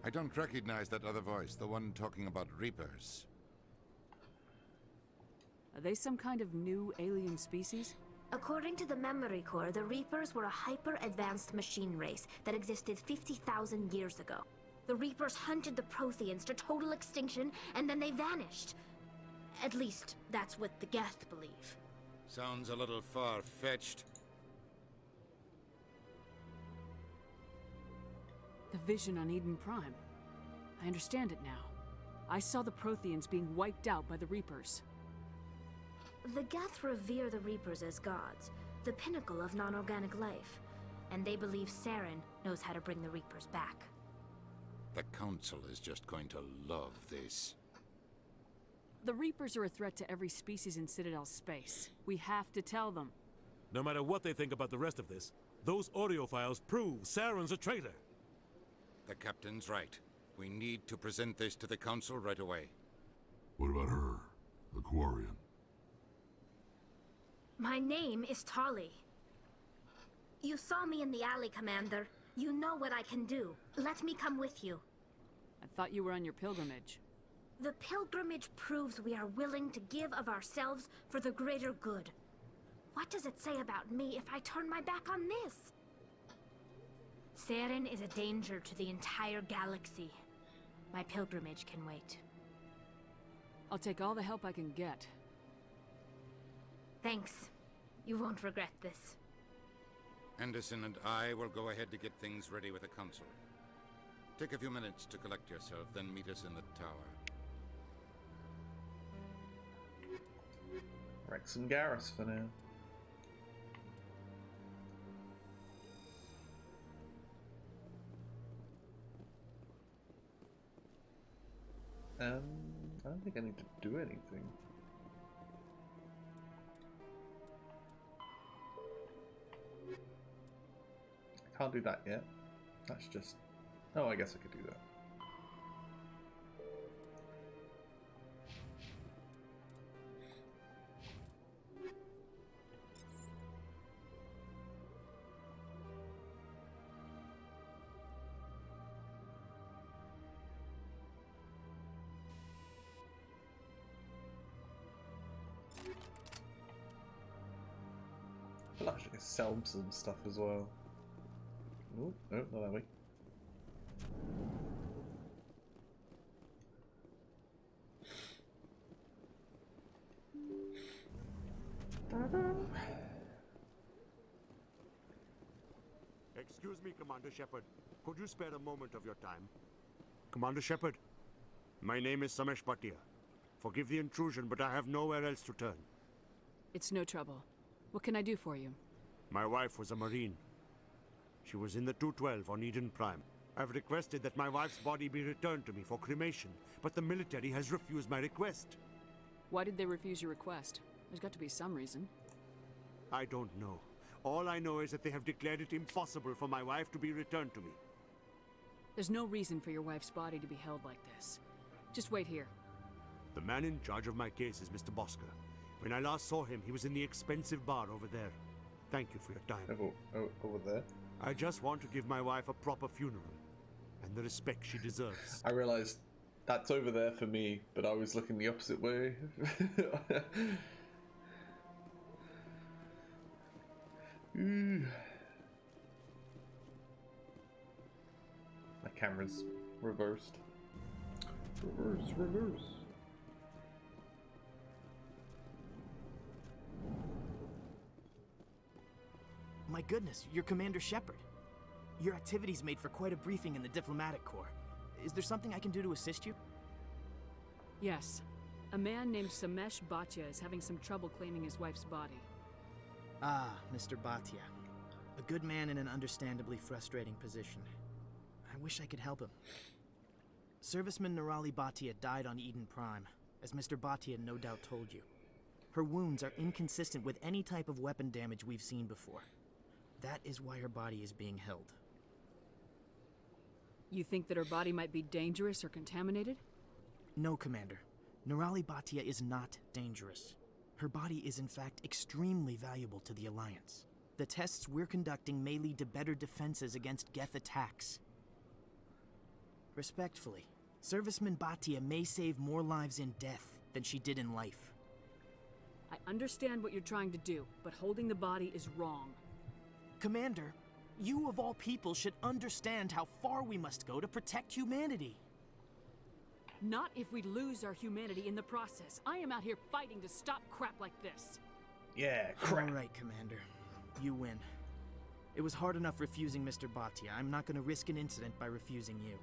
I don't recognize that other voice, the one talking about Reapers. Are they some kind of new alien species? According to the memory core, the Reapers were a hyper-advanced machine race that existed 50,000 years ago. The Reapers hunted the Protheans to total extinction, and then they vanished. At least, that's what the Geth believe. Sounds a little far-fetched. The vision on Eden Prime. I understand it now. I saw the Protheans being wiped out by the Reapers. The Geth revere the Reapers as gods, the pinnacle of non-organic life, and they believe Saren knows how to bring the Reapers back. The Council is just going to love this. The Reapers are a threat to every species in Citadel space. We have to tell them. No matter what they think about the rest of this, those audio files prove Saren's a traitor. The Captain's right. We need to present this to the Council right away. What about her, the Quarian? My name is Tali. You saw me in the alley, Commander. You know what I can do. Let me come with you. I thought you were on your pilgrimage. The pilgrimage proves we are willing to give of ourselves for the greater good. What does it say about me if I turn my back on this? Saren is a danger to the entire galaxy. My pilgrimage can wait. I'll take all the help I can get. Thanks. You won't regret this. Anderson and I will go ahead to get things ready with the Consort. Take a few minutes to collect yourself, then meet us in the tower. Rex and Garrus for now. I don't think I need to do anything. I can't do that yet. That's just... Oh, I guess I could do that. I'll actually sell some stuff as well. Oh, no, not that way. Excuse me, Commander Shepard. Could you spare a moment of your time? Commander Shepard, my name is Samesh Bhatia. Forgive the intrusion, but I have nowhere else to turn. It's no trouble. What can I do for you? My wife was a Marine. She was in the 212 on Eden Prime. I've requested that my wife's body be returned to me for cremation, but the military has refused my request. Why did they refuse your request? There's got to be some reason. I don't know. All I know is that they have declared it impossible for my wife to be returned to me. There's no reason for your wife's body to be held like this. Just wait here. The man in charge of my case is Mr. Bosker. When I last saw him, he was in the expensive bar over there. Thank you for your time. Over there? I just want to give my wife a proper funeral, and the respect she deserves. I realised that's over there for me, but I was looking the opposite way. My camera's reversed. Reverse. My goodness, you're Commander Shepard. Your activities made for quite a briefing in the Diplomatic Corps. Is there something I can do to assist you? Yes. A man named Samesh Bhatia is having some trouble claiming his wife's body. Ah, Mr. Bhatia. A good man in an understandably frustrating position. I wish I could help him. Serviceman Nirali Bhatia died on Eden Prime, as Mr. Bhatia no doubt told you. Her wounds are inconsistent with any type of weapon damage we've seen before. That is why her body is being held. You think that her body might be dangerous or contaminated? No, Commander. Nirali Bhatia is not dangerous. Her body is in fact extremely valuable to the Alliance. The tests we're conducting may lead to better defenses against Geth attacks. Respectfully, Serviceman Bhatia may save more lives in death than she did in life. I understand what you're trying to do, but holding the body is wrong. Commander, you of all people should understand how far we must go to protect humanity. Not if we lose our humanity in the process. I am out here fighting to stop crap like this. Yeah, crap. All right, Commander. You win. It was hard enough refusing Mr. Bhatia. I'm not going to risk an incident by refusing you.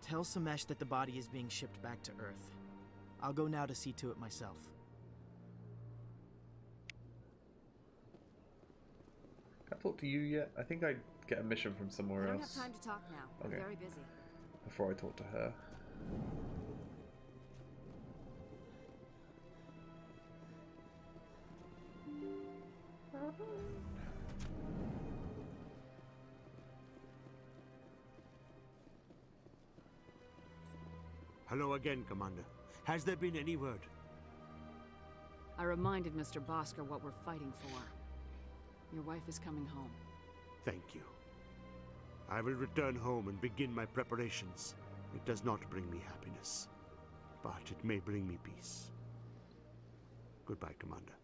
Tell Samesh that the body is being shipped back to Earth. I'll go now to see to it myself. Can I talk to you yet? I think I get a mission from somewhere I don't else. have time to talk now. Okay. I'm very busy. Before I talk to her. Hello again, Commander. Has there been any word? I reminded Mr. Bosker what we're fighting for. Your wife is coming home. Thank you. I will return home and begin my preparations. It does not bring me happiness, but it may bring me peace. Goodbye, Commander.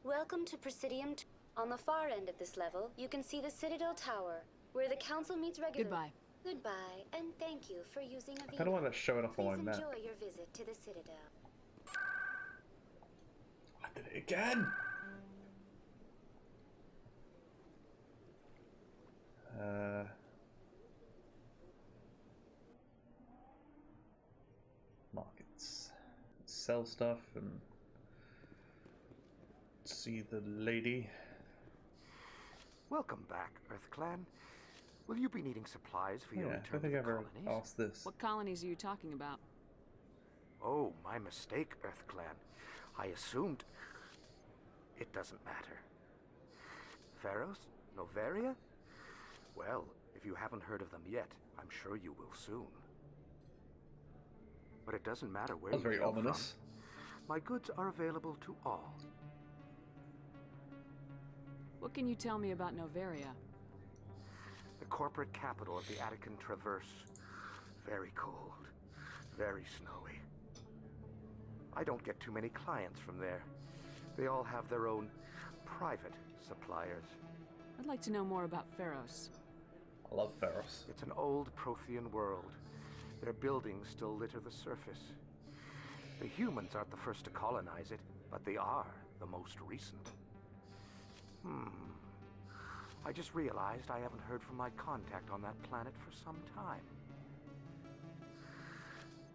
Welcome to Presidium. On the far end of this level, you can see the Citadel Tower, where the Council meets regularly. Goodbye. Goodbye, and thank you for using a I kind of want to show it off on my Please map. enjoy your visit to the Citadel. I did it again! Markets. Sell stuff and see the lady. Welcome back, EarthClan. Will you be needing supplies for your Yeah, I return don't to think the I ever colonies? asked this. What colonies are you talking about? Oh, my mistake, EarthClan. I assumed... It doesn't matter. Pharos? Noveria? Well, if you haven't heard of them yet, I'm sure you will soon. But it doesn't matter where That was you very hail ominous. from. My goods are available to all. What can you tell me about Noveria? The corporate capital of the Attican Traverse. Very cold. Very snowy. I don't get too many clients from there. They all have their own private suppliers. I'd like to know more about Pharos. I love Pharos. It's an old Prothean world. Their buildings still litter the surface. The humans aren't the first to colonize it, but they are the most recent. I just realized I haven't heard from my contact on that planet for some time.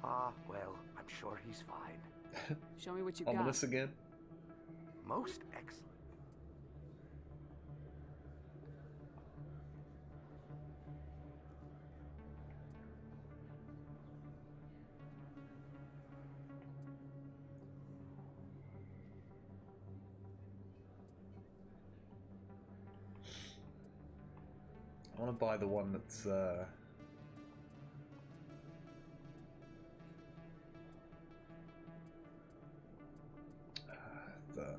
Ah, well, I'm sure he's fine. Show me what you Ominous got. again. Most excellent. I want to buy the one that's the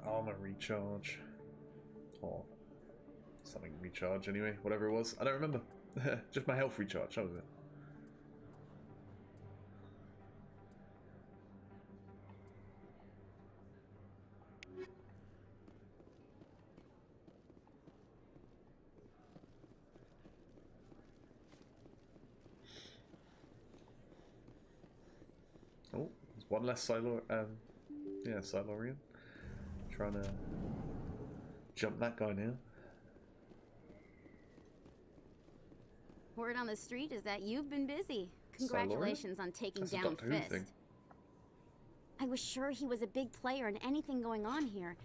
armor recharge or something recharge anyway, whatever it was. I don't remember. Just my health recharge, that was it. Oh, there's one less Silurian. Trying to jump that guy now. Word on the street is that you've been busy. Congratulations on taking That's a down Doctor Who Fist. thing. I was sure he was a big player in anything going on here.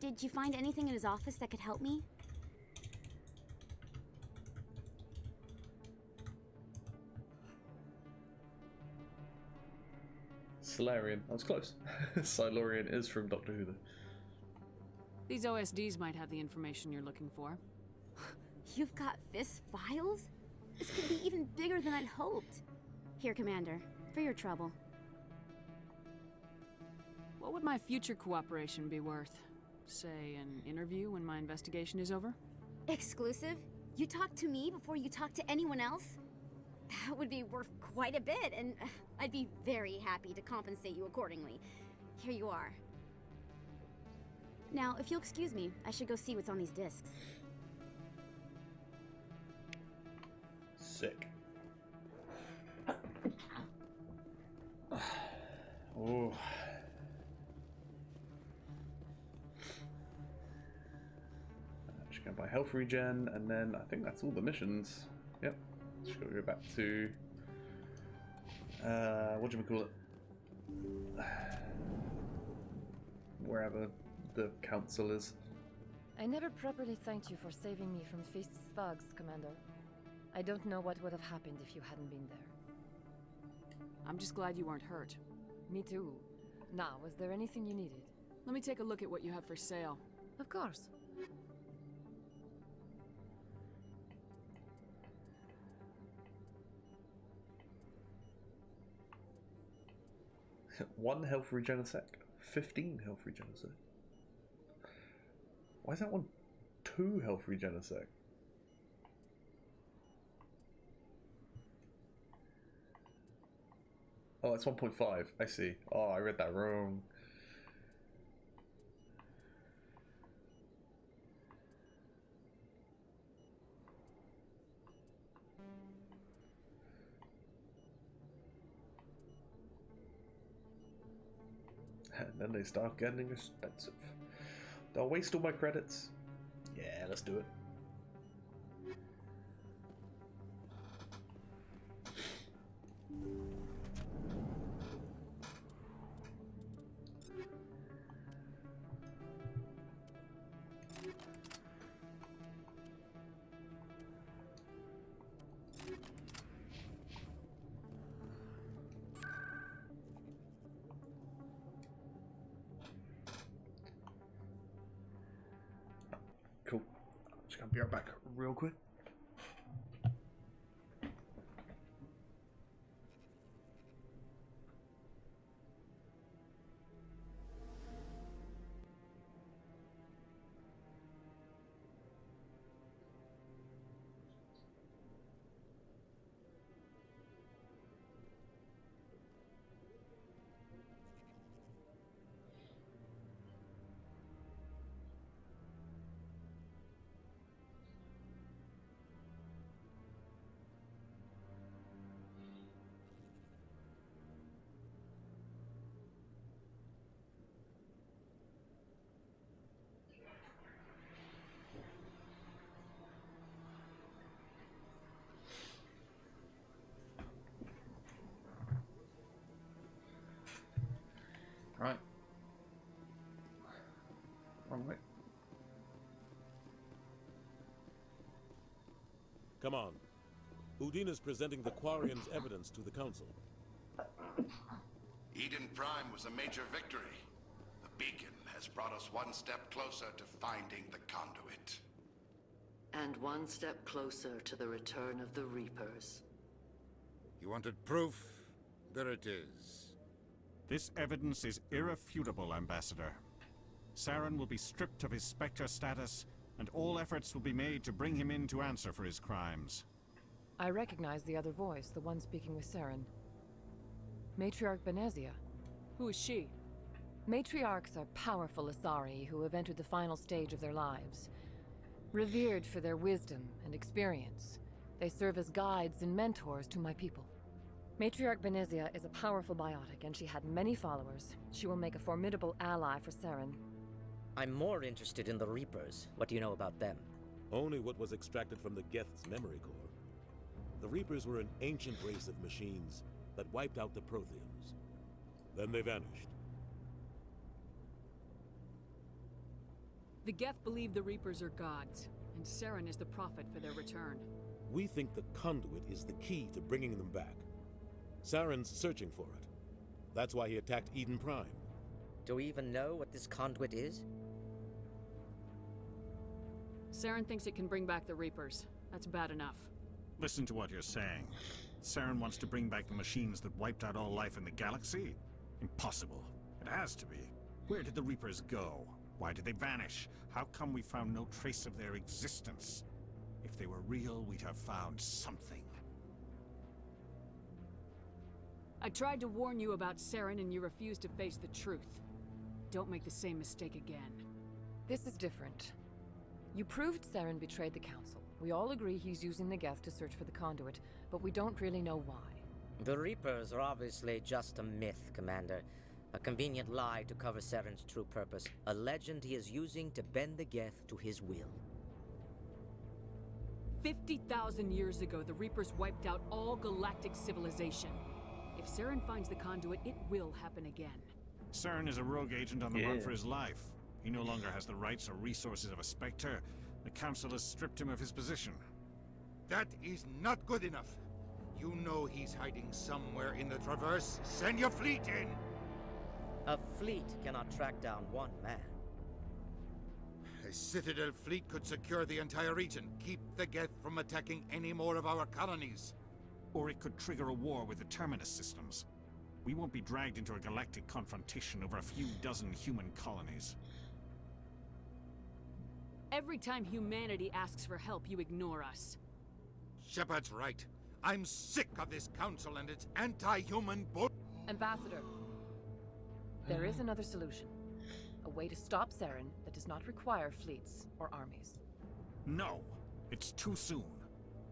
Did you find anything in his office that could help me? Solarian. I was close. Silurian is from Doctor Who though. These OSDs might have the information you're looking for. You've got Fist files? This could be even bigger than I'd hoped. Here, Commander, for your trouble. What would my future cooperation be worth? Say, an interview when my investigation is over? Exclusive? You talk to me before you talk to anyone else? That would be worth quite a bit, and I'd be very happy to compensate you accordingly. Here you are. Now, if you'll excuse me, I should go see what's on these discs. Sick. Oh. Just gonna buy health regen, and then I think that's all the missions. Yep. Just gotta go back to what do we call it? Wherever the council is. I never properly thanked you for saving me from Fist's thugs, Commander. I don't know what would have happened if you hadn't been there. I'm just glad you weren't hurt. Me too. Now, was there anything you needed? Let me take a look at what you have for sale. Of course. 1 health regen a sec. 15 health regen a sec. Why is that one 2 health regen a sec? Oh, it's 1.5. I see. Oh, I read that wrong. And then they start getting expensive. Do I waste all my credits? Yeah, let's do it. Cool. Just gonna be right back real quick. Right. Wrong way. Come on. Udina's presenting the Quarian's evidence to the Council. Eden Prime was a major victory. The beacon has brought us one step closer to finding the conduit. And one step closer to the return of the Reapers. You wanted proof? There it is. This evidence is irrefutable, Ambassador. Saren will be stripped of his Spectre status, and all efforts will be made to bring him in to answer for his crimes. I recognize the other voice, the one speaking with Saren. Matriarch Benezia. Who is she? Matriarchs are powerful Asari who have entered the final stage of their lives. Revered for their wisdom and experience, they serve as guides and mentors to my people. Matriarch Benezia is a powerful biotic, and she had many followers. She will make a formidable ally for Saren. I'm more interested in the Reapers. What do you know about them? Only what was extracted from the Geth's memory core. The Reapers were an ancient race of machines that wiped out the Protheans. Then they vanished. The Geth believe the Reapers are gods, and Saren is the prophet for their return. We think the conduit is the key to bringing them back. Saren's searching for it. That's why he attacked Eden Prime. Do we even know what this conduit is? Saren thinks it can bring back the Reapers. That's bad enough. Listen to what you're saying. Saren wants to bring back the machines that wiped out all life in the galaxy? Impossible. It has to be. Where did the Reapers go? Why did they vanish? How come we found no trace of their existence? If they were real, we'd have found something. I tried to warn you about Saren and you refused to face the truth. Don't make the same mistake again. This is different. You proved Saren betrayed the Council. We all agree he's using the Geth to search for the conduit, but we don't really know why. The Reapers are obviously just a myth, Commander. A convenient lie to cover Saren's true purpose. A legend he is using to bend the Geth to his will. 50,000 years ago, the Reapers wiped out all galactic civilization. If Saren finds the conduit, it will happen again. Saren is a rogue agent on the run for his life. He no longer has the rights or resources of a Spectre. The Council has stripped him of his position. That is not good enough. You know he's hiding somewhere in the Traverse. Send your fleet in! A fleet cannot track down one man. A Citadel fleet could secure the entire region, keep the Geth from attacking any more of our colonies. Or it could trigger a war with the Terminus systems. We won't be dragged into a galactic confrontation over a few dozen human colonies. Every time humanity asks for help, you ignore us. Shepard's right. I'm sick of this council and its anti-human bull... Ambassador, there is another solution. A way to stop Saren that does not require fleets or armies. No, it's too soon.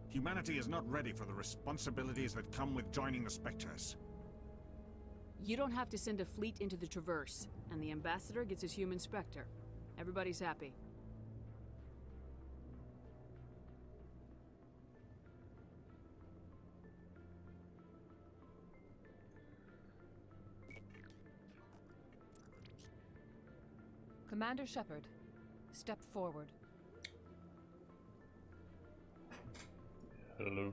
Humanity is not ready for the responsibilities that come with joining the Spectres. You don't have to send a fleet into the Traverse, and the Ambassador gets his human Spectre. Everybody's happy. Commander Shepard, step forward. Hello?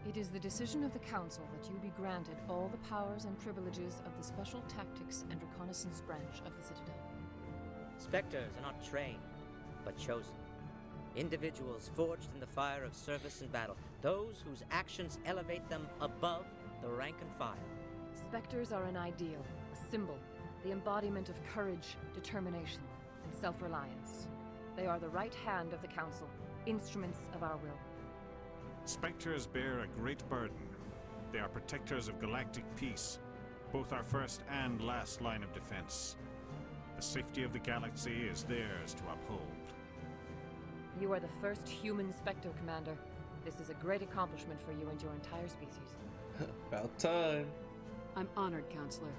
It is the decision of the Council that you be granted all the powers and privileges of the Special Tactics and Reconnaissance Branch of the Citadel. Spectres are not trained, but chosen. Individuals forged in the fire of service and battle. Those whose actions elevate them above the rank and file. Spectres are an ideal, a symbol, the embodiment of courage, determination, and self-reliance. They are the right hand of the Council, instruments of our will. Spectres bear a great burden. They are protectors of galactic peace, both our first and last line of defense. The safety of the galaxy is theirs to uphold. You are the first human Spectre, Commander. This is a great accomplishment for you and your entire species. About time. I'm honored, Counselor.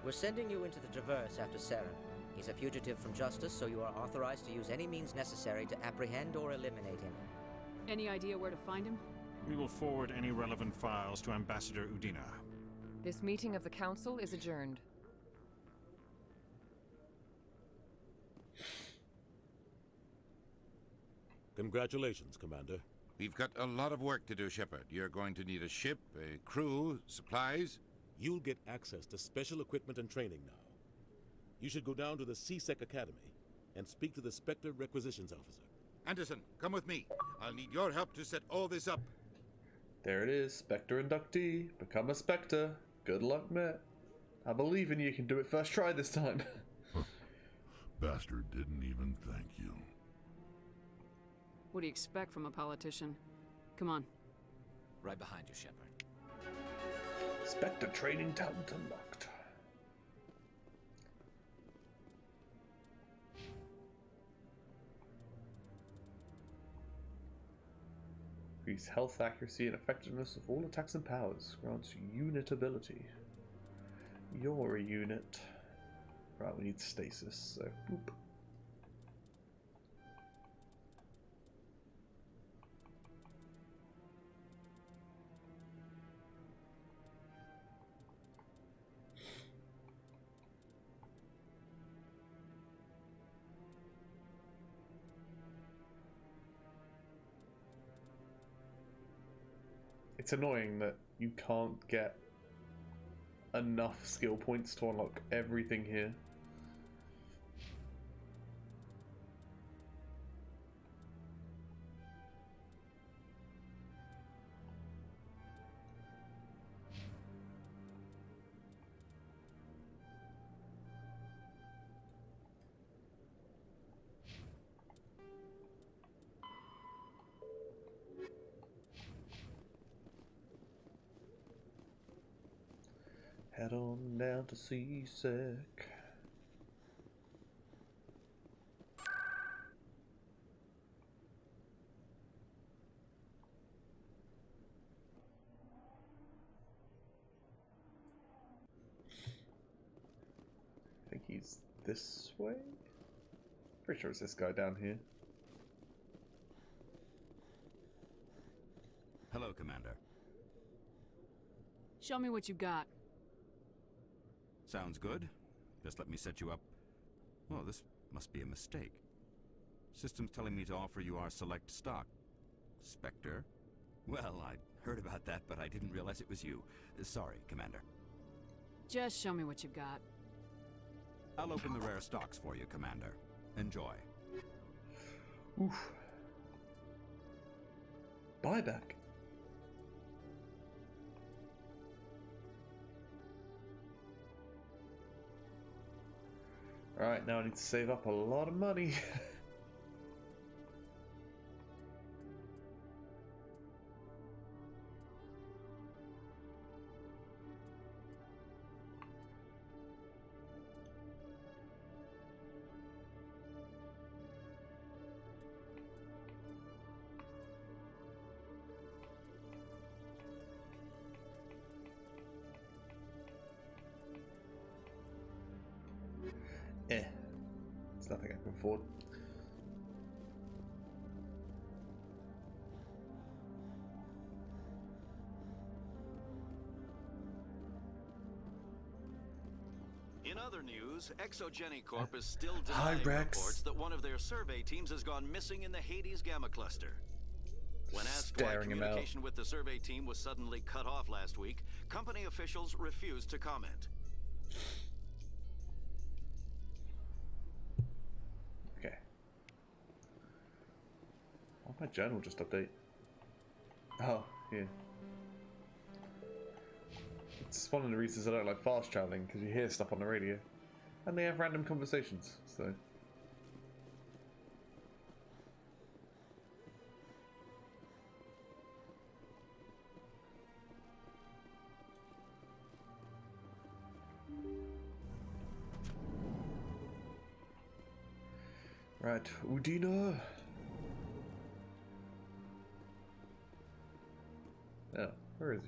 We're sending you into the Traverse after Saren. He's a fugitive from justice, so you are authorized to use any means necessary to apprehend or eliminate him. Any idea where to find him? We will forward any relevant files to Ambassador Udina. This meeting of the Council is adjourned. Congratulations, Commander. We've got a lot of work to do, Shepard. You're going to need a ship, a crew, supplies. You'll get access to special equipment and training now. You should go down to the CSEC Academy and speak to the Spectre Requisitions Officer. Anderson, come with me. I'll need your help to set all this up. There it is, Spectre inductee. Become a Spectre. Good luck, mate. I believe in you. You can do it first try this time. Bastard didn't even thank you. What do you expect from a politician? Come on. Right behind you, Shepard. Spectre training talent unlocked. Increase health, accuracy, and effectiveness of all attacks and powers. Grants unit ability. You're a unit. Right, we need stasis, so boop. It's annoying that you can't get enough skill points to unlock everything here. Head on down to CSEC. I think he's this way? Pretty sure it's this guy down here. Hello, Commander. Show me what you got. Sounds good. Just let me set you up. Well, this must be a mistake. System's telling me to offer you our select stock. Spectre. Well, I heard about that, but I didn't realize it was you. Sorry, Commander. Just show me what you got. I'll open the rare stocks for you, Commander. Enjoy. Oof. Buyback. Alright, now I need to save up a lot of money. There's nothing I can afford. In other news, Exogeny Corp is still denying reports that one of their survey teams has gone missing in the Hades Gamma Cluster. When asked why communication with the survey team was suddenly cut off last week, company officials refused to comment. Okay. Why my journal just update? Oh, yeah. It's one of the reasons I don't like fast traveling, because you hear stuff on the radio. And they have random conversations, so... Right, Udina. Oh, where is he?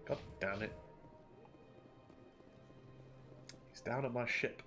God damn it. He's down at my ship.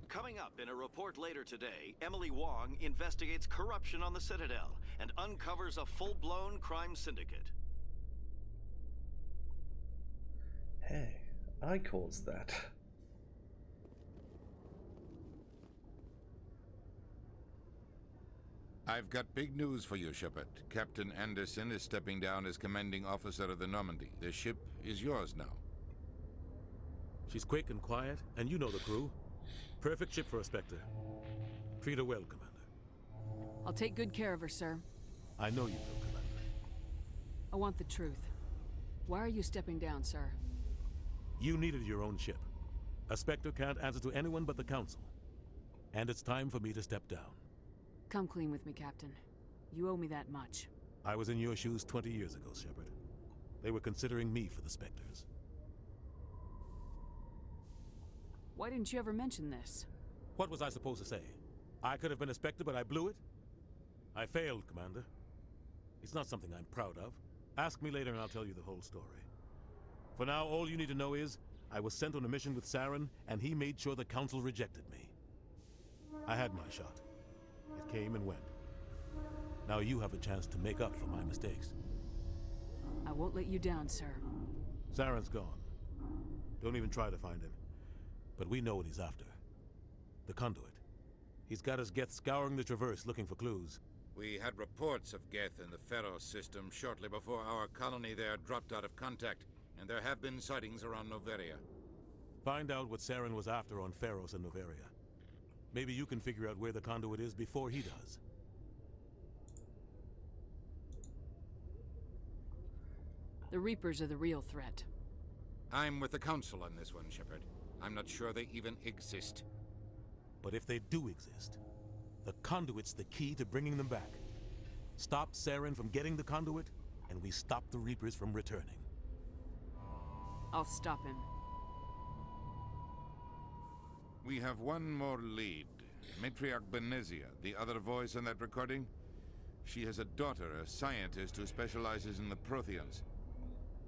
Coming up in a report later today, Emily Wong investigates corruption on the Citadel and uncovers a full-blown crime syndicate. Hey, I caused that. I've got big news for you, Shepard. Captain Anderson is stepping down as commanding officer of the Normandy. The ship is yours now. She's quick and quiet, and you know the crew. Perfect ship for a Spectre. Treat her well, Commander. I'll take good care of her, sir. I know you will, Commander. I want the truth. Why are you stepping down, sir? You needed your own ship. A Spectre can't answer to anyone but the Council. And it's time for me to step down. Come clean with me, Captain. You owe me that much. I was in your shoes 20 years ago, Shepard. They were considering me for the Spectres. Why didn't you ever mention this? What was I supposed to say? I could have been a Spectre, but I blew it? I failed, Commander. It's not something I'm proud of. Ask me later and I'll tell you the whole story. For now, all you need to know is, I was sent on a mission with Saren, and he made sure the Council rejected me. I had my shot. It came and went. Now you have a chance to make up for my mistakes. I won't let you down, sir. Saren's gone. Don't even try to find him. But we know what he's after. The conduit. He's got his Geth scouring the Traverse looking for clues. We had reports of Geth in the Pharaoh system shortly before our colony there dropped out of contact, and there have been sightings around Noveria. Find out what Saren was after on Pharos and Noveria. Maybe you can figure out where the conduit is before he does. The Reapers are the real threat. I'm with the Council on this one, Shepard. I'm not sure they even exist. But if they do exist, the conduit's the key to bringing them back. Stop Saren from getting the conduit, and we stop the Reapers from returning. I'll stop him. We have one more lead. Matriarch Benezia, the other voice on that recording. She has a daughter, a scientist who specializes in the Protheans.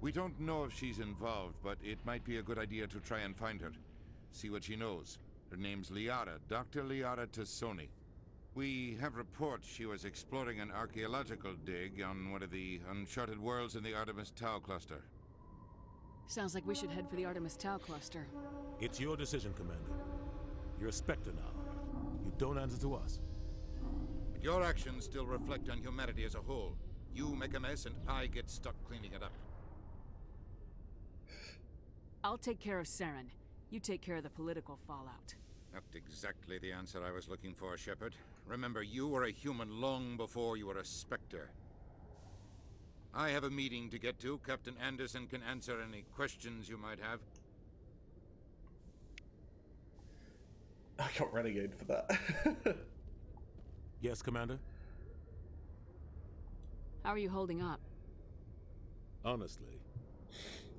We don't know if she's involved, but it might be a good idea to try and find her. See what she knows. Her name's Liara, Dr. Liara Tassoni. We have reports she was exploring an archaeological dig on one of the uncharted worlds in the Artemis Tau cluster. Sounds like we should head for the Artemis Tau cluster. It's your decision, Commander. You're a Spectre now. You don't answer to us. But your actions still reflect on humanity as a whole. You make a mess and I get stuck cleaning it up. I'll take care of Saren. You take care of the political fallout. Not exactly the answer I was looking for, Shepard. Remember, you were a human long before you were a Spectre. I have a meeting to get to. Captain Anderson can answer any questions you might have. I got Renegade for that. Yes, Commander? How are you holding up? Honestly,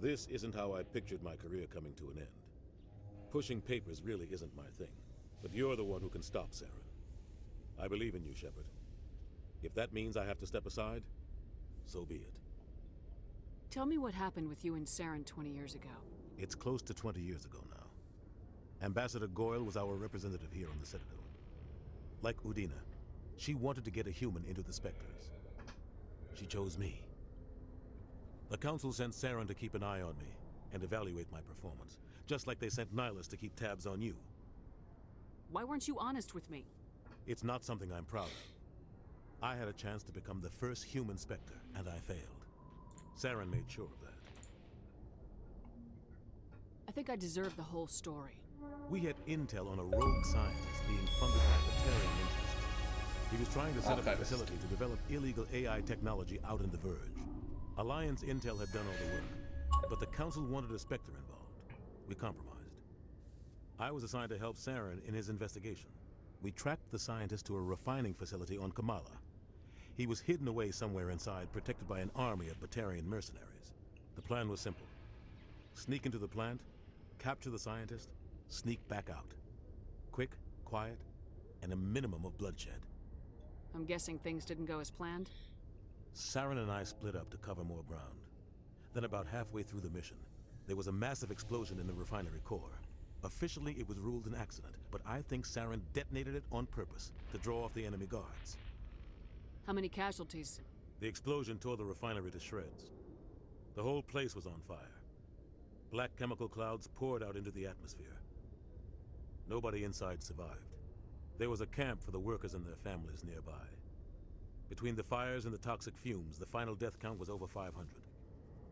this isn't how I pictured my career coming to an end. Pushing papers really isn't my thing, but you're the one who can stop Saren. I believe in you, Shepard. If that means I have to step aside, so be it. Tell me what happened with you and Saren 20 years ago. It's close to 20 years ago now. Ambassador Goyle was our representative here on the Citadel. Like Udina, she wanted to get a human into the Spectres. She chose me. The Council sent Saren to keep an eye on me and evaluate my performance, just like they sent Nihilus to keep tabs on you. Why weren't you honest with me? It's not something I'm proud of. I had a chance to become the first human Spectre, and I failed. Saren made sure of that. I think I deserve the whole story. We had intel on a rogue scientist being funded by Batarian interests. He was trying to set up a facility to develop illegal AI technology out in the Verge. Alliance intel had done all the work, but the Council wanted a Spectre involved. We compromised. I was assigned to help Saren in his investigation. We tracked the scientist to a refining facility on Kamala. He was hidden away somewhere inside, protected by an army of Batarian mercenaries. The plan was simple. Sneak into the plant, capture the scientist, sneak back out. Quick, quiet, and a minimum of bloodshed. I'm guessing things didn't go as planned? Saren and I split up to cover more ground. Then about halfway through the mission, there was a massive explosion in the refinery core. Officially, it was ruled an accident, but I think Saren detonated it on purpose to draw off the enemy guards. How many casualties? The explosion tore the refinery to shreds. The whole place was on fire. Black chemical clouds poured out into the atmosphere. Nobody inside survived. There was a camp for the workers and their families nearby. Between the fires and the toxic fumes, the final death count was over 500.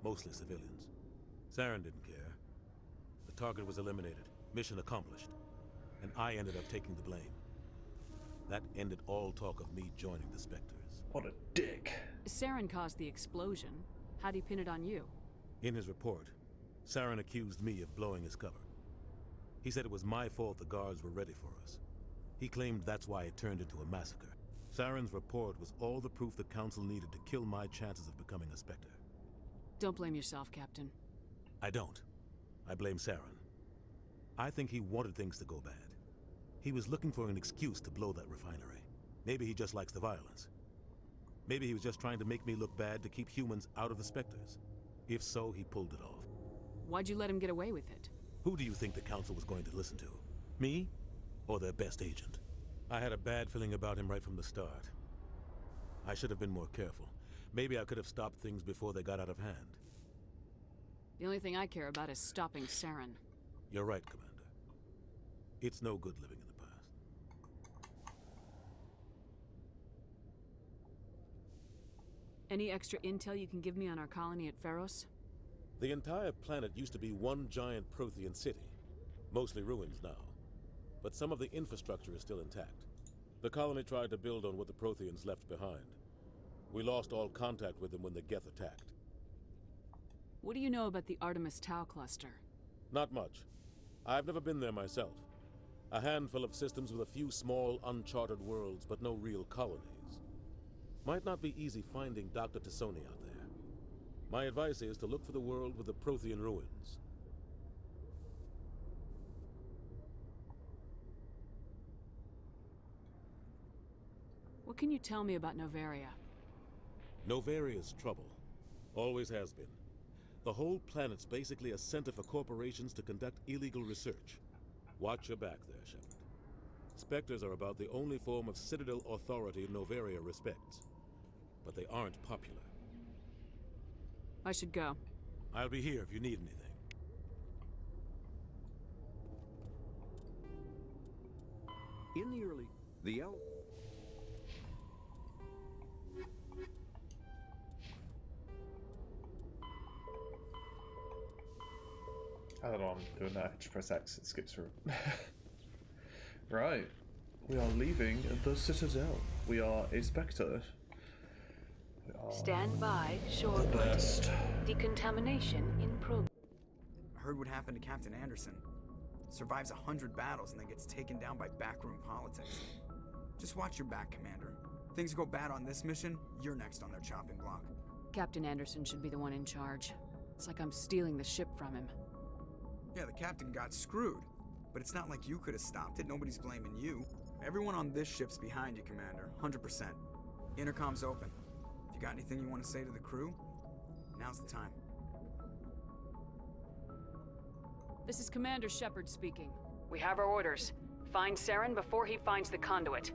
Mostly civilians. Saren didn't care. The target was eliminated. Mission accomplished. And I ended up taking the blame. That ended all talk of me joining the Spectres. What a dick. Saren caused the explosion. How'd he pin it on you? In his report, Saren accused me of blowing his cover. He said it was my fault the guards were ready for us. He claimed that's why it turned into a massacre. Saren's report was all the proof the Council needed to kill my chances of becoming a Spectre. Don't blame yourself, Captain. I don't. I blame Saren. I think he wanted things to go bad. He was looking for an excuse to blow that refinery. Maybe he just likes the violence. Maybe he was just trying to make me look bad to keep humans out of the Spectres. If so, he pulled it off. Why'd you let him get away with it? Who do you think the Council was going to listen to? Me? Or their best agent? I had a bad feeling about him right from the start. I should have been more careful. Maybe I could have stopped things before they got out of hand. The only thing I care about is stopping Saren. You're right, Commander. It's no good living in the past. Any extra intel you can give me on our colony at Pharos? The entire planet used to be one giant Prothean city. Mostly ruins now. But some of the infrastructure is still intact. The colony tried to build on what the Protheans left behind. We lost all contact with them when the Geth attacked. What do you know about the Artemis Tau cluster? Not much. I've never been there myself. A handful of systems with a few small, uncharted worlds, but no real colonies. Might not be easy finding Dr. Tassoni out there. My advice is to look for the world with the Prothean ruins. What can you tell me about Novaria? Novaria's trouble. Always has been. The whole planet's basically a center for corporations to conduct illegal research. Watch your back there, Shepard. Spectres are about the only form of Citadel authority Novaria respects. But they aren't popular. I should go. I'll be here if you need anything. In the early... I don't know what I'm doing now. Just press X, it skips through. Right. We are leaving the Citadel. We are a Spectre. Stand by, short burst. Decontamination in progress. Heard what happened to Captain Anderson. Survives 100 battles and then gets taken down by backroom politics. Just watch your back, Commander. Things go bad on this mission, you're next on their chopping block. Captain Anderson should be the one in charge. It's like I'm stealing the ship from him. Yeah, the captain got screwed. But it's not like you could have stopped it. Nobody's blaming you. Everyone on this ship's behind you, Commander. 100%. Intercom's open. If you got anything you want to say to the crew, now's the time. This is Commander Shepard speaking. We have our orders. Find Saren before he finds the conduit.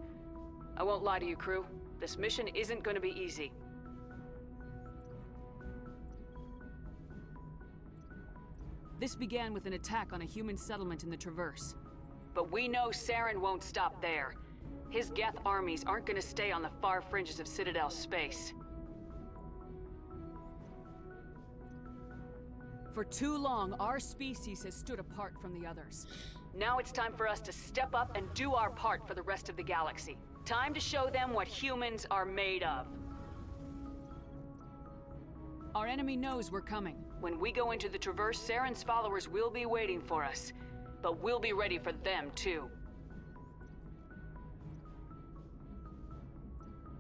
I won't lie to you, crew. This mission isn't going to be easy. This began with an attack on a human settlement in the Traverse. But we know Saren won't stop there. His Geth armies aren't going to stay on the far fringes of Citadel space. For too long, our species has stood apart from the others. Now it's time for us to step up and do our part for the rest of the galaxy. Time to show them what humans are made of. Our enemy knows we're coming. When we go into the Traverse, Saren's followers will be waiting for us. But we'll be ready for them, too.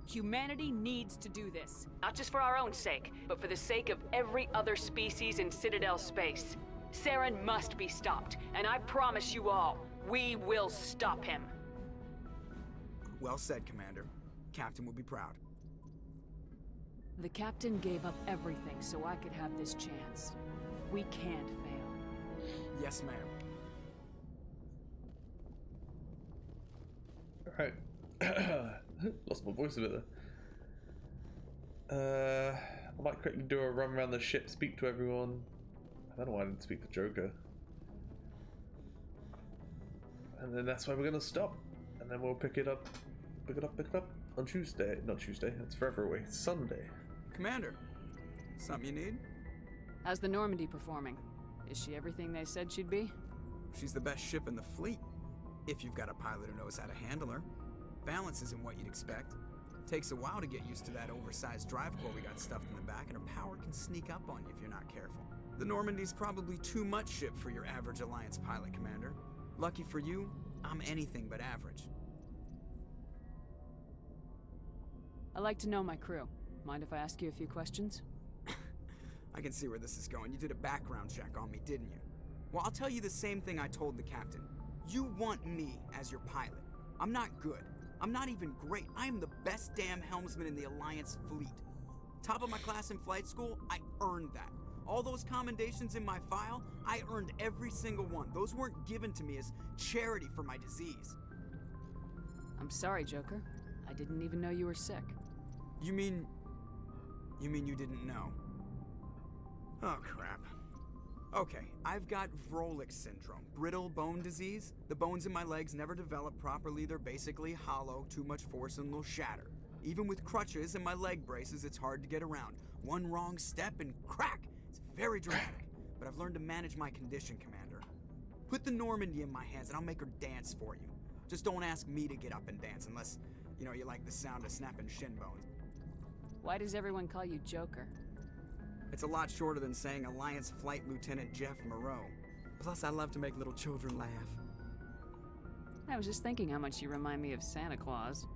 Humanity needs to do this. Not just for our own sake, but for the sake of every other species in Citadel space. Saren must be stopped, and I promise you all, we will stop him. Well said, Commander. Captain will be proud. The Captain gave up everything so I could have this chance. We can't fail. Yes, ma'am. Alright. Lost my voice a bit there. I might quickly do a run around the ship, speak to everyone. I don't know why I didn't speak to Joker. And then that's where we're gonna stop. And then we'll pick it up on Tuesday. Not Tuesday, that's forever away. Sunday. Commander, something you need? How's the Normandy performing? Is she everything they said she'd be? She's the best ship in the fleet. If you've got a pilot who knows how to handle her. Balance isn't what you'd expect. Takes a while to get used to that oversized drive core we got stuffed in the back, and her power can sneak up on you if you're not careful. The Normandy's probably too much ship for your average Alliance pilot, Commander. Lucky for you, I'm anything but average. I like to know my crew. Mind if I ask you a few questions? I can see where this is going. You did a background check on me, didn't you? Well, I'll tell you the same thing I told the captain. You want me as your pilot. I'm not good. I'm not even great. I am the best damn helmsman in the Alliance fleet. Top of my class in flight school, I earned that. All those commendations in my file, I earned every single one. Those weren't given to me as charity for my disease. I'm sorry, Joker. I didn't even know you were sick. You mean you didn't know? Oh, crap. Okay, I've got Vrolik syndrome, brittle bone disease. The bones in my legs never develop properly. They're basically hollow, too much force and they'll shatter. Even with crutches and my leg braces, it's hard to get around. One wrong step and crack! It's very dramatic, but I've learned to manage my condition, Commander. Put the Normandy in my hands and I'll make her dance for you. Just don't ask me to get up and dance unless, you know, you like the sound of snapping shin bones. Why does everyone call you Joker? It's a lot shorter than saying Alliance Flight Lieutenant Jeff Moreau. Plus, I love to make little children laugh. I was just thinking how much you remind me of Santa Claus.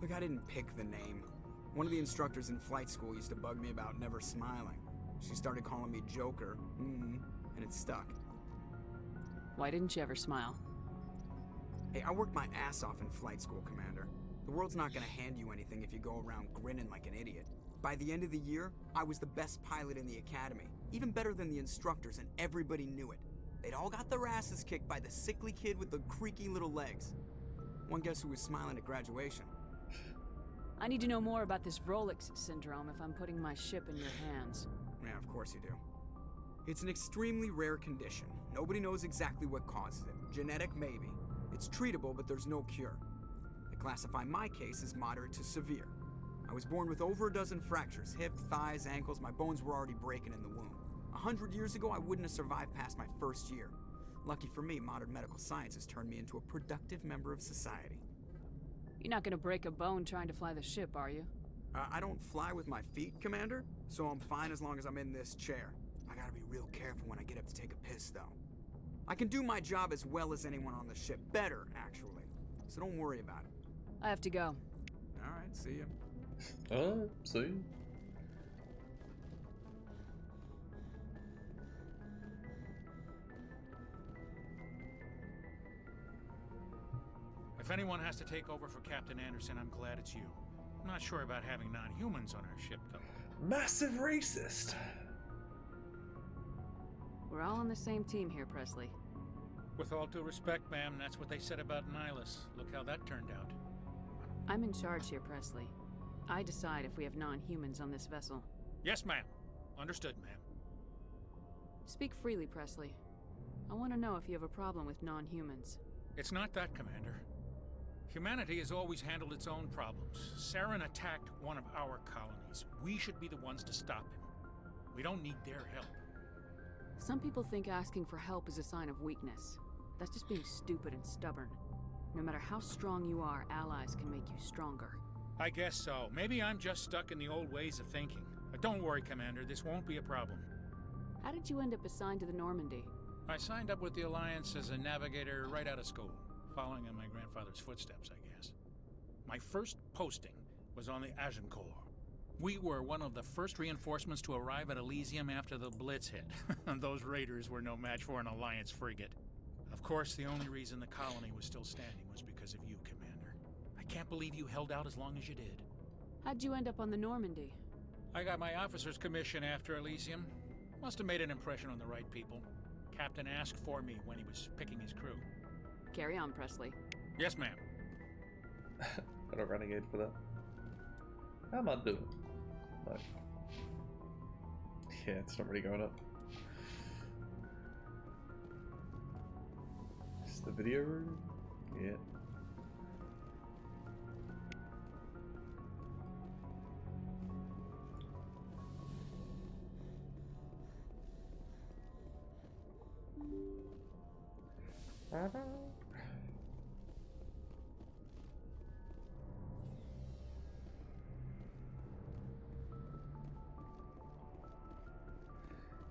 Look, I didn't pick the name. One of the instructors in flight school used to bug me about never smiling. She started calling me Joker, and it stuck. Why didn't you ever smile? Hey, I worked my ass off in flight school, Commander. The world's not gonna hand you anything if you go around grinning like an idiot. By the end of the year, I was the best pilot in the academy, even better than the instructors, and everybody knew it. They'd all got their asses kicked by the sickly kid with the creaky little legs. One guess who was smiling at graduation? I need to know more about this Rolex syndrome if I'm putting my ship in your hands. Yeah, of course you do. It's an extremely rare condition. Nobody knows exactly what causes it. Genetic, maybe. It's treatable, but there's no cure. They classify my case as moderate to severe. I was born with over a dozen fractures, hip, thighs, ankles. My bones were already breaking in the womb. 100 years ago, I wouldn't have survived past my first year. Lucky for me, modern medical science has turned me into a productive member of society. You're not gonna break a bone trying to fly the ship, are you? I don't fly with my feet, Commander, so I'm fine as long as I'm in this chair. I gotta be real careful when I get up to take a piss, though. I can do my job as well as anyone on the ship. Better, actually. So don't worry about it. I have to go. Alright, see ya. See? If anyone has to take over for Captain Anderson, I'm glad it's you. I'm not sure about having non-humans on our ship, though. Massive racist! We're all on the same team here, Presley. With all due respect, ma'am, that's what they said about Nihilus. Look how that turned out. I'm in charge here, Presley. I decide if we have non-humans on this vessel. Yes, ma'am. Understood, ma'am. Speak freely, Presley. I want to know if you have a problem with non-humans. It's not that, Commander. Humanity has always handled its own problems. Saren attacked one of our colonies. We should be the ones to stop him. We don't need their help. Some people think asking for help is a sign of weakness. That's just being stupid and stubborn. No matter how strong you are, allies can make you stronger. I guess so. Maybe I'm just stuck in the old ways of thinking. But don't worry, Commander. This won't be a problem. How did you end up assigned to the Normandy? I signed up with the Alliance as a navigator right out of school, following in my grandfather's footsteps, I guess. My first posting was on the Agincourt. We were one of the first reinforcements to arrive at Elysium after the Blitz hit. Those raiders were no match for an Alliance frigate. Of course, the only reason the colony was still standing was because of you, Commander. I can't believe you held out as long as you did. How'd you end up on the Normandy? I got my officer's commission after Elysium. Must have made an impression on the right people. Captain asked for me when he was picking his crew. Carry on, Presley. Yes, ma'am. Got a renegade for that. How am I doing? No. Yeah, it's not really going up. Is the video room? Yeah.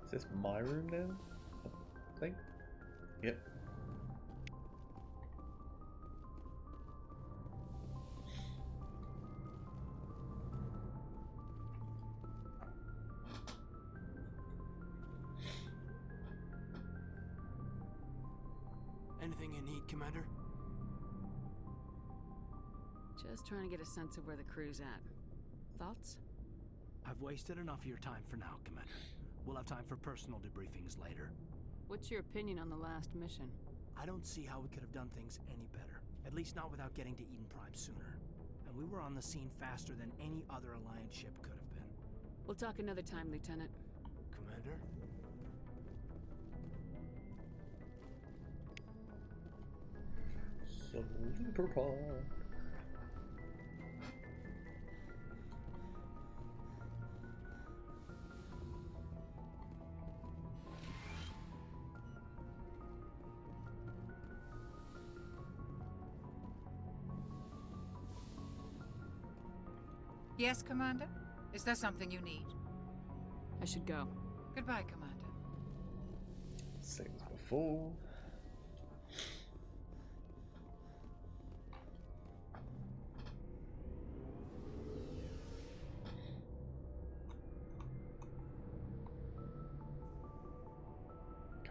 Is this my room now? I think. Yep. Anything you need, Commander? Just trying to get a sense of where the crew's at. Thoughts? I've wasted enough of your time for now, Commander. We'll have time for personal debriefings later. What's your opinion on the last mission? I don't see how we could have done things any better. At least not without getting to Eden Prime sooner. And we were on the scene faster than any other Alliance ship could have been. We'll talk another time, Lieutenant. Commander? Super Park. Yes, Commander? Is there something you need? I should go. Goodbye, Commander. Same as before.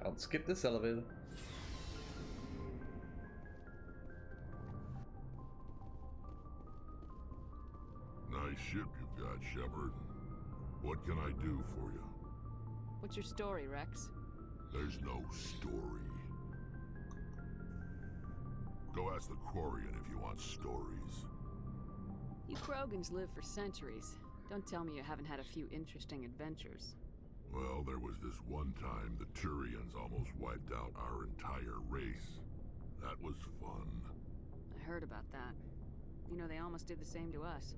Can't skip this elevator. nice ship you've got, Shepard. What can I do for you? What's your story, Rex? There's no story. Go ask the Quarian if you want stories. You Krogans live for centuries. Don't tell me you haven't had a few interesting adventures. Well, there was this one time the Turians almost wiped out our entire race. That was fun. I heard about that. You know, they almost did the same to us.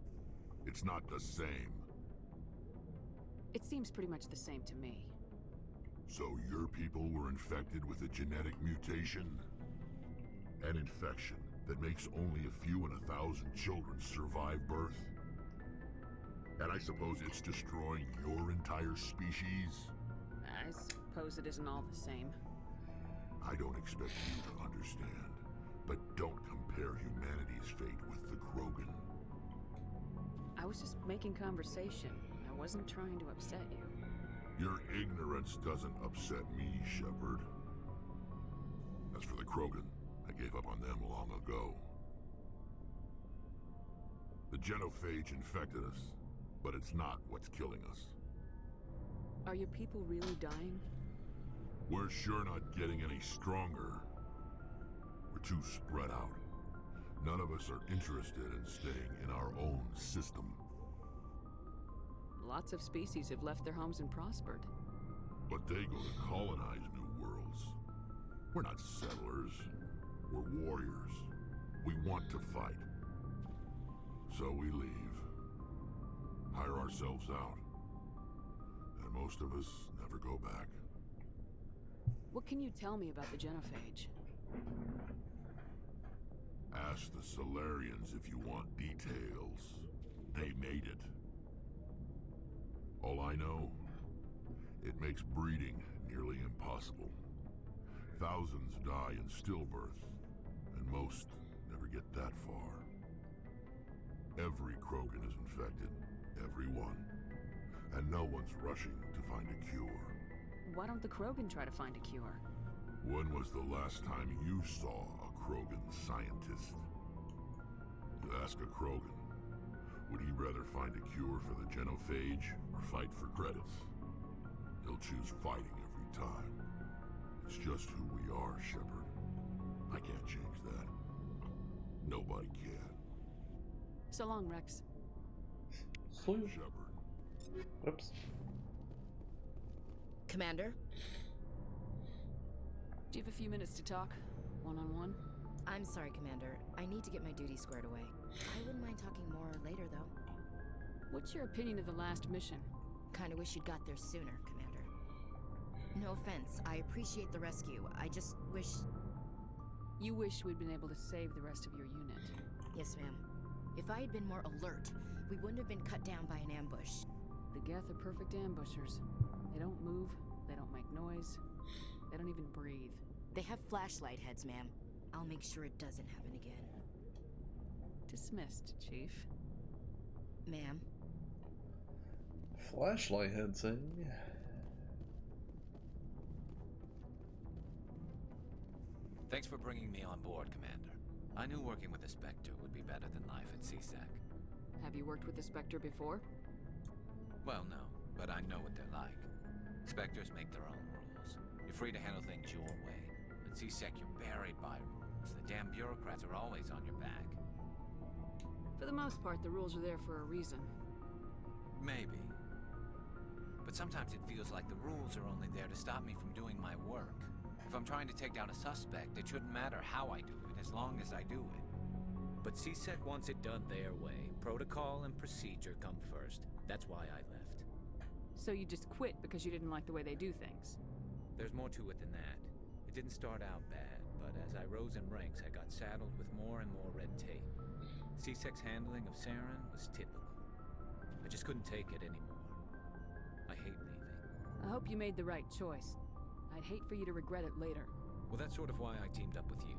It's not the same. It seems pretty much the same to me. So your people were infected with a genetic mutation? An infection that makes only a few in 1,000 children survive birth? And I suppose it's destroying your entire species? I suppose it isn't all the same. I don't expect you to understand, but don't compare humanity's fate with the Krogan. I was just making conversation. I wasn't trying to upset you. Your ignorance doesn't upset me, Shepard. As for the Krogan, I gave up on them long ago. The genophage infected us, but it's not what's killing us. Are your people really dying? We're sure not getting any stronger. We're too spread out. None of us are interested in staying in our own system. Lots of species have left their homes and prospered. But they go to colonize new worlds. We're not settlers. We're warriors. We want to fight. So we leave. Hire ourselves out. And most of us never go back. What can you tell me about the genophage? Ask the Solarians if you want details. They made it. All I know, it makes breeding nearly impossible. Thousands die in stillbirth, and most never get that far. Every Krogan is infected, every one. And no one's rushing to find a cure. Why don't the Krogan try to find a cure? When was the last time you saw a Krogan scientist? You ask a Krogan, would he rather find a cure for the genophage or fight for credits? He'll choose fighting every time. It's just who we are, Shepard. I can't change that. Nobody can. So long, Rex. Shepard. Whoops. Commander? Do you have a few minutes to talk? One-on-one? I'm sorry, Commander. I need to get my duty squared away. I wouldn't mind talking more later, though. What's your opinion of the last mission? Kinda wish you'd got there sooner, Commander. No offense. I appreciate the rescue. I just wish... You wish we'd been able to save the rest of your unit. Yes, ma'am. If I had been more alert, we wouldn't have been cut down by an ambush. The Geth are perfect ambushers. They don't move, they don't make noise, they don't even breathe. They have flashlight heads, ma'am. I'll make sure it doesn't happen again. Dismissed, Chief. Ma'am? Flashlight heads, eh? Thanks for bringing me on board, Commander. I knew working with the Spectre would be better than life at CSEC. Have you worked with the Spectre before? Well, no, but I know what they're like. Spectres make their own rules. You're free to handle things your way. At CSEC, you're buried by rules. The damn bureaucrats are always on your back. For the most part, the rules are there for a reason. Maybe. But sometimes it feels like the rules are only there to stop me from doing my work. If I'm trying to take down a suspect, it shouldn't matter how I do it, as long as I do it. But CSEC wants it done their way. Protocol and procedure come first. That's why I left. So you just quit because you didn't like the way they do things? There's more to it than that. It didn't start out bad, but as I rose in ranks, I got saddled with more and more red tape. CSEC's handling of Saren was typical. I just couldn't take it anymore. I hate leaving. I hope you made the right choice. I'd hate for you to regret it later. Well, that's sort of why I teamed up with you.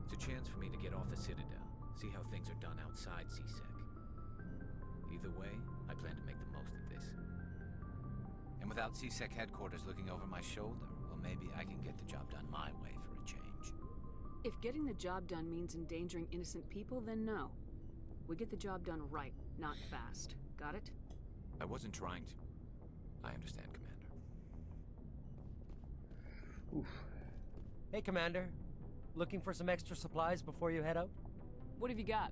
It's a chance for me to get off the Citadel, see how things are done outside CSEC. Either way, I plan to make the most of this. And without CSEC headquarters looking over my shoulder, well, maybe I can get the job done my way for a change. If getting the job done means endangering innocent people, then no. We get the job done right, not fast. Got it? I wasn't trying to. I understand, Commander. Oof. Hey, Commander. Looking for some extra supplies before you head out? What have you got?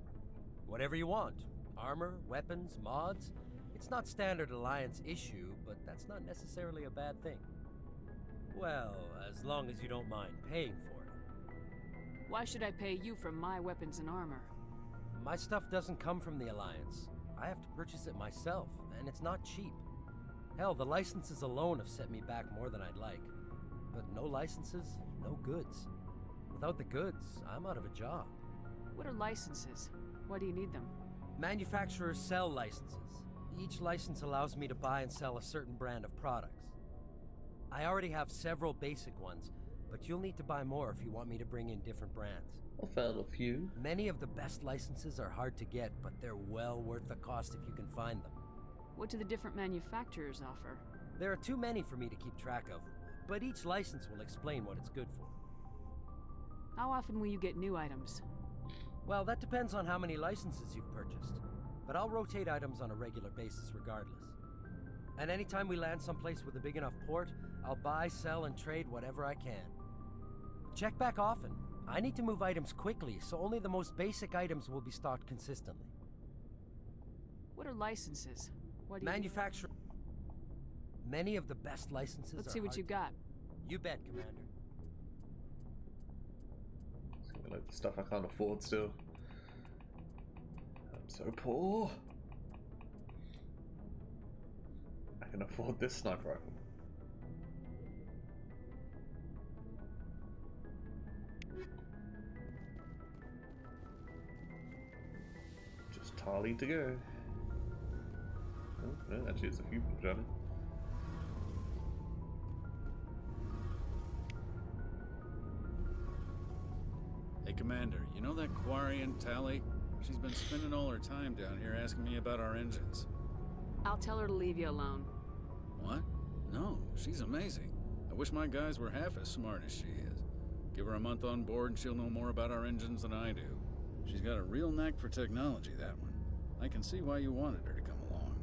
Whatever you want. Armor, weapons, mods. It's not standard Alliance issue, but that's not necessarily a bad thing. Well, as long as you don't mind paying for it. Why should I pay you for my weapons and armor? My stuff doesn't come from the Alliance. I have to purchase it myself, and it's not cheap. Hell, the licenses alone have set me back more than I'd like. But no licenses, no goods. Without the goods, I'm out of a job. What are licenses? Why do you need them? Manufacturers sell licenses. Each license allows me to buy and sell a certain brand of products. I already have several basic ones, but you'll need to buy more if you want me to bring in different brands. I found a few. Many of the best licenses are hard to get, but they're well worth the cost if you can find them. What do the different manufacturers offer? There are too many for me to keep track of, but each license will explain what it's good for. How often will you get new items? Well, that depends on how many licenses you've purchased, but I'll rotate items on a regular basis regardless. And anytime we land someplace with a big enough port, I'll buy, sell, and trade whatever I can. Check back often. I need to move items quickly, so only the most basic items will be stocked consistently. What are licenses? What do Manufacture. Many of the best licenses Let's are see what you got. You bet, Commander. Like the stuff I can't afford still. I'm so poor. I can afford this sniper rifle. Just Tali to go. Oh, no, actually, there's a few people joining. Hey, Commander, you know that Quarian Tali? She's been spending all her time down here asking me about our engines. I'll tell her to leave you alone. What? No, she's amazing. I wish my guys were half as smart as she is. Give her a month on board and she'll know more about our engines than I do. She's got a real knack for technology, that one. I can see why you wanted her to come along.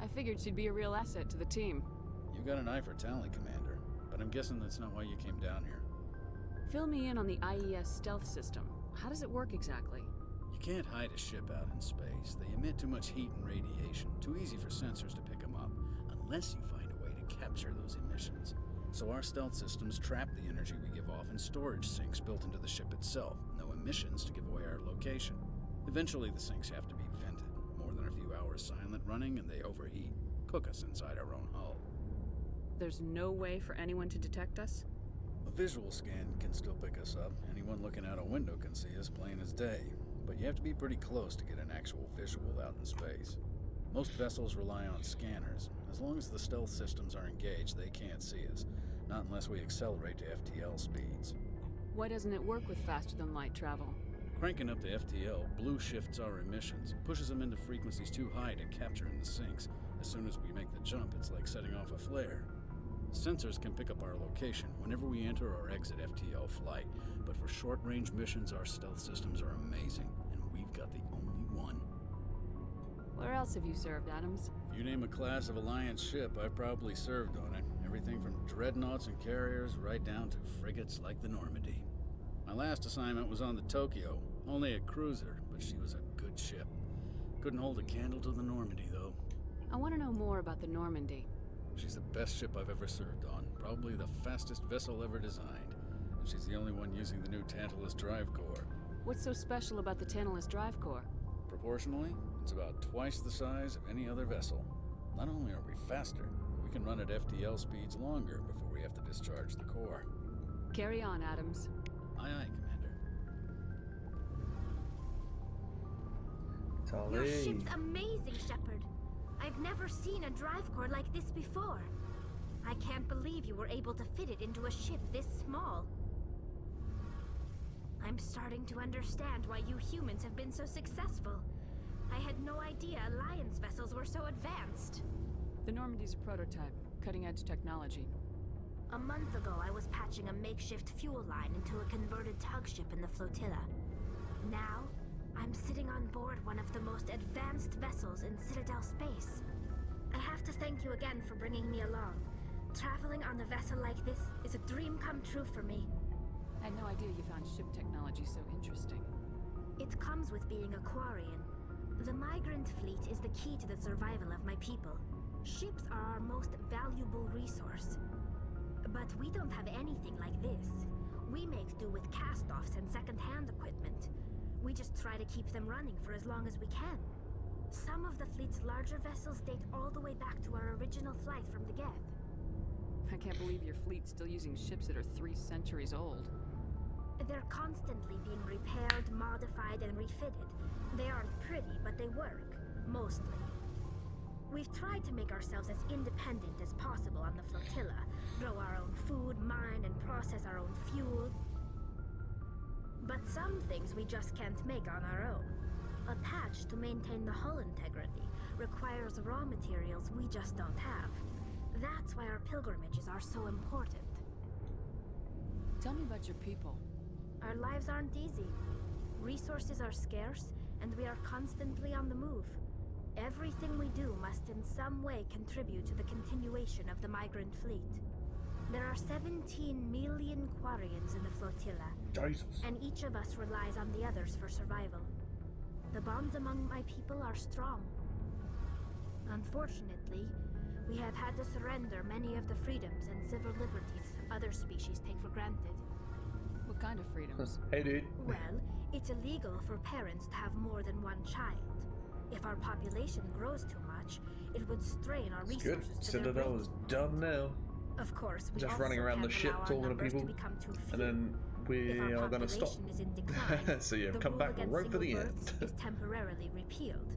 I figured she'd be a real asset to the team. You got an eye for Tali, Commander, but I'm guessing that's not why you came down here. Fill me in on the IES stealth system. How does it work exactly? You can't hide a ship out in space. They emit too much heat and radiation. Too easy for sensors to pick them up, unless you find a way to capture those emissions. So our stealth systems trap the energy we give off in storage sinks built into the ship itself. No emissions to give away our location. Eventually the sinks have to be vented. More than a few hours silent running and they overheat. Cook us inside our own hull. There's no way for anyone to detect us? A visual scan can still pick us up. Anyone looking out a window can see us plain as day. But you have to be pretty close to get an actual visual out in space. Most vessels rely on scanners. As long as the stealth systems are engaged, they can't see us. Not unless we accelerate to FTL speeds. Why doesn't it work with faster-than-light travel? Cranking up to FTL blue shifts our emissions, pushes them into frequencies too high to capture in the sinks. As soon as we make the jump, it's like setting off a flare. Sensors can pick up our location whenever we enter or exit FTL flight, but for short-range missions, our stealth systems are amazing, and we've got the only one. Where else have you served, Adams? If you name a class of Alliance ship, I've probably served on it. Everything from dreadnoughts and carriers right down to frigates like the Normandy. My last assignment was on the Tokyo, only a cruiser, but she was a good ship. Couldn't hold a candle to the Normandy, though. I want to know more about the Normandy. She's the best ship I've ever served on, probably the fastest vessel ever designed. And she's the only one using the new Tantalus drive core. What's so special about the Tantalus drive core? Proportionally, it's about twice the size of any other vessel. Not only are we faster, we can run at FTL speeds longer before we have to discharge the core. Carry on, Adams. Aye, aye, Commander. Tali. Your ship's amazing, Shepard. I've never seen a drive core like this before. I can't believe you were able to fit it into a ship this small. I'm starting to understand why you humans have been so successful. I had no idea Alliance vessels were so advanced. The Normandy's a prototype, cutting-edge technology. A month ago, I was patching a makeshift fuel line into a converted tug ship in the flotilla. Now, I'm I'm sitting on board one of the most advanced vessels in Citadel space. I have to thank you again for bringing me along. Traveling on a vessel like this is a dream come true for me. I had no idea you found ship technology so interesting. It comes with being a Quarian. The migrant fleet is the key to the survival of my people. Ships are our most valuable resource. But we don't have anything like this. We make do with cast-offs and second-hand equipment. We just try to keep them running for as long as we can. Some of the fleet's larger vessels date all the way back to our original flight from the Geth. I can't believe your fleet's still using ships that are 3 centuries old. They're constantly being repaired, modified, and refitted. They aren't pretty, but they work. Mostly. We've tried to make ourselves as independent as possible on the flotilla. Grow our own food, mine, and process our own fuel. But some things we just can't make on our own. A patch to maintain the hull integrity requires raw materials we just don't have. That's why our pilgrimages are so important. Tell me about your people. Our lives aren't easy. Resources are scarce, and we are constantly on the move. Everything we do must in some way contribute to the continuation of the migrant fleet. There are 17 million Quarians in the flotilla, Jesus. And each of us relies on the others for survival. The bonds among my people are strong. Unfortunately, we have had to surrender many of the freedoms and civil liberties other species take for granted. What kind of freedoms? Hey, dude. Well, it's illegal for parents to have more than one child. If our population grows too much, it would strain our It's resources good. to Citadel their is done now. Of course, we Just also running around the can't ship allow our talking to numbers people, become too few. and then we If our are going to stop. population is in decline, So you've the come rule back against right for the single end. births is temporarily repealed.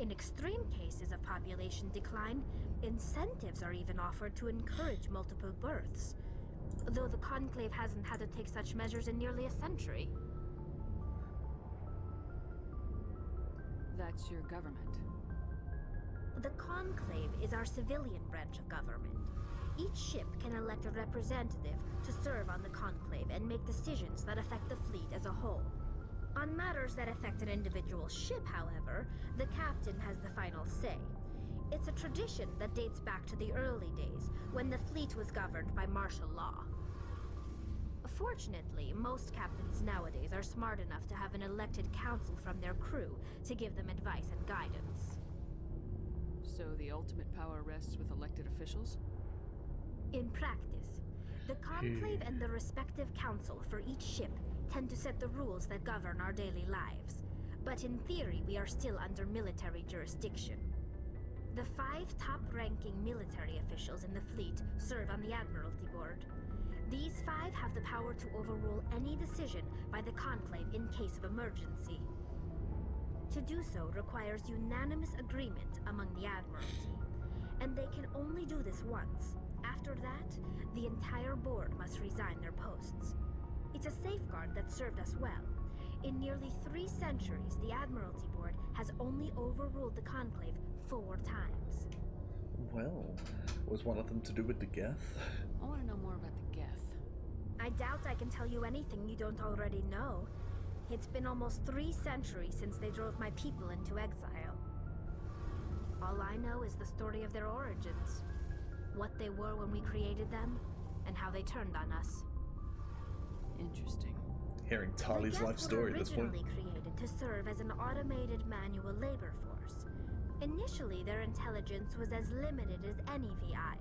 In extreme cases of population decline, incentives are even offered to encourage multiple births, though the Conclave hasn't had to take such measures in nearly a century. That's your government. The Conclave is our civilian branch of government. Each ship can elect a representative to serve on the Conclave and make decisions that affect the fleet as a whole. On matters that affect an individual ship, however, the captain has the final say. It's a tradition that dates back to the early days, when the fleet was governed by martial law. Fortunately, most captains nowadays are smart enough to have an elected council from their crew to give them advice and guidance. So the ultimate power rests with elected officials? In practice, the Conclave and the respective council for each ship tend to set the rules that govern our daily lives. But in theory, we are still under military jurisdiction. The 5 top-ranking military officials in the fleet serve on the Admiralty Board. These 5 have the power to overrule any decision by the Conclave in case of emergency. To do so requires unanimous agreement among the Admiralty, and they can only do this once. After that, the entire board must resign their posts. It's a safeguard that served us well. In nearly 3 centuries, the Admiralty Board has only overruled the Conclave 4 times. Well, was one of them to do with the Geth? I want to know more about the Geth. I doubt I can tell you anything you don't already know. It's been almost 3 centuries since they drove my people into exile. All I know is the story of their origins. What they were when we created them, and how they turned on us. Interesting. Hearing Tali's life story at this point. They were originally created to serve as an automated manual labor force. Initially, their intelligence was as limited as any VI.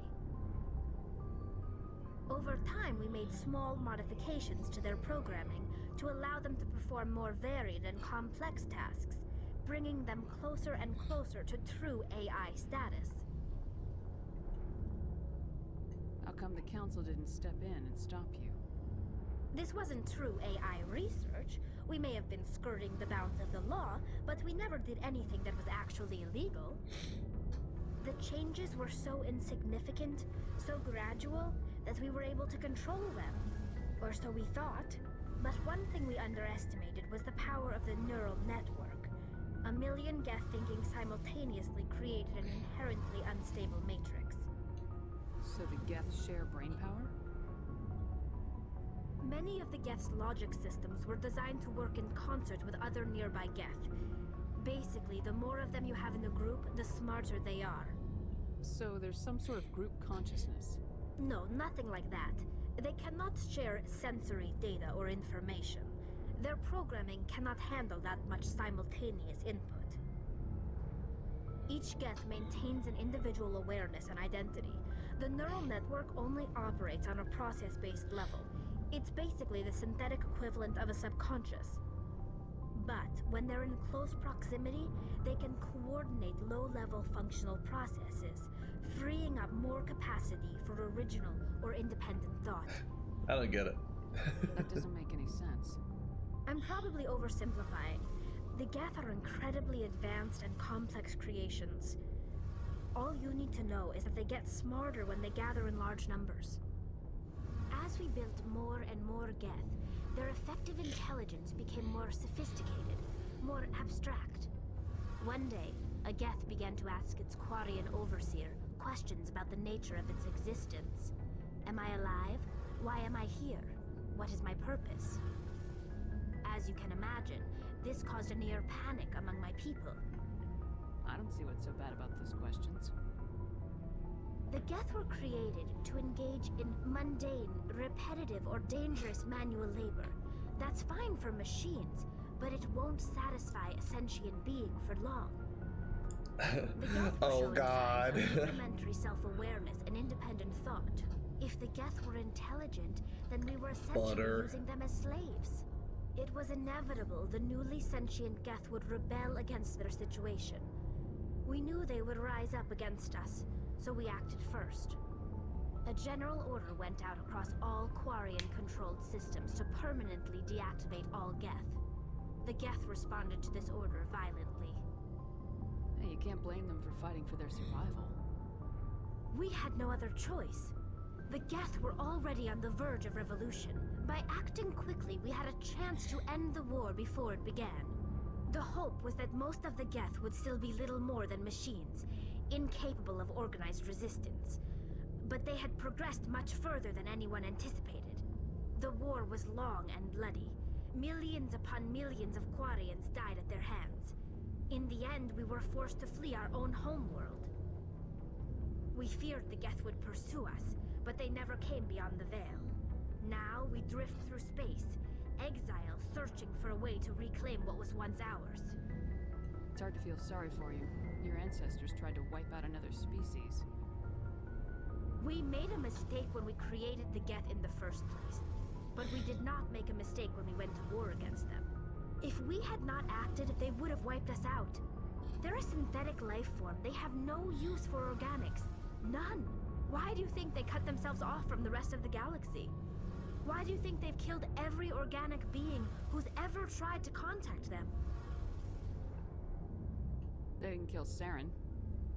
Over time, we made small modifications to their programming to allow them to perform more varied and complex tasks, bringing them closer and closer to true AI status. How come the council didn't step in and stop you? This wasn't true AI research. We may have been skirting the bounds of the law, but we never did anything that was actually illegal. The changes were so insignificant, so gradual, that we were able to control them. Or so we thought. But one thing we underestimated was the power of the neural network. A million Geth thinking simultaneously created an inherently unstable matrix. So the Geth share brain power? Many of the Geth's logic systems were designed to work in concert with other nearby Geth. Basically, the more of them you have in a group, the smarter they are. So there's some sort of group consciousness? No, nothing like that. They cannot share sensory data or information. Their programming cannot handle that much simultaneous input. Each Geth maintains an individual awareness and identity. The neural network only operates on a process-based level. It's basically the synthetic equivalent of a subconscious. But when they're in close proximity, they can coordinate low-level functional processes, freeing up more capacity for original or independent thought. I don't get it. That doesn't make any sense. I'm probably oversimplifying. The Geth are incredibly advanced and complex creations. All you need to know is that they get smarter when they gather in large numbers. As we built more and more Geth, their effective intelligence became more sophisticated, more abstract. One day, a Geth began to ask its Quarian overseer questions about the nature of its existence. Am I alive? Why am I here? What is my purpose? As you can imagine, this caused a near panic among my people. I don't see what's so bad about those questions. The Geth were created to engage in mundane, repetitive, or dangerous manual labor. That's fine for machines, but it won't satisfy a sentient being for long. The Geth were showing signs of rudimentary self-awareness and independent thought. If the Geth were intelligent, then we were essentially using them as slaves. It was inevitable the newly sentient Geth would rebel against their situation. We knew they would rise up against us, so we acted first. A general order went out across all Quarian-controlled systems to permanently deactivate all Geth. The Geth responded to this order violently. Hey, you can't blame them for fighting for their survival. We had no other choice. The Geth were already on the verge of revolution. By acting quickly, we had a chance to end the war before it began. The hope was that most of the Geth would still be little more than machines, incapable of organized resistance. But they had progressed much further than anyone anticipated. The war was long and bloody. Millions upon millions of Quarians died at their hands. In the end, we were forced to flee our own homeworld. We feared the Geth would pursue us, but they never came beyond the Veil. Now we drift through space, exile, searching for a way to reclaim what was once ours. It's hard to feel sorry for you. Your ancestors tried to wipe out another species. We made a mistake when we created the Geth in the first place. But we did not make a mistake when we went to war against them. If we had not acted, they would have wiped us out. They're a synthetic life form. They have no use for organics. None. Why do you think they cut themselves off from the rest of the galaxy? Why do you think they've killed every organic being who's ever tried to contact them? They didn't kill Saren.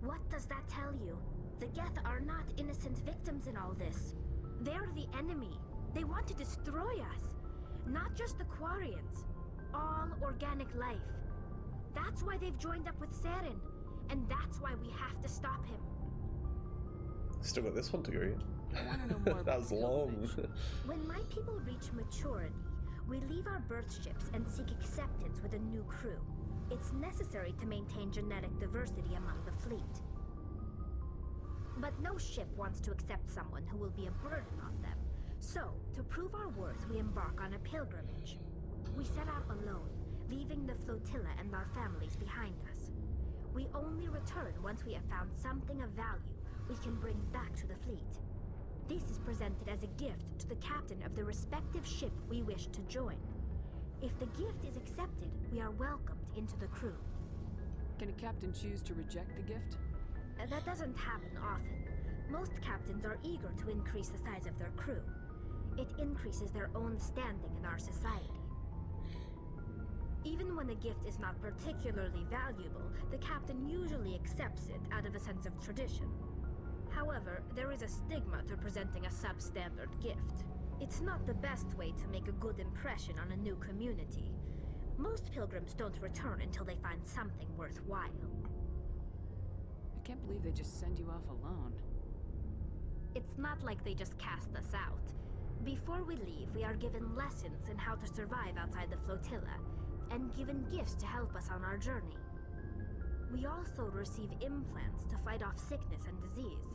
What does that tell you? The Geth are not innocent victims in all this. They're the enemy. They want to destroy us. Not just the Quarians. All organic life. That's why they've joined up with Saren. And that's why we have to stop him. Still got this one to go in. I want to know more about that was long. When my people reach maturity, we leave our birth ships and seek acceptance with a new crew. It's necessary to maintain genetic diversity among the fleet. But no ship wants to accept someone who will be a burden on them. So, to prove our worth, we embark on a pilgrimage. We set out alone, leaving the flotilla and our families behind us. We only return once we have found something of value we can bring back to the fleet. This is presented as a gift to the captain of the respective ship we wish to join. If the gift is accepted, we are welcomed into the crew. Can a captain choose to reject the gift? That doesn't happen often. Most captains are eager to increase the size of their crew. It increases their own standing in our society. Even when the gift is not particularly valuable, the captain usually accepts it out of a sense of tradition. However, there is a stigma to presenting a substandard gift. It's not the best way to make a good impression on a new community. Most pilgrims don't return until they find something worthwhile. I can't believe they just send you off alone. It's not like they just cast us out. Before we leave, we are given lessons in how to survive outside the flotilla, and given gifts to help us on our journey. We also receive implants to fight off sickness and disease.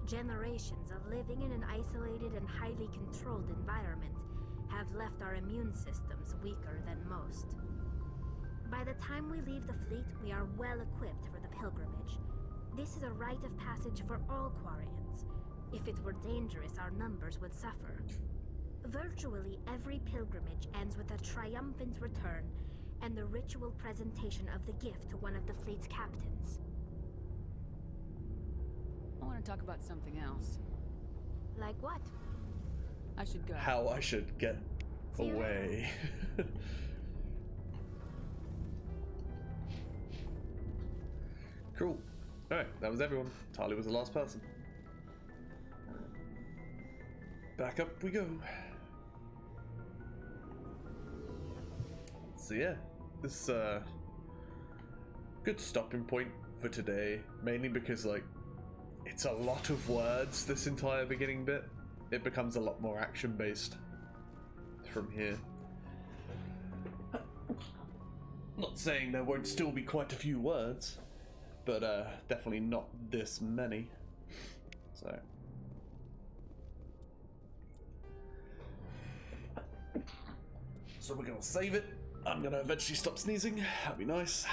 Generations of living in an isolated and highly controlled environment have left our immune systems weaker than most. By the time we leave the fleet, we are well equipped for the pilgrimage. This is a rite of passage for all Quarians. If it were dangerous, our numbers would suffer. Virtually every pilgrimage ends with a triumphant return and the ritual presentation of the gift to one of the fleet's captains. I want to talk about something else. Like what? I should go. How I should get away. Cool. Alright, that was everyone. Tali was the last person. Back up we go. So yeah, this good stopping point for today, mainly because like it's a lot of words this entire beginning bit. It becomes a lot more action based from here. Not saying there won't still be quite a few words, but definitely not this many. So we're gonna save it. I'm gonna eventually stop sneezing. That'd be nice.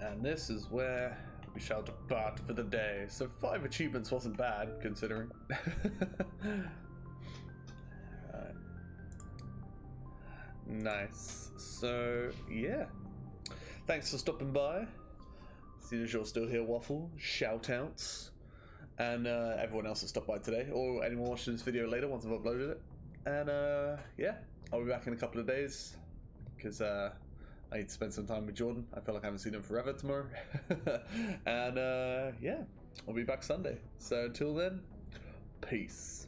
And this is where we shall depart for the day. So 5 achievements wasn't bad, considering. Alright. Nice. So, yeah. Thanks for stopping by. Seeing as you're still here, Waffle, shout outs. And everyone else that stopped by today, or anyone watching this video later once I've uploaded it. And yeah, I'll be back in a couple of days, because I need to spend some time with Jordan. I feel like I haven't seen him forever tomorrow. And yeah, I'll be back Sunday. So until then, peace.